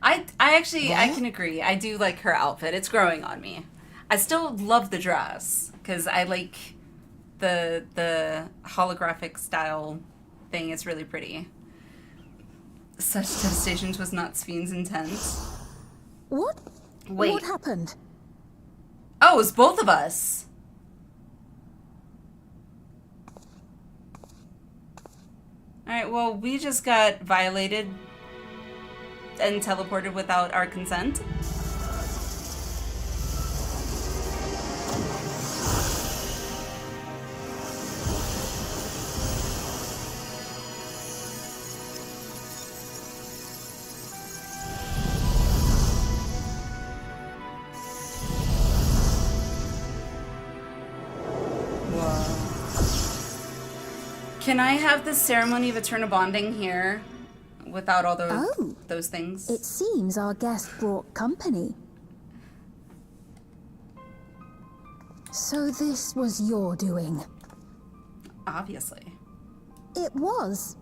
I can agree. I do like her outfit. It's growing on me. I still love the dress because I like the holographic style thing. It's really pretty. Such devastations was not Sveen's intent. What? Wait. What happened? Oh, it's both of us. Alright, well, we just got violated and teleported without our consent. Can I have the ceremony of eternal bonding here without all those things? It seems our guest brought company. So this was your doing? Obviously. It was.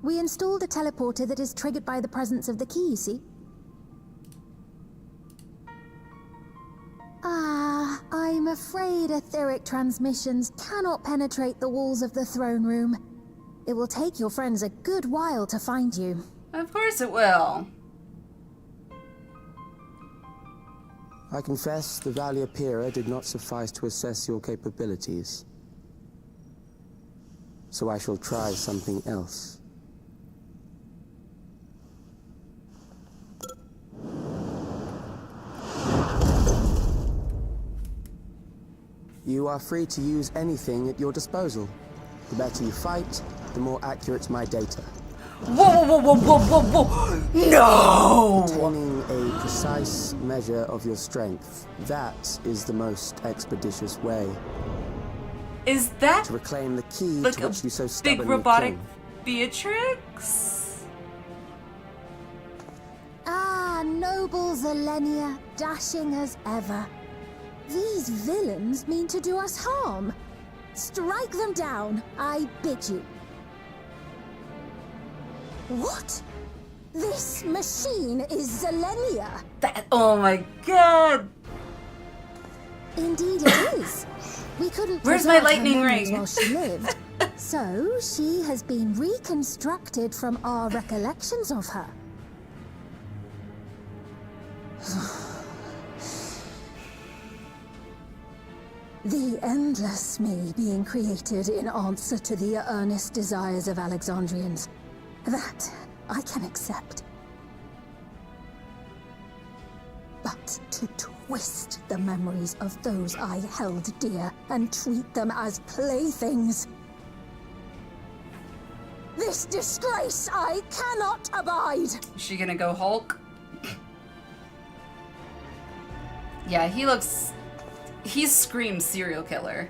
We installed a teleporter that is triggered by the presence of the key, you see? Ah, I'm afraid etheric transmissions cannot penetrate the walls of the throne room. It will take your friends a good while to find you. Of course it will. I confess the Valia Pira did not suffice to assess your capabilities. So I shall try something else. You are free to use anything at your disposal. The better you fight, the more accurate my data. Whoa, whoa, whoa, whoa, whoa, whoa, whoa! No! Obtaining a precise measure of your strength, that is the most expeditious way. Is that To reclaim the key like to which you so big stubbornly robotic cling. Beatrix? Ah, noble Zelenia, dashing as ever. These villains mean to do us harm. Strike them down, I bid you. What? This machine is Zelenia. Oh my god! Indeed it is. We couldn't Where's my preserve her lightning memories ring? while she lived. So she has been reconstructed from our recollections of her. The endless me being created in answer to the earnest desires of Alexandrians. That I can accept. But to twist the memories of those I held dear and treat them as playthings. This disgrace I cannot abide! Is she gonna go Hulk? Yeah, he screams serial killer.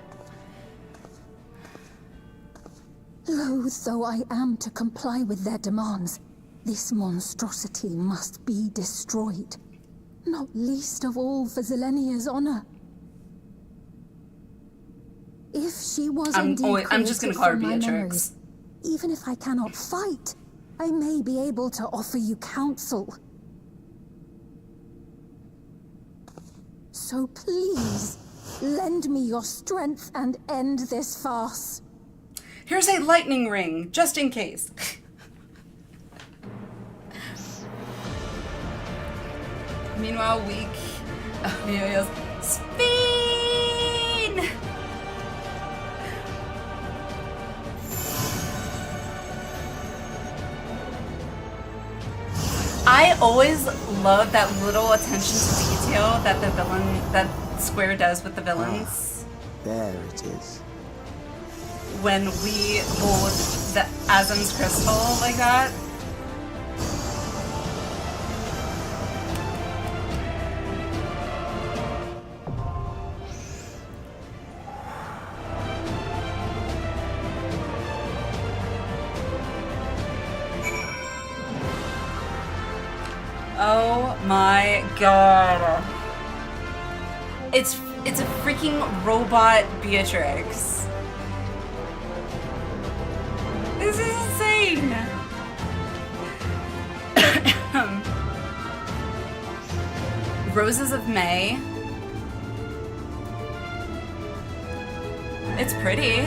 Loath though I am to comply with their demands, this monstrosity must be destroyed. Not least of all for Zelenia's honor. If she was indeed I'm just gonna call her created from my Beatrix. memories, even if I cannot fight, I may be able to offer you counsel. So please, lend me your strength and end this farce. Here's a lightning ring, just in case. Meanwhile, Yo-Yo's spin! I always love that little attention to detail that Square does with the villains. There it is. When we hold the Azim's crystal like that. Oh my god. It's a freaking robot Beatrix. This is insane. Roses of May. It's pretty.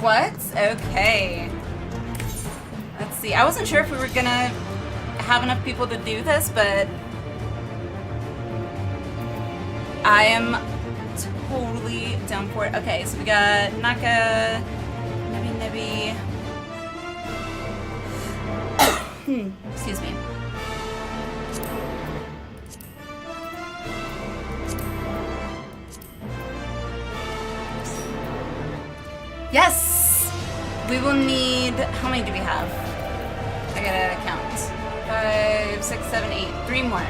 What? Okay. Let's see. I wasn't sure if we were gonna have enough people to do this, but I am totally down for it. Okay, so we got Naka, Nebi. Excuse me. Yes! We will need... How many do we have? I gotta count. 5, 6, 7, 8. 3 more.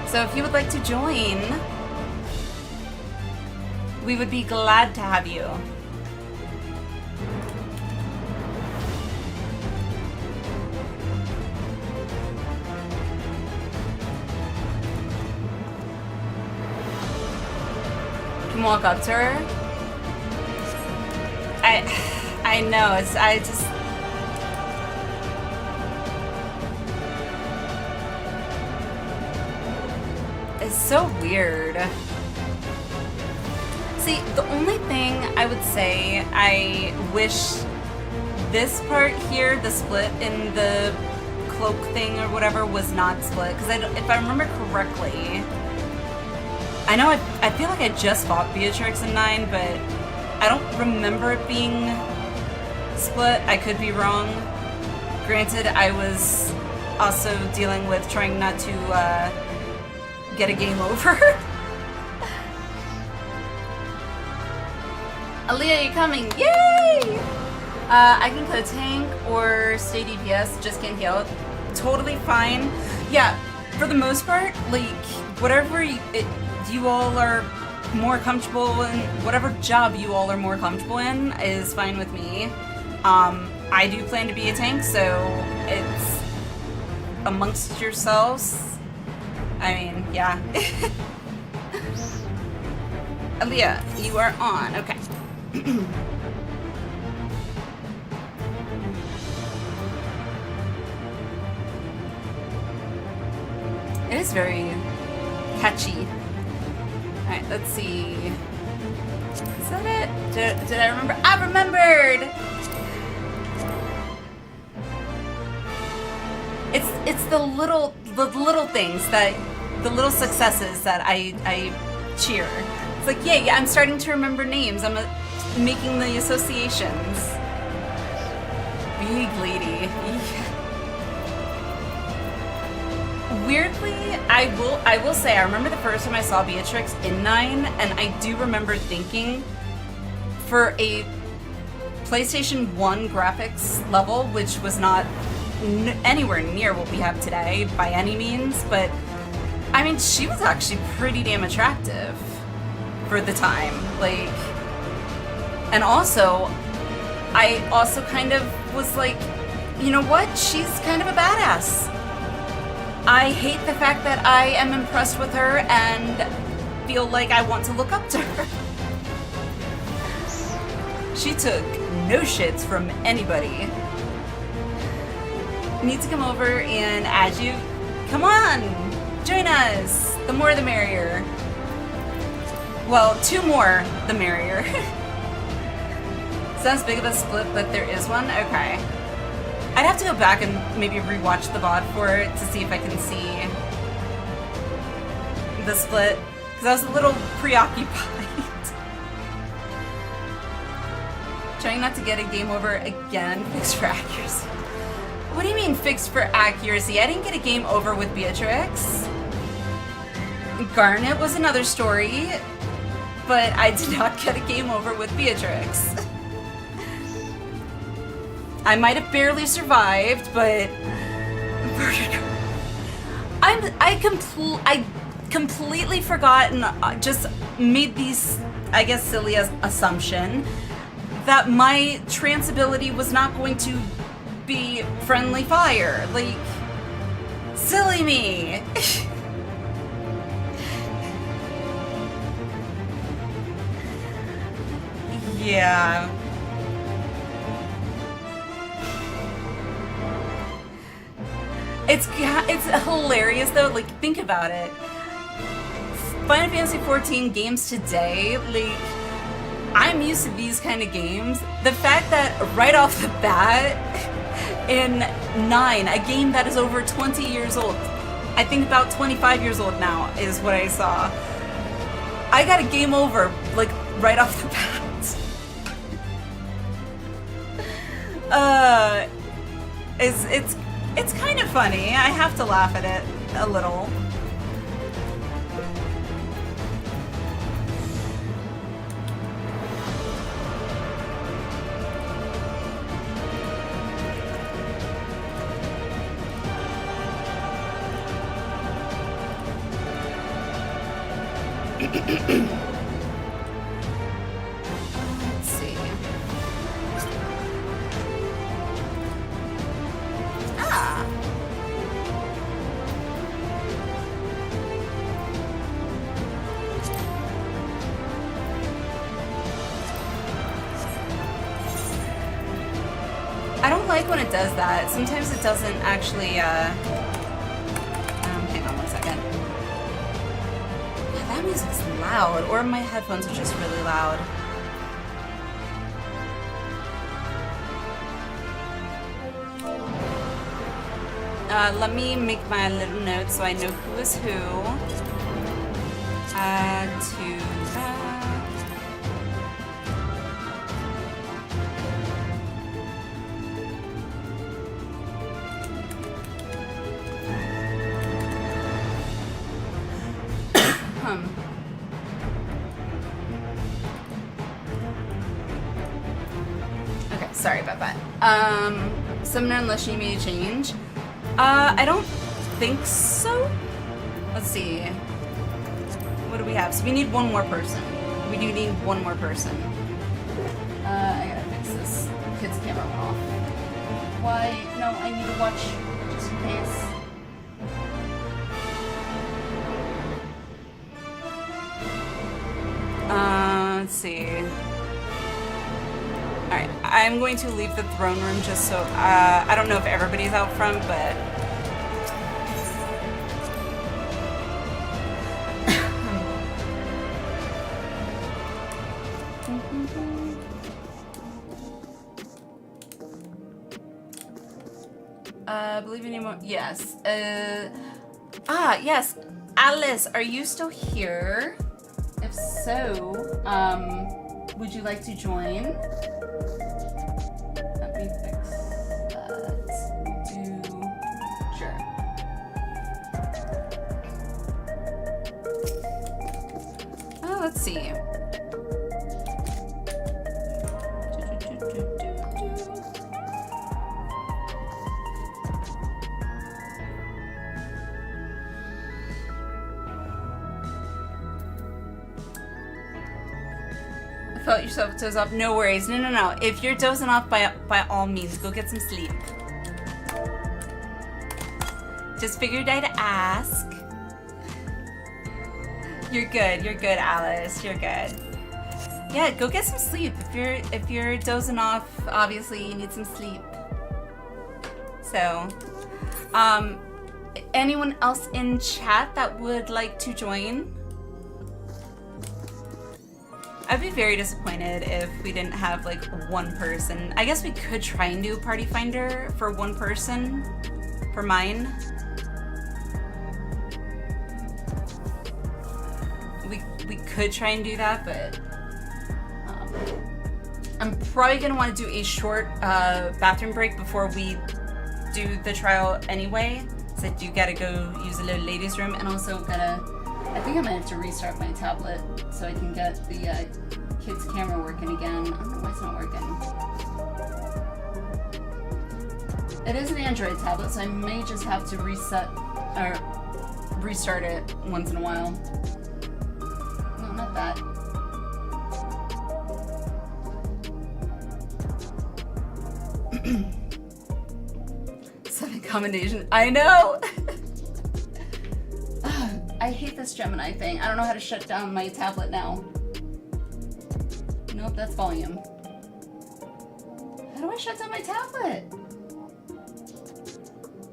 So if you would like to join, we would be glad to have you. Can walk up to her. I know, I just... It's so weird. See, the only thing I would say, I wish this part here, the split in the cloak thing or whatever, was not split. Because if I remember correctly, I know I feel like I just fought Beatrix in 9, but I don't remember it being split. I could be wrong. Granted, I was also dealing with trying not to get a game over. Aaliyah, you're coming! Yay! I can co tank or stay DPS, just can't heal. Totally fine. Yeah, for the most part, like whatever you all are more comfortable in, whatever job you all are more comfortable in is fine with me. I do plan to be a tank, so it's amongst yourselves. I mean, yeah. Aaliyah, you are on. Okay. It is very catchy. Alright, let's see. Is that it? Did I remember? I remembered! It's the little things that, the little successes that I cheer. It's like, yeah, I'm starting to remember names. I'm making the associations. Big lady. Weirdly, I will say I remember the first time I saw Beatrix in 9, and I do remember thinking, for a PlayStation 1 graphics level, which was not anywhere near what we have today by any means, but I mean, she was actually pretty damn attractive for the time. Like, and also, I also kind of was like, you know what? She's kind of a badass. I hate the fact that I am impressed with her and feel like I want to look up to her. She took no shits from anybody. Need to come over and add you. Come on! Join us! The more the merrier. Well, 2 more the merrier. Sounds big of a split, but there is one? Okay. I'd have to go back and maybe rewatch the VOD for it to see if I can see the split, because I was a little preoccupied. Trying not to get a game over again, fixed for accuracy. What do you mean fixed for accuracy? I didn't get a game over with Beatrix. Garnet was another story, but I did not get a game over with Beatrix. I might have barely survived, but I completely forgot and just made these, I guess, silly assumption that my trance ability was not going to be friendly fire. Like, silly me. Yeah. It's hilarious though, like, think about it. Final Fantasy XIV games today, like, I'm used to these kind of games. The fact that right off the bat, in 9, a game that is over 20 years old, I think about 25 years old now is what I saw. I got a game over, like, right off the bat. It's kind of funny. I have to laugh at it a little. Let's see. Ah. I don't like when it does that. Sometimes it doesn't actually, hang on one second. Yeah, that music's loud, or my headphones are just really loud. Let me make my little notes so I know who is who. To that. sorry about that. Summoner unless you made a change. I don't think so. Let's see. What do we have? So we need one more person. We do need one more person. I gotta fix this kid's camera went off. Why? No, I need to watch just in case. Let's see. Alright, I'm going to leave the throne room just so, I don't know if everybody's out front, but... believe any more? Yes. Yes. Alice, are you still here? If so, would you like to join? Let me fix that. Sure. Oh, let's see. Felt yourself doze off. No worries. No. If you're dozing off, by all means, go get some sleep. Just figured I'd ask. You're good, Alice. You're good. Yeah, go get some sleep. If you're dozing off, obviously you need some sleep. So, anyone else in chat that would like to join? I'd be very disappointed if we didn't have like one person. I guess we could try and do a party finder for one person for mine. We could try and do that, but I'm probably gonna want to do a short bathroom break before we do the trial anyway. So I do gotta go use the little ladies' room, and also I think I might have to restart my tablet so I can get the kid's camera working again. I don't know why it's not working. It is an Android tablet, so I may just have to reset or restart it once in a while. No, not that. Seven combination. I know! I hate this Gemini thing. I don't know how to shut down my tablet now. Nope, that's volume. How do I shut down my tablet?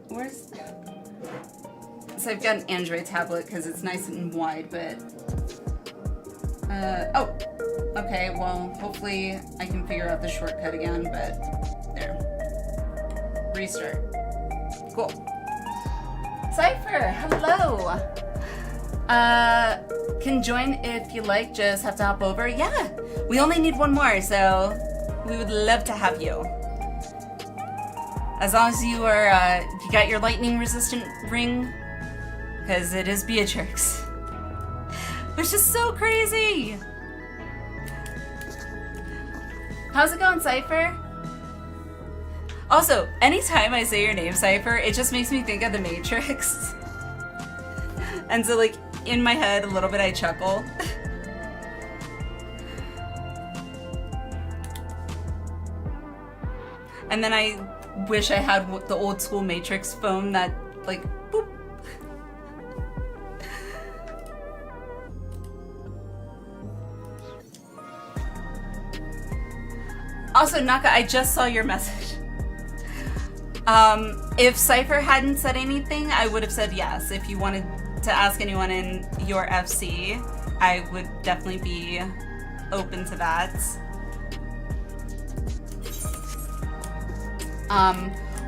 Where's... So I've got an Android tablet because it's nice and wide, but... oh! Okay, well, hopefully I can figure out the shortcut again, but... There. Restart. Cool. Cypher, hello! Can join if you like, just have to hop over. Yeah, we only need one more, so we would love to have you. As long as you are, you got your lightning resistant ring, because it is Beatrix. Which is so crazy! How's it going, Cypher? Also, anytime I say your name, Cypher, it just makes me think of the Matrix. And so, like, in my head, a little bit, I chuckle. And then I wish I had the old school Matrix phone that, like, boop. Also, Naka, I just saw your message. If Cypher hadn't said anything, I would have said yes. If you wanted to ask anyone in your FC, I would definitely be open to that.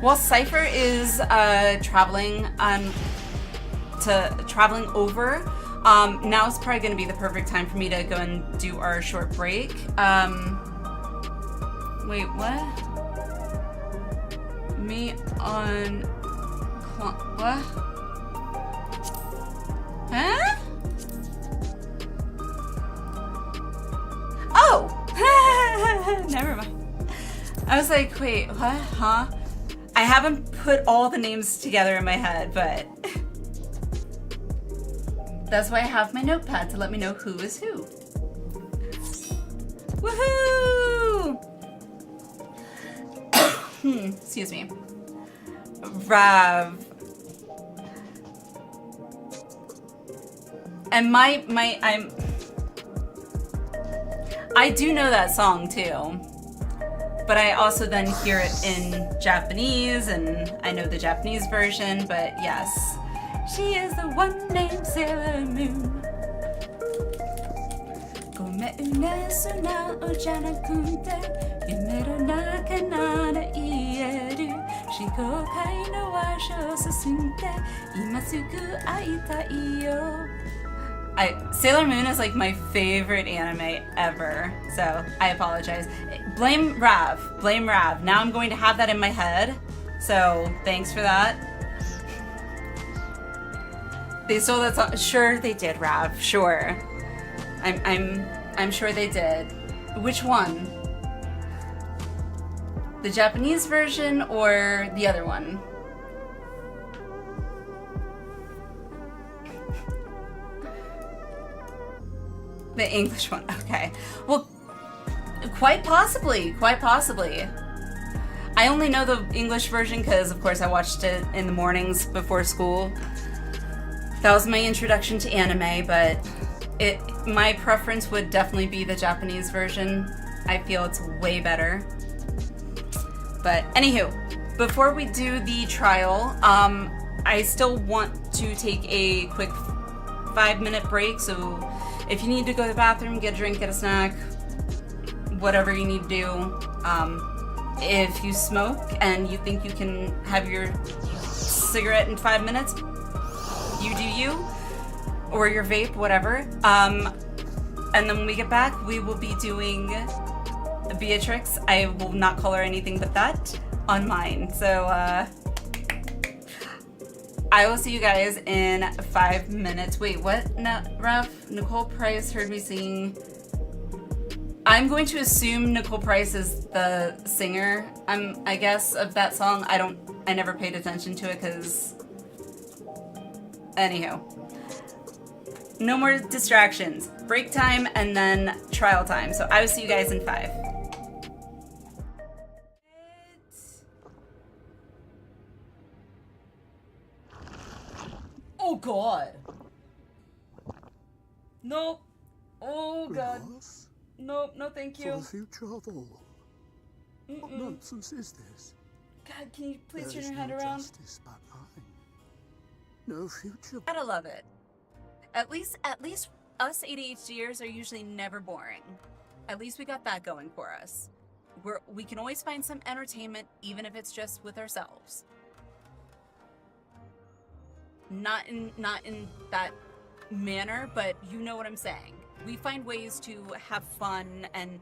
While Cypher is traveling over, now is probably going to be the perfect time for me to go and do our short break. Wait, what? Me on... What? Huh? Oh! Never mind. I was like, wait, what? Huh? I haven't put all the names together in my head, but that's why I have my notepad to let me know who is who. Woohoo! Excuse me. Rav. And I do know that song too, but I also then hear it in Japanese, and I know the Japanese version, but yes, she is the one named Sailor Moon. ごめんね素直じゃなくて夢の中なら言える思考回の足を進んで今すぐ会いたいよ Sailor Moon is like my favorite anime ever, so I apologize. Blame Rav. Blame Rav. Now I'm going to have that in my head, so thanks for that. They stole that song. Sure they did, Rav. Sure. I'm sure they did. Which one? The Japanese version or the other one? The English one, okay. Well, quite possibly, quite possibly. I only know the English version because, of course, I watched it in the mornings before school. That was my introduction to anime, but my preference would definitely be the Japanese version. I feel it's way better. But anywho, before we do the trial, I still want to take a quick 5-minute break, so if you need to go to the bathroom, get a drink, get a snack, whatever you need to do. If you smoke and you think you can have your cigarette in 5 minutes, you do you, or your vape, whatever. And then when we get back, we will be doing Beatrix. I will not call her anything but that on mine. So I will see you guys in 5 minutes. Wait, what? No, Ralph, Nicole Price heard me sing. I'm going to assume Nicole Price is the singer, I guess, of that song. I never paid attention to it because, anyhow. No more distractions. Break time and then trial time. So I will see you guys in 5. Oh God. Nope. Oh God. Nope, no thank you. For the future of all. What nonsense is this? God, can you please turn There is your head no around? justice but mine. No future. Gotta love it. At least us ADHDers are usually never boring. At least we got that going for us. We can always find some entertainment, even if it's just with ourselves. Not in that manner, but you know what I'm saying. We find ways to have fun, and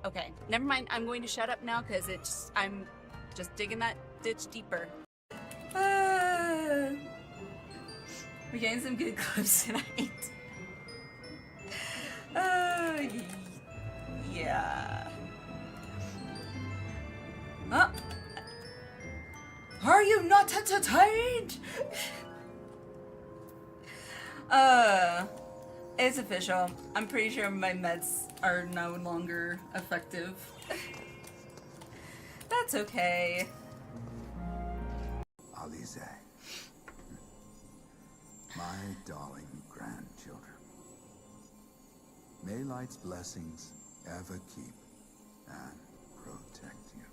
okay. Never mind. I'm going to shut up now because I'm just digging that ditch deeper. We're getting some good clips tonight. Yeah. Huh? Are you not entertained? It's official. I'm pretty sure my meds are no longer effective. That's okay. Alize, my darling grandchildren, may light's blessings ever keep and protect you.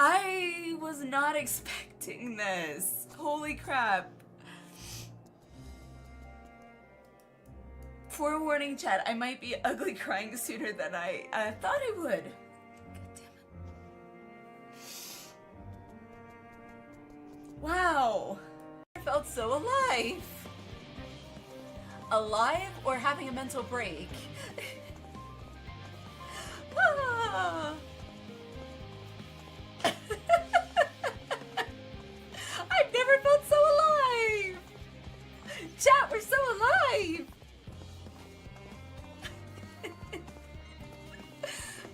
I was not expecting this. Holy crap. Forewarning, chat, I might be ugly crying sooner than I thought I would. God damn it. Wow. I felt so alive. Alive or having a mental break? Ah. I've never felt so alive! Chat, we're so alive!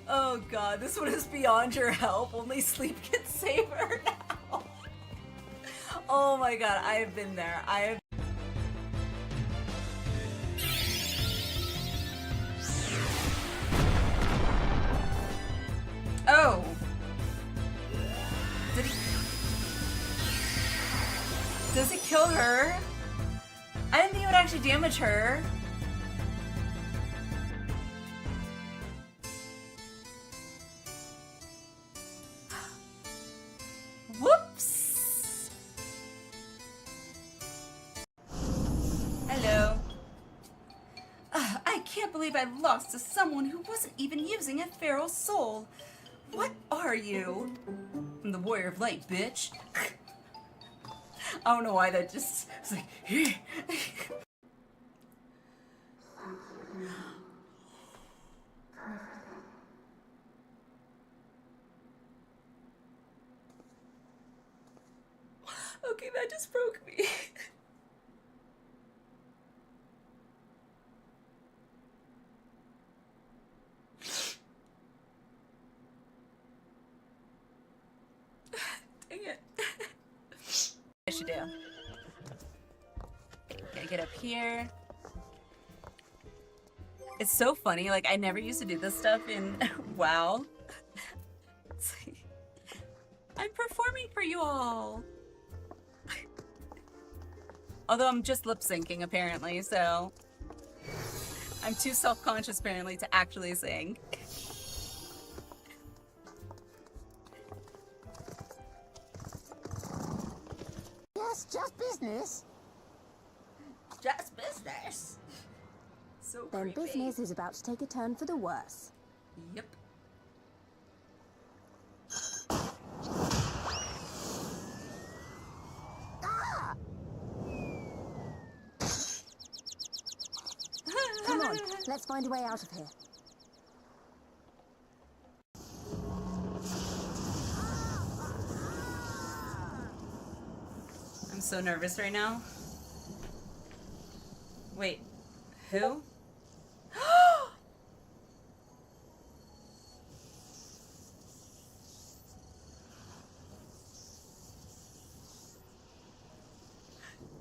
Oh god, this one is beyond your help. Only sleep can save her now. Oh my god, I have been there. I have. Oh. Did he? Does it kill her? I didn't think it would actually damage her. Whoops! Hello. I can't believe I lost to someone who wasn't even using a feral soul. What are you? I'm the Warrior of Light, bitch. I don't know why that just was like. Okay, that just broke me. Dang it. I should do. Gotta get up here. It's so funny, like I never used to do this stuff in WoW. It's like, I'm performing for you all. Although I'm just lip syncing apparently, so I'm too self-conscious apparently to actually sing. Yes, just business. Just business. So Then creepy. business is about to take a turn for the worse. Yep. Come on, let's find a way out of here. I'm so nervous right now. Wait, who?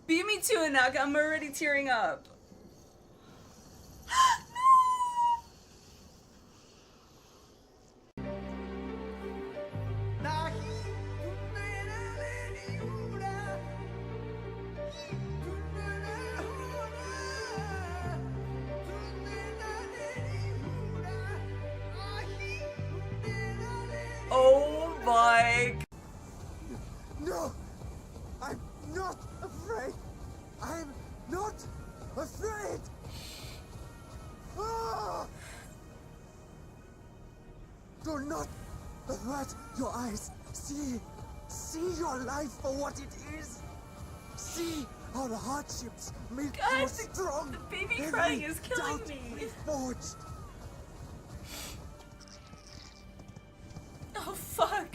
Beat me to it now, I'm already tearing up. Oh my. No! I'm not afraid! I'm not afraid! Ah! Do not avert your eyes. See your life for what it is. See how the hardships make God, you strong. the baby Every crying is killing doubt me. Forged. Oh fuck.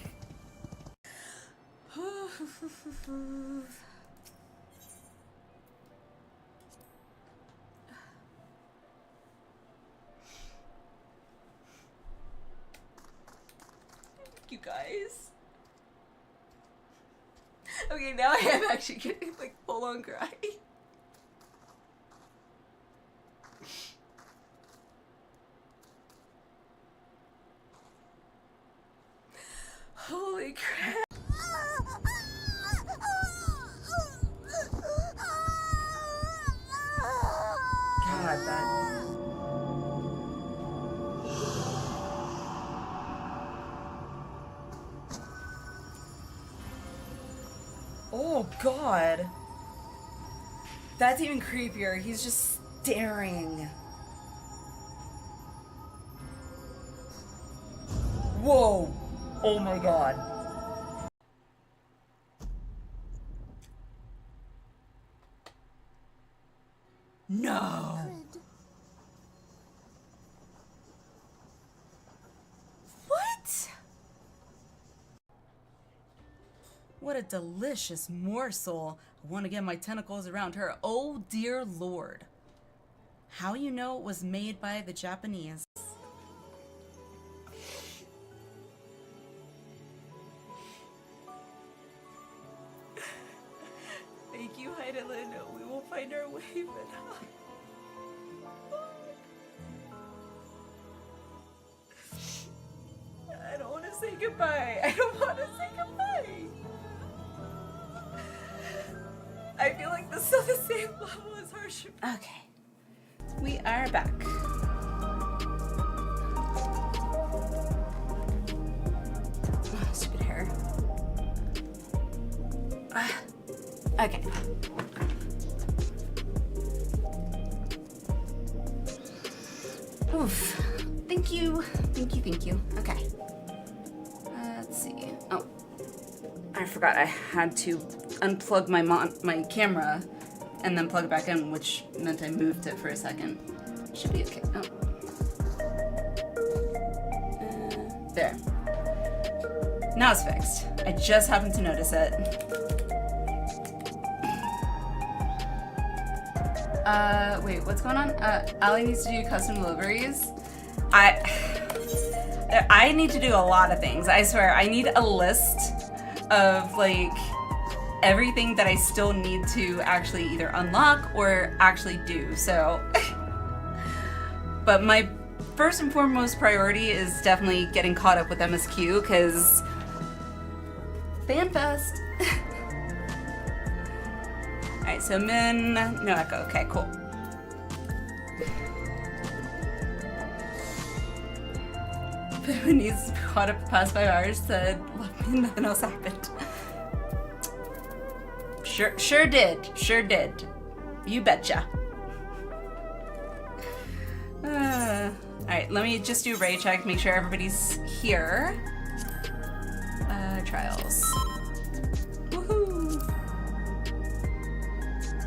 You guys. Okay, now I am actually getting like full on cry. Holy crap. God, that. god. That's even creepier. He's just staring. Whoa. Oh my god. No. What? What a delicious morsel. I want to get my tentacles around her. Oh dear lord. How you know it was made by the Japanese? Thank you, Heidelin. We will find our way, but I don't want to say goodbye. I don't want to say goodbye. I feel like this is on the same level as hardship. Okay, we are back. Oh, stupid hair. Okay. Oof. Thank you. Thank you, thank you. Okay. Let's see. Oh. I forgot I had to unplug my camera and then plug it back in, which meant I moved it for a second. Should be okay. Oh. There. Now it's fixed. I just happened to notice it. Wait, what's going on? Allie needs to do custom deliveries. I need to do a lot of things. I swear, I need a list of like everything that I still need to actually either unlock or actually do. So, but my first and foremost priority is definitely getting caught up with MSQ because FanFest. Alright, so Min, no echo. Okay, cool. When he's caught up the past 5 hours, said, "Love me, nothing else happened." Sure did. You betcha. Alright, let me just do raid check, make sure everybody's here. Trials. Woohoo!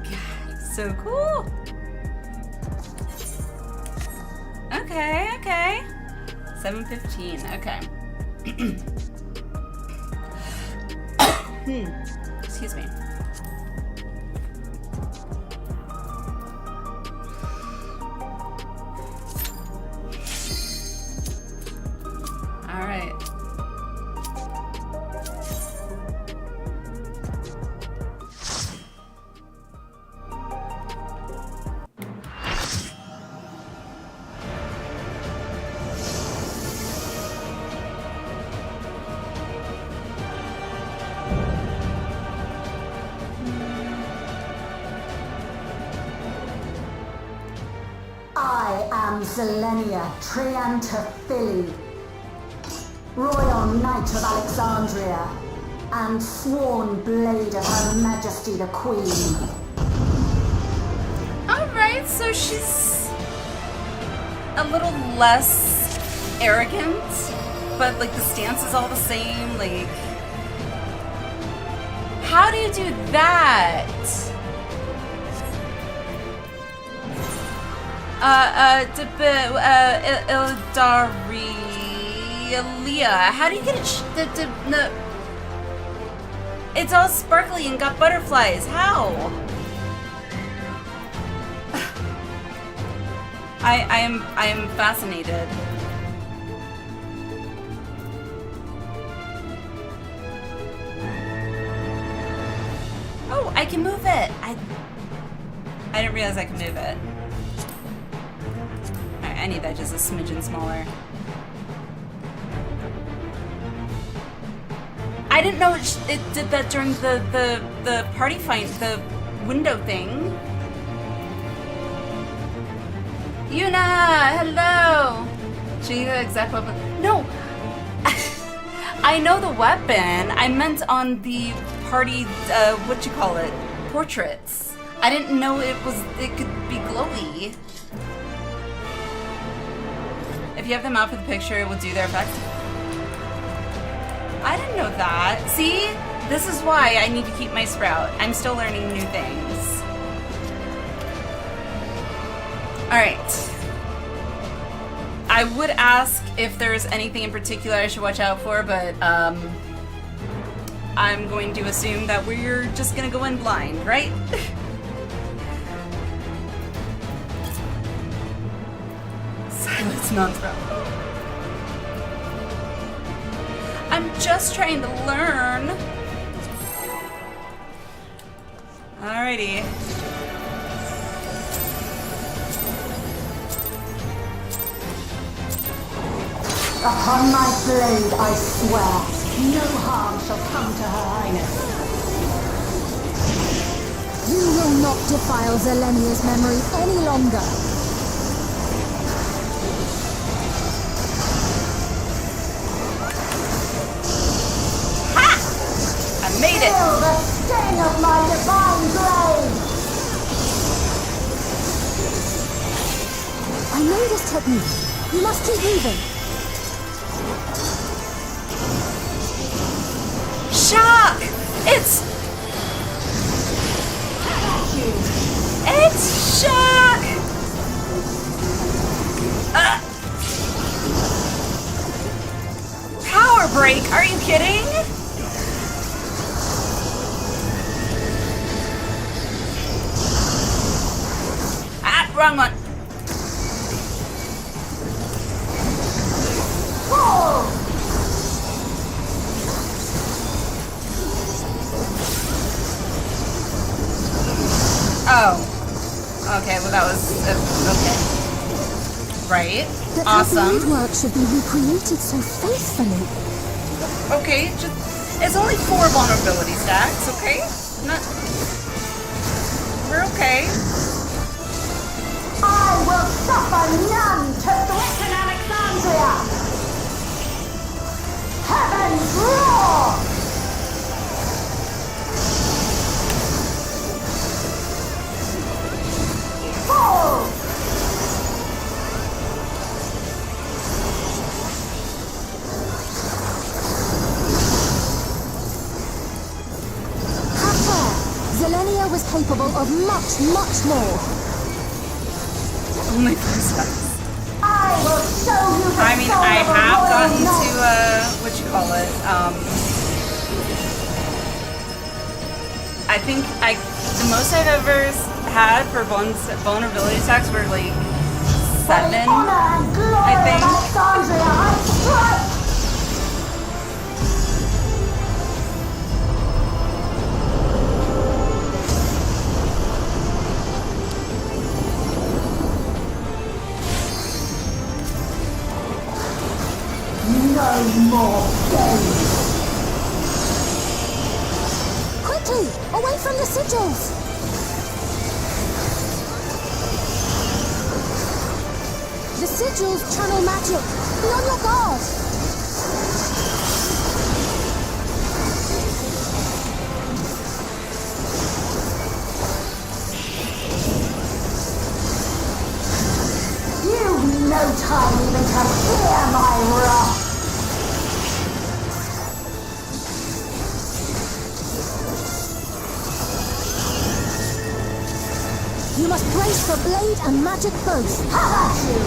God, so cool! Okay. 7:15, okay. Excuse me. All right. I am Zelenia Triantaphili, Royal Knight of Alexandria, and sworn blade of Her Majesty the Queen. Alright, so she's a little less arrogant, but like the stance is all the same, like... How do you do that? Ildaria, how do you get it? No. It's all sparkly and got butterflies. How? I am fascinated. Oh, I can move it. I didn't realize I could move it. Alright, I need that just a smidgen smaller. I didn't know it did that during the party fight, the window thing. Yuna, hello. Should you the exact weapon? No. I know the weapon. I meant on the party, what you call it, portraits. I didn't know it could be glowy. If you have them out for the picture, it will do their effect. I didn't know that. See? This is why I need to keep my sprout. I'm still learning new things. Alright. I would ask if there's anything in particular I should watch out for, but I'm going to assume that we're just gonna go in blind, right? Silence non-throw. I'm just trying to learn. Alrighty. Upon my blade, I swear, no harm shall come to Her Highness. You will not defile Zelenia's memory any longer. I made it! Feel the sting of my divine blade! I know this technique. You must keep moving. Shock! It's shock! Power break? Are you kidding? Ah, wrong one. Oh. Okay, well that was... okay. Right. But Awesome. The work should be recreated so faithfully. Okay, just... It's only 4 vulnerability stacks, okay? Not... We're okay. I will suffer none to threaten Alexandria! Heaven's roar! Zelenia was capable of much, much more. Only 4 stacks. I will show you the I mean, I have gotten to, what you call it, I think the most I've ever had for vulnerability stacks were like 7, I think. No more games! Quickly! Away from the sigils! The sigils channel magic! Be on your guard! You've no time even to hear my wrath! You must brace for blade and magic both. Have at you!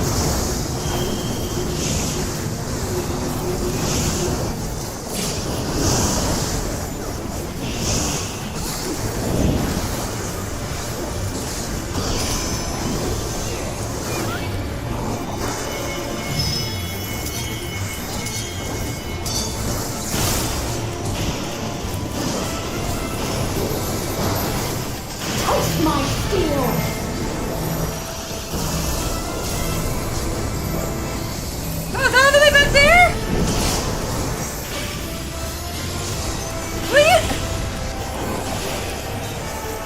Taste my steel! Oh, it's all the way back there? Wait!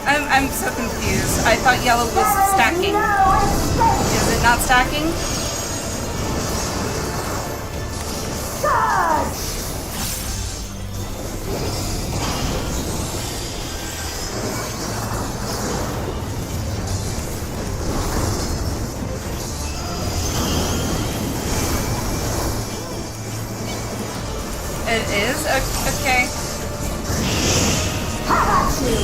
I'm so confused. I thought yellow was stacking. Is it not stacking? Surge! It is? Okay. How about you?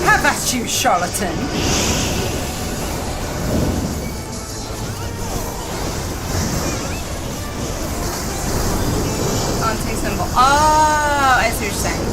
Have at you, charlatan! Haunting symbol. Oh, I see what you're saying.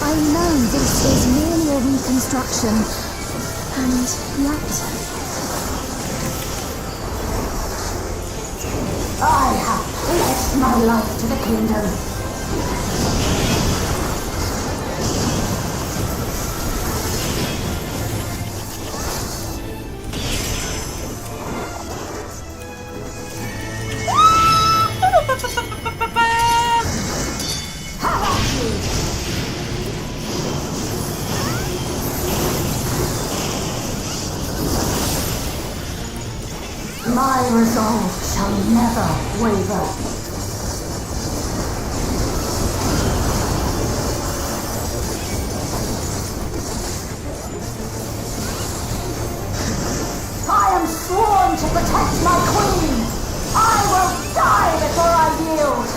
I know this is merely a reconstruction, and yet... I have pledged my life to the kingdom. How about you? My resolve shall never waver. I am sworn to protect my queen. I will die before I yield.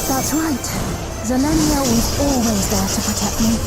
That's right. Zelenia was always there to protect me.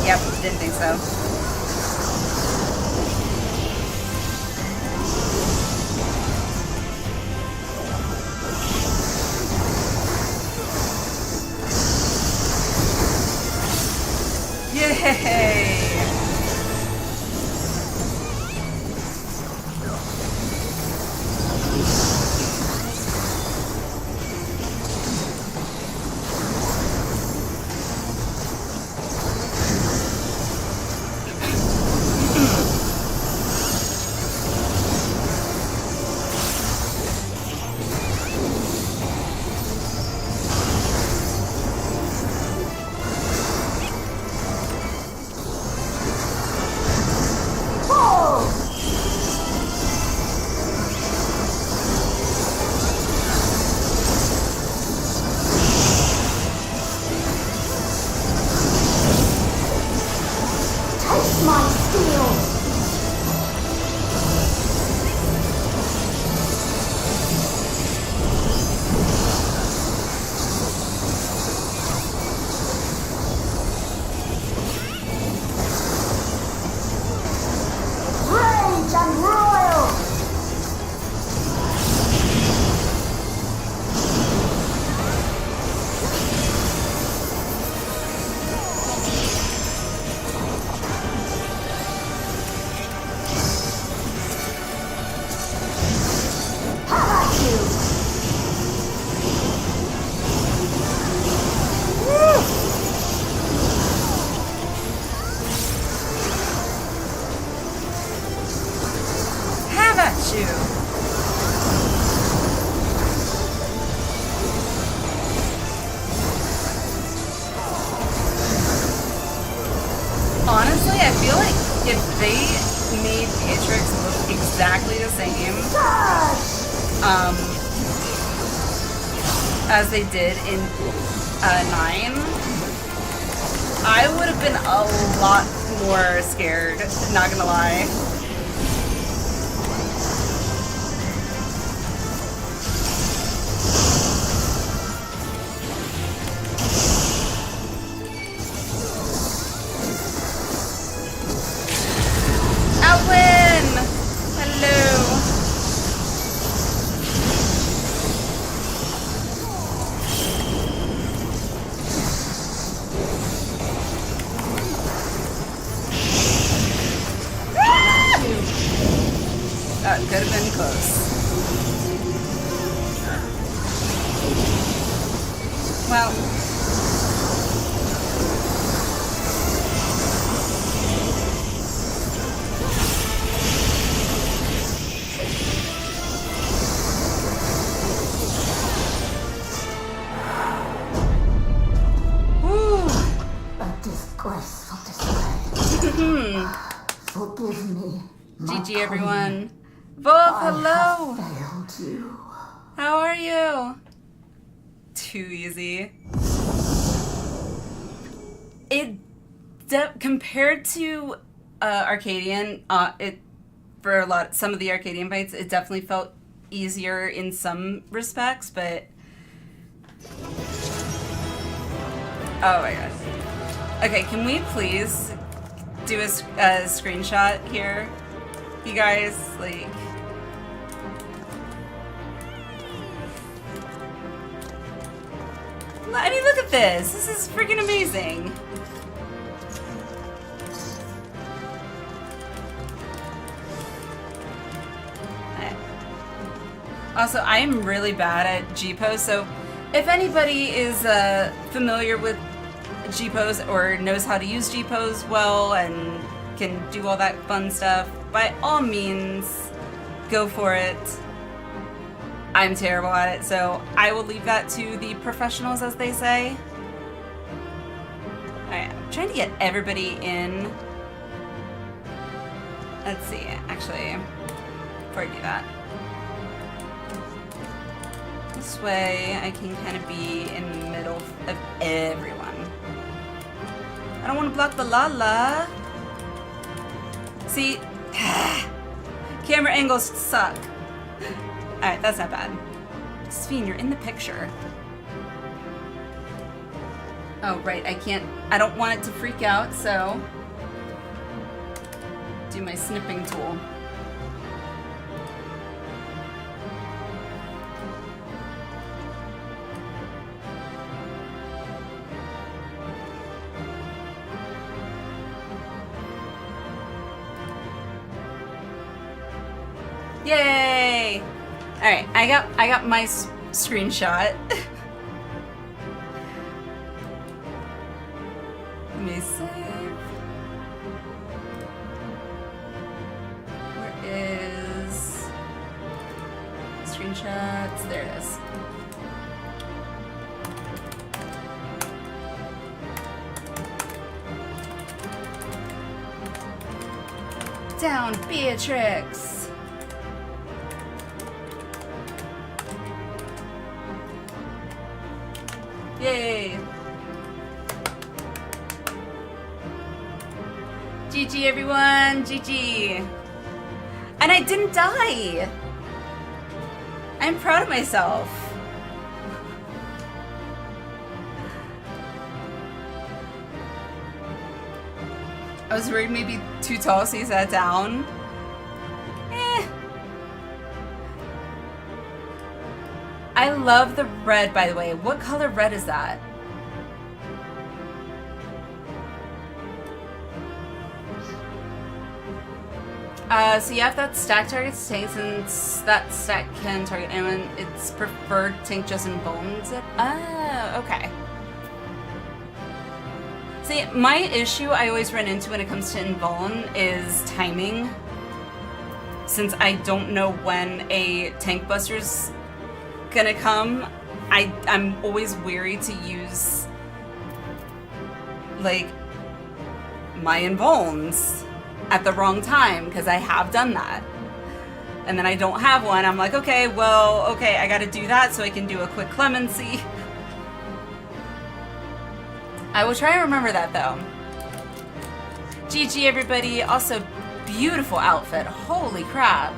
Yep, didn't think so. Yay! Honestly, I feel like if they made Beatrix look exactly the same as they did in 9, I would have been a lot more scared, not gonna lie. Could have been close. Well. A disgraceful display. Forgive me. GG everyone. Wolf, hello! I have failed you. How are you? Too easy. It compared to Arcadian, for some of the Arcadian fights, it definitely felt easier in some respects, but oh my gosh. Okay, can we please do a screenshot here, you guys? Like. I mean, look at this. This is freaking amazing. Also, I am really bad at G-pose, so if anybody is familiar with G-pose or knows how to use G-pose well and can do all that fun stuff, by all means, go for it. I'm terrible at it, so I will leave that to the professionals, as they say. Alright, I'm trying to get everybody in. Let's see, actually, before I do that. This way, I can kind of be in the middle of everyone. I don't want to block the Lala. See? Camera angles suck. Alright, that's not bad. Sphene, you're in the picture. Oh, right, I don't want it to freak out, so do my snipping tool. Yay! All right, I got my screenshot. Let me save. Where is screenshots? There it is. Down, Beatrix. Yay! GG everyone, GG. And I didn't die. I'm proud of myself. I was worried maybe too tall, so he sat down. I love the red, by the way. What color red is that? So you have that stack targets tank, since that stack can target anyone. It's preferred tank just in bones. Oh, okay. See, my issue I always run into when it comes to invuln is timing. Since I don't know when a tank buster's gonna come, I'm always weary to use like my invulns at the wrong time, because I have done that. And then I don't have one. I'm like, okay, well, okay, I gotta do that so I can do a quick clemency. I will try and remember that though. GG everybody. Also, beautiful outfit. Holy crap.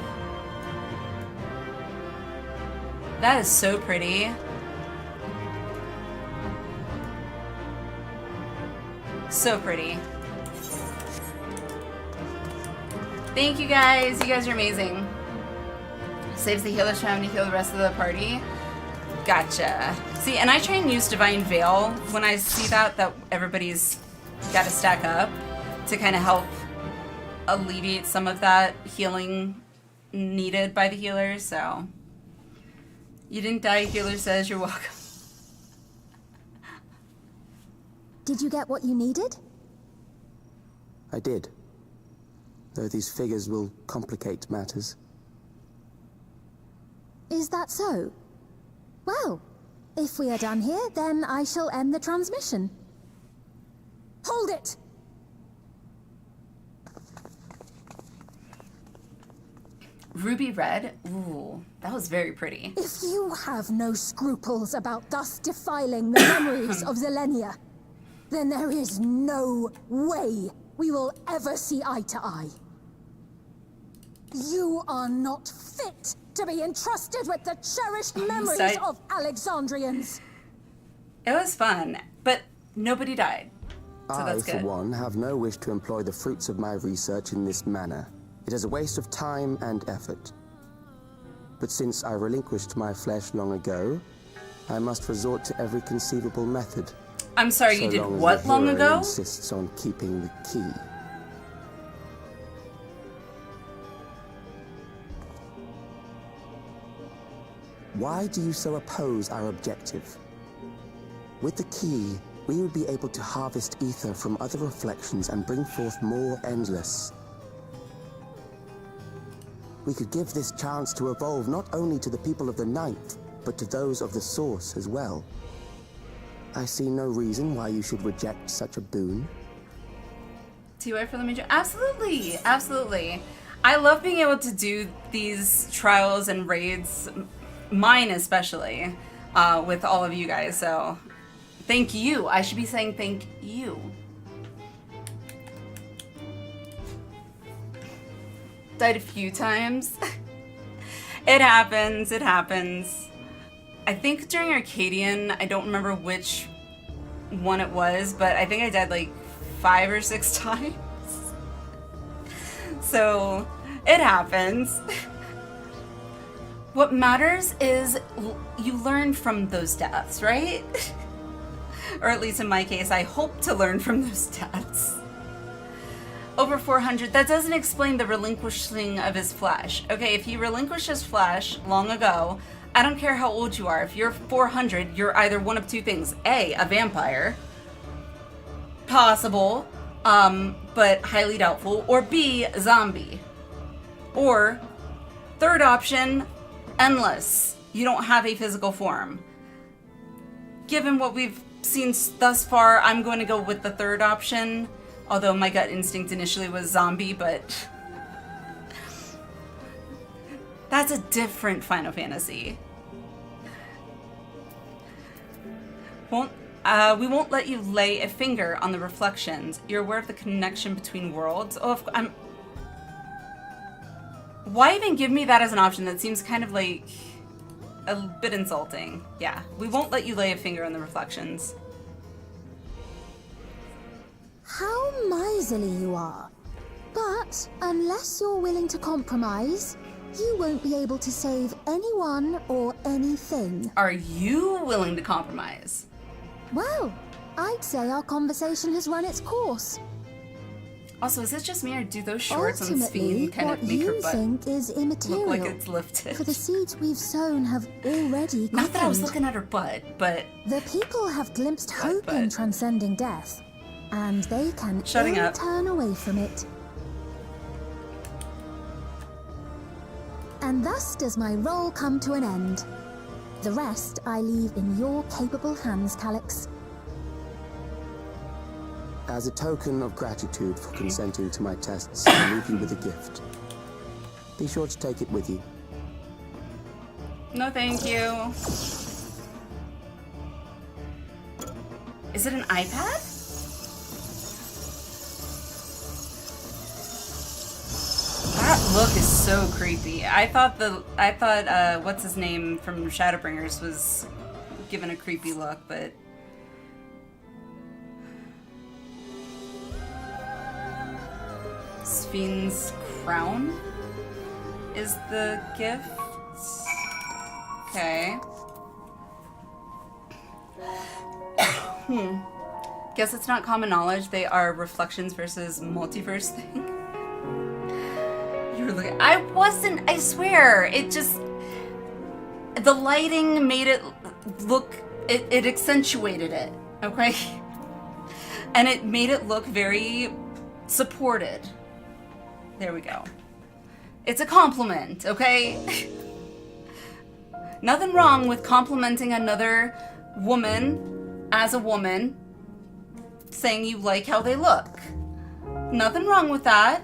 That is so pretty. So pretty. Thank you guys. You guys are amazing. Saves the healer's time to heal the rest of the party. Gotcha. See, and I try and use Divine Veil when I see that everybody's got to stack up to kind of help alleviate some of that healing needed by the healer, so. You didn't die, healer says. You're welcome. Did you get what you needed? I did. Though these figures will complicate matters. Is that so? Well, if we are done here, then I shall end the transmission. Hold it! Ruby red? Ooh, that was very pretty. If you have no scruples about thus defiling the memories of Zelenia, then there is no way we will ever see eye to eye. You are not fit to be entrusted with the cherished memories of Alexandrians. It was fun, but nobody died, so that's good. I, for one, have no wish to employ the fruits of my research in this manner. It is a waste of time and effort. But since I relinquished my flesh long ago, I must resort to every conceivable method. I'm sorry, you did what long ago? Insists on keeping the key. Why do you so oppose our objective? With the key, we would be able to harvest ether from other reflections and bring forth more endless. We could give this chance to evolve not only to the people of the Ninth, but to those of the Source as well. I see no reason why you should reject such a boon. TY for the major? Absolutely, absolutely. I love being able to do these trials and raids, mine especially, with all of you guys, so thank you. I should be saying thank you. Died a few times. It happens, it happens. I think during Arcadian, I don't remember which one it was, but I think I died like 5 or 6 times. So, it happens. What matters is you learn from those deaths, right? Or at least in my case, I hope to learn from those deaths. Over 400, that doesn't explain the relinquishing of his flesh. Okay, if he relinquished his flesh long ago, I don't care how old you are. If you're 400, you're either one of 2 things. A vampire. Possible, but highly doubtful. Or B, zombie. Or, third option, endless. You don't have a physical form. Given what we've seen thus far, I'm going to go with the third option. Although my gut instinct initially was zombie, but that's a different Final Fantasy. We won't let you lay a finger on the reflections. You're aware of the connection between worlds. Oh, why even give me that as an option? That seems kind of like a bit insulting. Yeah, we won't let you lay a finger on the reflections. How miserly you are. But unless you're willing to compromise, you won't be able to save anyone or anything. Are you willing to compromise? Well, I'd say our conversation has run its course. Also, is it just me, or do those shorts on Ultimately, Sphene kind of what make her you butt think is immaterial. look like it's lifted? For the seeds we've sown have already quickened. Not that I was looking at her butt, but... The people have glimpsed hope in transcending death, and they can ill turn away from it. And thus does my role come to an end. The rest I leave in your capable hands, Calyx. As a token of gratitude for consenting to my tests, I leave you with a gift. Be sure to take it with you. No, thank you. Is it an iPad? That look is so creepy. I thought what's his name from Shadowbringers was given a creepy look, but Sphene's crown is the gift. Okay. Guess it's not common knowledge. They are reflections versus multiverse thing. You were looking. I wasn't. I swear. It just. The lighting made it look. It accentuated it. Okay. And it made it look very supported. There we go. It's a compliment, okay? Nothing wrong with complimenting another woman as a woman, saying you like how they look. Nothing wrong with that.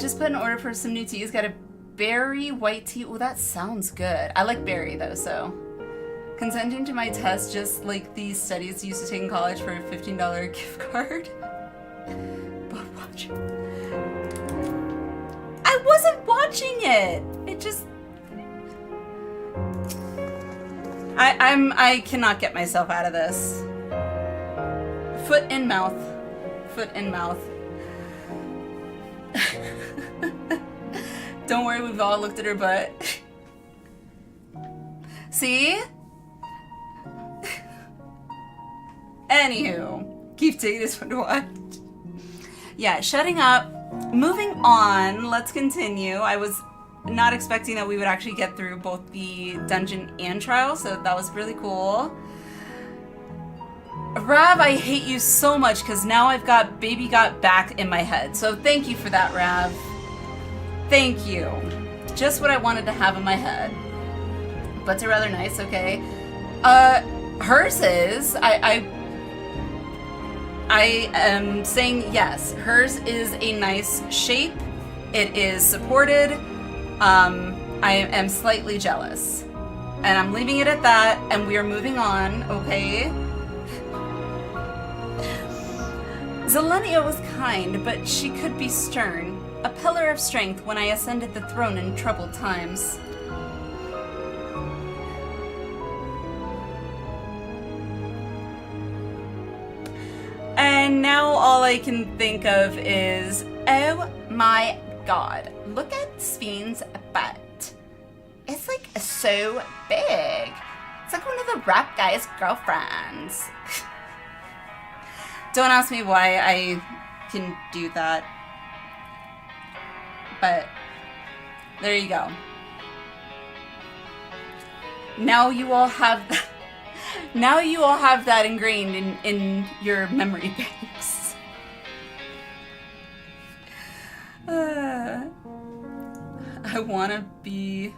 Just put an order for some new teas. Got a berry white tea. Oh, that sounds good. I like berry though, so. Consenting to my test just like the studies used to take in college for a $15 gift card. But watch. I wasn't watching it. It just. I cannot get myself out of this. Foot in mouth. Foot in mouth. Don't worry, we've all looked at her butt. See? Anywho, keep taking this one to watch. Yeah, shutting up. Moving on, let's continue. I was not expecting that we would actually get through both the dungeon and trial, so that was really cool. Rav, I hate you so much because now I've got Baby Got Back in my head. So thank you for that, Rav. Thank you. Just what I wanted to have in my head. Butts are rather nice, okay. Hers is, I am saying yes. Hers is a nice shape. It is supported. I am slightly jealous. And I'm leaving it at that, and we are moving on, okay? Zelenia was kind, but she could be stern. A pillar of strength when I ascended the throne in troubled times. And now all I can think of is, oh my god, look at Sveen's butt. It's like so big. It's like one of the rap guy's girlfriends. Don't ask me why I can do that. But there you go. Now you all have that. Now you all have that ingrained in your memory banks. I want to be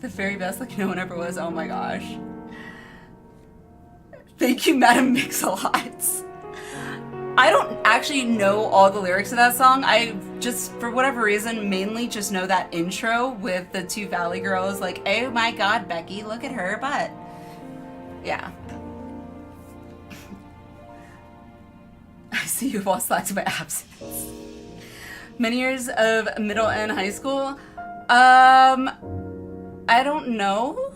the very best like no one ever was. Oh my gosh. Thank you, Madam Mix-a-Lot. I don't actually know all the lyrics of that song. I just, for whatever reason, mainly just know that intro with the two Valley girls like, oh my god, Becky, look at her butt. Yeah. I see you've all slacked my absence. Many years of middle and high school? I don't know.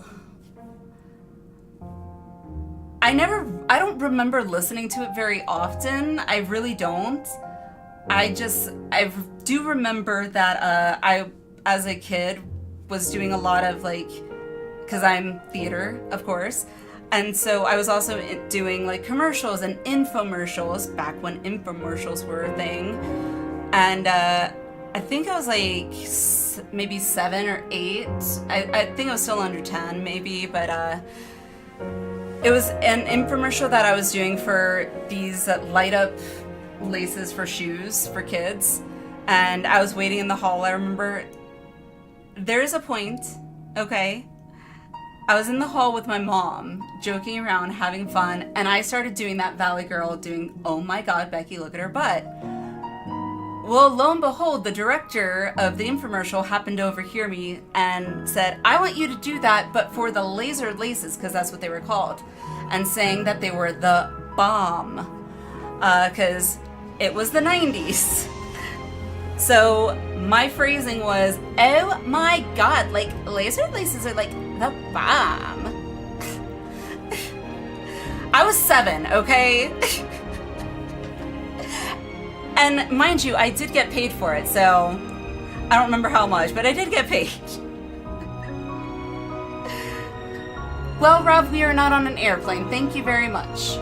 I don't remember listening to it very often. I really don't. I do remember that I, as a kid, was doing a lot of like, because I'm theater, of course. And so I was also doing like commercials and infomercials back when infomercials were a thing. And I think I was like maybe 7 or 8. I think I was still under 10 maybe, but it was an infomercial that I was doing for these light up laces for shoes for kids. And I was waiting in the hall. I remember there's a point, okay? I was in the hall with my mom, joking around, having fun, and I started doing that Valley Girl doing, oh my god, Becky, look at her butt. Well, lo and behold, the director of the infomercial happened to overhear me and said, I want you to do that, but for the laser laces, because that's what they were called, and saying that they were the bomb, because it was the 90s. So my phrasing was, oh my god, like laser laces are like the bomb. I was 7, okay? And mind you, I did get paid for it, so I don't remember how much, but I did get paid. Well, Rob, we are not on an airplane. Thank you very much.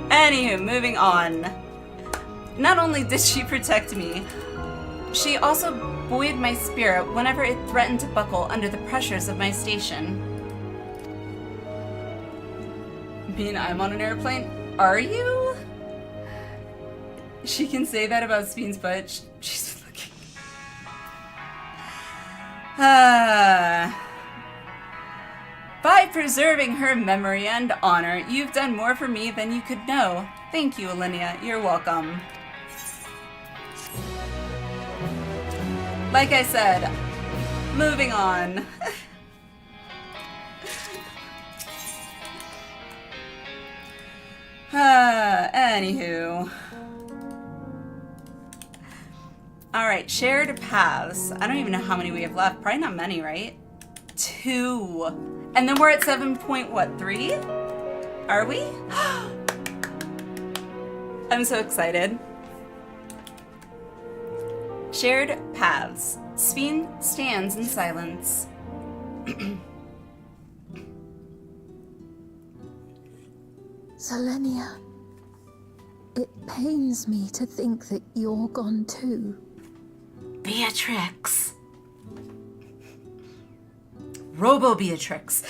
Anywho, moving on. Not only did she protect me, she also buoyed my spirit whenever it threatened to buckle under the pressures of my station. I mean, I'm on an airplane? Are you? She can say that about Sveen's butt. She's looking. By preserving her memory and honor, you've done more for me than you could know. Thank you, Alinea. You're welcome. Like I said, moving on. Anywho. Alright, shared paths. I don't even know how many we have left. Probably not many, right? 2. And then we're at 7.3? Are we? I'm so excited. Shared paths. Sveen stands in silence. Selenia, it pains me to think that you're gone too. Beatrix. Robo-Beatrix.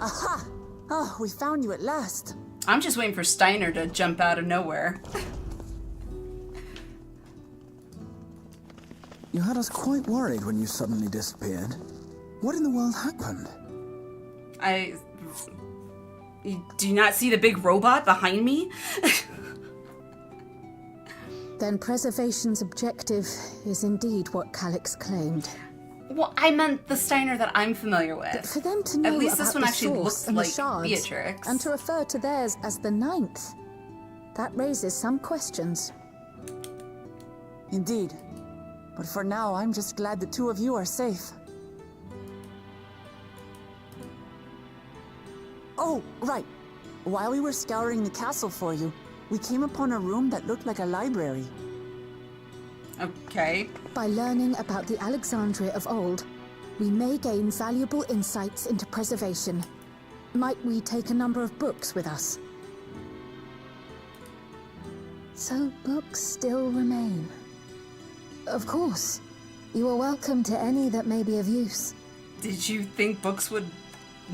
Aha! Oh, we found you at last. I'm just waiting for Steiner to jump out of nowhere. You had us quite worried when you suddenly disappeared. What in the world happened? Do you not see the big robot behind me? Then preservation's objective is indeed what Calyx claimed. Well, I meant the Steiner that I'm familiar with. But for them to know at least about this one the actually source looks and like the shards, Beatrix. and to refer to theirs as the 9th, that raises some questions. Indeed. But for now, I'm just glad the two of you are safe. Oh, right. While we were scouring the castle for you, we came upon a room that looked like a library. Okay. By learning about the Alexandria of old, we may gain valuable insights into preservation. Might we take a number of books with us? So books still remain. Of course. You are welcome to any that may be of use. Did you think books would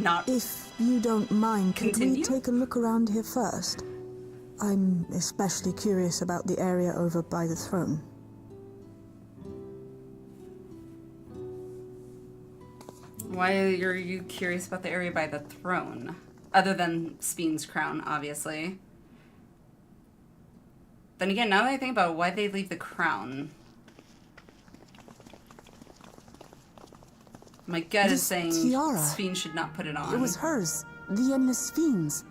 not If you don't mind, could continue? we take a look around here first? I'm especially curious about the area over by the throne. Why are you curious about the area by the throne? Other than Speen's crown, obviously. Then again, now that I think about it, why'd they leave the crown? My gut is saying tiara. Speen should not put it on. It was hers. The Endless Fiends.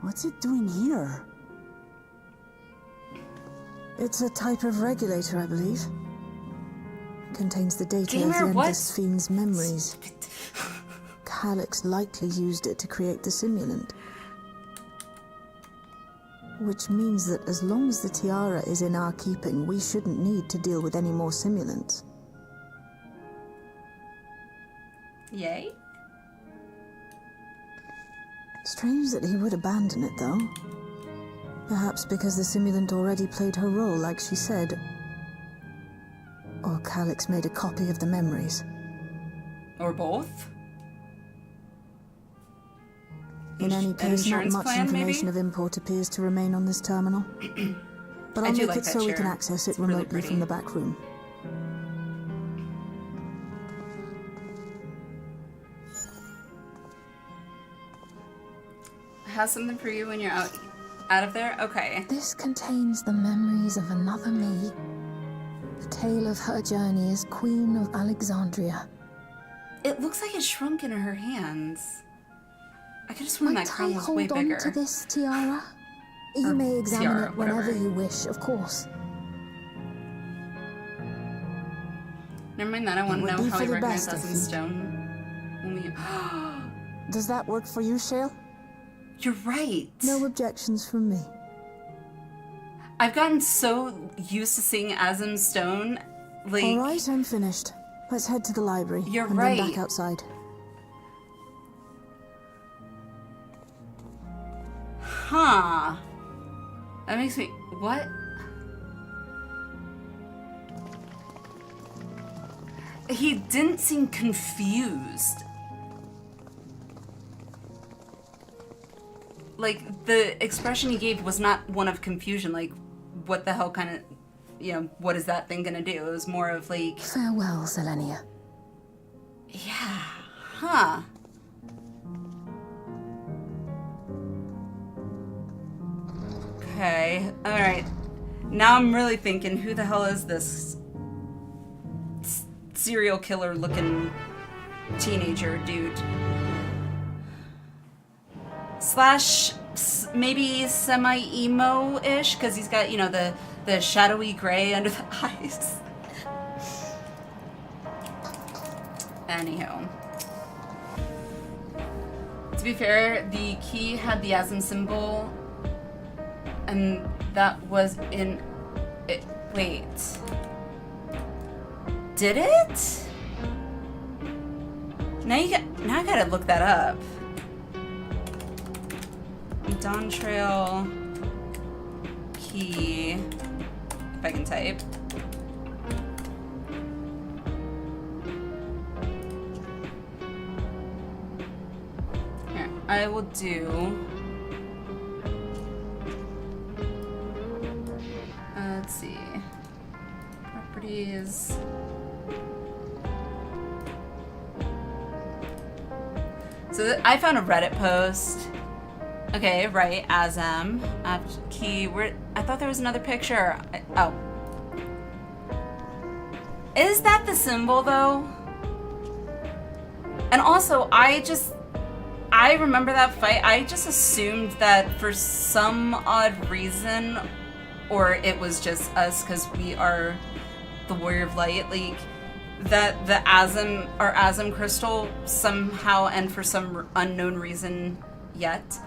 What's it doing here? It's a type of regulator, I believe. Contains the data of the Gamer, what? Endless Fiend's memories. Calyx likely used it to create the simulant. Which means that as long as the tiara is in our keeping, we shouldn't need to deal with any more simulants. Yay? Strange that he would abandon it, though. Perhaps because the simulant already played her role, like she said. Or Calyx made a copy of the memories. Or both? In any case, not Insurance much plan, information maybe? of import appears to remain on this terminal. But I I'll do make like it that so we can chair. access it It's really remotely pretty. from the back room. I have something for you when you're out of there? Okay. This contains the memories of another me. The tale of her journey as Queen of Alexandria. It looks like it shrunk in her hands. I could have sworn Might that crown I was way hold on bigger. to this tiara? You Or may examine tiara, it whenever whatever. you wish, of course. Never mind that, I want to would know be how for he the recognized best us of in you. stone. When we... Does that work for you, Shale? You're right. No objections from me. I've gotten so used to seeing Azim stone. Like, All right, I'm finished. Let's head to the library. You're and right. then back outside. huh. That makes me... What? He didn't seem confused. Like, the expression he gave was not one of confusion. Like, what the hell kind of... You know, what is that thing gonna do? It was more of like... Farewell, Selenia. Yeah. Huh. Okay. Alright. Now I'm really thinking, who the hell is this serial killer looking teenager dude? Slash maybe semi-emo-ish, because he's got, you know, the shadowy gray under the eyes. Anywho. To be fair, the key had the Azim symbol, and that was in... wait. Did it? Now I gotta look that up. Dawntrail key, if I can type. Here, I will do. Let's see. Properties. So I found a Reddit post. Okay, right, Azam. Key, where, I thought there was another picture. Oh. Is that the symbol, though? And also, I remember that fight. I just assumed that for some odd reason, or it was just us, because we are the Warrior of Light, like, that the Azam crystal somehow, and for some unknown reason, yet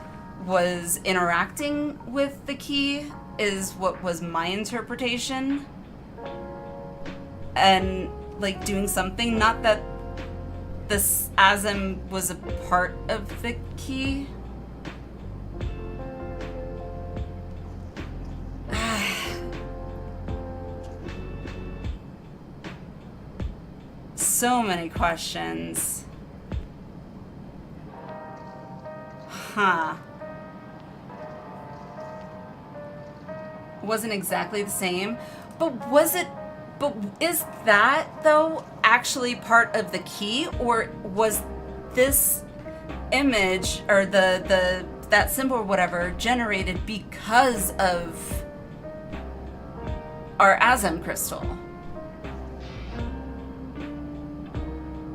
was interacting with the key, is what was my interpretation. And like doing something, not that this Azim was a part of the key. So many questions. Huh. Wasn't exactly the same, but was it? But is that though actually part of the key, or was this image or that symbol or whatever generated because of our Azim crystal?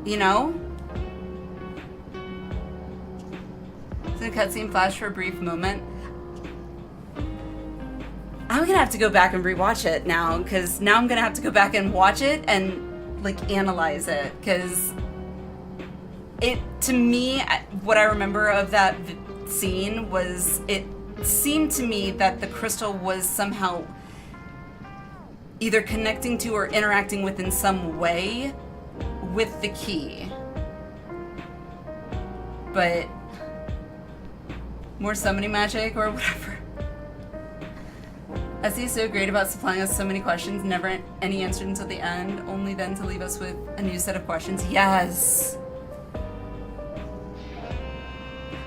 You know? The cutscene flashed for a brief moment. I'm gonna have to go back and rewatch it now, because now I'm gonna have to go back and watch it and like analyze it, because it, to me, what I remember of that scene was it seemed to me that the crystal was somehow either connecting to or interacting with in some way with the key. But more summoning magic or whatever. Essie is so great about supplying us so many questions, never any answered until the end, only then to leave us with a new set of questions. Yes.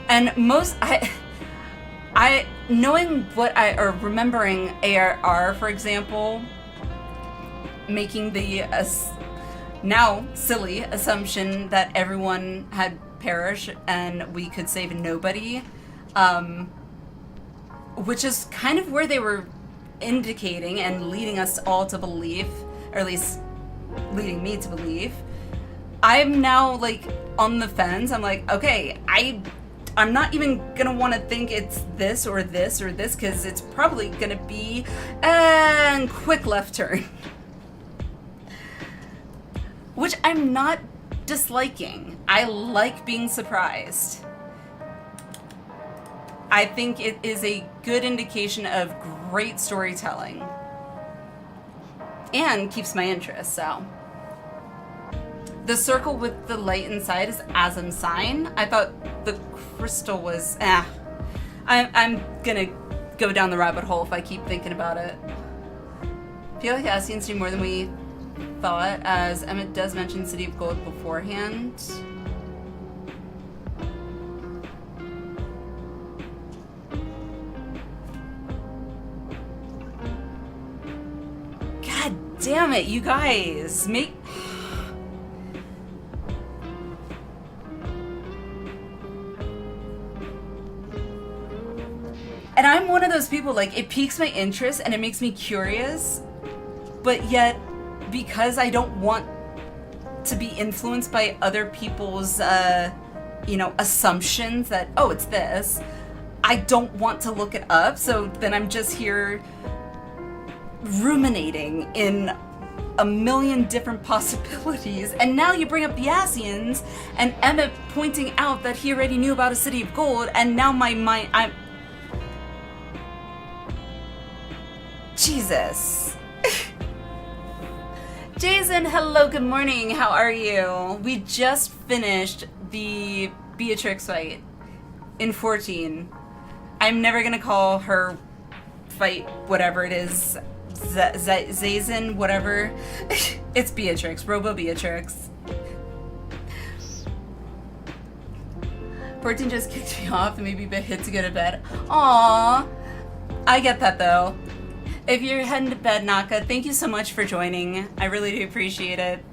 And most, I knowing what or remembering ARR, for example, making the now silly assumption that everyone had perished and we could save nobody, which is kind of where they were indicating and leading us all to believe, or at least leading me to believe. I'm now like on the fence. I'm like, okay, I'm not even gonna want to think it's this or this or this, because it's probably gonna be a quick left turn. Which I'm not disliking. I like being surprised. I think it is a good indication of great storytelling. And keeps my interest, so. The circle with the light inside is Azim's sign. I thought the crystal was, I'm gonna go down the rabbit hole if I keep thinking about it. I feel like Ascians do more than we thought, as Emmett does mention City of Gold beforehand. God damn it, you guys. And I'm one of those people, like, it piques my interest and it makes me curious, but yet, because I don't want to be influenced by other people's, assumptions that, oh, it's this, I don't want to look it up, so then I'm just here ruminating in a million different possibilities. And now you bring up the Ascians, and Emmett pointing out that he already knew about a City of Gold, and now my mind, Jesus. Jason, hello, good morning, how are you? We just finished the Beatrix fight in 14. I'm never gonna call her fight whatever it is, Zazen, whatever. It's Beatrix, Robo Beatrix. 14 just kicked me off and made me a bit hit to go to bed. Aww, I get that though. If you're heading to bed, Naka, thank you so much for joining. I really do appreciate it.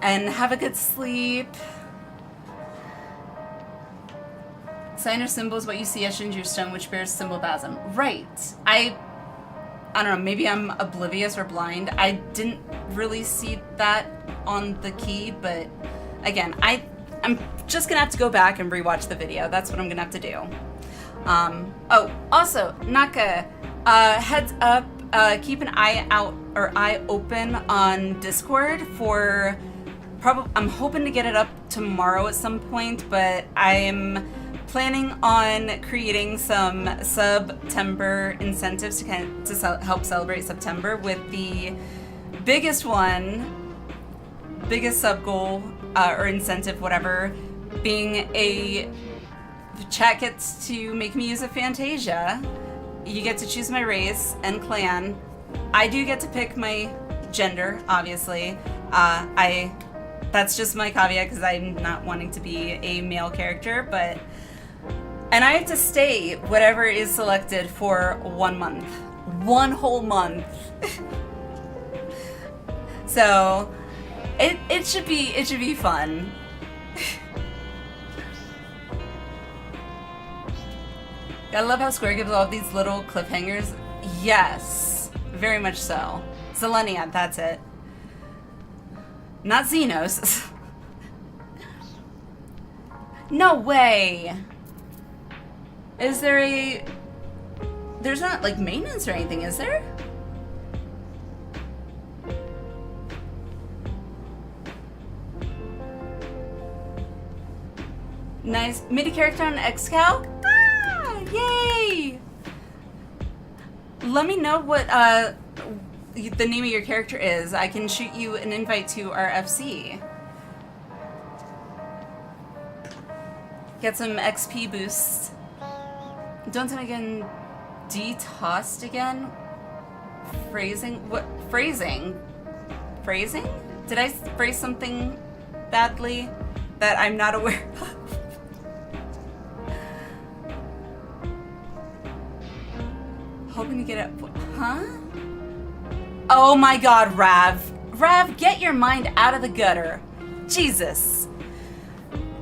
And have a good sleep. Sign or symbol is what you see etched into your stone, which bears symbol of Azim. Right. I don't know, maybe I'm oblivious or blind. I didn't really see that on the key, but again, I'm just gonna have to go back and rewatch the video. That's what I'm gonna have to do. Oh, also, Naka, heads up, keep an eye out or eye open on Discord for I'm hoping to get it up tomorrow at some point, but I'm planning on creating some September incentives to help celebrate September, with the biggest sub goal or incentive, whatever, being a chat gets to make me use a Fantasia. You get to choose my race and clan. I do get to pick my gender, obviously. That's just my caveat because I'm not wanting to be a male character, and I have to stay whatever is selected for 1 month. 1 whole month. So it should be fun. I love how Square gives all these little cliffhangers. Yes, very much so. Zelenia, that's it. Not Xenos. No way! Is there a... There's not, like, maintenance or anything, is there? Nice. MIDI character on Xcal? Ah! Yay! Let me know what, the name of your character is. I can shoot you an invite to our FC. Get some XP boosts. Don't tell me again. Detossed again? Phrasing? What? Phrasing? Phrasing? Did I phrase something badly that I'm not aware of? Hoping to get it. Huh? Oh my god, Rav. Rav, get your mind out of the gutter. Jesus.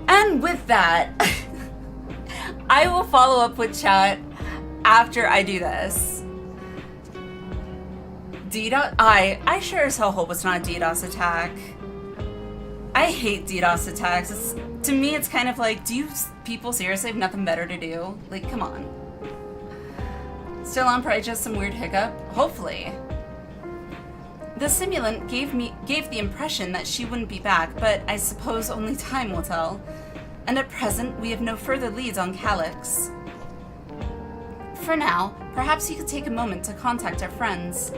And with that, I will follow up with chat after I do this. DDoS? I sure as hell hope it's not a DDoS attack. I hate DDoS attacks. To me, it's kind of like, do you people seriously have nothing better to do? Like, come on. Still on probably just some weird hiccup? Hopefully. The simulant gave the impression that she wouldn't be back, but I suppose only time will tell. And at present, we have no further leads on Calyx. For now, perhaps you could take a moment to contact our friends.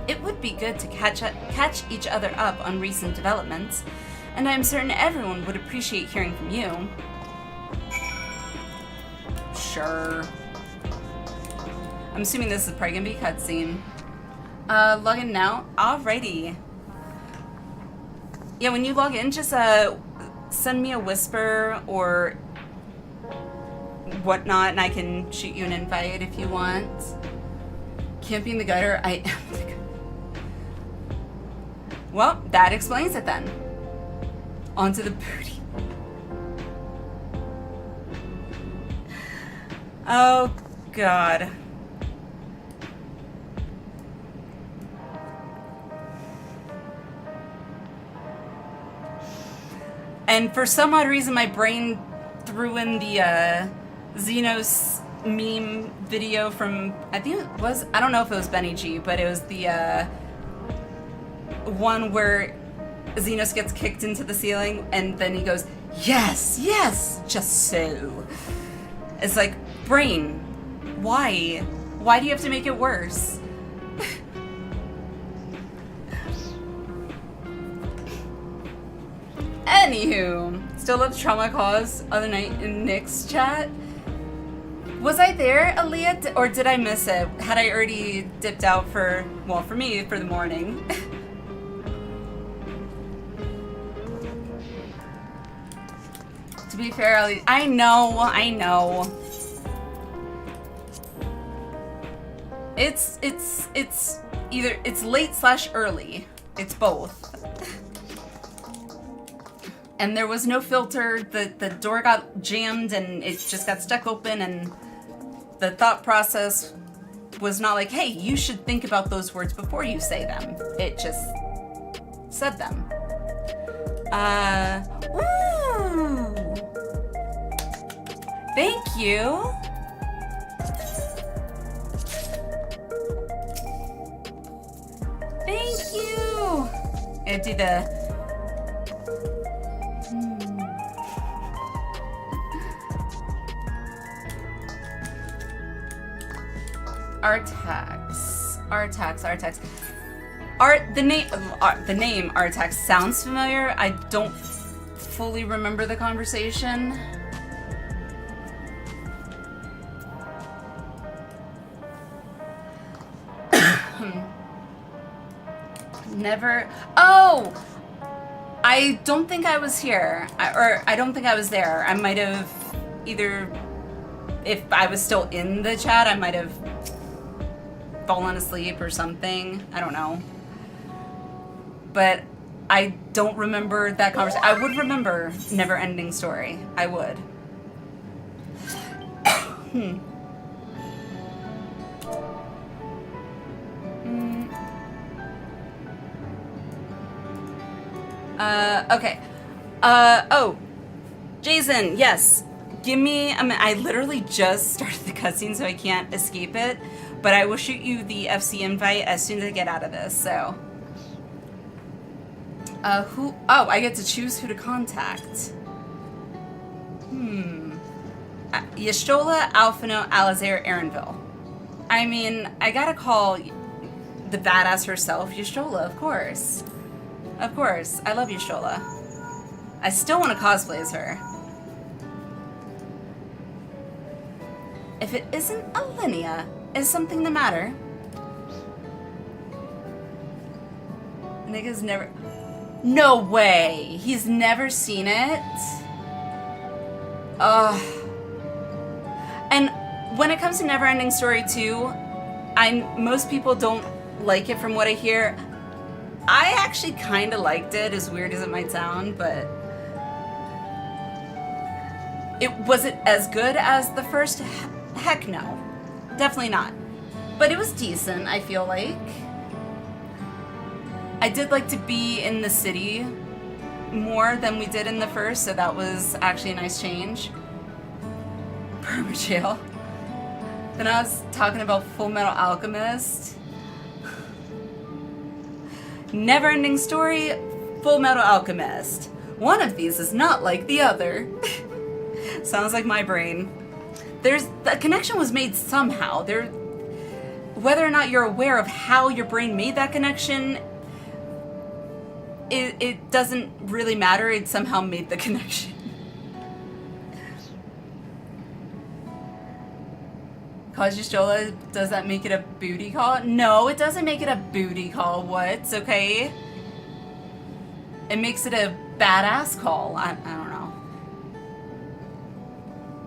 It would be good to catch each other up on recent developments, and I am certain everyone would appreciate hearing from you. Sure. I'm assuming this is probably gonna be a cutscene. Log in now? Alrighty. Yeah, when you log in, just send me a whisper or whatnot, and I can shoot you an invite if you want. Camping the gutter, well, that explains it then. Onto the booty. Oh, God. And for some odd reason, my brain threw in the Xenos meme video from, I think it was, I don't know if it was Benny G, but it was the one where Xenos gets kicked into the ceiling and then he goes, yes, yes, just so. It's like, brain, why? Why do you have to make it worse? Anywho, still love Trauma Cause other night in Nick's chat. Was I there, Aaliyah, or did I miss it? Had I already dipped out for, well, for me, for the morning? To be fair, I know. It's either, it's late/early. It's both. And there was no filter, the door got jammed and it just got stuck open, and the thought process was not like, hey, you should think about those words before you say them. It just said them. Ooh. Thank you. Thank you. I do the Artax. The name Artax sounds familiar. I don't fully remember the conversation. Never. Oh! I don't think I was here. I don't think I was there. I might have either, if I was still in the chat, I might have fallen asleep or something. I don't know. But I don't remember that conversation. I would remember Never Ending Story. I would. Okay. Oh. Jason, yes. Give me, I literally just started the cutscene, so I can't escape it. But I will shoot you the FC invite as soon as I get out of this, so. Oh, I get to choose who to contact. Y'shtola, Alphino, Alizair, Aaronville. I mean, I gotta call the badass herself, Y'shtola, of course. Of course, I love Y'shtola. I still want to cosplay as her. If it isn't Alinea, is something the matter? Nigga's never... No way! He's never seen it? And when it comes to Neverending Story 2, most people don't like it from what I hear. I actually kind of liked it, as weird as it might sound, but... Was it as good as the first? Heck no. Definitely not. But it was decent, I feel like. I did like to be in the city more than we did in the first, so that was actually a nice change. Permajail. Then I was talking about Full Metal Alchemist. Never-ending Story, Full Metal Alchemist. One of these is not like the other. Sounds like my brain. The connection was made somehow. Whether or not you're aware of how your brain made that connection, it doesn't really matter. It somehow made the connection. Cause Y'shtola, does that make it a booty call? No, it doesn't make it a booty call. What? Okay. It makes it a badass call. I don't know.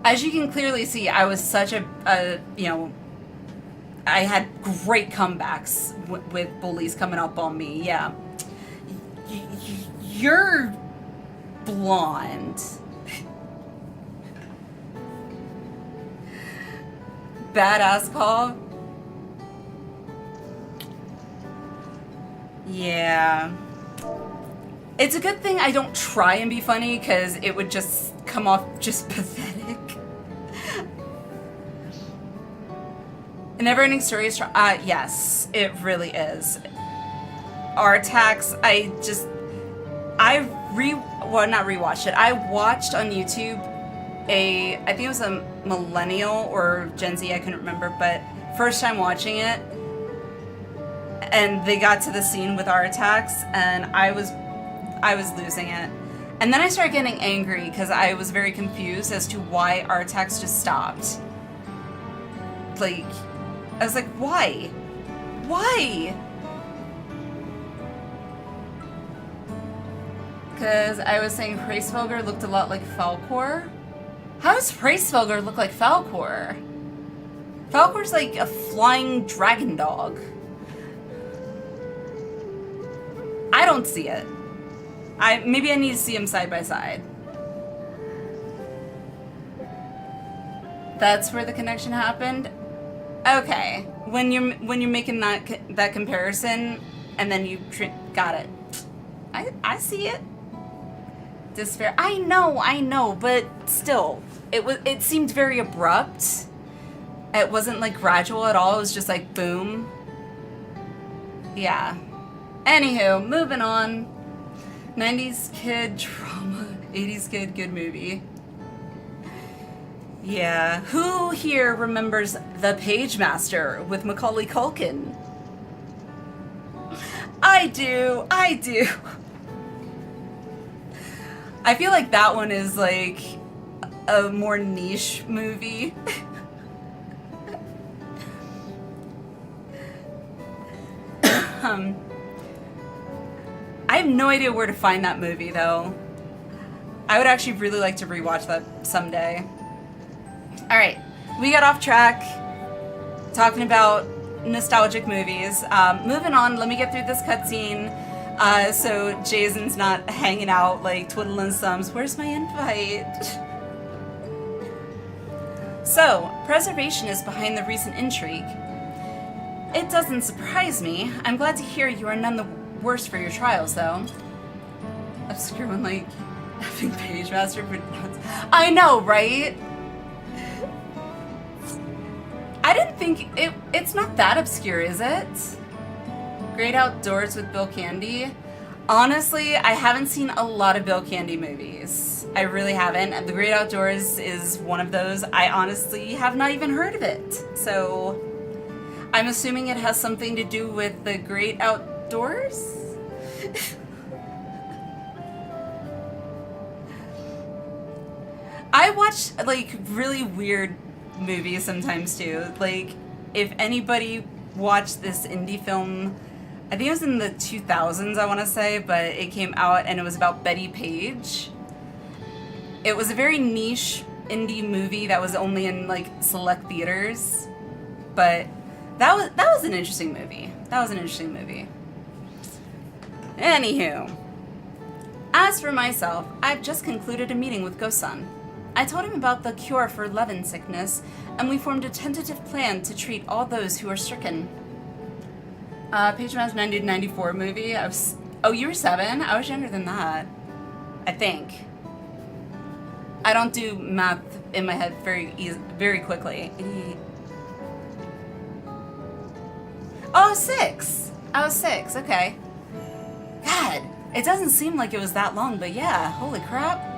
As you can clearly see, I was such I had great comebacks with bullies coming up on me. Yeah. You're blonde. Badass call. Yeah. It's a good thing I don't try and be funny, because it would just come off just pathetic. A Never-ending Story is yes, it really is. Artax, well, not rewatched it. I watched on YouTube I think it was a millennial or Gen Z, I couldn't remember, but first time watching it, and they got to the scene with Artax, and I was losing it. And then I started getting angry because I was very confused as to why Artax just stopped. Like, I was like, why? Why? Because I was saying Hraesvelgr looked a lot like Falkor. How does Hraesvelgr look like Falkor? Falkor's like a flying dragon dog. I don't see it. Maybe I need to see them side by side. That's where the connection happened. Okay, when you're making that comparison, and then you got it. I see it. Despair. I know, but still, it seemed very abrupt. It wasn't like gradual at all. It was just like boom. Yeah. Anywho, moving on. 90s kid drama, 80s kid good movie. Yeah, who here remembers The Page Master with Macaulay Culkin? I do, I do. I feel like that one is like a more niche movie. I have no idea where to find that movie though. I would actually really like to rewatch that someday. Alright, we got off track talking about nostalgic movies. Moving on, let me get through this cutscene so Jason's not hanging out like twiddling thumbs. Where's my invite? So, preservation is behind the recent intrigue. It doesn't surprise me. I'm glad to hear you are none the worse for your trials, though. Obscure one like effing Page Master, but I know, right? I didn't think it's not that obscure, is it? Great Outdoors with Bill Candy. Honestly, I haven't seen a lot of Bill Candy movies. I really haven't. The Great Outdoors is one of those. I honestly have not even heard of it. So I'm assuming it has something to do with the Great Outdoors? I watch like really weird movies sometimes too. Like, if anybody watched this indie film, I think it was in the 2000s, I want to say, but it came out and it was about Betty Page. It was a very niche indie movie that was only in like select theaters, but that was an interesting movie. That was an interesting movie. Anywho, as for myself, I've just concluded a meeting with Go-san. I told him about the cure for Levin sickness, and we formed a tentative plan to treat all those who are stricken. Page Master 1994 movie. Oh, you were 7? I was younger than that. I think. I don't do math in my head very quickly. Oh, 6. I was 6. Okay. God, it doesn't seem like it was that long, but yeah, holy crap.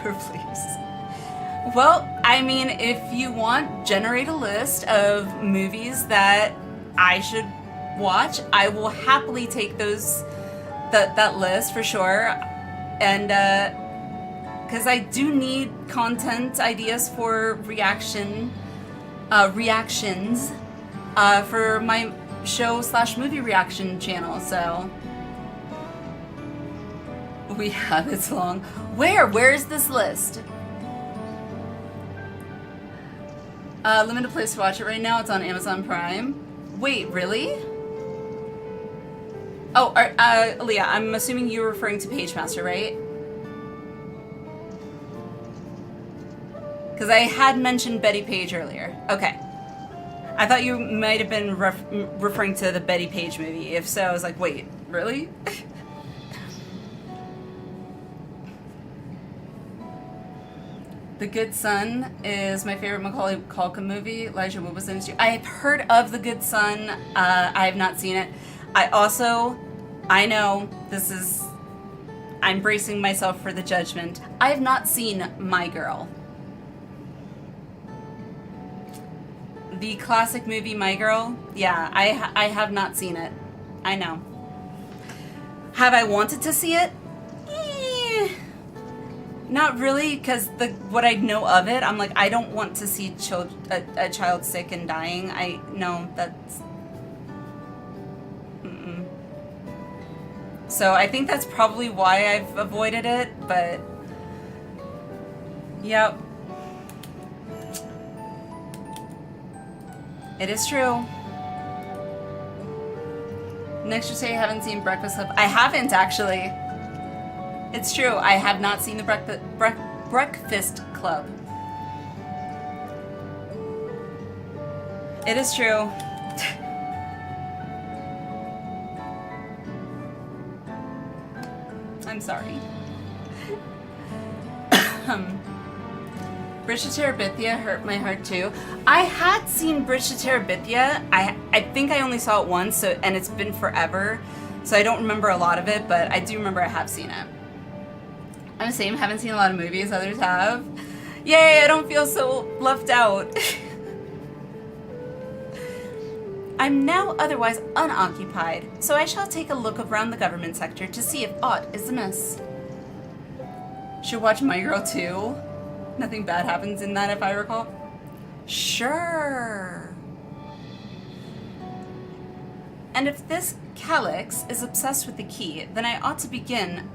Please. Well, I mean, if you want, generate a list of movies that I should watch. I will happily take that list for sure, and because I do need content ideas for reactions for my show/movie reaction channel. So we have it long. Where's this list? Limited place to watch it right now. It's on Amazon Prime. Wait, really? Oh, Leah, I'm assuming you're referring to Page Master, right? Because I had mentioned Betty Page earlier. Okay. I thought you might have been referring to the Betty Page movie. If so, I was like, wait, really? The Good Son is my favorite Macaulay Culkin movie. Elijah Wood was in it. I have heard of The Good Son. I have not seen it. I know this is, I'm bracing myself for the judgment. I have not seen My Girl. The classic movie My Girl. Yeah, I have not seen it. I know. Have I wanted to see it? Not really, because what I know of it, I'm like, I don't want to see a child sick and dying. That's... So I think that's probably why I've avoided it, but... Yep. It is true. Next you say I haven't seen Breakfast Club. I haven't, actually. It's true, I have not seen the Breakfast Club. It is true. I'm sorry. Bridge to Terabithia hurt my heart too. I had seen Bridge to Terabithia. I think I only saw it once, and it's been forever, so I don't remember a lot of it, but I do remember I have seen it. I'm the same, haven't seen a lot of movies others have. Yay, I don't feel so left out. I'm now otherwise unoccupied, so I shall take a look around the government sector to see if aught is amiss. Should watch My Girl 2. Nothing bad happens in that if I recall. Sure. And if this Calyx is obsessed with the key, then I ought to begin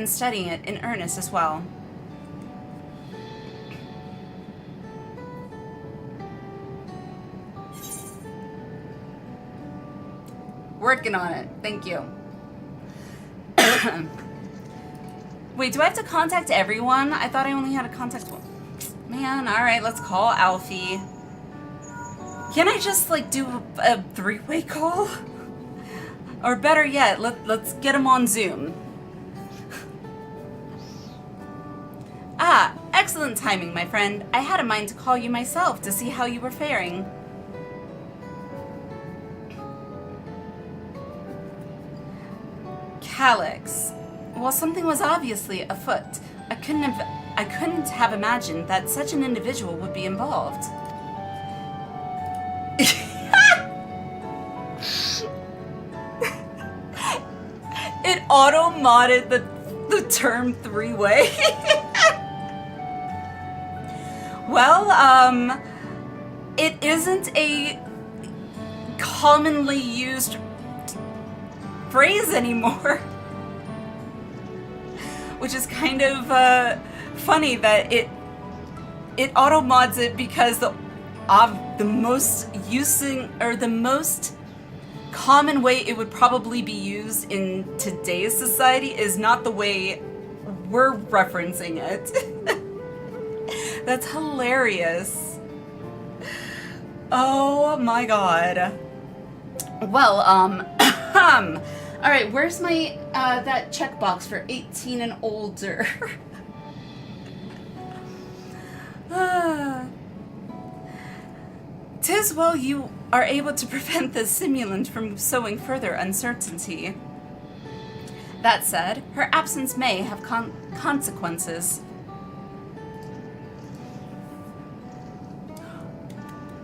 studying it in earnest as well. Working on it. Thank you. Wait, do I have to contact everyone? I thought I only had to contact one. Man, alright, let's call Alfie. Can I just, like, do a three-way call? Or better yet, let's get him on Zoom. Ah, excellent timing, my friend. I had a mind to call you myself to see how you were faring. Calyx. Well, something was obviously afoot. I couldn't have imagined that such an individual would be involved. It auto-modded the term three-way. Well, it isn't a commonly used phrase anymore. Which is kind of funny that it auto-mods it because the most common way it would probably be used in today's society is not the way we're referencing it. That's hilarious. Oh my god. Well, alright, where's my, that checkbox for 18 and older? Tis well you are able to prevent the simulant from sowing further uncertainty. That said, her absence may have consequences.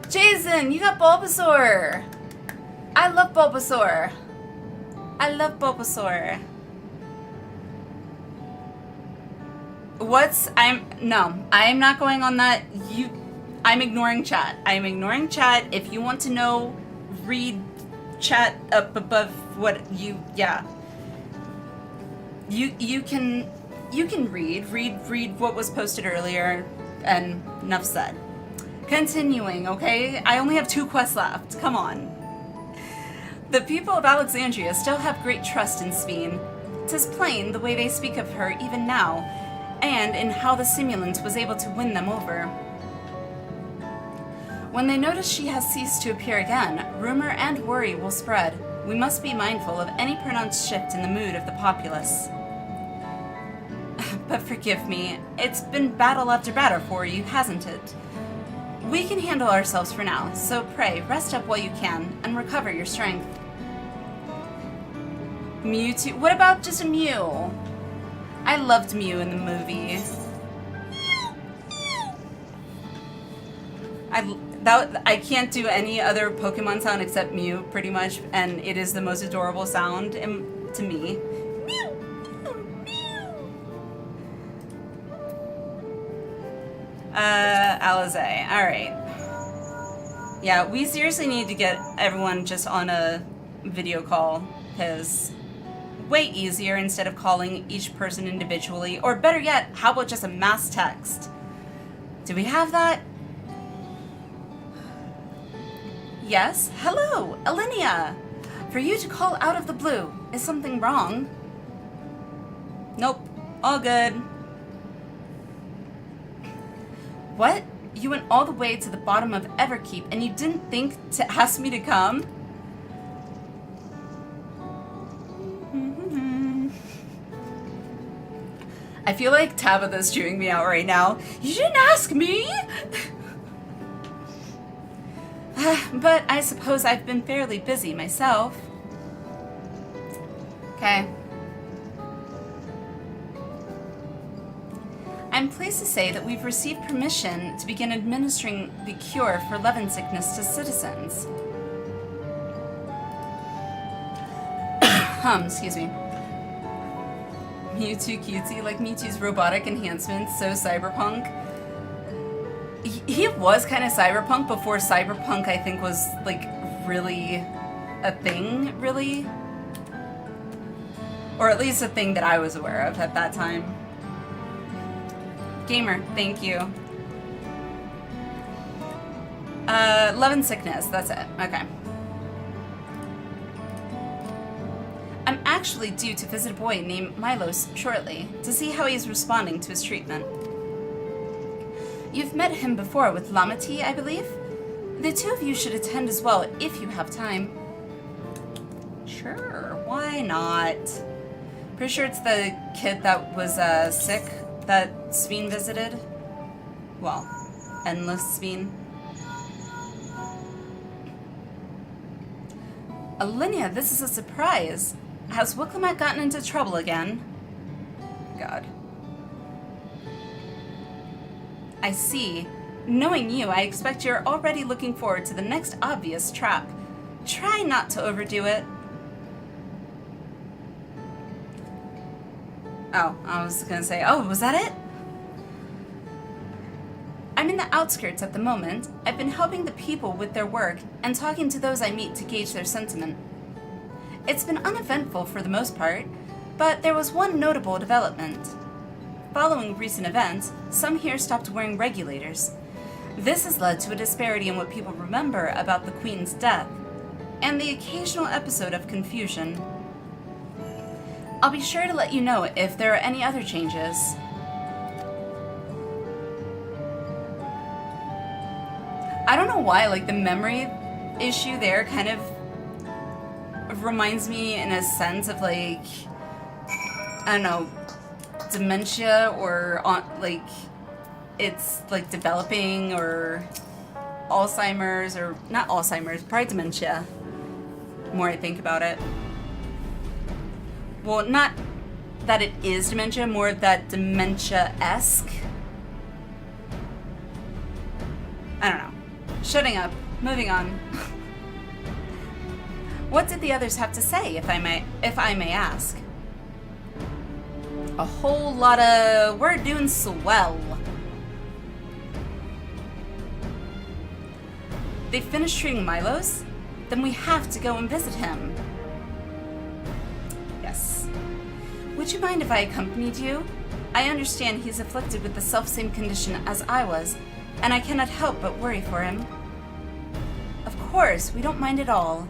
Jason, you got Bulbasaur! I love Bulbasaur! I love Bulbasaur. No, I'm not going on that. I'm ignoring chat. I'm ignoring chat. If you want to know, read chat up above what yeah. You can read what was posted earlier, and enough said. Continuing, okay? I only have 2 quests left. Come on. The people of Alexandria still have great trust in Sveen. 'Tis plain the way they speak of her even now, and in how the simulant was able to win them over. When they notice she has ceased to appear again, rumor and worry will spread. We must be mindful of any pronounced shift in the mood of the populace. But forgive me, it's been battle after battle for you, hasn't it? We can handle ourselves for now, so pray, rest up while you can, and recover your strength. Mewtwo? What about just a Mew? I loved Mew in the movie. I can't do any other Pokemon sound except Mew, pretty much, and it is the most adorable sound to me. Alizé, alright. Yeah, we seriously need to get everyone just on a video call, because way easier instead of calling each person individually, or better yet, how about just a mass text? Do we have that? Yes, hello, Alinea! For you to call out of the blue, is something wrong? Nope, all good. What? You went all the way to the bottom of Everkeep and you didn't think to ask me to come? I feel like Tabitha's chewing me out right now. You didn't ask me? But I suppose I've been fairly busy myself. Okay. I'm pleased to say that we've received permission to begin administering the cure for Levin sickness to citizens. Excuse me. Mewtwo cutesy, like Mewtwo's robotic enhancements, so cyberpunk. He was kind of cyberpunk before cyberpunk, I think, was, like, really a thing, really. Or at least a thing that I was aware of at that time. Gamer, thank you. Levin sickness, that's it. Okay. I'm actually due to visit a boy named Milos shortly to see how he's responding to his treatment. You've met him before with Lamati, I believe? The two of you should attend as well if you have time. Sure, why not? Pretty sure it's the kid that was sick that Sveen visited. Well, endless Sveen. Alinea, this is a surprise. Has Wicklamat gotten into trouble again? God. I see. Knowing you, I expect you're already looking forward to the next obvious trap. Try not to overdo it. Oh, I was gonna say, oh, was that it? I'm in the outskirts at the moment. I've been helping the people with their work and talking to those I meet to gauge their sentiment. It's been uneventful for the most part, but there was one notable development. Following recent events, some here stopped wearing regulators. This has led to a disparity in what people remember about the Queen's death, and the occasional episode of confusion. I'll be sure to let you know if there are any other changes. I don't know why, like, the memory issue there kind of reminds me in a sense of, like, I don't know, dementia, or like it's like developing, or Alzheimer's, or not Alzheimer's, probably dementia, the more I think about it. Well, not that it is dementia, more that dementia-esque. I don't know. Shutting up. Moving on. What did the others have to say, if I may ask? A whole lot of, we're doing swell. They finished treating Milos? Then we have to go and visit him. Yes. Would you mind if I accompanied you? I understand he's afflicted with the self-same condition as I was, and I cannot help but worry for him. Of course, we don't mind at all.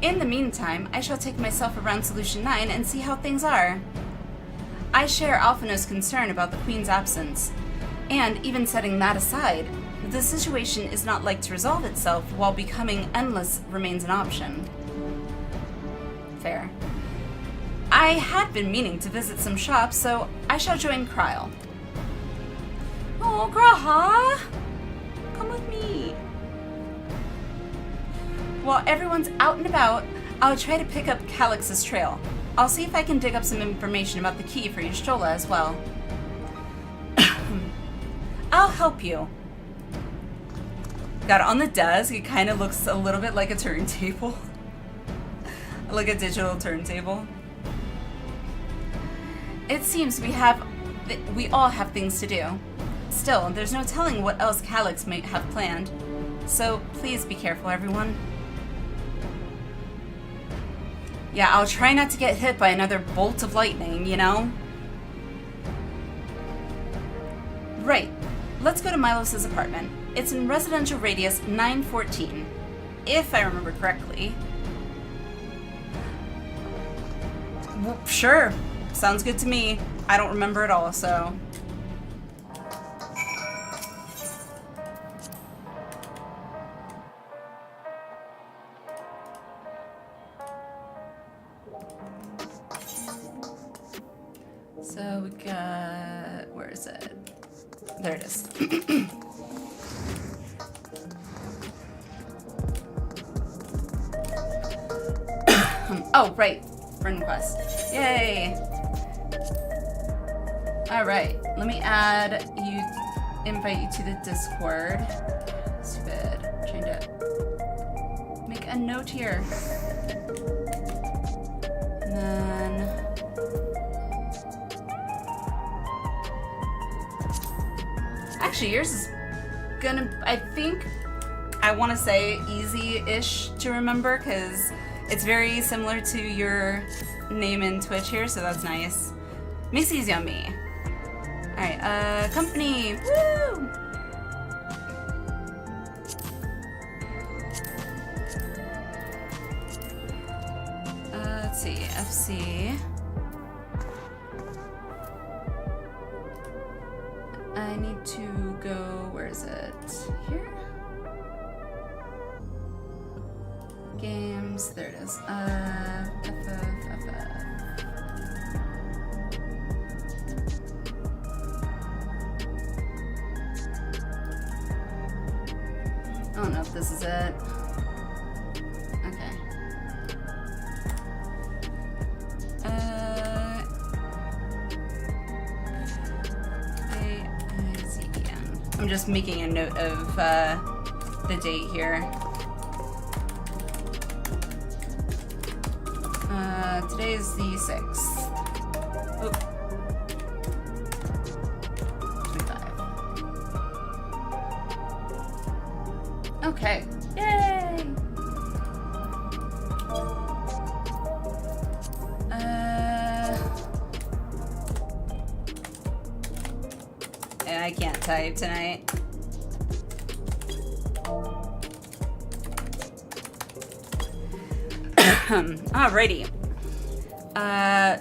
In the meantime, I shall take myself around Solution 9 and see how things are. I share Alphina's concern about the Queen's absence, and even setting that aside, the situation is not like to resolve itself while becoming endless remains an option. Fair. I had been meaning to visit some shops, so I shall join Kryle. Oh, Graha! Come with me. While everyone's out and about, I'll try to pick up Calix's trail. I'll see if I can dig up some information about the key for Y'shtola as well. I'll help you. God, on the desk, it kind of looks a little bit like a turntable. Like a digital turntable. It seems we all have things to do. Still, there's no telling what else Calix may have planned. So please be careful, everyone. Yeah, I'll try not to get hit by another bolt of lightning, you know? Right. Let's go to Milos' apartment. It's in residential radius 914, if I remember correctly. Well, sure. Sounds good to me. I don't remember it all, so... So we got, where is it? There it is. Oh, right. Friend quest. Yay. Alright, let me invite you to the Discord. Stupid. I'm trying to make a note here. And then... Actually, yours is gonna, I think, I want to say easy-ish to remember, because it's very similar to your name in Twitch here, so that's nice. Makes it easy on me. Alright, company! Woo! Let's see, FC. I need to go, where is it? Here? Games, there it is. FFXIV. I don't know if this is it. Okay. A-I-Z-E-N. I'm just making a note of the date here. Today is the 6th. Oh. 25. Okay. Yay! I can't type tonight. Alrighty.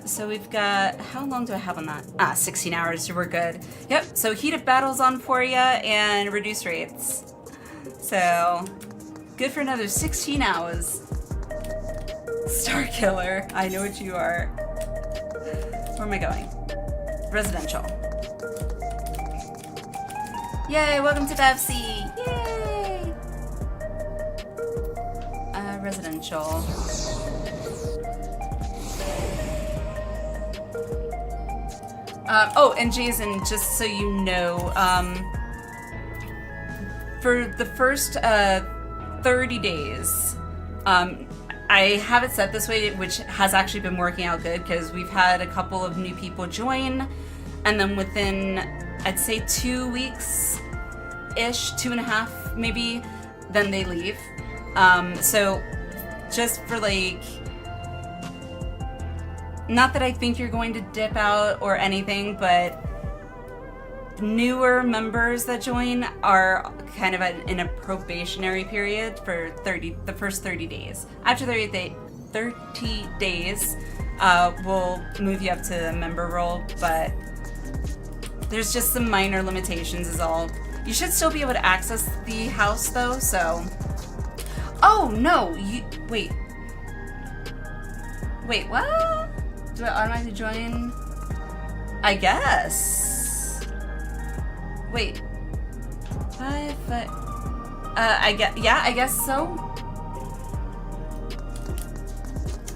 So we've got, how long do I have on that? 16 hours, so we're good. Yep, so heat of battle's on for ya and reduce rates. So, good for another 16 hours. Star Killer, I know what you are. Where am I going? Residential. Yay, welcome to BFC! Yay! Residential. Oh, and Jason, just so you know, for the first 30 days, I have it set this way, which has actually been working out good, because we've had a couple of new people join, and then within, I'd say 2 weeks-ish, 2.5 maybe, then they leave. So just for like, not that I think you're going to dip out or anything, but newer members that join are kind of in a probationary period for the first 30 days. After 30 days, we'll move you up to the member role, but there's just some minor limitations is all. You should still be able to access the house though, so. Oh no, wait, what? Do I automatically join? I guess. Wait. I guess so.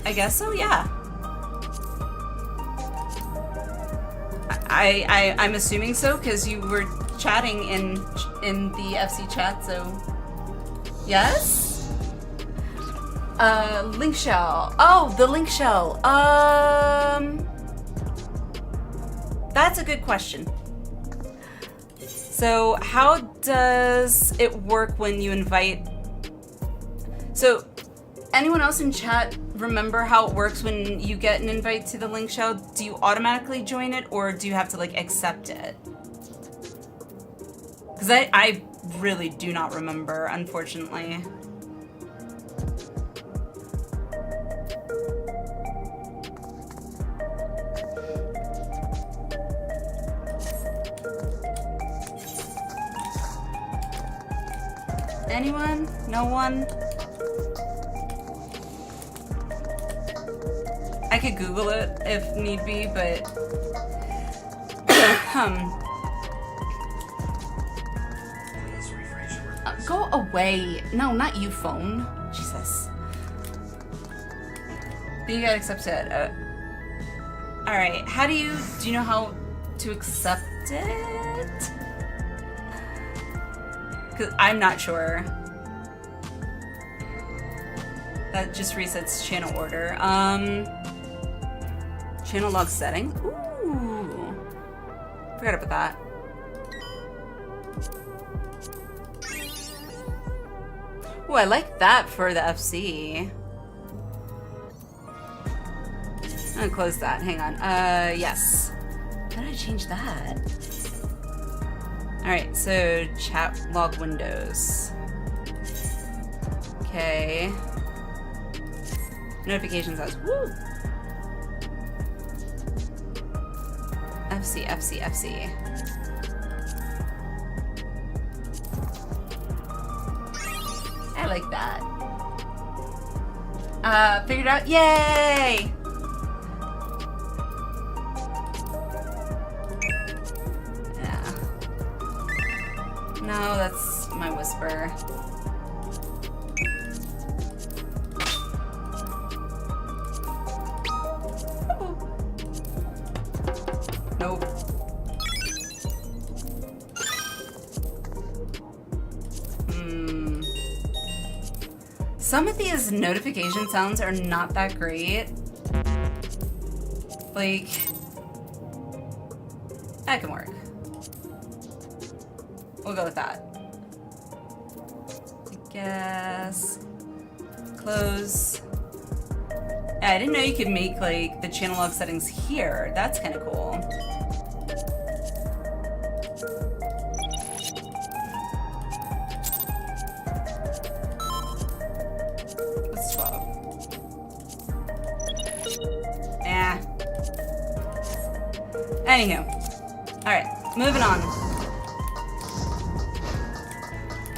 I guess so, yeah. I'm assuming so, because you were chatting in the FC chat, so yes? Link shell. Oh, the link shell. That's a good question. So how does it work when you invite? So anyone else in chat remember how it works when you get an invite to the link shell? Do you automatically join it, or do you have to like accept it? Because I really do not remember, unfortunately. Anyone? No one? I could Google it if need be, but go away. No, not you, phone. Jesus. But you gotta accept it. Alright, do you know how to accept it? Because I'm not sure. That just resets channel order. Channel log setting. Ooh. Forgot about that. Ooh, I like that for the FC. I'm gonna close that. Hang on. Yes. How did I change that? Alright, so chat log windows. Okay. Notifications as woo! FC, FC, FC. I like that. Figured out. Yay! Yeah. No, that's my whisper. Nope. Some of these notification sounds are not that great. Like, that can work. We'll go with that. I guess. Close. Yeah, I didn't know you could make like the channel log settings here. That's kind of cool. What's 12? Anywho. Alright, moving on.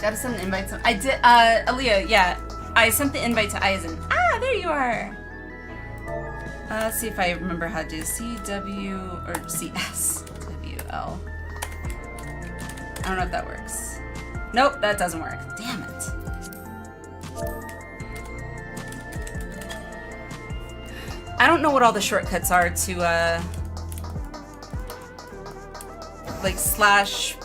Gotta send an invite to— I did, Aaliyah, yeah. I sent the invite to Eisen. Ah, there you are! Let's see if I remember how to do CW or CSWL. I don't know if that works. Nope, that doesn't work. Damn it. I don't know what all the shortcuts are to, like slash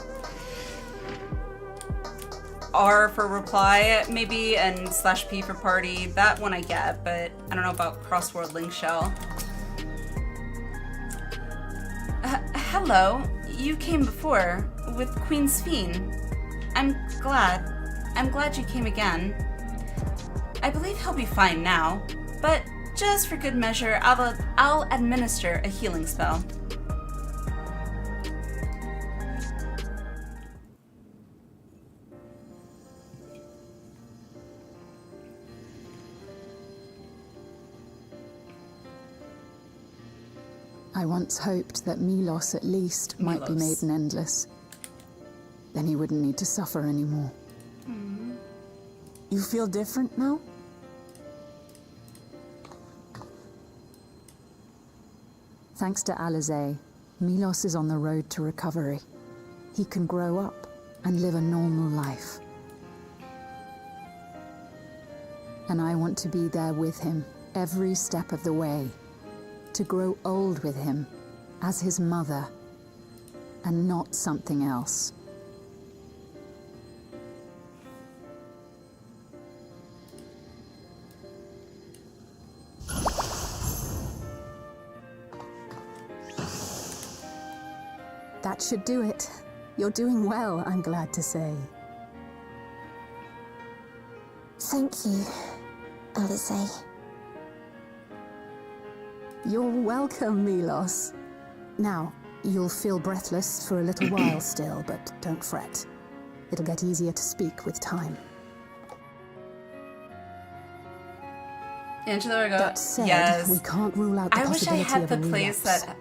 R for reply, maybe, and slash P for party. That one I get, but I don't know about crossword link shell. Hello, you came before with Queen Sphene. I'm glad you came again. I believe he'll be fine now, but just for good measure, I'll administer a healing spell. I once hoped that Milos at least might be made an endless. Then he wouldn't need to suffer anymore. You feel different now? Thanks to Alizé, Milos is on the road to recovery. He can grow up and live a normal life. And I want to be there with him every step of the way. To grow old with him as his mother and not something else. That should do it. You're doing well, I'm glad to say. Thank you, Alizé. You're welcome, Milos. Now, you'll feel breathless for a little while still, but don't fret. It'll get easier to speak with time. Angela, that said, yes. We can't rule out the possibility wish I had of the a place relapse. that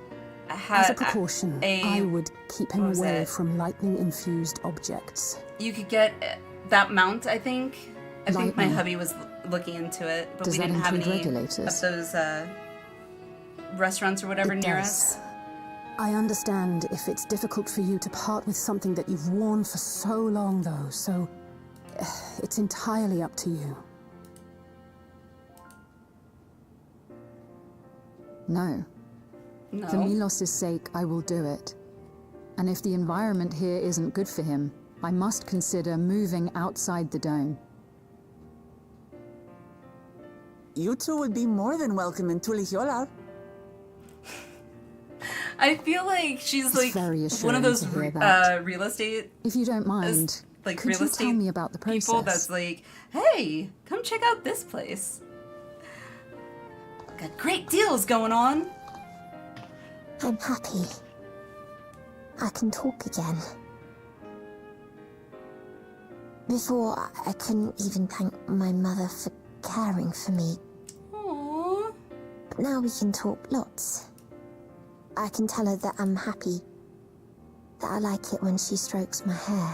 had As a precaution, I would keep him away from lightning-infused objects. You could get that mount, I think. I think my Lightning. hubby was looking into it, but Does we that didn't have include any regulators? of those restaurants or whatever It near does. us. I understand if it's difficult for you to part with something that you've worn for so long, though, so it's entirely up to you. No. No. For Milos' sake, I will do it. And if the environment here isn't good for him, I must consider moving outside the dome. You two would be more than welcome in Tulihiola. I feel like she's like one of those real estate. If you don't mind, like could real you estate tell me about the process? people that's like, hey, come check out this place. Got great deals going on. I'm happy. I can talk again. Before, I couldn't even thank my mother for caring for me. Aww. But now we can talk lots. I can tell her that I'm happy. That I like it when she strokes my hair.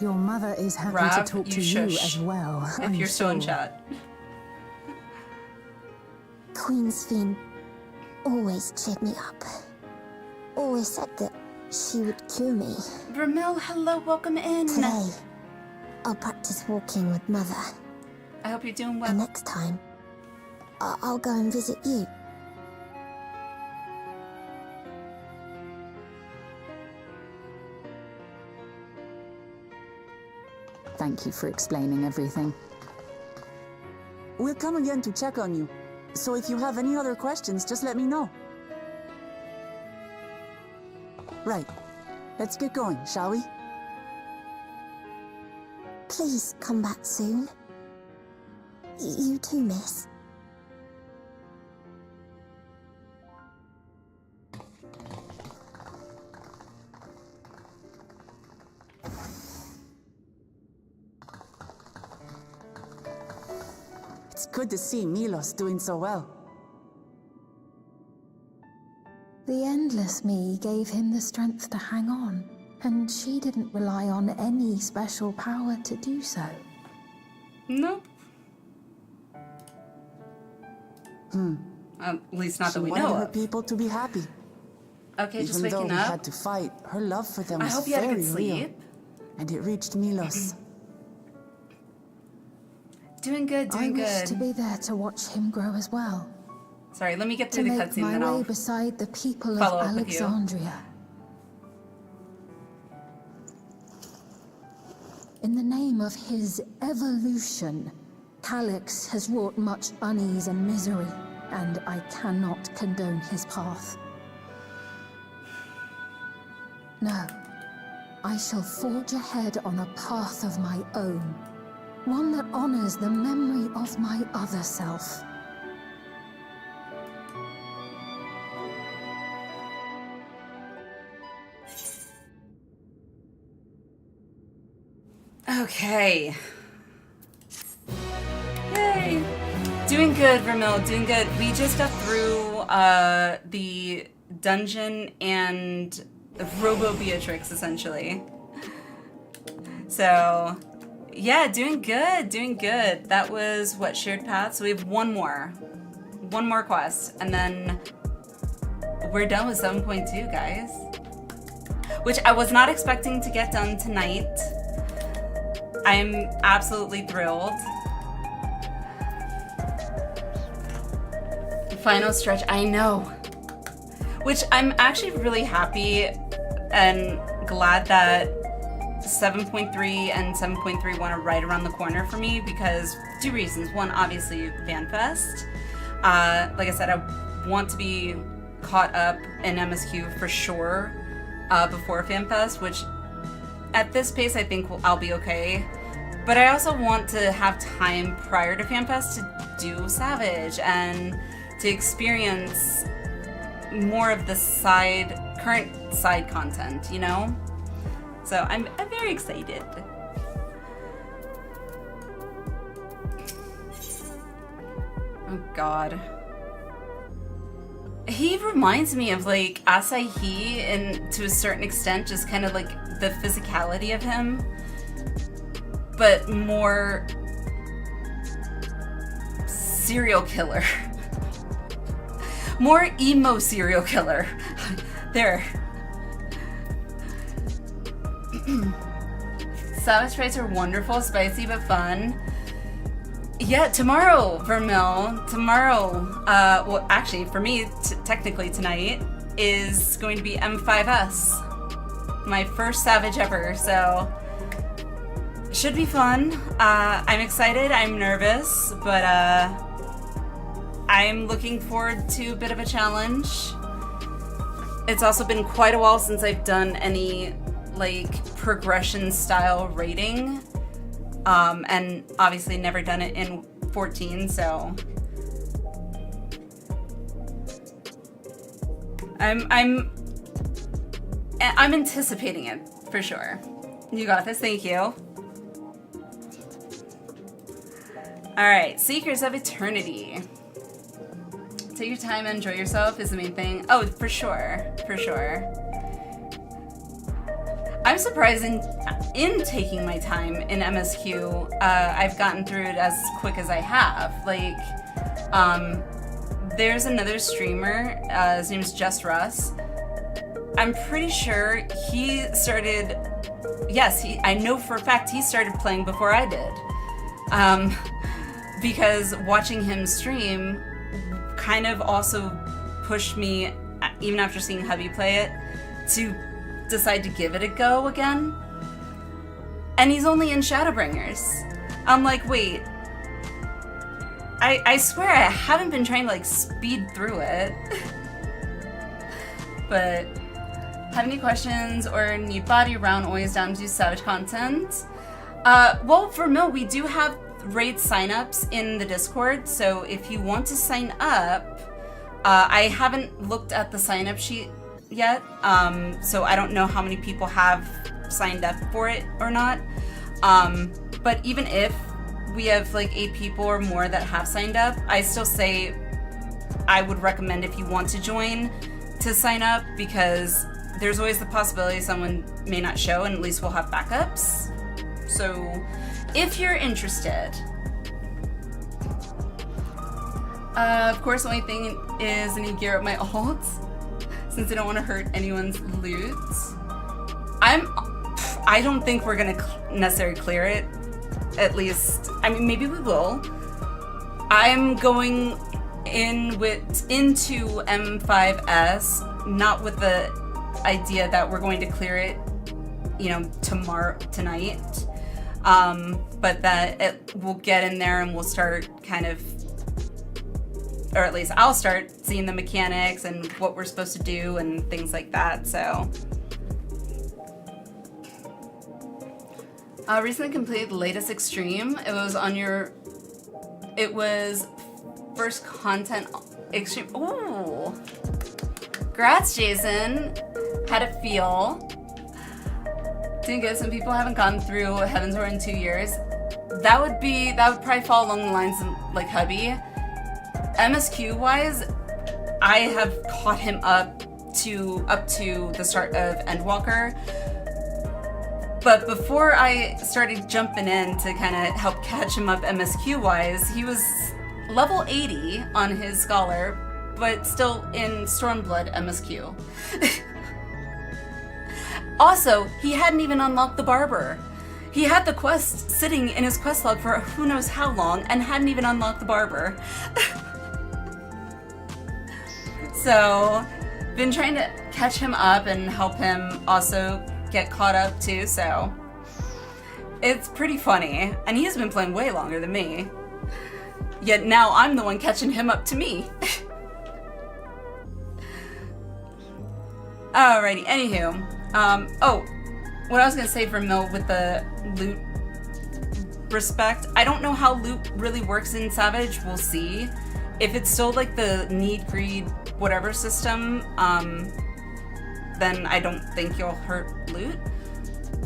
Your mother is happy Rav, to talk to you shush as well. If you're still in chat. Queen's Fiend always cheered me up. Always said that she would cure me. Vermil, hello, welcome in. Today, I'll practice walking with Mother. I hope you're doing well. And next time, I'll go and visit you. Thank you for explaining everything. We'll come again to check on you. So if you have any other questions, just let me know. Right. Let's get going, shall we? Please come back soon. You too, miss. It's good to see Milos doing so well. The Endless Me gave him the strength to hang on, and she didn't rely on any special power to do so. Nope. At least not that we know She wanted her of. people to be happy. Okay, just Even though waking we up. had to fight, her love for them I was hope you had a very good sleep. real. And it reached Milos. Doing good, doing I wish good. to be there to watch him grow as well. Sorry, let me get To through the make cutscene, my then way I'll beside the people of follow up with you. Alexandria. In the name of his evolution, Calyx has wrought much unease and misery, and I cannot condone his path. No, I shall forge ahead on a path of my own, one that honors the memory of my other self. Okay. Yay! Doing good, Vermil, doing good. We just got through the dungeon and Robo Beatrix, essentially. So, yeah, doing good, doing good. That was, what, shared path? So we have one more quest, and then we're done with 7.2, guys. Which I was not expecting to get done tonight. I'm absolutely thrilled. Final stretch, I know. Which I'm actually really happy and glad that 7.3 and 7.31 are right around the corner for me because two reasons. One, obviously, FanFest. Like I said, I want to be caught up in MSQ for sure before FanFest, which at this pace I think I'll be okay. But I also want to have time prior to FanFest to do Savage and to experience more of the current side content, you know? So I'm very excited. Oh God. He reminds me of like Asahi and to a certain extent just kind of like the physicality of him, but more serial killer. More emo serial killer. There. Savage fights are wonderful, spicy, but fun. Yeah, tomorrow, Vermil. Tomorrow. Well, actually, for me, technically tonight. is going to be M5S. My first Savage ever, so should be fun. I'm excited, I'm nervous, but I'm looking forward to a bit of a challenge. It's also been quite a while since I've done any like progression style rating, and obviously never done it in 14, so I'm anticipating it for sure. You got this, thank you. Alright, Seekers of Eternity. Take your time and enjoy yourself is the main thing. Oh, for sure, for sure. I'm surprised in taking my time in MSQ, I've gotten through it as quick as I have. Like, there's another streamer, his name's Just Russ. I'm pretty sure he started, yes, I know for a fact he started playing before I did. Because watching him stream kind of also pushed me, even after seeing Hubby play it, to decide to give it a go again. And he's only in Shadowbringers. I'm like, wait, I swear I haven't been trying to like speed through it. But have any questions or need body round always down to do Savage content? Well, for Mill, we do have raid signups in the Discord, so if you want to sign up, I haven't looked at the sign up sheet yet, so I don't know how many people have signed up for it or not. But even if we have like 8 people or more that have signed up, I still say I would recommend, if you want to join, to sign up, because there's always the possibility someone may not show, and at least we'll have backups. So if you're interested. Of course, the only thing is I need to gear up my ults, since I don't want to hurt anyone's loot. I don't think we're gonna necessarily clear it. At least, I mean, maybe we will. I'm going into M5S not with the idea that we're going to clear it, you know, tonight. But that we'll get in there and we'll start kind of, or at least I'll start seeing the mechanics and what we're supposed to do and things like that, so. Recently completed the latest extreme. It was first content extreme. Ooh. Congrats, Jason. How'd it feel? Doing good. Some people haven't gone through Heaven's Door in 2 years. That would probably fall along the lines of like Hubby. MSQ wise, I have caught him up to the start of Endwalker. But before I started jumping in to kind of help catch him up MSQ wise, he was level 80 on his Scholar, but still in Stormblood MSQ. Also, he hadn't even unlocked the Barber. He had the quest sitting in his quest log for who knows how long and hadn't even unlocked the Barber. So, been trying to catch him up and help him also get caught up too, so it's pretty funny. And he's been playing way longer than me. Yet now I'm the one catching him up to me. Alrighty, anywho. Oh, what I was gonna say for Mill with the loot respect, I don't know how loot really works in Savage, we'll see. If it's still like the need, greed, whatever system, then I don't think you'll hurt loot.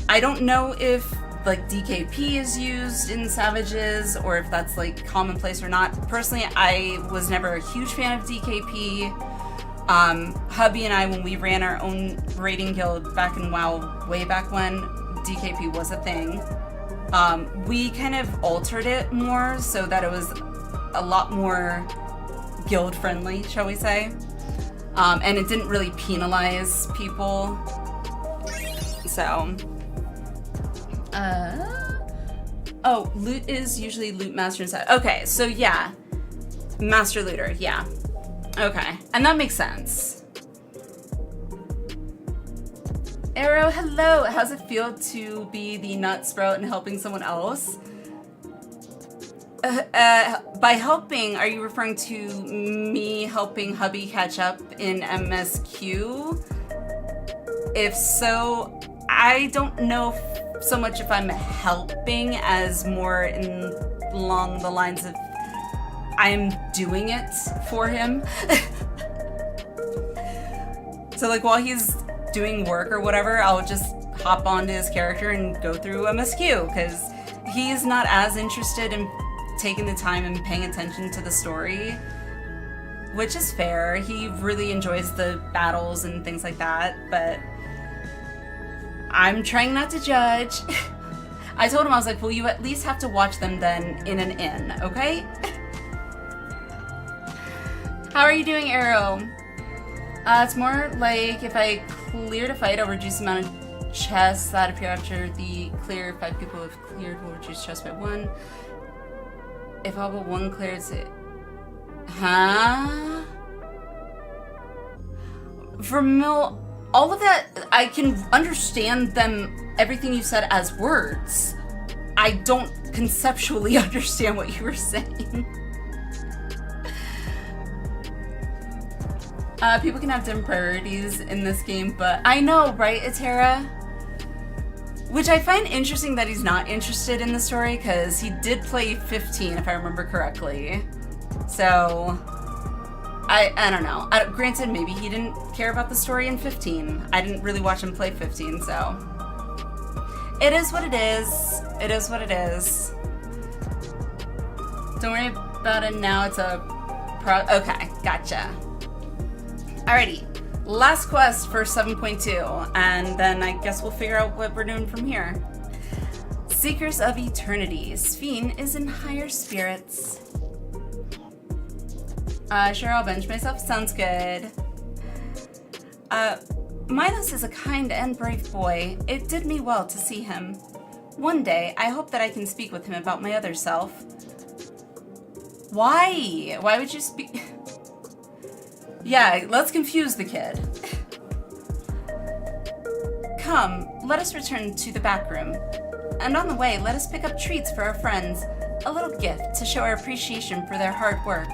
I don't know if like DKP is used in Savages or if that's like commonplace or not. Personally, I was never a huge fan of DKP. Hubby and I, when we ran our own raiding guild back in WoW, way back when, DKP was a thing. We kind of altered it more so that it was a lot more guild friendly, shall we say. And it didn't really penalize people. So, oh, loot is usually loot master inside. Okay, so yeah, master looter, yeah. Okay, and that makes sense. Arrow, hello. How's it feel to be the nut sprout and helping someone else? By helping, are you referring to me helping hubby catch up in MSQ? If so, I don't know so much if I'm helping as more along the lines of I'm doing it for him. So like while he's doing work or whatever, I'll just hop onto his character and go through MSQ because he's not as interested in taking the time and paying attention to the story, which is fair. He really enjoys the battles and things like that, but I'm trying not to judge. I told him, I was like, well, you at least have to watch them then in an inn, okay? How are you doing, Arrow? It's more like if I cleared a fight, I'll reduce the amount of chests that appear after the clear. 5 people have cleared will reduce chests by 1. If all but 1 clears it. Huh? Vermil, all of that, I can understand them, everything you said as words. I don't conceptually understand what you were saying. People can have different priorities in this game, but I know, right, Atera? Which I find interesting that he's not interested in the story, because he did play 15, if I remember correctly. So, I don't know. Granted, maybe he didn't care about the story in 15. I didn't really watch him play 15, so. It is what it is. It is what it is. Don't worry about it now, it's a okay, gotcha. Alrighty, last quest for 7.2, and then I guess we'll figure out what we're doing from here. Seekers of Eternity. Sphene is in higher spirits. Sure, I'll bench myself. Sounds good. Milos is a kind and brave boy. It did me well to see him. One day, I hope that I can speak with him about my other self. Why? Why would you speak? Yeah, let's confuse the kid. Come, let us return to the back room. And on the way, let us pick up treats for our friends. A little gift to show our appreciation for their hard work.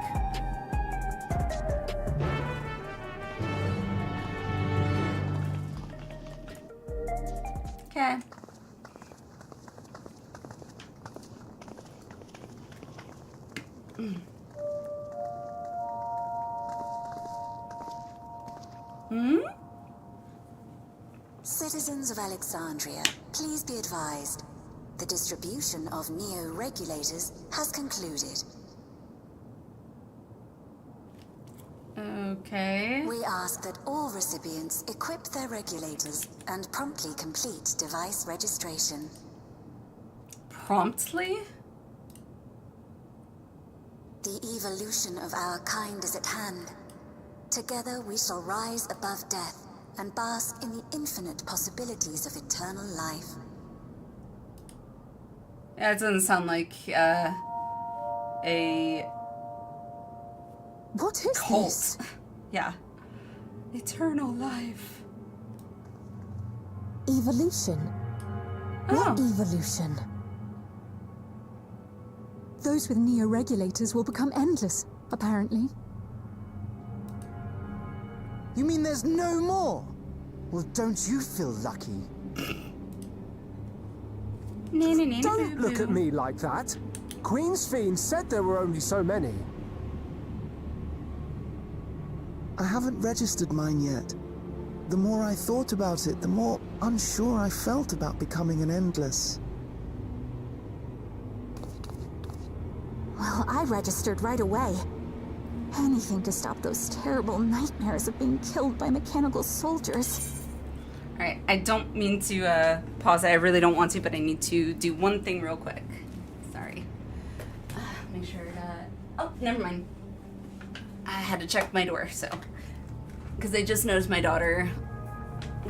Okay. Citizens of Alexandria, please be advised. The distribution of neo-regulators has concluded. Okay. We ask that all recipients equip their regulators and promptly complete device registration. Promptly? The evolution of our kind is at hand. Together we shall rise above death and bask in the infinite possibilities of eternal life. Yeah, it doesn't sound like a What is cult. this? Yeah. Eternal life. Evolution? What evolution? Those with neo-regulators will become endless, apparently. You mean there's no more? Well, don't you feel lucky? Don't look at me like that. Queen Sphene said there were only so many. I haven't registered mine yet. The more I thought about it, the more unsure I felt about becoming an Endless. Well, I registered right away. Anything to stop those terrible nightmares of being killed by mechanical soldiers. Alright, I don't mean to pause it. I really don't want to, but I need to do one thing real quick. Sorry. Make sure that... Oh, never mind. I had to check my door, so... Because I just noticed my daughter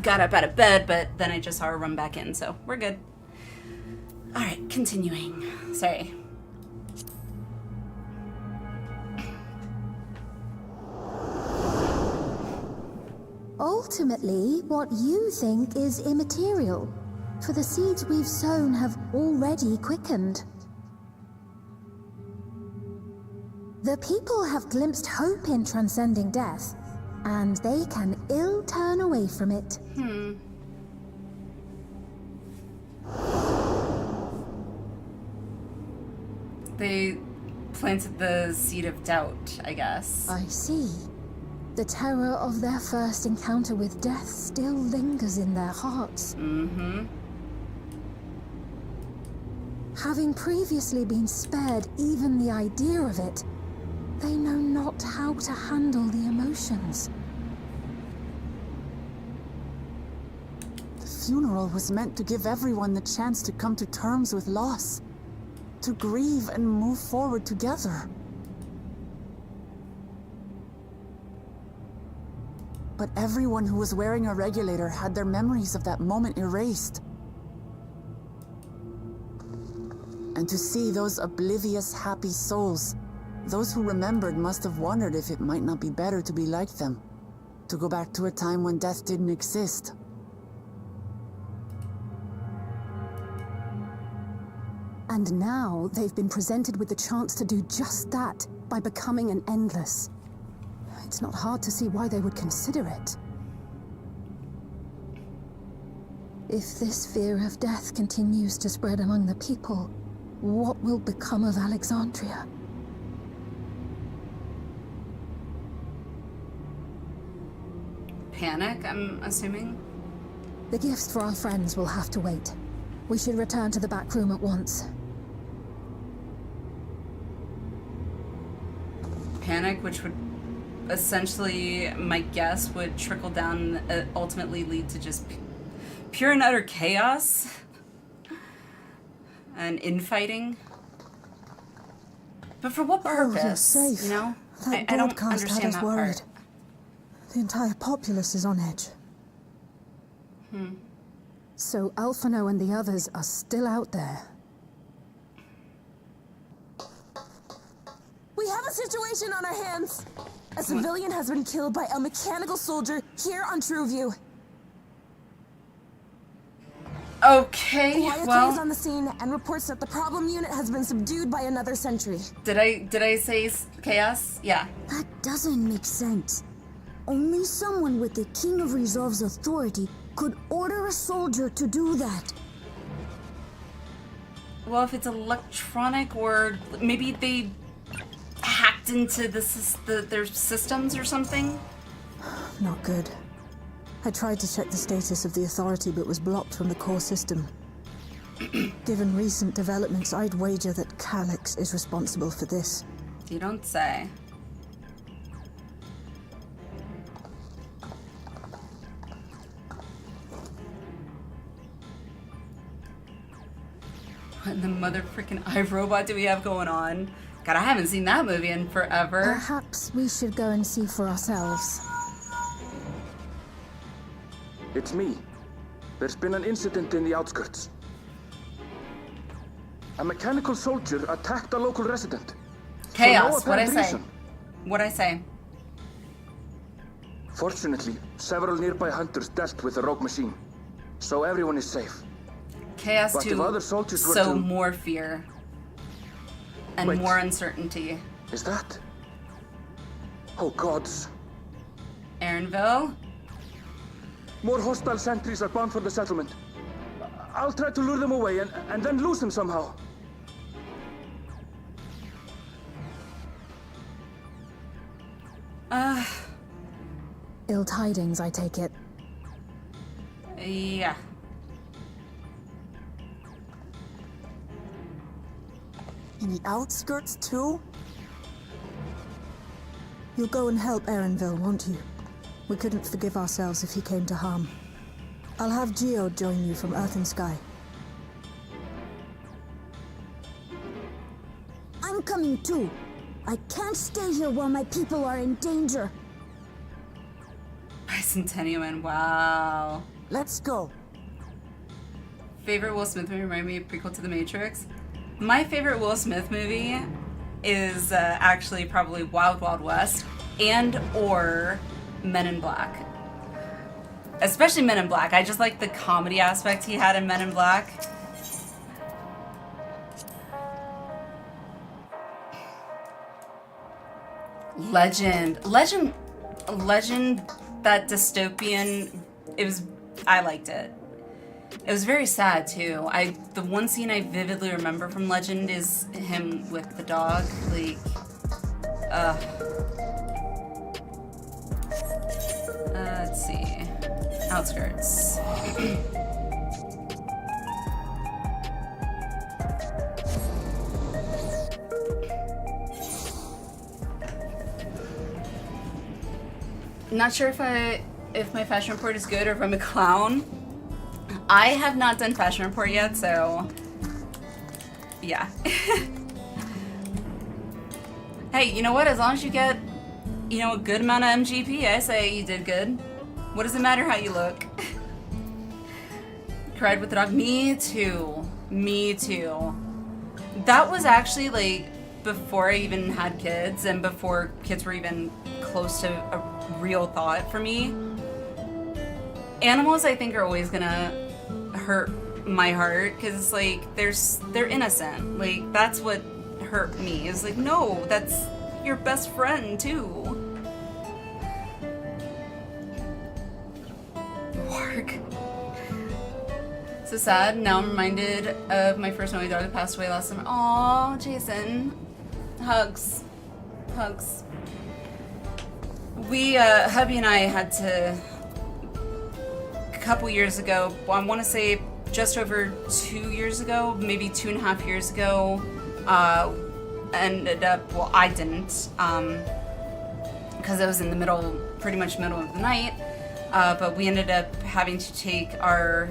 got up out of bed, but then I just saw her run back in, so we're good. Alright, continuing. Sorry. Ultimately, what you think is immaterial, for the seeds we've sown have already quickened. The people have glimpsed hope in transcending death, and they can ill turn away from it. They planted the seed of doubt, I guess. I see. The terror of their first encounter with death still lingers in their hearts. Mm-hmm. Having previously been spared even the idea of it, they know not how to handle the emotions. The funeral was meant to give everyone the chance to come to terms with loss, to grieve and move forward together. But everyone who was wearing a regulator had their memories of that moment erased. And to see those oblivious, happy souls, those who remembered must have wondered if it might not be better to be like them, to go back to a time when death didn't exist. And now they've been presented with the chance to do just that by becoming an endless. It's not hard to see why they would consider it. If this fear of death continues to spread among the people, what will become of Alexandria? Panic, I'm assuming? The gifts for our friends will have to wait. We should return to the back room at once. Panic, which would essentially, my guess, would trickle down and ultimately lead to just pure and utter chaos and infighting. But for what purpose? You're safe. You know? That I don't broadcast had understand us that worried. part. The entire populace is on edge. So Alphino and the others are still out there. We have a situation on our hands. A civilian has been killed by a mechanical soldier here on Trueview. Okay, YFK well, is on the scene and reports that the problem unit has been subdued by another sentry. did I say chaos? Yeah. That doesn't make sense. Only someone with the King of Resolve's authority could order a soldier to do that. Well, if it's electronic, or maybe they hacked into their systems or something. Not good. I tried to check the status of the authority but was blocked from the core system. Given recent developments, I'd wager that Calyx is responsible for this. You don't say. What in the mother freaking iRobot do we have going on? God, I haven't seen that movie in forever. Perhaps we should go and see for ourselves. It's me. There's been an incident in the outskirts. A mechanical soldier attacked a local resident. Chaos, For no what'd I apparent say? reason. What'd I say? Fortunately, several nearby hunters dealt with the rogue machine, so everyone is safe. Chaos But if other soldiers were so to... more fear. And Wait. more uncertainty. Is that? Oh gods. Aaronville? More hostile sentries are bound for the settlement. I'll try to lure them away and then lose them somehow. Ill tidings, I take it. Yeah. In the outskirts, too? You'll go and help Aaronville, won't you? We couldn't forgive ourselves if he came to harm. I'll have Geo join you from Earth and Sky. I'm coming too. I can't stay here while my people are in danger. Bicentennial, wow. Let's go. Favorite Will Smith movie? Remind me of prequel to The Matrix. My favorite Will Smith movie is actually probably Wild Wild West and or Men in Black. especially Men in Black. I just like the comedy aspect he had in Men in Black. Legend, that dystopian, I liked it. It was very sad too. The one scene I vividly remember from Legend is him with the dog, like, let's see, outskirts. Not sure if my fashion report is good or if I'm a clown. I have not done fashion report yet, so yeah. Hey, you know what? As long as you get, you know, a good amount of MGP, I say you did good. What does it matter how you look? Cried with the dog. Me too. Me too. That was actually like before I even had kids and before kids were even close to a real thought for me. Animals, I think, are always gonna hurt my heart because it's like they're innocent. Like that's what hurt me. It's like, no, that's your best friend too. Work. So sad. Now I'm reminded of my first Noe dog that passed away last summer. Aw, Jason. Hugs. Hugs. We, hubby and I had to, a couple years ago, I want to say just over 2 years ago, maybe 2.5 years ago, ended up, well, I didn't, because I was in the middle, pretty much middle of the night, but we ended up having to take our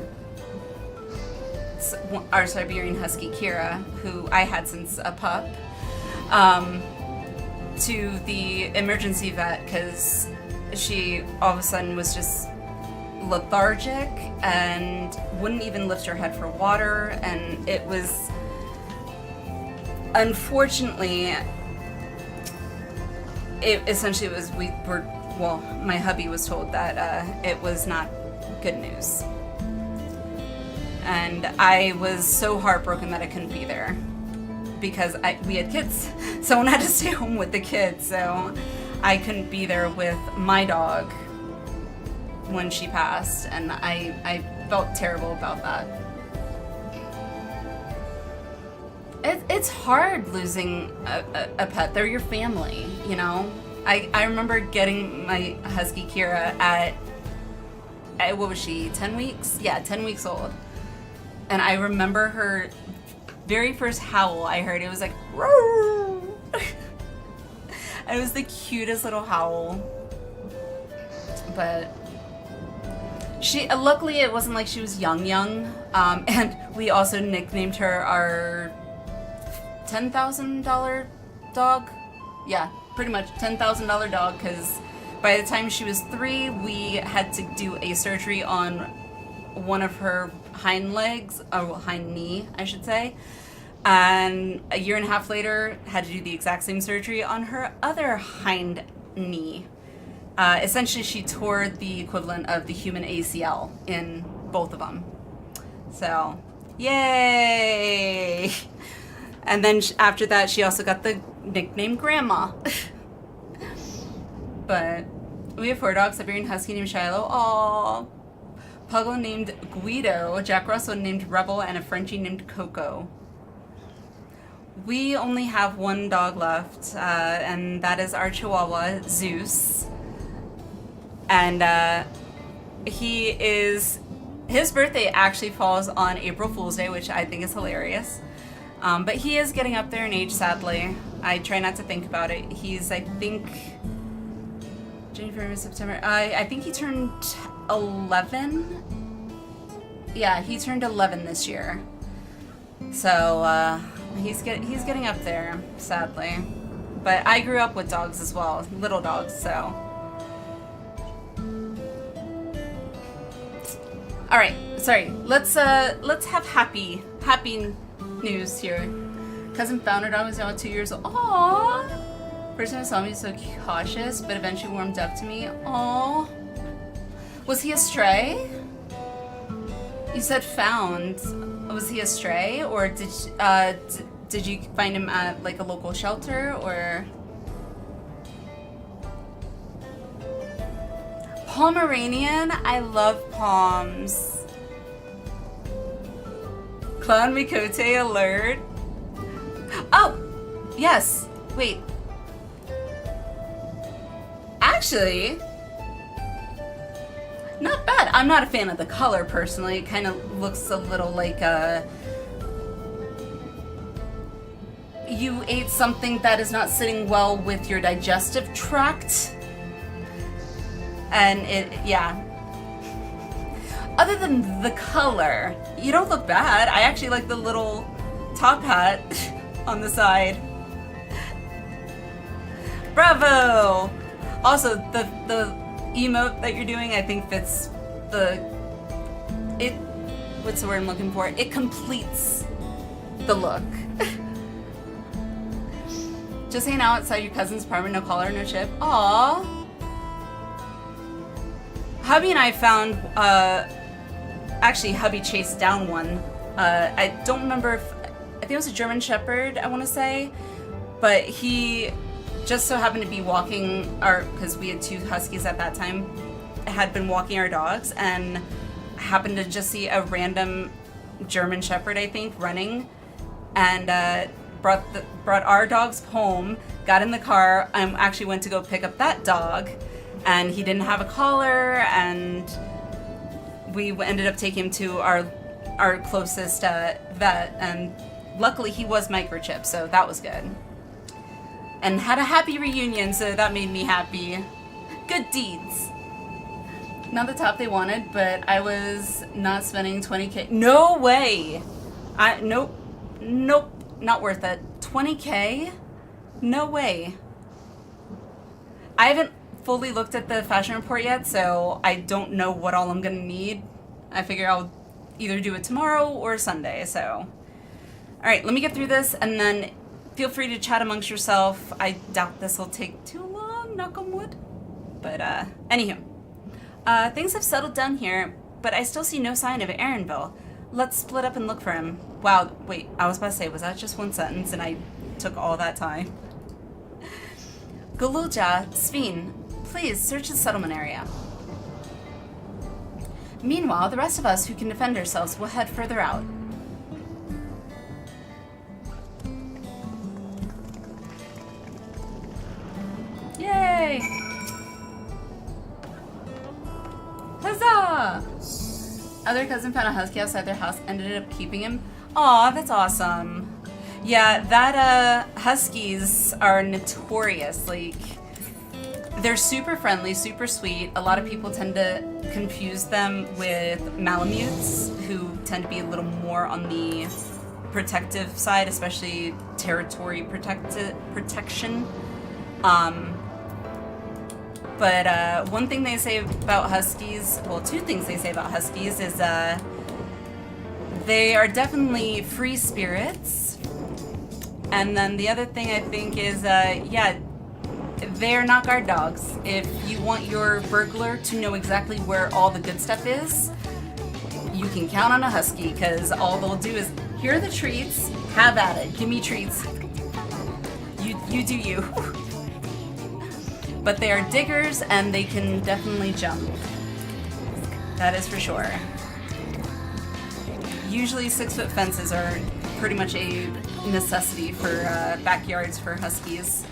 Siberian Husky, Kira, who I had since a pup, to the emergency vet because she all of a sudden was just lethargic and wouldn't even lift her head for water, and it was, unfortunately, my hubby was told that it was not good news, and I was so heartbroken that I couldn't be there because we had kids. Someone had to stay home with the kids, so I couldn't be there with my dog when she passed, and I felt terrible about that. It's hard losing a pet. They're your family, you know? I remember getting my Husky Kira at what was she, 10 weeks? Yeah, 10 weeks old. And I remember her very first howl I heard, it was like, roar! It was the cutest little howl. But she, luckily it wasn't like she was young. And we also nicknamed her our $10,000 dog. Yeah, pretty much $10,000 dog, because by the time she was 3, we had to do a surgery on one of her hind legs, or hind knee, I should say. And a year and a half later, had to do the exact same surgery on her other hind knee. Essentially, she tore the equivalent of the human ACL in both of them. So, yay! And then after that, she also got the nickname Grandma. But we have 4 dogs: Siberian Husky named Shiloh, aww, Puggle named Guido, Jack Russell named Rebel, and a Frenchie named Coco. We only have 1 dog left, and that is our Chihuahua, Zeus. And his birthday actually falls on April Fool's Day, which I think is hilarious. But he is getting up there in age, sadly. I try not to think about it. He's, I think, January, September, I think he turned 11. Yeah, he turned 11 this year. So, he's getting up there, sadly. But I grew up with dogs as well, little dogs, so. All right, sorry. Let's have happy news here. Cousin found her dog was now 2 years old. Aww. First time I saw him, he was so cautious, but eventually warmed up to me. Aww. Was he a stray? You said found. Was he a stray, or did you find him at like a local shelter, or? Pomeranian? I love Poms. Clown Mikote alert. Oh! Yes! Wait. Actually, not bad. I'm not a fan of the color, personally. It kind of looks a little like you ate something that is not sitting well with your digestive tract. And yeah. Other than the color, you don't look bad. I actually like the little top hat on the side. Bravo! Also, the emote that you're doing, I think fits what's the word I'm looking for? It completes the look. Just hanging out outside your cousin's apartment, no collar, no chip. Aww. Hubby and I found, actually Hubby chased down one. I don't remember if, I think it was a German Shepherd, I want to say. But he just so happened to be walking because we had 2 Huskies at that time, had been walking our dogs and happened to just see a random German Shepherd, I think, running, and brought our dogs home, got in the car, and actually went to go pick up that dog, and he didn't have a collar, and we ended up taking him to our closest vet, and luckily he was microchipped, so that was good. And had a happy reunion, so that made me happy. Good deeds. Not the top they wanted, but I was not spending 20k. No way! Nope, not worth it. 20k? No way. I haven't fully looked at the fashion report yet, so I don't know what all I'm gonna need. I figure I'll either do it tomorrow or Sunday, so. Alright, let me get through this, and then feel free to chat amongst yourself. I doubt this will take too long, knock on wood. But, anywho. Things have settled down here, but I still see no sign of Aaronville. Let's split up and look for him. Wow, wait, I was about to say, was that just one sentence and I took all that time? Galulja, Sveen, please search the settlement area. Meanwhile, the rest of us who can defend ourselves will head further out. Yay! Huzzah! Other cousin found a husky outside their house, ended up keeping him. Aw, that's awesome. Yeah, that, huskies are notorious. Like, they're super friendly, super sweet. A lot of people tend to confuse them with Malamutes, who tend to be a little more on the protective side, especially territory protection. But one thing they say about Huskies, well, 2 things they say about Huskies is they are definitely free spirits. And then the other thing I think is, yeah, they're not guard dogs. If you want your burglar to know exactly where all the good stuff is, you can count on a Husky, because all they'll do is, here are the treats, have at it, give me treats. You do you. But they are diggers, and they can definitely jump. That is for sure. Usually 6-foot fences are pretty much a necessity for backyards for Huskies.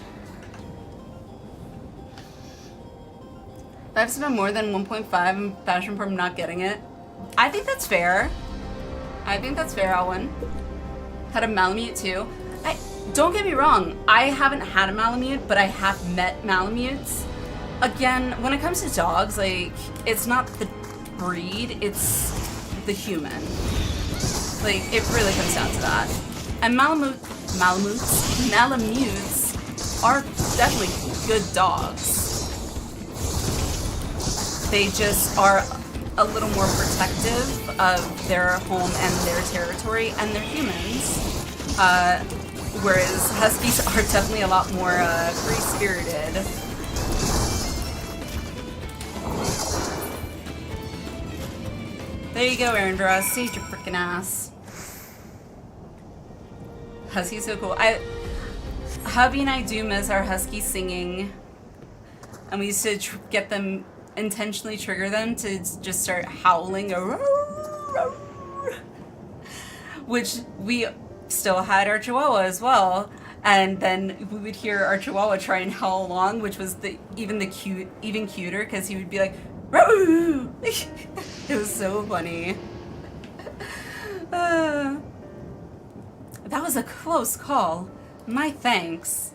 If I've spent more than 1.5 in fashion from not getting it, I think that's fair. I think that's fair, Alwyn. Had a Malamute too. Don't get me wrong, I haven't had a Malamute, but I have met Malamutes. Again, when it comes to dogs, like, it's not the breed, it's the human. Like, it really comes down to that. And Malamutes are definitely good dogs. They just are a little more protective of their home and their territory, and they're humans. Whereas Huskies are definitely a lot more free-spirited. There you go, Aaron Burrows. Saved your freaking ass. Husky's so cool. Hubby and I do miss our husky singing. And we used to get them, intentionally trigger them to just start howling. Which we still had our Chihuahua as well. And then we would hear our Chihuahua try and howl along, which was even cuter, because he would be like, "Roo!" It was so funny. That was a close call. My thanks.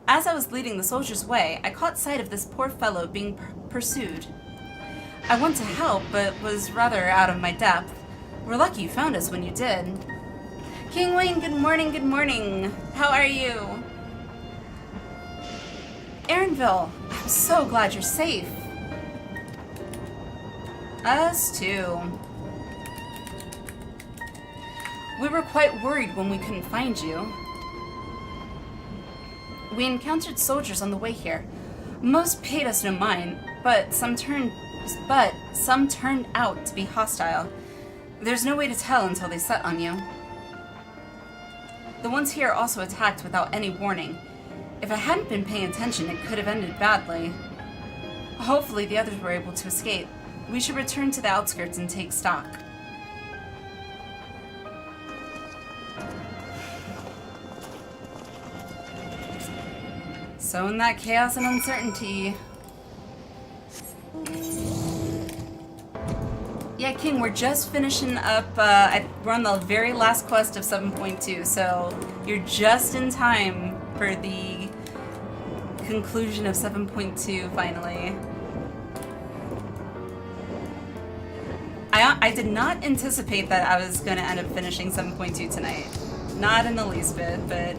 As I was leading the soldiers away, I caught sight of this poor fellow being pursued. I wanted to help, but was rather out of my depth. We're lucky you found us when you did. King Wayne, good morning, good morning. How are you? Aaronville, I'm so glad you're safe. Us too. We were quite worried when we couldn't find you. We encountered soldiers on the way here. Most paid us no mind, but some turned out to be hostile. There's no way to tell until they set on you. The ones here also attacked without any warning. If I hadn't been paying attention, it could have ended badly. Hopefully the others were able to escape. We should return to the outskirts and take stock. So in that chaos and uncertainty... Yeah, King, we're just finishing up, we're on the very last quest of 7.2, so you're just in time for the conclusion of 7.2, finally. I did not anticipate that I was going to end up finishing 7.2 tonight. Not in the least bit, but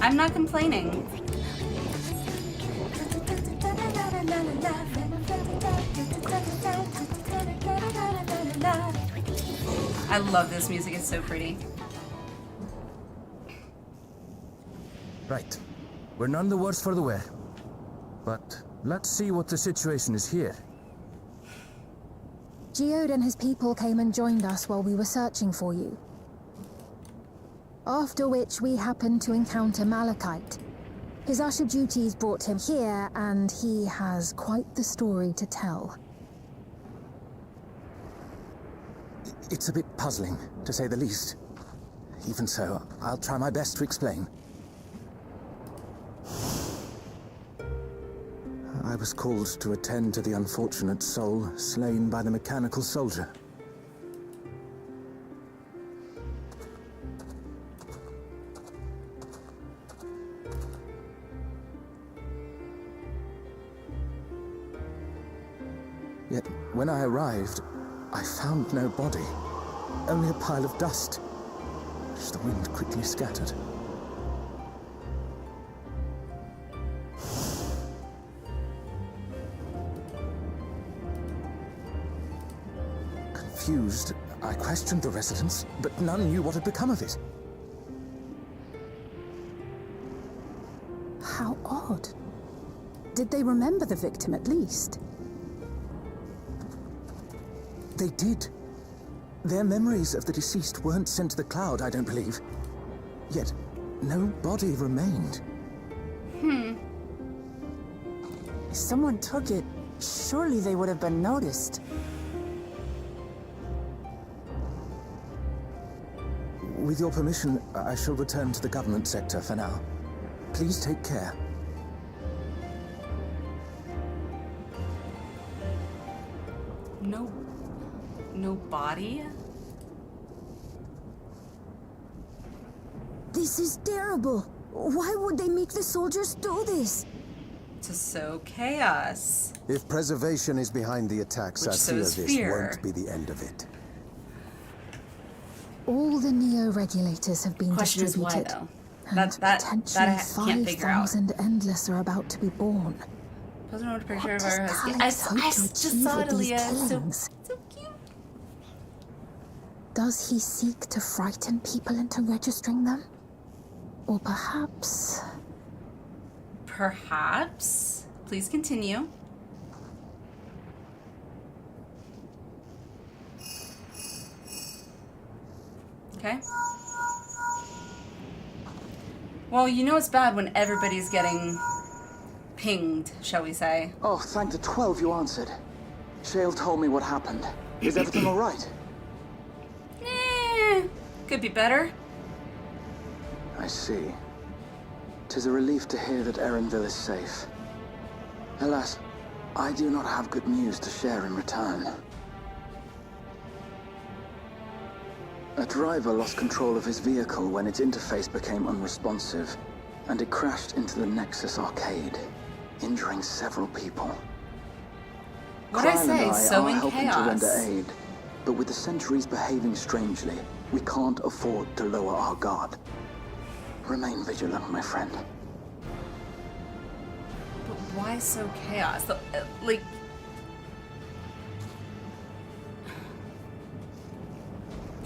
I'm not complaining. I love this music, it's so pretty. Right. We're none the worse for the wear. But let's see what the situation is here. Geode and his people came and joined us while we were searching for you. After which we happened to encounter Malachite. His usher duties brought him here, and he has quite the story to tell. It's a bit puzzling, to say the least. Even so, I'll try my best to explain. I was called to attend to the unfortunate soul slain by the mechanical soldier. Yet, when I arrived, I found no body, only a pile of dust, which the wind quickly scattered. Confused, I questioned the residents, but none knew what had become of it. How odd. Did they remember the victim at least? They did. Their memories of the deceased weren't sent to the cloud, I don't believe. Yet, no body remained. If someone took it, surely they would have been noticed. With your permission, I shall return to the government sector for now. Please take care. No body? This is terrible. Why would they make the soldiers do this? To sow chaos. If preservation is behind the attacks, I fear this won't be the end of it. All the Neo-regulators have been Question distributed. is why, though? And potentially I can't figure out. 5,000 Endless are about to be born. Doesn't want a picture of What our does husky. Calix hope to just achieve saw it, with these Aaliyah. killings? So cute. Does he seek to frighten people into registering them? Or perhaps... Perhaps? Please continue. Okay. Well, you know it's bad when everybody's getting pinged, shall we say. Oh, thank the 12 you answered. Shale told me what happened. Is everything alright? Could be better. I see. 'Tis a relief to hear that Erenville is safe. Alas, I do not have good news to share in return. A driver lost control of his vehicle when its interface became unresponsive, and it crashed into the Nexus arcade, injuring several people. What'd I say? And I So are in helping chaos. to render aid, but with the Sentries behaving strangely, we can't afford to lower our guard. Remain vigilant, my friend. But why so chaos? Like...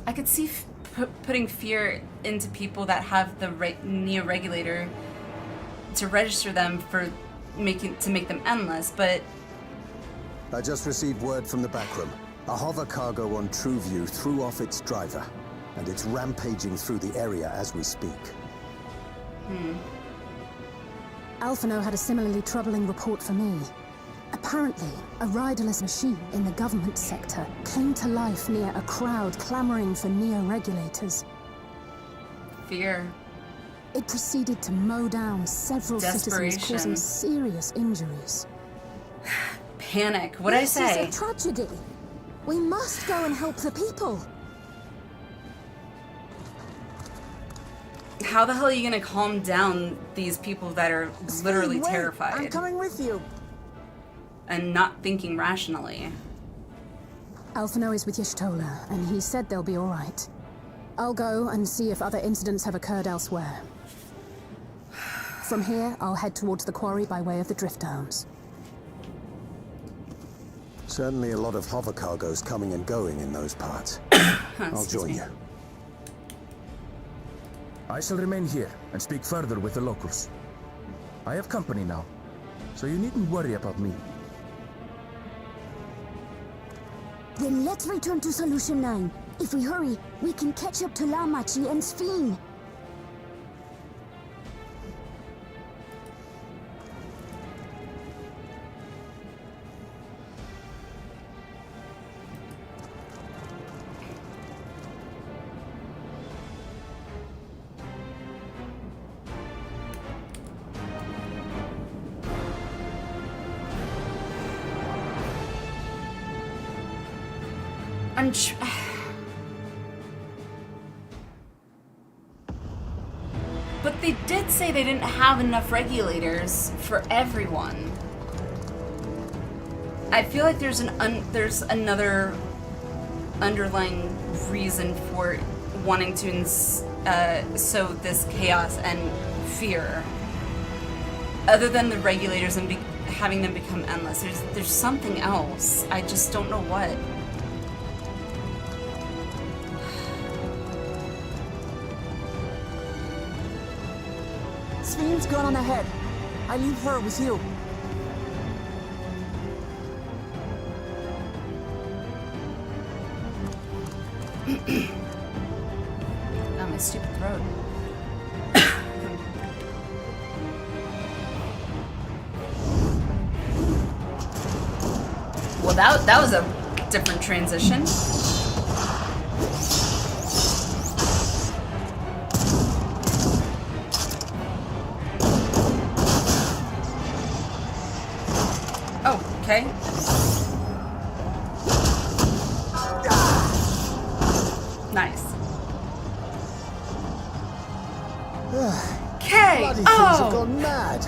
I could see putting fear into people that have the Neo Regulator to register them for to make them endless, but... I just received word from the backroom. A hover cargo on TrueView threw off its driver, and it's rampaging through the area as we speak. Alphino had a similarly troubling report for me. Apparently, a riderless machine in the government sector came to life near a crowd clamoring for Neo-Regulators. Fear. It proceeded to mow down several citizens, causing serious injuries. Panic. What'd I say? This is a tragedy. We must go and help the people. How the hell are you gonna calm down these people that are literally terrified? I'm coming with you. And not thinking rationally. Alphino is with Y'shtola, and he said they'll be alright. I'll go and see if other incidents have occurred elsewhere. From here, I'll head towards the quarry by way of the Drift Downs. Certainly a lot of hover cargoes coming and going in those parts. I'll join you. I shall remain here and speak further with the locals. I have company now, so you needn't worry about me. Then let's return to Solution 9. If we hurry, we can catch up to Lamachi and Sphene. But they did say they didn't have enough regulators for everyone. I feel like there's another underlying reason for wanting to sow this chaos and fear, other than the regulators and having them become endless. There's something else. I just don't know what. Sphene's gone on ahead. I leave her with you. Oh, my stupid throat. Well, that was a different transition. Okay. Nice. Okay. Bloody things have gone mad.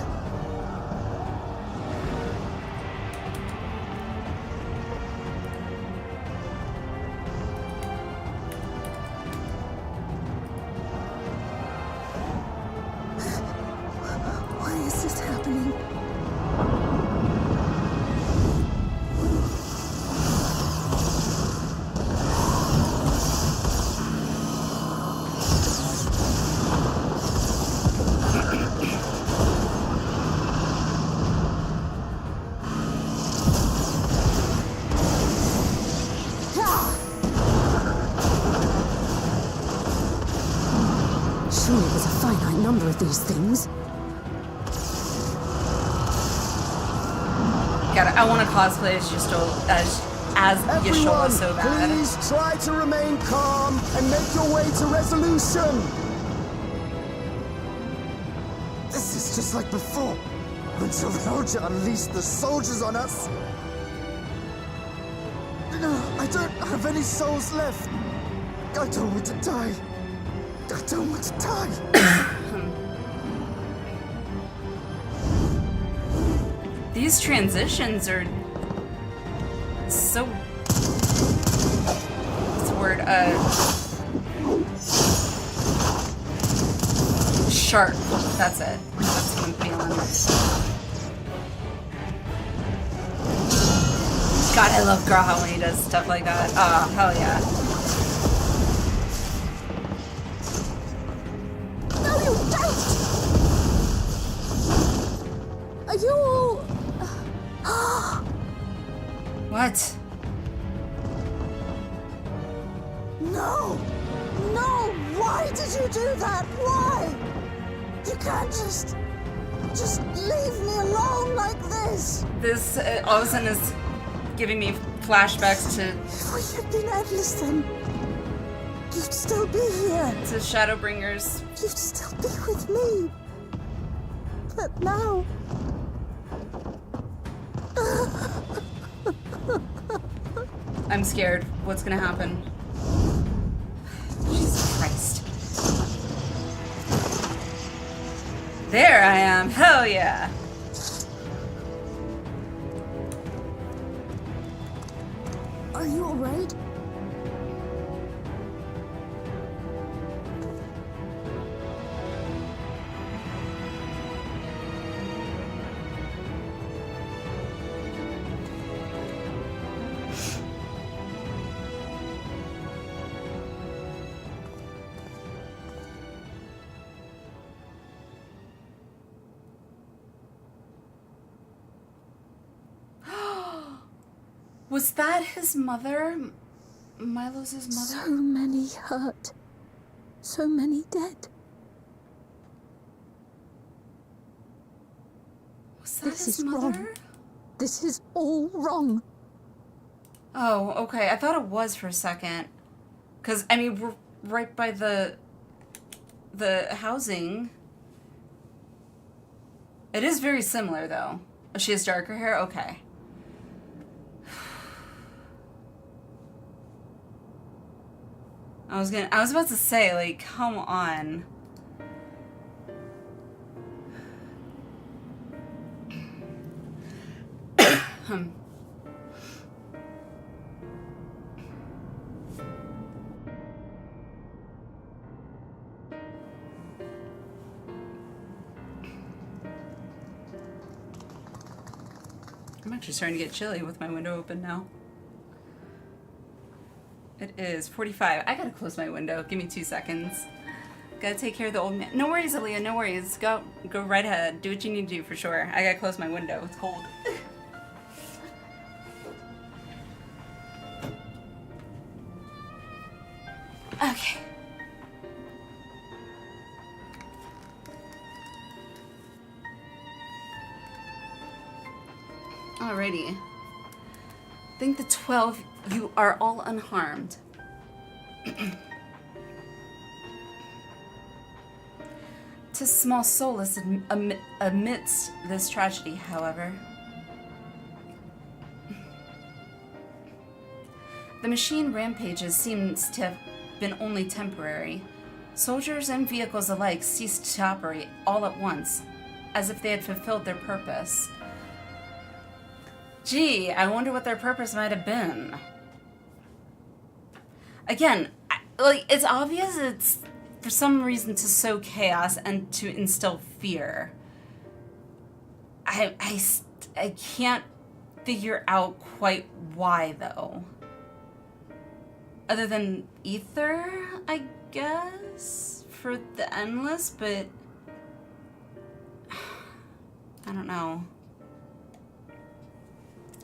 Why is this happening? number of these things. God, I want to cosplay as Yashola so bad. Please try to remain calm and make your way to resolution. This is just like before, when Zerelja unleashed the soldiers on us. No, I don't have any souls left. I don't want to die. I don't want to die. These transitions are so... what's the word? Sharp. That's it. That's what I'm feeling. God, I love Graha when he does stuff like that. Oh, hell yeah. No, you don't! Are you all... What? No! No! Why did you do that? Why? You can't just leave me alone like this! This all of a sudden is giving me flashbacks to... If we had been endless then, you'd still be here. To Shadowbringers. You'd still be with me. But now... I'm scared. What's gonna happen? Jesus Christ. There I am. Hell yeah. Are you alright? Was that his mother? Milos' mother? So many hurt. So many dead. Was that This his is mother? wrong. This is all wrong. Oh, okay. I thought it was for a second. Because, I mean, we're right by the housing. It is very similar, though. Oh, she has darker hair? Okay. I was about to say, like, come on. I'm actually starting to get chilly with my window open now. It is 45. I gotta close my window. Give me 2 seconds. Gotta take care of the old man. No worries, Aaliyah. No worries. Go right ahead. Do what you need to do for sure. I gotta close my window. It's cold. Okay. Alrighty. I think the 12, you are all unharmed. Tis small solace amidst this tragedy, however. The machine rampages seems to have been only temporary. Soldiers and vehicles alike ceased to operate all at once, as if they had fulfilled their purpose. Gee, I wonder what their purpose might have been. Again, like, it's obvious it's for some reason to sow chaos and to instill fear. I can't figure out quite why, though. Other than ether, I guess, for the endless, but I don't know.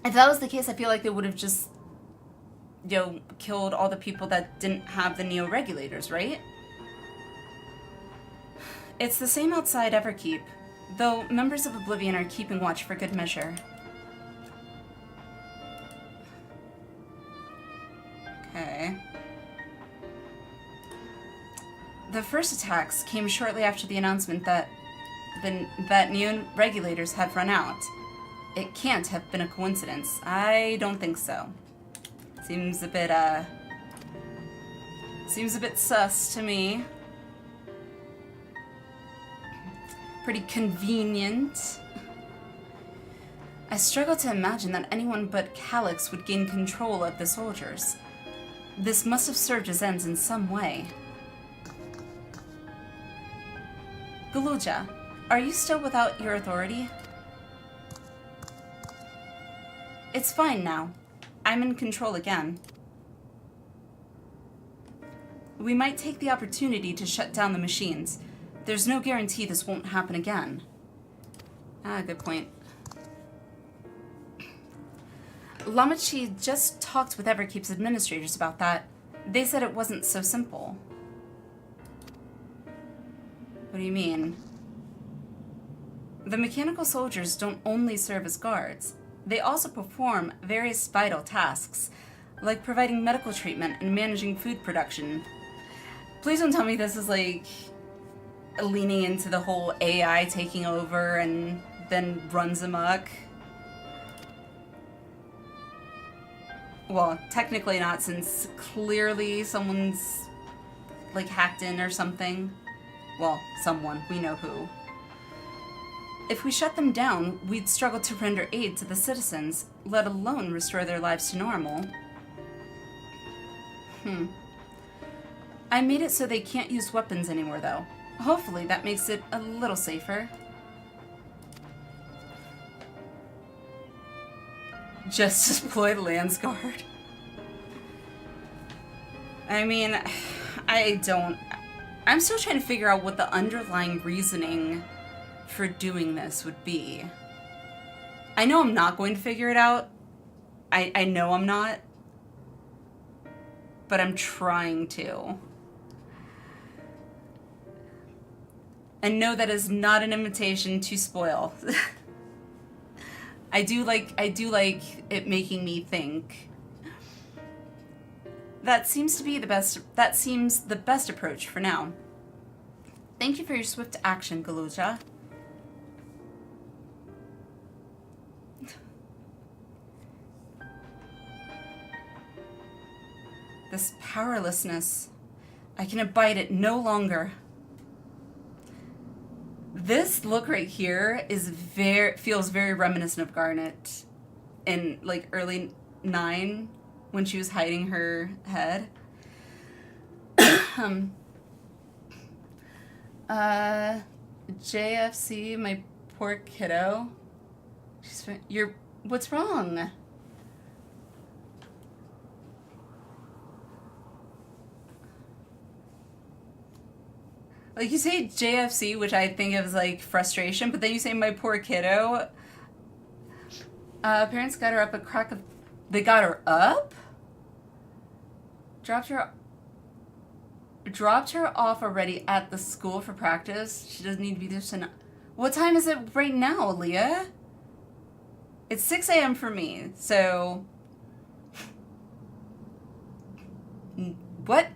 If that was the case, I feel like they would have just, you know, killed all the people that didn't have the Neo regulators, right? It's the same outside Everkeep, though members of Oblivion are keeping watch for good measure. Okay. The first attacks came shortly after the announcement that Neon regulators had run out. It can't have been a coincidence. I don't think so. Seems a bit sus to me. Pretty convenient. I struggle to imagine that anyone but Calyx would gain control of the soldiers. This must have served as ends in some way. Galuja, are you still without your authority? It's fine now. I'm in control again. We might take the opportunity to shut down the machines. There's no guarantee this won't happen again. Ah, good point. Lamachi just talked with Everkeep's administrators about that. They said it wasn't so simple. What do you mean? The mechanical soldiers don't only serve as guards. They also perform various vital tasks, like providing medical treatment and managing food production. Please don't tell me this is like leaning into the whole AI taking over and then runs amok. Well, technically not, since clearly someone's like hacked in or something. Well, someone, we know who. If we shut them down, we'd struggle to render aid to the citizens, let alone restore their lives to normal. I made it so they can't use weapons anymore, though. Hopefully that makes it a little safer. Just deploy the Lance Guard. I mean, I'm still trying to figure out what the underlying reasoning for doing this would be. I know I'm not going to figure it out. I know I'm not. But I'm trying to. And no, that is not an invitation to spoil. I do like it making me think. That seems the best approach for now. Thank you for your swift action, Galuja. This powerlessness, I can abide it no longer. This look right here feels very reminiscent of Garnet in like early 9 when she was hiding her head. JFC, my poor kiddo. What's wrong? Like, you say JFC, which I think of as, like, frustration, but then you say my poor kiddo. Parents got her up a crack of... They got her up? Dropped her off already at the school for practice. She doesn't need to be there tonight. What time is it right now, Aaliyah? It's 6 a.m. for me, so... What?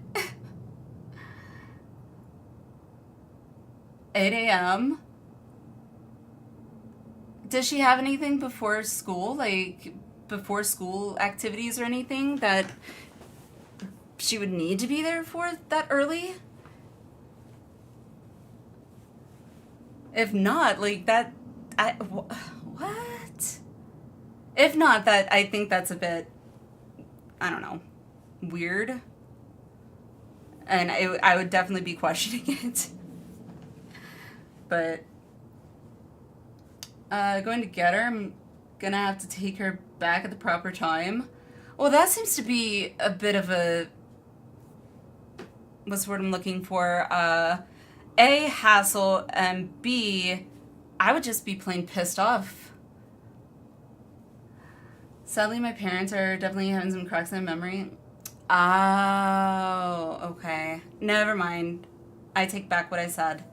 8 a.m. Does she have anything before school? Like, before school activities or anything that she would need to be there for that early? If not, like, what? If not, that, I think that's a bit, I don't know, weird. And I would definitely be questioning it. But going to get her, I'm gonna have to take her back at the proper time. Well, that seems to be a bit of a, what's the word I'm looking for? A, hassle, and B, I would just be plain pissed off. Sadly, my parents are definitely having some cracks in their memory. Oh, okay. Never mind. I take back what I said.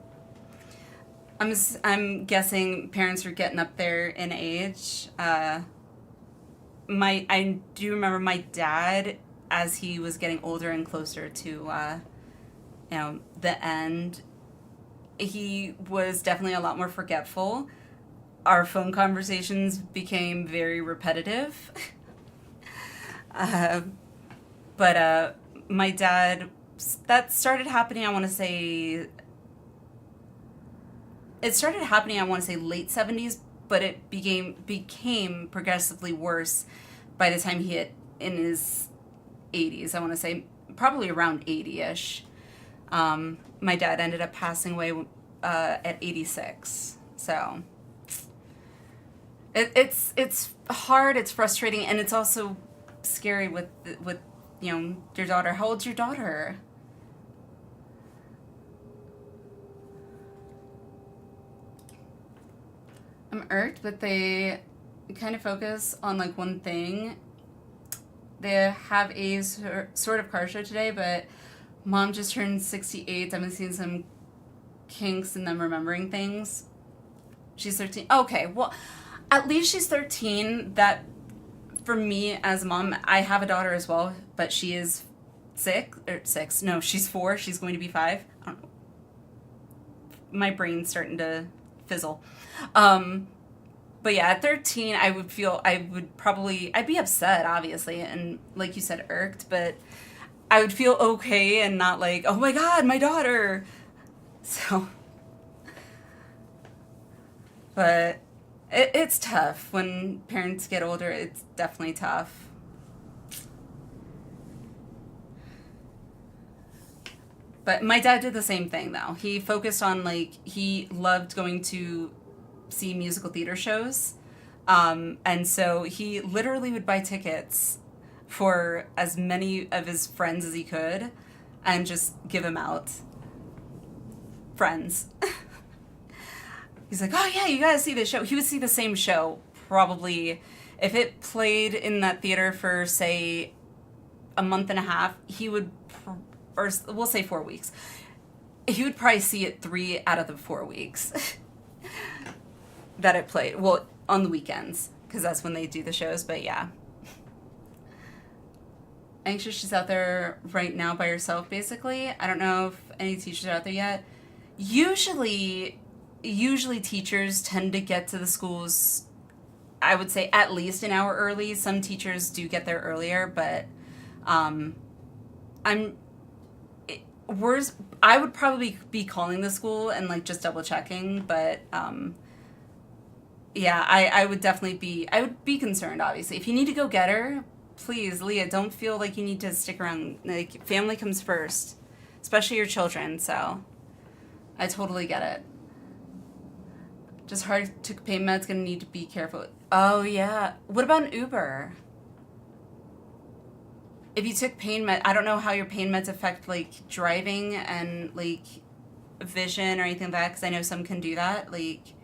I'm guessing parents are getting up there in age. I do remember my dad, as he was getting older and closer to, you know, the end, he was definitely a lot more forgetful. Our phone conversations became very repetitive. But my dad, that started happening, I want to say, late 70s, but it became progressively worse by the time he hit in his 80s. I want to say probably around 80-ish. My dad ended up passing away at 86. So it's hard, it's frustrating, and it's also scary with you know, your daughter. How old's your daughter? I'm irked, but they kind of focus on like one thing. They have a sort of car show today, but Mom just turned 68. I've been seeing some kinks in them remembering things. She's 13. Okay, well, at least she's 13. That, for me as a mom, I have a daughter as well, but she is 6. No, she's 4. She's going to be 5. I don't know. My brain's starting to fizzle. But yeah, at 13, I'd be upset, obviously, and like you said, irked, but I would feel okay and not like, oh my God, my daughter. So, but it's tough when parents get older. It's definitely tough. But my dad did the same thing, though. He focused on, like, he loved going to see musical theater shows. And so he literally would buy tickets for as many of his friends as he could and just give them out. Friends. He's like, oh yeah, you gotta see this show. He would see the same show probably, if it played in that theater for, say, a month and a half, he would, or we'll say 4 weeks, he would probably see it 3 out of the 4 weeks that it played. Well, on the weekends, because that's when they do the shows, but yeah. Anxious she's out there right now by herself, basically. I don't know if any teachers are out there yet. Usually teachers tend to get to the schools, I would say, at least an hour early. Some teachers do get there earlier, but I would probably be calling the school and like just double checking, but yeah, I would be concerned, obviously. If you need to go get her, please, Leah, don't feel like you need to stick around. Like, family comes first, especially your children, so I totally get it. Just hard to pay meds, gonna need to be careful. Oh, yeah. What about an Uber? If you took pain meds, I don't know how your pain meds affect, like, driving and, like, vision or anything like that, because I know some can do that. Like,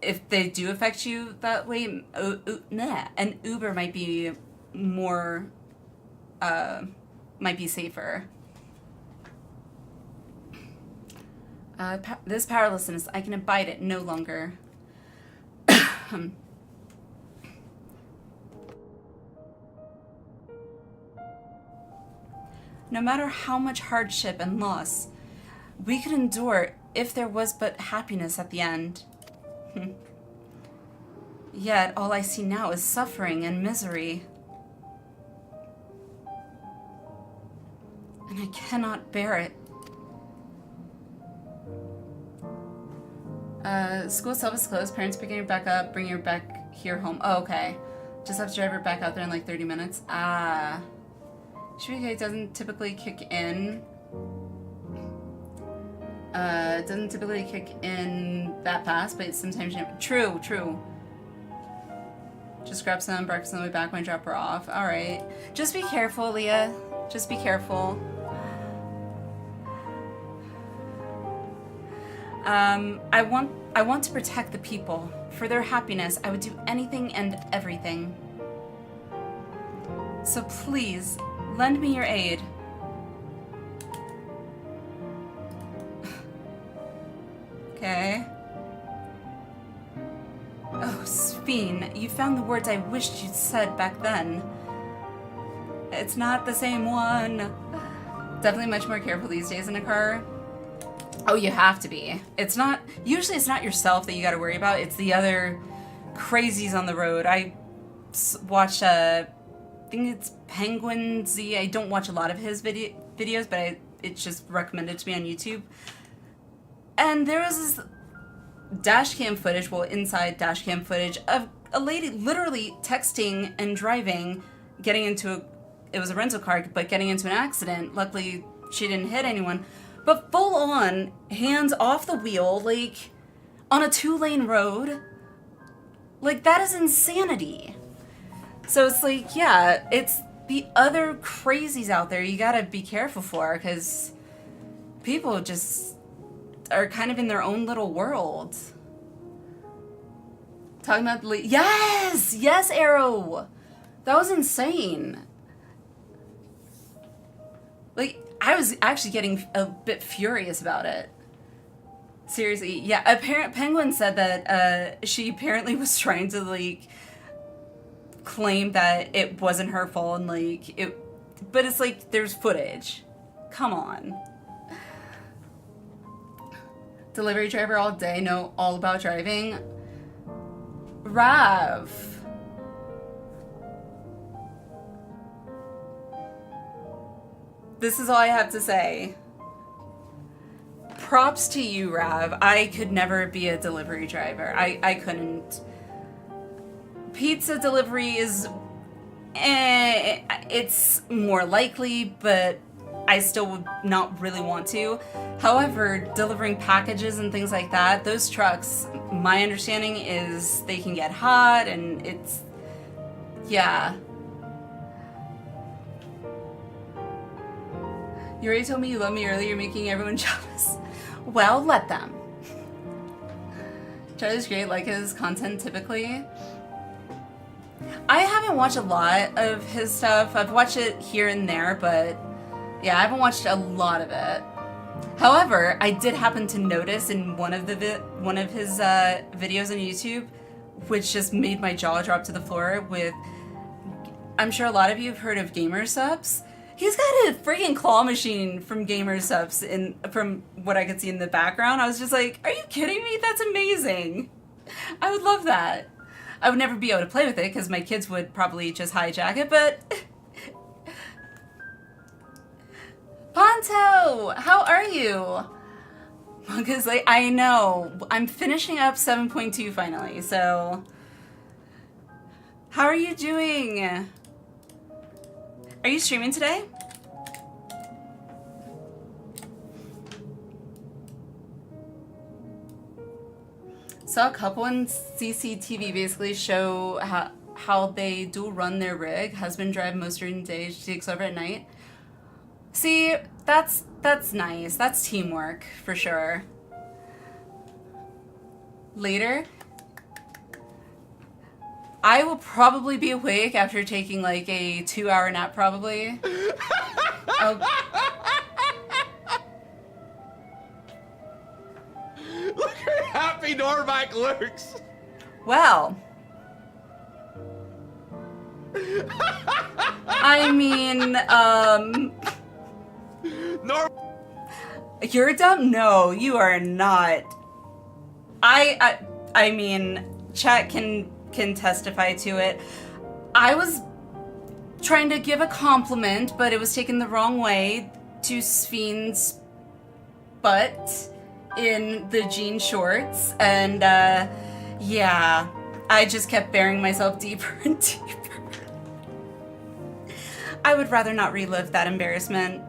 if they do affect you that way, an Uber might be more, might be safer. This powerlessness, I can abide it no longer. No matter how much hardship and loss we could endure if there was but happiness at the end. Yet all I see now is suffering and misery. And I cannot bear it. School itself is closed. Parents picking her back up, bringing her back here home. Oh, okay. Just have to drive her back out there in like 30 minutes. It doesn't typically kick in. It doesn't typically kick in that fast, but sometimes you know. True. Just grab some breakfast on the way back when I drop her off. Alright. Just be careful, Leah. Just be careful. I want to protect the people. For their happiness, I would do anything and everything. So please, lend me your aid. Okay. Oh, Sphene, you found the words I wished you'd said back then. It's not the same one. Definitely much more careful these days in a car. Oh, you have to be. It's not, usually it's not yourself that you gotta worry about, it's the other crazies on the road. I watched, I think it's Penguin Z. I don't watch a lot of his videos, but it's just recommended to me on YouTube. And there was this dash cam footage, well, inside dash cam footage of a lady literally texting and driving, getting into it was a rental car, but getting into an accident. Luckily, she didn't hit anyone. But full on, hands off the wheel, like, on a 2-lane road. Like, that is insanity. So it's like, yeah, it's the other crazies out there you gotta be careful for, because people just are kind of in their own little world. Talking about the yes! Yes, Arrow! That was insane. Like, I was actually getting a bit furious about it. Seriously, yeah. Penguin said that she apparently was trying to, like, claim that it wasn't her fault and, like, it... But it's like, there's footage. Come on. Delivery driver all day, know all about driving. Rav. This is all I have to say. Props to you, Rav. I could never be a delivery driver. I couldn't. Pizza delivery is... it's more likely, but I still would not really want to. However, delivering packages and things like that, those trucks, my understanding is they can get hot and it's... yeah. You already told me you love me earlier, you're making everyone jealous. Well, let them. Charlie's great, like his content typically. I haven't watched a lot of his stuff. I've watched it here and there, but yeah, I haven't watched a lot of it. However, I did happen to notice in one of his videos on YouTube, which just made my jaw drop to the floor with, I'm sure a lot of you have heard of Gamer Subs. He's got a freaking claw machine from Gamer Subs from what I could see in the background. I was just like, are you kidding me? That's amazing. I would love that. I would never be able to play with it because my kids would probably just hijack it, but... Ponto! How are you? Because, like, I know. I'm finishing up 7.2 finally, so... How are you doing? Are you streaming today? Saw a couple on CCTV basically show how they dual run their rig. Husband drive most during the day, she takes over at night. See, that's nice. That's teamwork for sure. Later, I will probably be awake after taking like a 2-hour nap probably. Look how happy Normac looks! Well. I mean, You're dumb? No, you are not. I mean, chat can testify to it. I was trying to give a compliment, but it was taken the wrong way to Sphene's butt in the jean shorts, and yeah, I just kept burying myself deeper and deeper. I would rather not relive that embarrassment.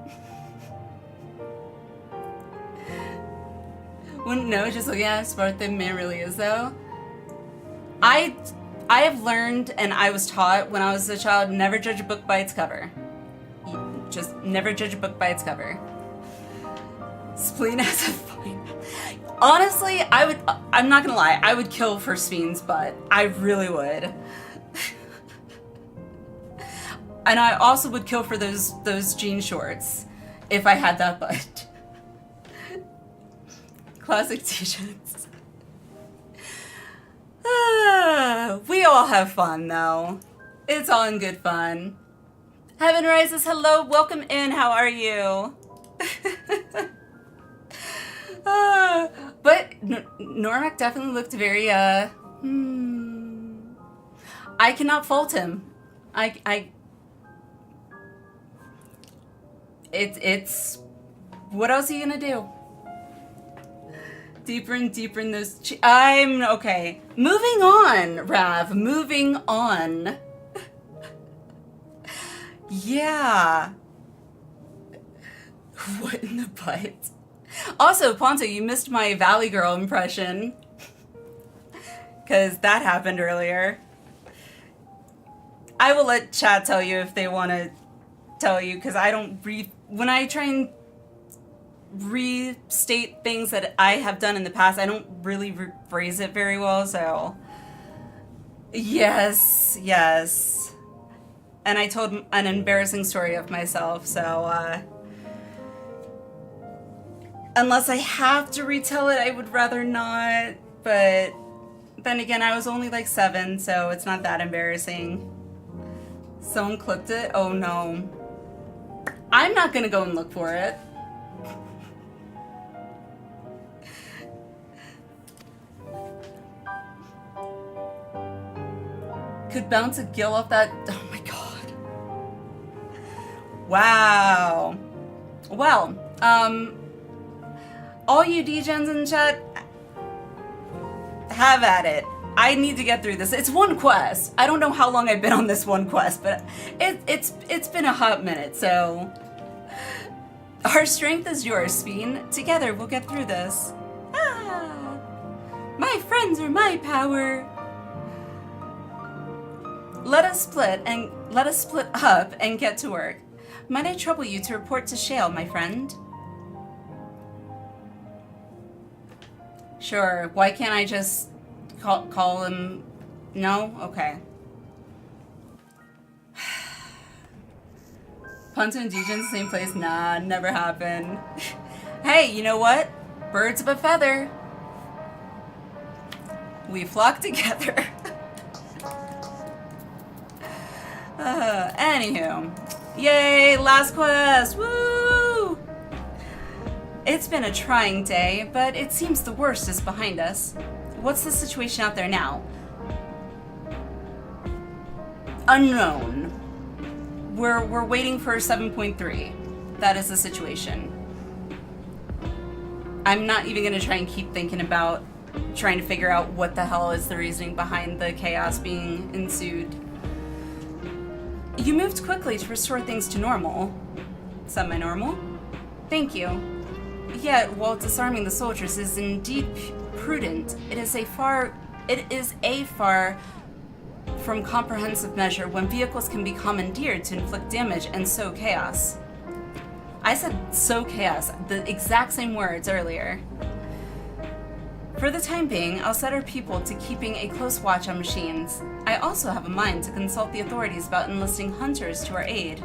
Wouldn't know, just looking at how smart the man really is, though. I have learned, and I was taught when I was a child, never judge a book by its cover. Just never judge a book by its cover. Spleen has a fine... Honestly, I'm not gonna lie, I would kill for Sphene's butt. I really would. And I also would kill for those jean shorts if I had that butt. Classic t-shirts. We all have fun, though. It's all in good fun. Heaven Rises, hello, welcome in, how are you? But Normac definitely looked very, I cannot fault him. It's, what else are you gonna do? Deeper and deeper in those I'm, okay. Moving on, Rav, moving on. Yeah. What in the butt? Also, Ponto, you missed my Valley Girl impression. Because that happened earlier. I will let chat tell you if they want to tell you, because I don't when I try and restate things that I have done in the past, I don't really phrase it very well, so. Yes, yes. And I told an embarrassing story of myself, so, unless I have to retell it, I would rather not, but then again, I was only like 7, so it's not that embarrassing. Someone clipped it? Oh no. I'm not gonna go and look for it. Could bounce a gill off that. Oh my god. Wow. Well, all you degens in chat, have at it. I need to get through this. It's one quest. I don't know how long I've been on this one quest, but it's been a hot minute, so. Our strength is yours, Speen. Together we'll get through this. Ah, my friends are my power. Let us split up and get to work. Might I trouble you to report to Shale, my friend? Sure. Why can't I just call him? No? Okay. Punta and Dejan's same place? Nah, never happened. Hey, you know what? Birds of a feather. We flock together. Anywho. Yay, last quest! Woo! It's been a trying day, but it seems the worst is behind us. What's the situation out there now? Unknown. We're waiting for 7.3. That is the situation. I'm not even gonna try and keep thinking about trying to figure out what the hell is the reasoning behind the chaos being ensued. You moved quickly to restore things to normal. Semi-normal? Thank you. Yet, while disarming the soldiers is indeed prudent, it is a far from comprehensive measure when vehicles can be commandeered to inflict damage and sow chaos. I said sow chaos, the exact same words earlier. For the time being, I'll set our people to keeping a close watch on machines. I also have a mind to consult the authorities about enlisting hunters to our aid.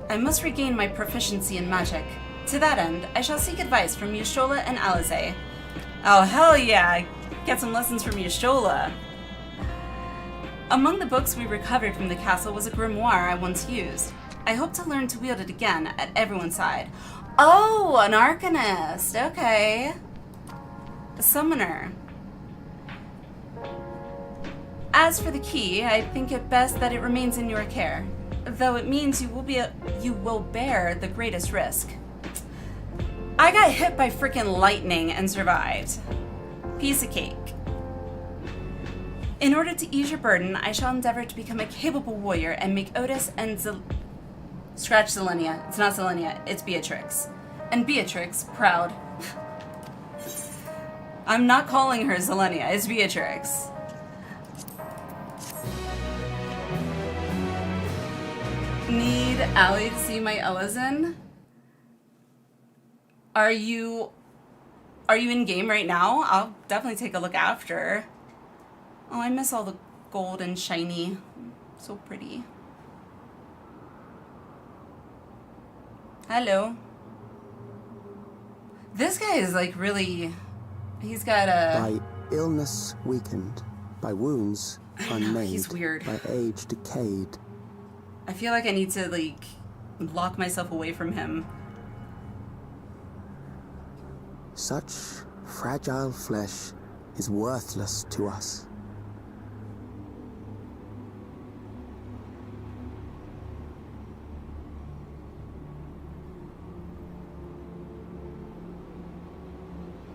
I must regain my proficiency in magic. To that end, I shall seek advice from Yashola and Alize. Oh hell yeah, get some lessons from Yashola. Among the books we recovered from the castle was a grimoire I once used. I hope to learn to wield it again at everyone's side. Oh, an arcanist, okay. A summoner. As for the key, I think it best that it remains in your care, though it means you will bear the greatest risk. I got hit by freaking lightning and survived. Piece of cake. In order to ease your burden, I shall endeavor to become a capable warrior and make Otis and Scratch Zelenia. It's not Zelenia, it's Beatrix. And Beatrix proud. I'm not calling her Zelenia, it's Beatrix. Need Allie to see my Ellison? Are you in game right now? I'll definitely take a look after. Oh, I miss all the gold and shiny. So pretty. Hello. This guy is like really... He's got a... By illness weakened, by wounds unmade, he's weird. by age decayed. I feel like I need to like lock myself away from him. Such fragile flesh is worthless to us.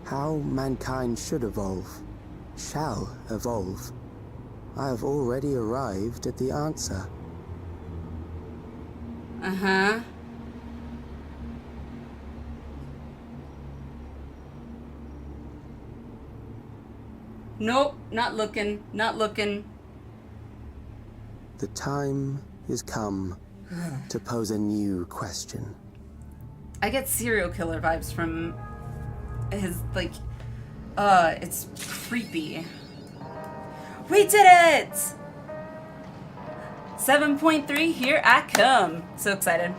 How mankind should evolve, shall evolve. I have already arrived at the answer. Uh-huh. Nope, not looking, not looking. The time is come to pose a new question. I get serial killer vibes from his, like, it's creepy. We did it! 7.3, here I come. So excited.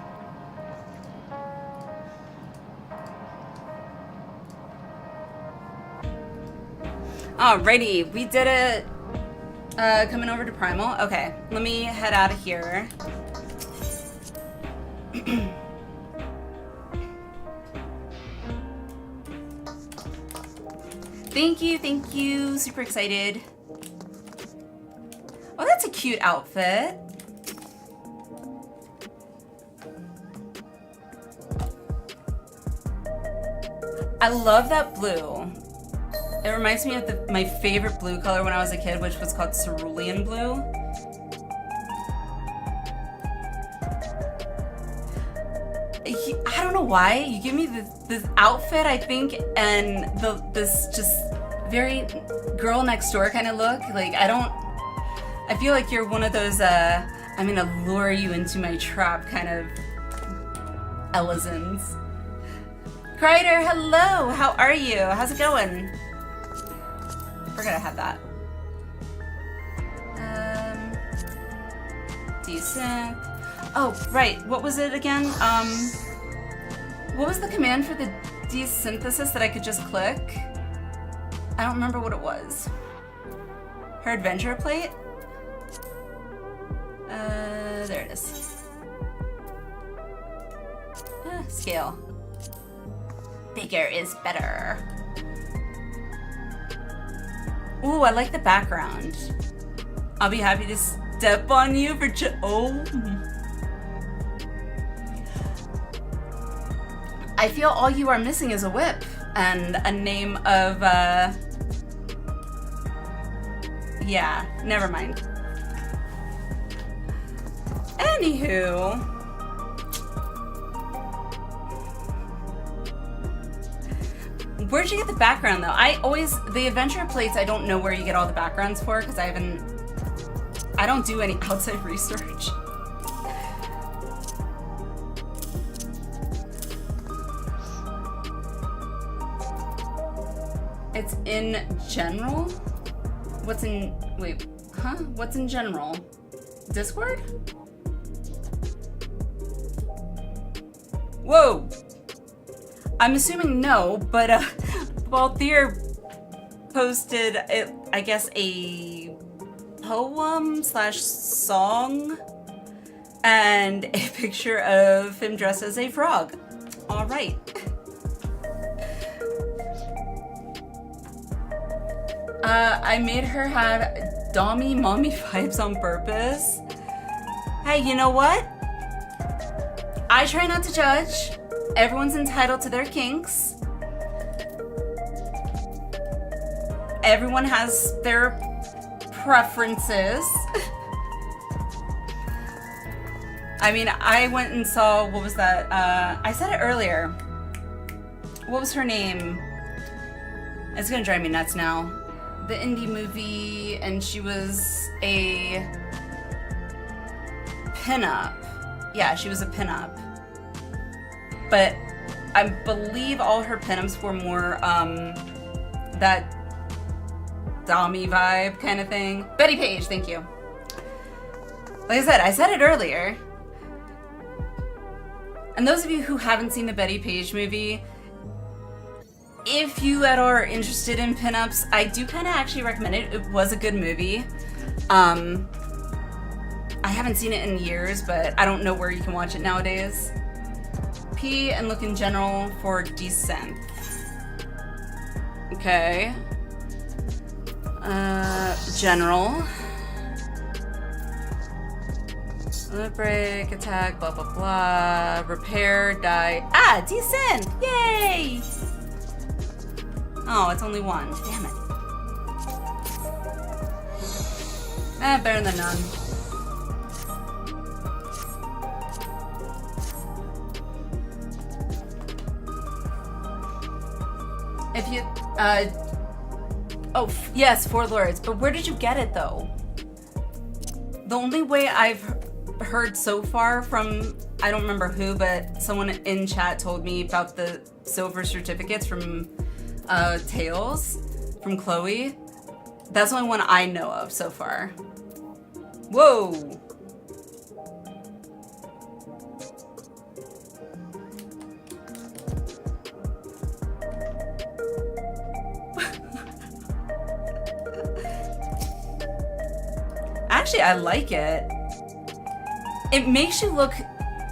Alrighty, we did it. Coming over to Primal. Okay, let me head out of here. Thank you. Super excited. Oh, that's a cute outfit. I love that blue. It reminds me of my favorite blue color when I was a kid, which was called cerulean blue. I don't know why. You give me this outfit, I think, and this just very girl next door kind of look. Like, I feel like you're one of those, I'm gonna lure you into my trap kind of Elizons. Kreider, hello! How are you? How's it going? Forgot I had that. Decent. Oh, right. What was it again? What was the command for the desynthesis that I could just click? I don't remember what it was. Her adventure plate? There it is. Scale. Bigger is better. Ooh, I like the background. I'll be happy to step on you for oh. I feel all you are missing is a whip and a name of, yeah, never mind. Anywho. Where'd you get the background though? The adventure plates, I don't know where you get all the backgrounds for because I don't do any outside research. It's in general? What's in general? Discord? Whoa! I'm assuming no, but Balthier posted, I guess, a poem/song and a picture of him dressed as a frog. All right. I made her have Dommy mommy vibes on purpose. Hey, you know what? I try not to judge. Everyone's entitled to their kinks. Everyone has their preferences. I mean, I went and saw, what was that? I said it earlier. What was her name? It's gonna drive me nuts now. The indie movie, and she was a pinup. Yeah, she was a pinup. But I believe all her pinups were more that Dommy vibe kind of thing. Betty Page, thank you. Like I said it earlier. And those of you who haven't seen the Betty Page movie, if you at all are interested in pinups, I do kind of actually recommend it. It was a good movie. I haven't seen it in years, but I don't know where you can watch it nowadays. P and look in general for Descent. Okay. General. Limit break, attack, blah blah blah. Repair, die. Ah, Descent! Yay! Oh, it's only one. Damn it. Better than none. If you, oh, yes, 4 lords. But where did you get it, though? The only way I've heard so far from, I don't remember who, but someone in chat told me about the silver certificates from Tails, from Chloe. That's the only one I know of so far. Whoa! Actually, I like it. It makes you look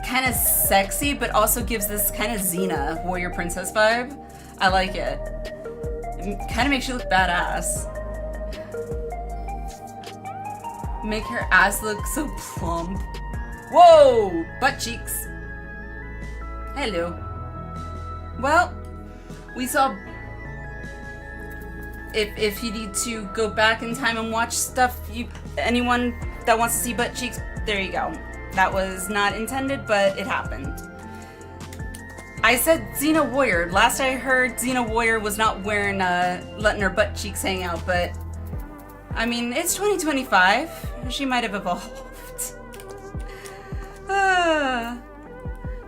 kind of sexy, but also gives this kind of Xena, warrior princess vibe. I like it. It kind of makes you look badass. Make her ass look so plump. Whoa! Butt cheeks. Hello. Well, we saw... If you need to go back in time and watch stuff, anyone that wants to see butt cheeks, there you go. That was not intended, but it happened. I said Xena Warrior. Last I heard, Xena Warrior was not wearing, letting her butt cheeks hang out, but I mean, it's 2025. She might have evolved.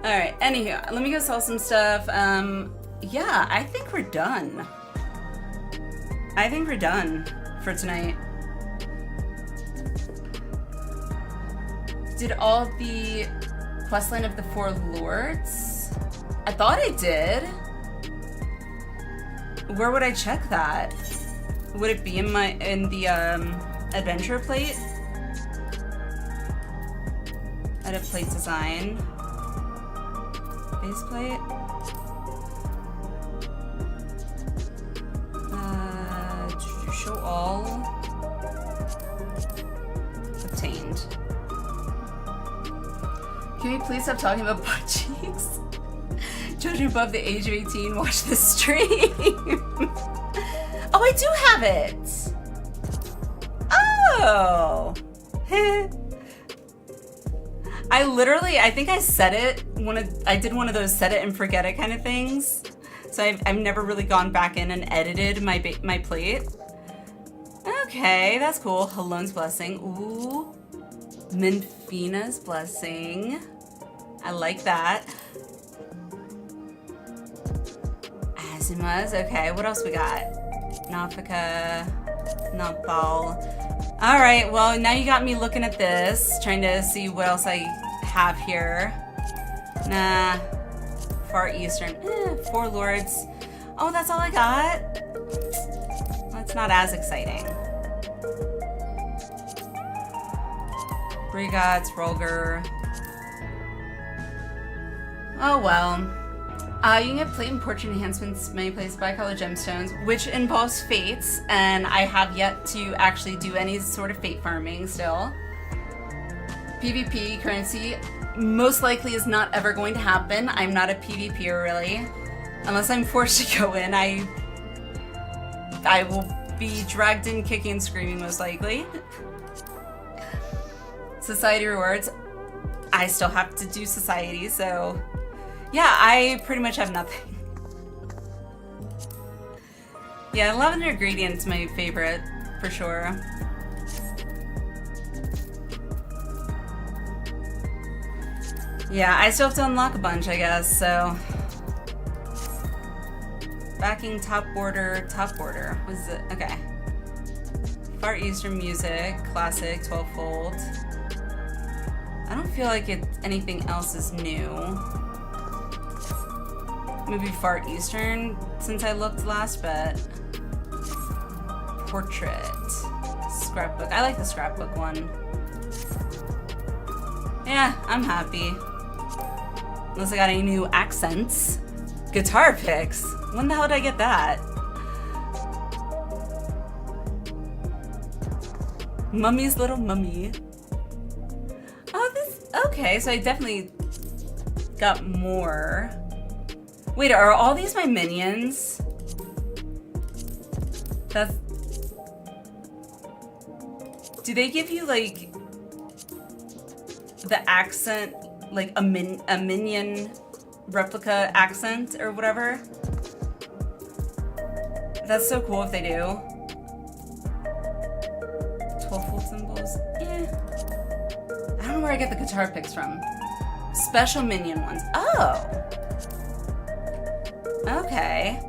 Alright, anywho, let me go sell some stuff. Yeah, I think we're done. I think we're done for tonight. Did all the questline of the 4 lords? I thought I did. Where would I check that? Would it be in the adventure plate? Edit plate design. Base plate. Show all. Obtained. Can we please stop talking about butt cheeks? Children above the age of 18 watch this stream. Oh, I do have it. Oh. I think I set it. I did one of those set it and forget it kind of things. So I've never really gone back in and edited my plate. Okay, that's cool. Halone's blessing. Ooh. Minfina's blessing. I like that. Azima's. Okay, what else we got? Nafika. Nopal. Alright, well, now you got me looking at this. Trying to see what else I have here. Nah. Far Eastern. 4 lords. Oh, that's all I got? That's not as exciting. Brigades, Rolger. Oh well. You can get plate and portrait enhancements many places by color gemstones, which involves fates, and I have yet to actually do any sort of fate farming still. PvP currency most likely is not ever going to happen. I'm not a PvPer really. Unless I'm forced to go in, I will be dragged in kicking and screaming most likely. Society rewards. I still have to do society, so yeah, I pretty much have nothing. Yeah, lavender gradient's my favorite, for sure. Yeah, I still have to unlock a bunch, I guess, so. Backing top border. What is it? Okay. Far Eastern music, classic, 12-fold. I don't feel like anything else is new. maybe Far Eastern since I looked last, but portrait, scrapbook. I like the scrapbook one. Yeah, I'm happy. Unless I got any new accents. Guitar picks. When the hell did I get that? Mummy's little mummy. Oh, this. Okay, so I definitely got more. Wait, are all these my minions? That's. Do they give you like the accent, like a minion replica accent or whatever? That's so cool if they do. 12 full symbols. Eh. I don't know where I get the guitar picks from. Special minion ones. Oh. Okay.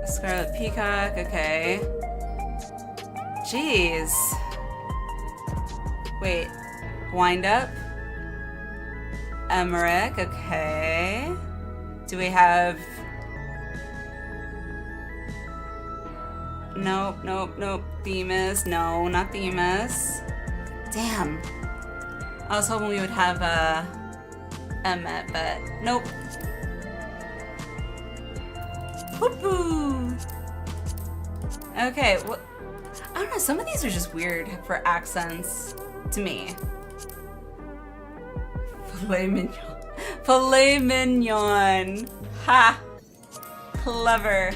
Scarlet Peacock. Okay. Jeez. Wait. Wind up. Emmerich. Okay. Do we have... Nope, nope, nope. Themis. No, not Themis. Damn. I was hoping we would have Emmet, but nope. Whoopoo! Okay, well, I don't know. Some of these are just weird for accents to me. Filet mignon. Filet mignon. Ha! Clever.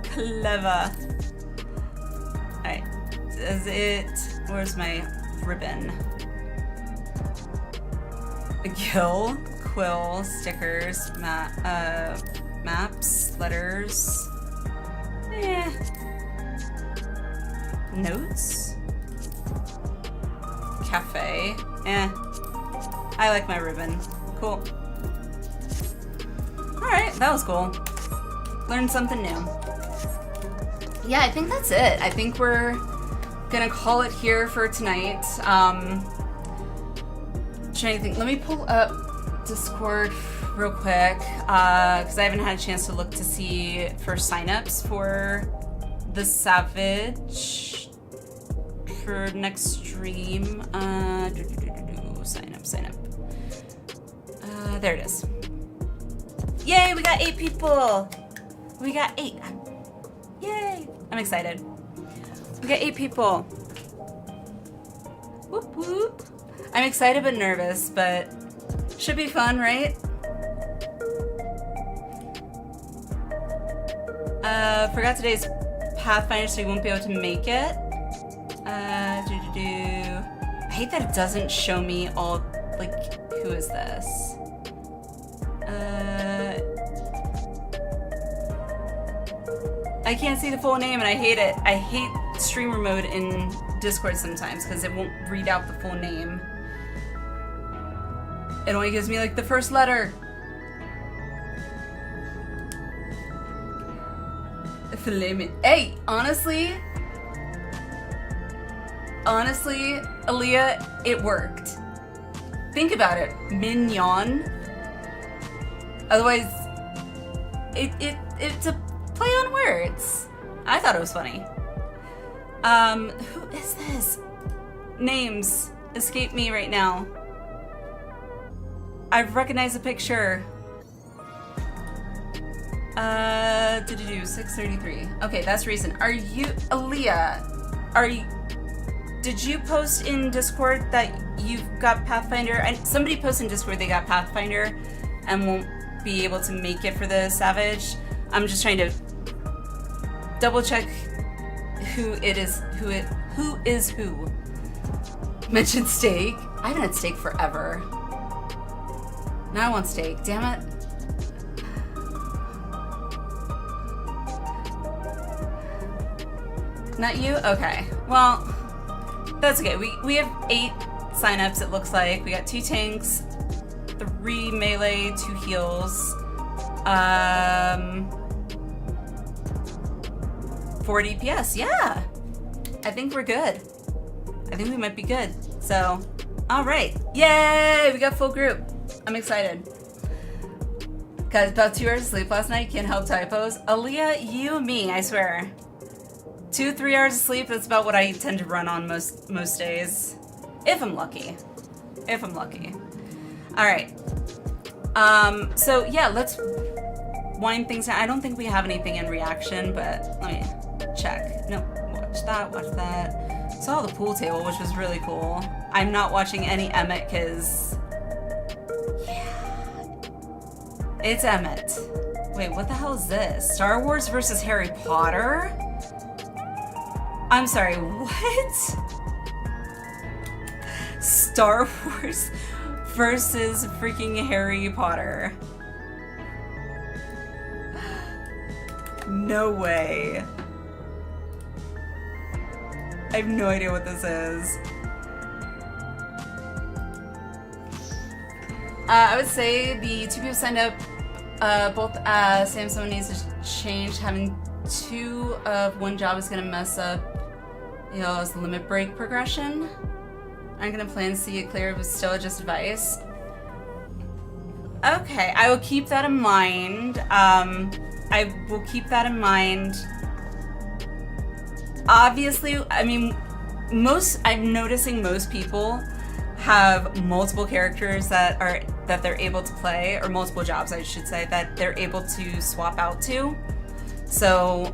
Clever. Alright. Is it... Where's my ribbon? A gill, quill, stickers, maps, letters. Eh. Notes? Cafe. Eh. I like my ribbon. Cool. Alright, that was cool. Learned something new. Yeah, I think that's it. I think we're gonna call it here for tonight. Trying to think. Let me pull up Discord real quick, because I haven't had a chance to look to see for signups for the Savage for next stream. Sign up. There it is. Yay, we got 8 people. We got 8. Yay! I'm excited. We got 8 people. Whoop whoop. I'm excited but nervous, but should be fun, right? Forgot today's Pathfinder, so you won't be able to make it. I hate that it doesn't show me all, like, who is this? I can't see the full name and I hate it. I hate streamer mode in Discord sometimes because it won't read out the full name. It only gives me like the first letter. Hey, honestly, Aaliyah, it worked. Think about it. Mignon. Otherwise, it's a play on words. I thought it was funny. Who is this? Names escape me right now. I recognize the picture. 633. Okay, that's recent. Are you, Aaliyah? Did you post in Discord that you've got Pathfinder? Somebody posted in Discord they got Pathfinder and won't be able to make it for the Savage. I'm just trying to double check who is who. Mentioned steak. I haven't had steak forever. Now I want steak. Damn it. Not you? Okay. Well, that's okay. We have 8 signups, it looks like. We got 2 tanks, 3 melee, 2 heals, 4 DPS. Yeah! I think we're good. I think we might be good. So, All right. Yay! We got full group. I'm excited. Got about 2 hours of sleep last night. Can't help typos. Aaliyah, you and me, I swear. 2-3 hours of sleep, that's about what I tend to run on most days. If I'm lucky. If I'm lucky. Alright. So yeah, let's wind things down. I don't think we have anything in reaction, but let me check. No, watch that. Saw the pool table, which was really cool. I'm not watching any Emmett because it's Emmett. Wait, what the hell is this? Star Wars versus Harry Potter? I'm sorry, what? Star Wars versus freaking Harry Potter. No way. I have no idea what this is. I would say the 2 people signed up, both Samsung needs to change. Having 2 of one job is gonna mess up, you know, as the limit break progression. I'm gonna plan to see it clear, but still just advice. Okay, I will keep that in mind. I will keep that in mind. Obviously, I mean, I'm noticing most people have multiple characters that they're able to play, or multiple jobs, I should say, that they're able to swap out to. So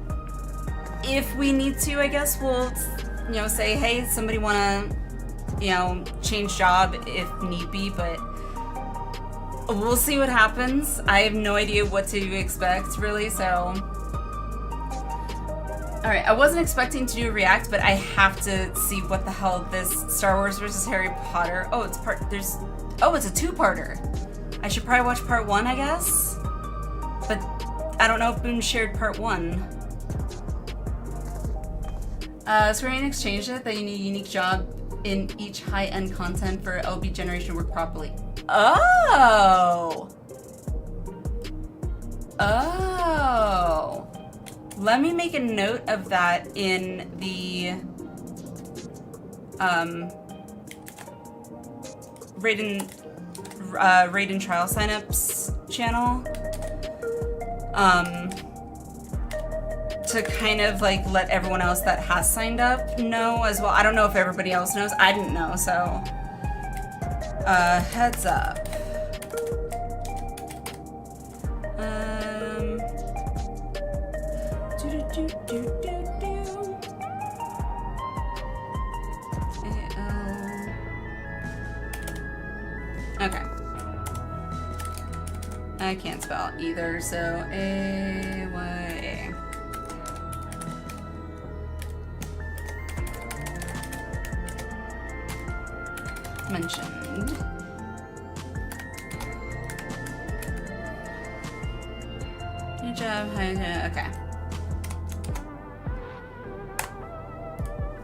if we need to, I guess we'll, you know, say, hey, somebody wanna, you know, change job if need be, but we'll see what happens. I have no idea what to expect, really, so. Alright, I wasn't expecting to do a react, but I have to see what the hell this Star Wars versus Harry Potter. Oh, it's a 2-parter. I should probably watch part 1, I guess? But I don't know if Boone shared part 1. Square Enix changed it that you need a unique job in each high-end content for LB generation to work properly. Oh! Oh! Let me make a note of that in the raid and trial signups channel, to kind of like let everyone else that has signed up know as well. I don't know if everybody else knows. I didn't know, so heads up. Okay. I can't spell either, so A-Y-A. Mentioned. Good job. Okay.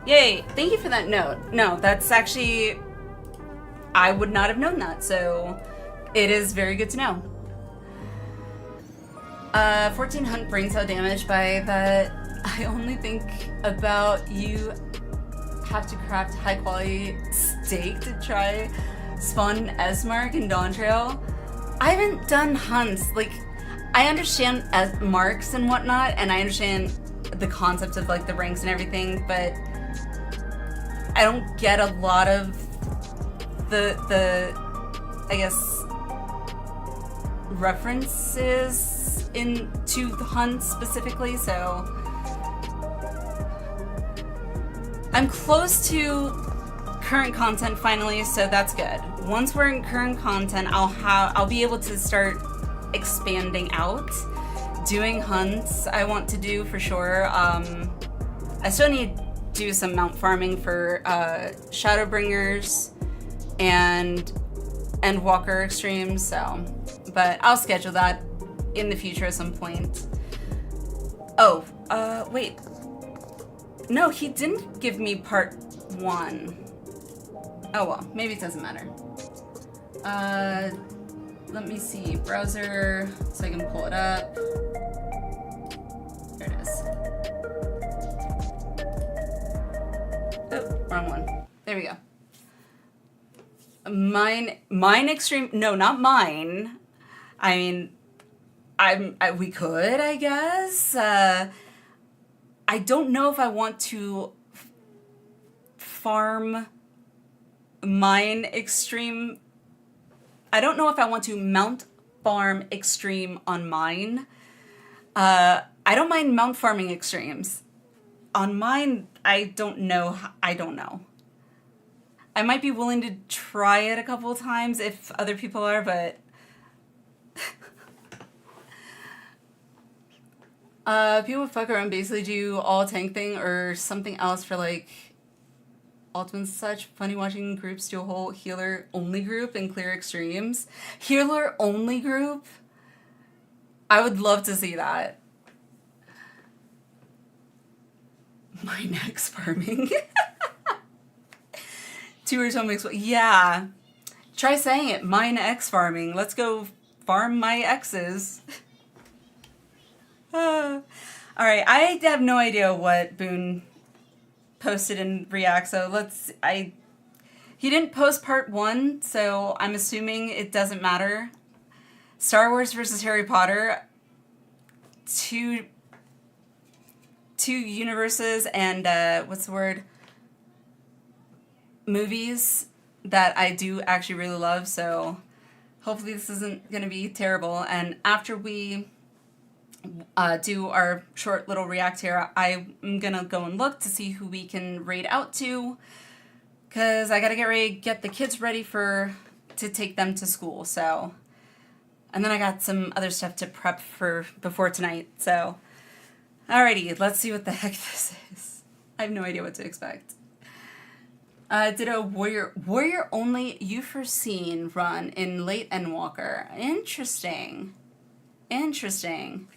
Yay! Thank you for that note. No, that's actually, I would not have known that, so it is very good to know. 14 hunt brain cell damage. By that, I only think about you have to craft high quality steak to try spawn an S mark in Dawntrail. I haven't done hunts. Like, I understand S marks and whatnot, and I understand the concept of like the ranks and everything, but I don't get a lot of the I guess references into the hunts specifically, so I'm close to current content finally, so that's good. Once we're in current content, I'll be able to start expanding out, doing hunts. I want to do for sure. I still need to do some mount farming for Shadowbringers and Walker Extremes, so, but I'll schedule that in the future at some point. Oh, wait. No, he didn't give me part 1. Oh well, maybe it doesn't matter. Let me see, browser, so I can pull it up. There it is. Oh, wrong one. There we go. Mine extreme, no, not mine. I mean, we could, I guess. I don't know if I want to farm mine extreme. I don't know if I want to mount farm extreme on mine. I don't mind mount farming extremes. On mine, I don't know. I don't know. I might be willing to try it a couple of times if other people are, but people would fuck around, basically do all tank thing or something else for like ultimates and such. Funny watching groups do a whole healer only group and clear extremes. Healer only group? I would love to see that. My next farming. Two or so mixed. Yeah. Try saying it. Mine X farming. Let's go farm my X's. Alright, I have no idea what Boone posted in React, so he didn't post part 1, so I'm assuming it doesn't matter. Star Wars versus Harry Potter. Two universes and, what's the word? Movies that I do actually really love, so hopefully this isn't going to be terrible. And after we do our short little react here, I'm going to go and look to see who we can raid out to, because I got to get the kids ready to take them to school, so. And then I got some other stuff to prep for before tonight, so. Alrighty, let's see what the heck this is. I have no idea what to expect. Did a warrior only Euphrosyne run in late Endwalker. Interesting. Interesting.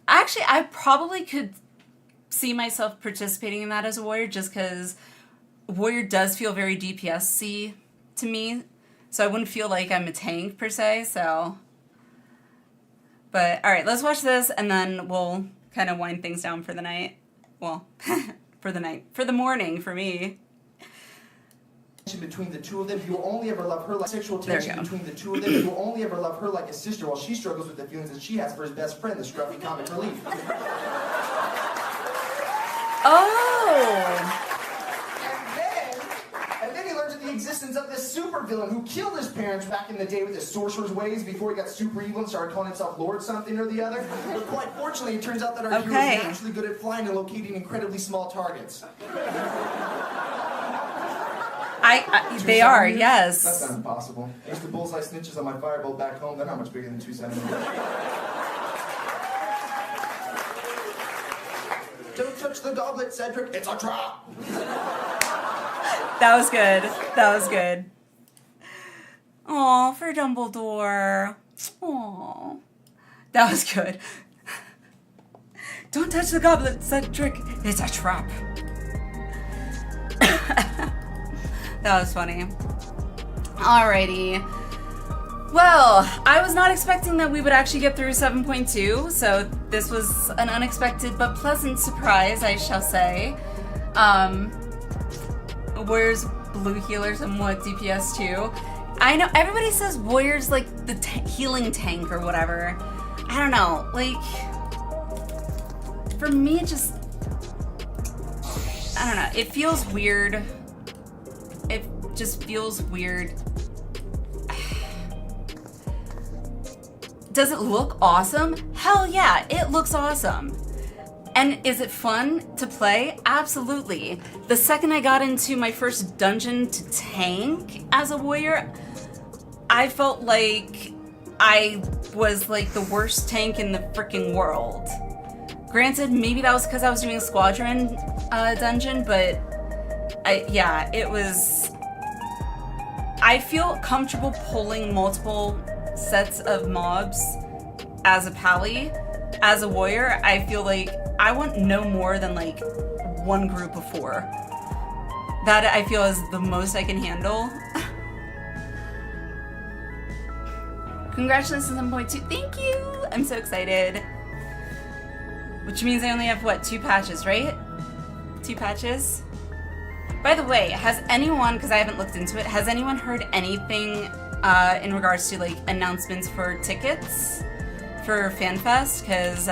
Actually, I probably could see myself participating in that as a warrior, just because warrior does feel very DPS-y to me. So I wouldn't feel like I'm a tank per se, so. But alright, let's watch this and then we'll kind of wind things down for the night. Well, for the night. For the morning, for me. Between the two of them, you will only ever love her like sexual tension between the two of them. You will only ever love her like a sister while she struggles with the feelings that she has for his best friend, the scruffy comic relief. Oh! And then he learns of the existence of this supervillain who killed his parents back in the day with his sorcerer's ways before he got super evil and started calling himself Lord something or the other. But quite fortunately, it turns out that our hero is naturally good at flying and locating incredibly small targets. They are, yes. That's not impossible. I used to bullseye snitches on my firebolt back home. They're not much bigger than 2 centimeters. Don't touch the goblet, Cedric. It's a trap. That was good. That was good. Aw, for Dumbledore. Aw. That was good. Don't touch the goblet, Cedric. It's a trap. That was funny. Alrighty. Well, I was not expecting that we would actually get through 7.2, so this was an unexpected but pleasant surprise, I shall say. Warriors, blue healers, and what DPS too. I know everybody says Warriors like the healing tank or whatever. I don't know, like, for me it just, I don't know, it feels weird. It just feels weird. Does it look awesome? Hell yeah, it looks awesome. And is it fun to play? Absolutely. The second I got into my first dungeon to tank as a warrior, I felt like I was like the worst tank in the freaking world. Granted, maybe that was because I was doing a squadron dungeon, but yeah, it was. I feel comfortable pulling multiple sets of mobs as a pally. As a warrior, I feel like I want no more than like one group of 4. That I feel is the most I can handle. Congratulations on 7.2. Thank you! I'm so excited. Which means I only have, what, 2 patches, right? 2 patches? By the way, has anyone, because I haven't looked into it, has anyone heard anything in regards to like announcements for tickets for FanFest? Because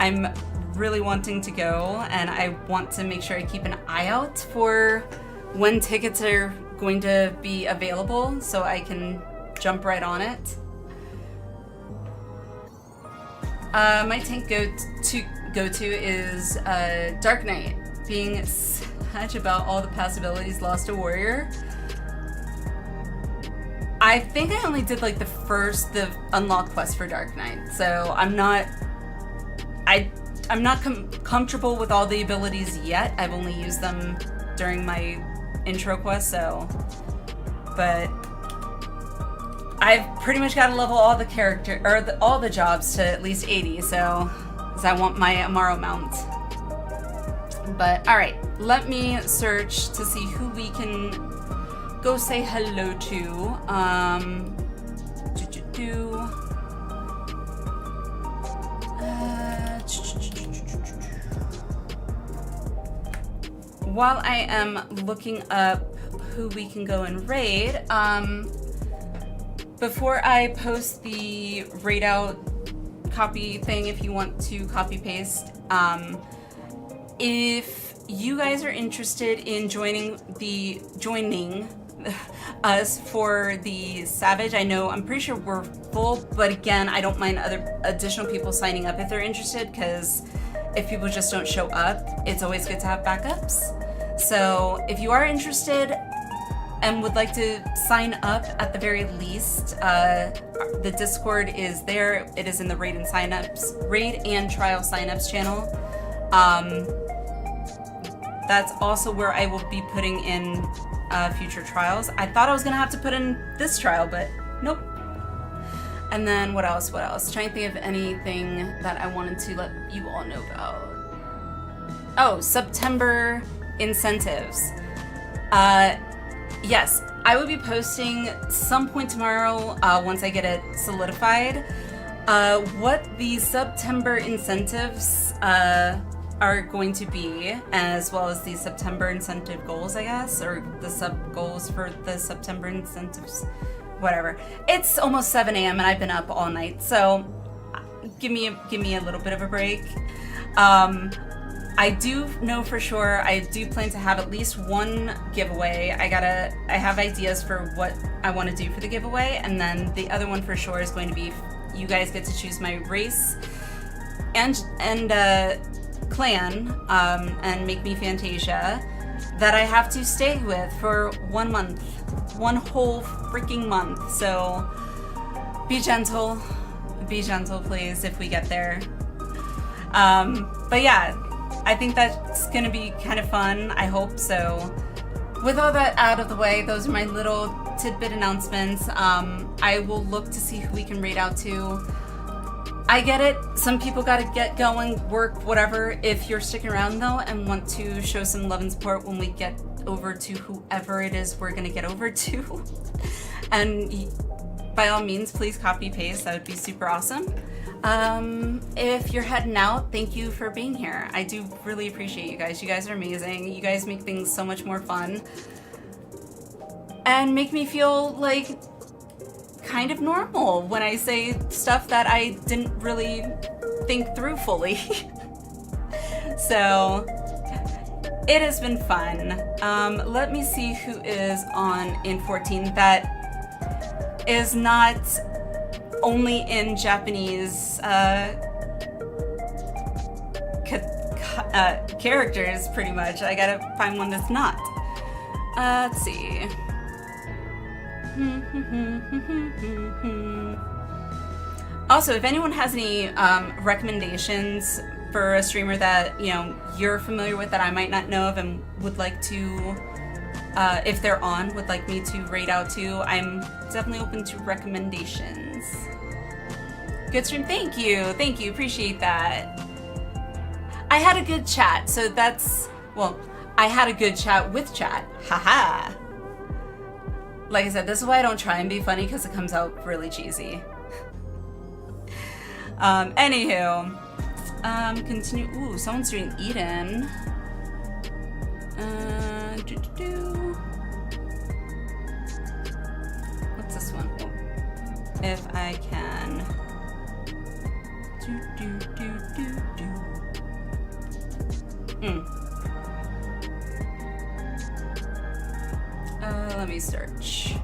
I'm really wanting to go, and I want to make sure I keep an eye out for when tickets are going to be available so I can jump right on it. My tank go-to is Dark Knight. Being such about all the possibilities lost a warrior. I think I only did like the unlock quest for Dark Knight, so I'm not comfortable with all the abilities yet. I've only used them during my intro quest, so, but I've pretty much got to level all the character or all the jobs to at least 80, so because I want my Amaro mount. But all right, let me search to see who we can go say hello to. While I am looking up who we can go and raid, before I post the raid out copy thing, if you want to copy paste, if you guys are interested in joining us for the Savage, I'm pretty sure we're full, but again, I don't mind other additional people signing up if they're interested, because if people just don't show up, it's always good to have backups. So if you are interested and would like to sign up at the very least, the Discord is there. It is in the raid and trial signups channel. That's also where I will be putting in future trials. I thought I was gonna have to put in this trial, but nope. And then what else? Trying to think of anything that I wanted to let you all know about. Oh, September incentives. Yes, I will be posting some point tomorrow once I get it solidified. What the September incentives are going to be, as well as the September incentive goals, I guess, or the sub goals for the September incentives, whatever. It's almost 7 a.m. and I've been up all night, so give me a little bit of a break. I do know for sure I do plan to have at least one giveaway. I have ideas for what I want to do for the giveaway, and then the other one for sure is going to be you guys get to choose my race and clan and make me Fantasia that I have to stay with for 1 month, one whole freaking month. So be gentle please if we get there. But yeah, I think that's gonna be kind of fun. I hope so. With all that out of the way, those are my little tidbit announcements. I will look to see who we can raid out to. I get it, some people gotta get going, work, whatever. If you're sticking around though and want to show some love and support when we get over to whoever it is we're gonna get over to, and by all means, please copy paste, that would be super awesome. If you're heading out, thank you for being here. I do really appreciate you guys. You guys are amazing. You guys make things so much more fun and make me feel like kind of normal when I say stuff that I didn't really think through fully. So it has been fun. Let me see who is on in 14 that is not only in Japanese characters, pretty much. I gotta find one that's not. Let's see. Also, if anyone has any recommendations for a streamer that you're familiar with that I might not know of and would like to, if they're on, would like me to raid out to, I'm definitely open to recommendations. Good stream, thank you, appreciate that. I had a good chat, so that's, well, I had a good chat with chat, haha. Like I said, this is why I don't try and be funny, because it comes out really cheesy. Anywho, continue. Ooh, someone's doing Eden. What's this one? Oh. If I can. Let me search.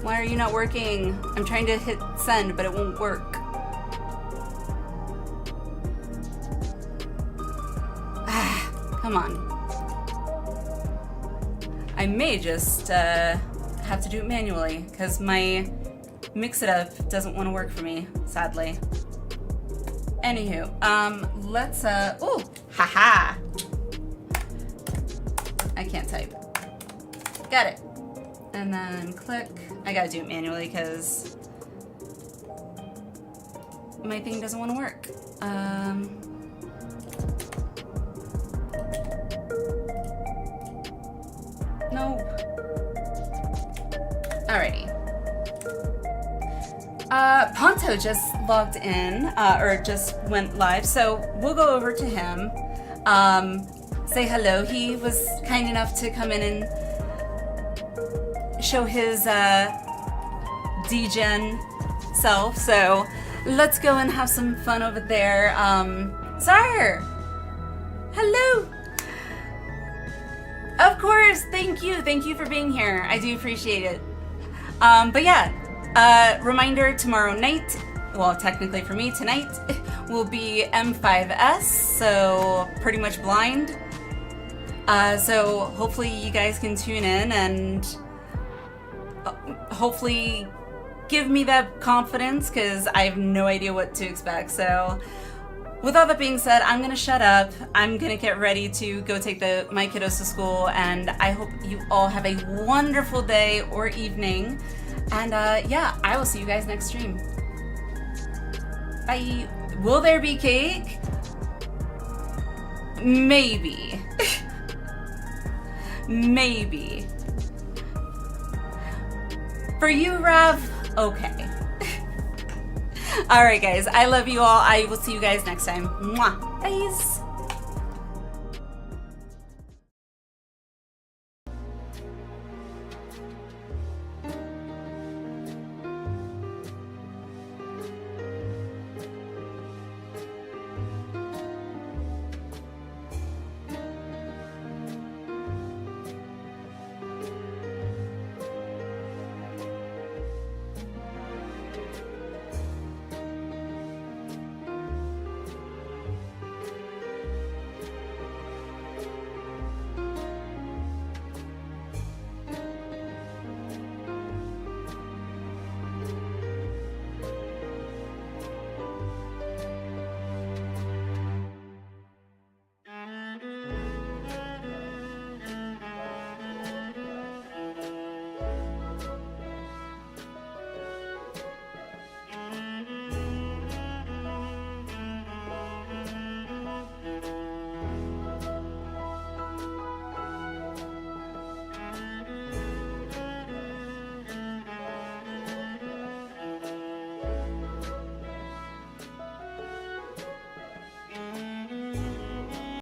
Why are you not working? I'm trying to hit send, but it won't work. Come on. I may just have to do it manually because my mix-it-up doesn't want to work for me, sadly. Anywho, let's ooh, haha. I can't type. Got it. And then click. I gotta do it manually because my thing doesn't want to work. No. Alrighty. Ponto just logged in, or just went live, so we'll go over to him, say hello. He was kind enough to come in and show his degen self, so let's go and have some fun over there. Sire! Hello! Of course, thank you for being here. I do appreciate it. But yeah, reminder, tomorrow night, well, technically for me, tonight, will be M5S, so pretty much blind. So hopefully you guys can tune in and hopefully give me that confidence, because I have no idea what to expect. So with all that being said, I'm gonna shut up. I'm gonna get ready to go take my kiddos to school, and I hope you all have a wonderful day or evening. And yeah, I will see you guys next stream. Bye. Will there be cake? Maybe. Maybe. For you, Rav, okay. All right, guys, I love you all. I will see you guys next time. Mwah. Bye.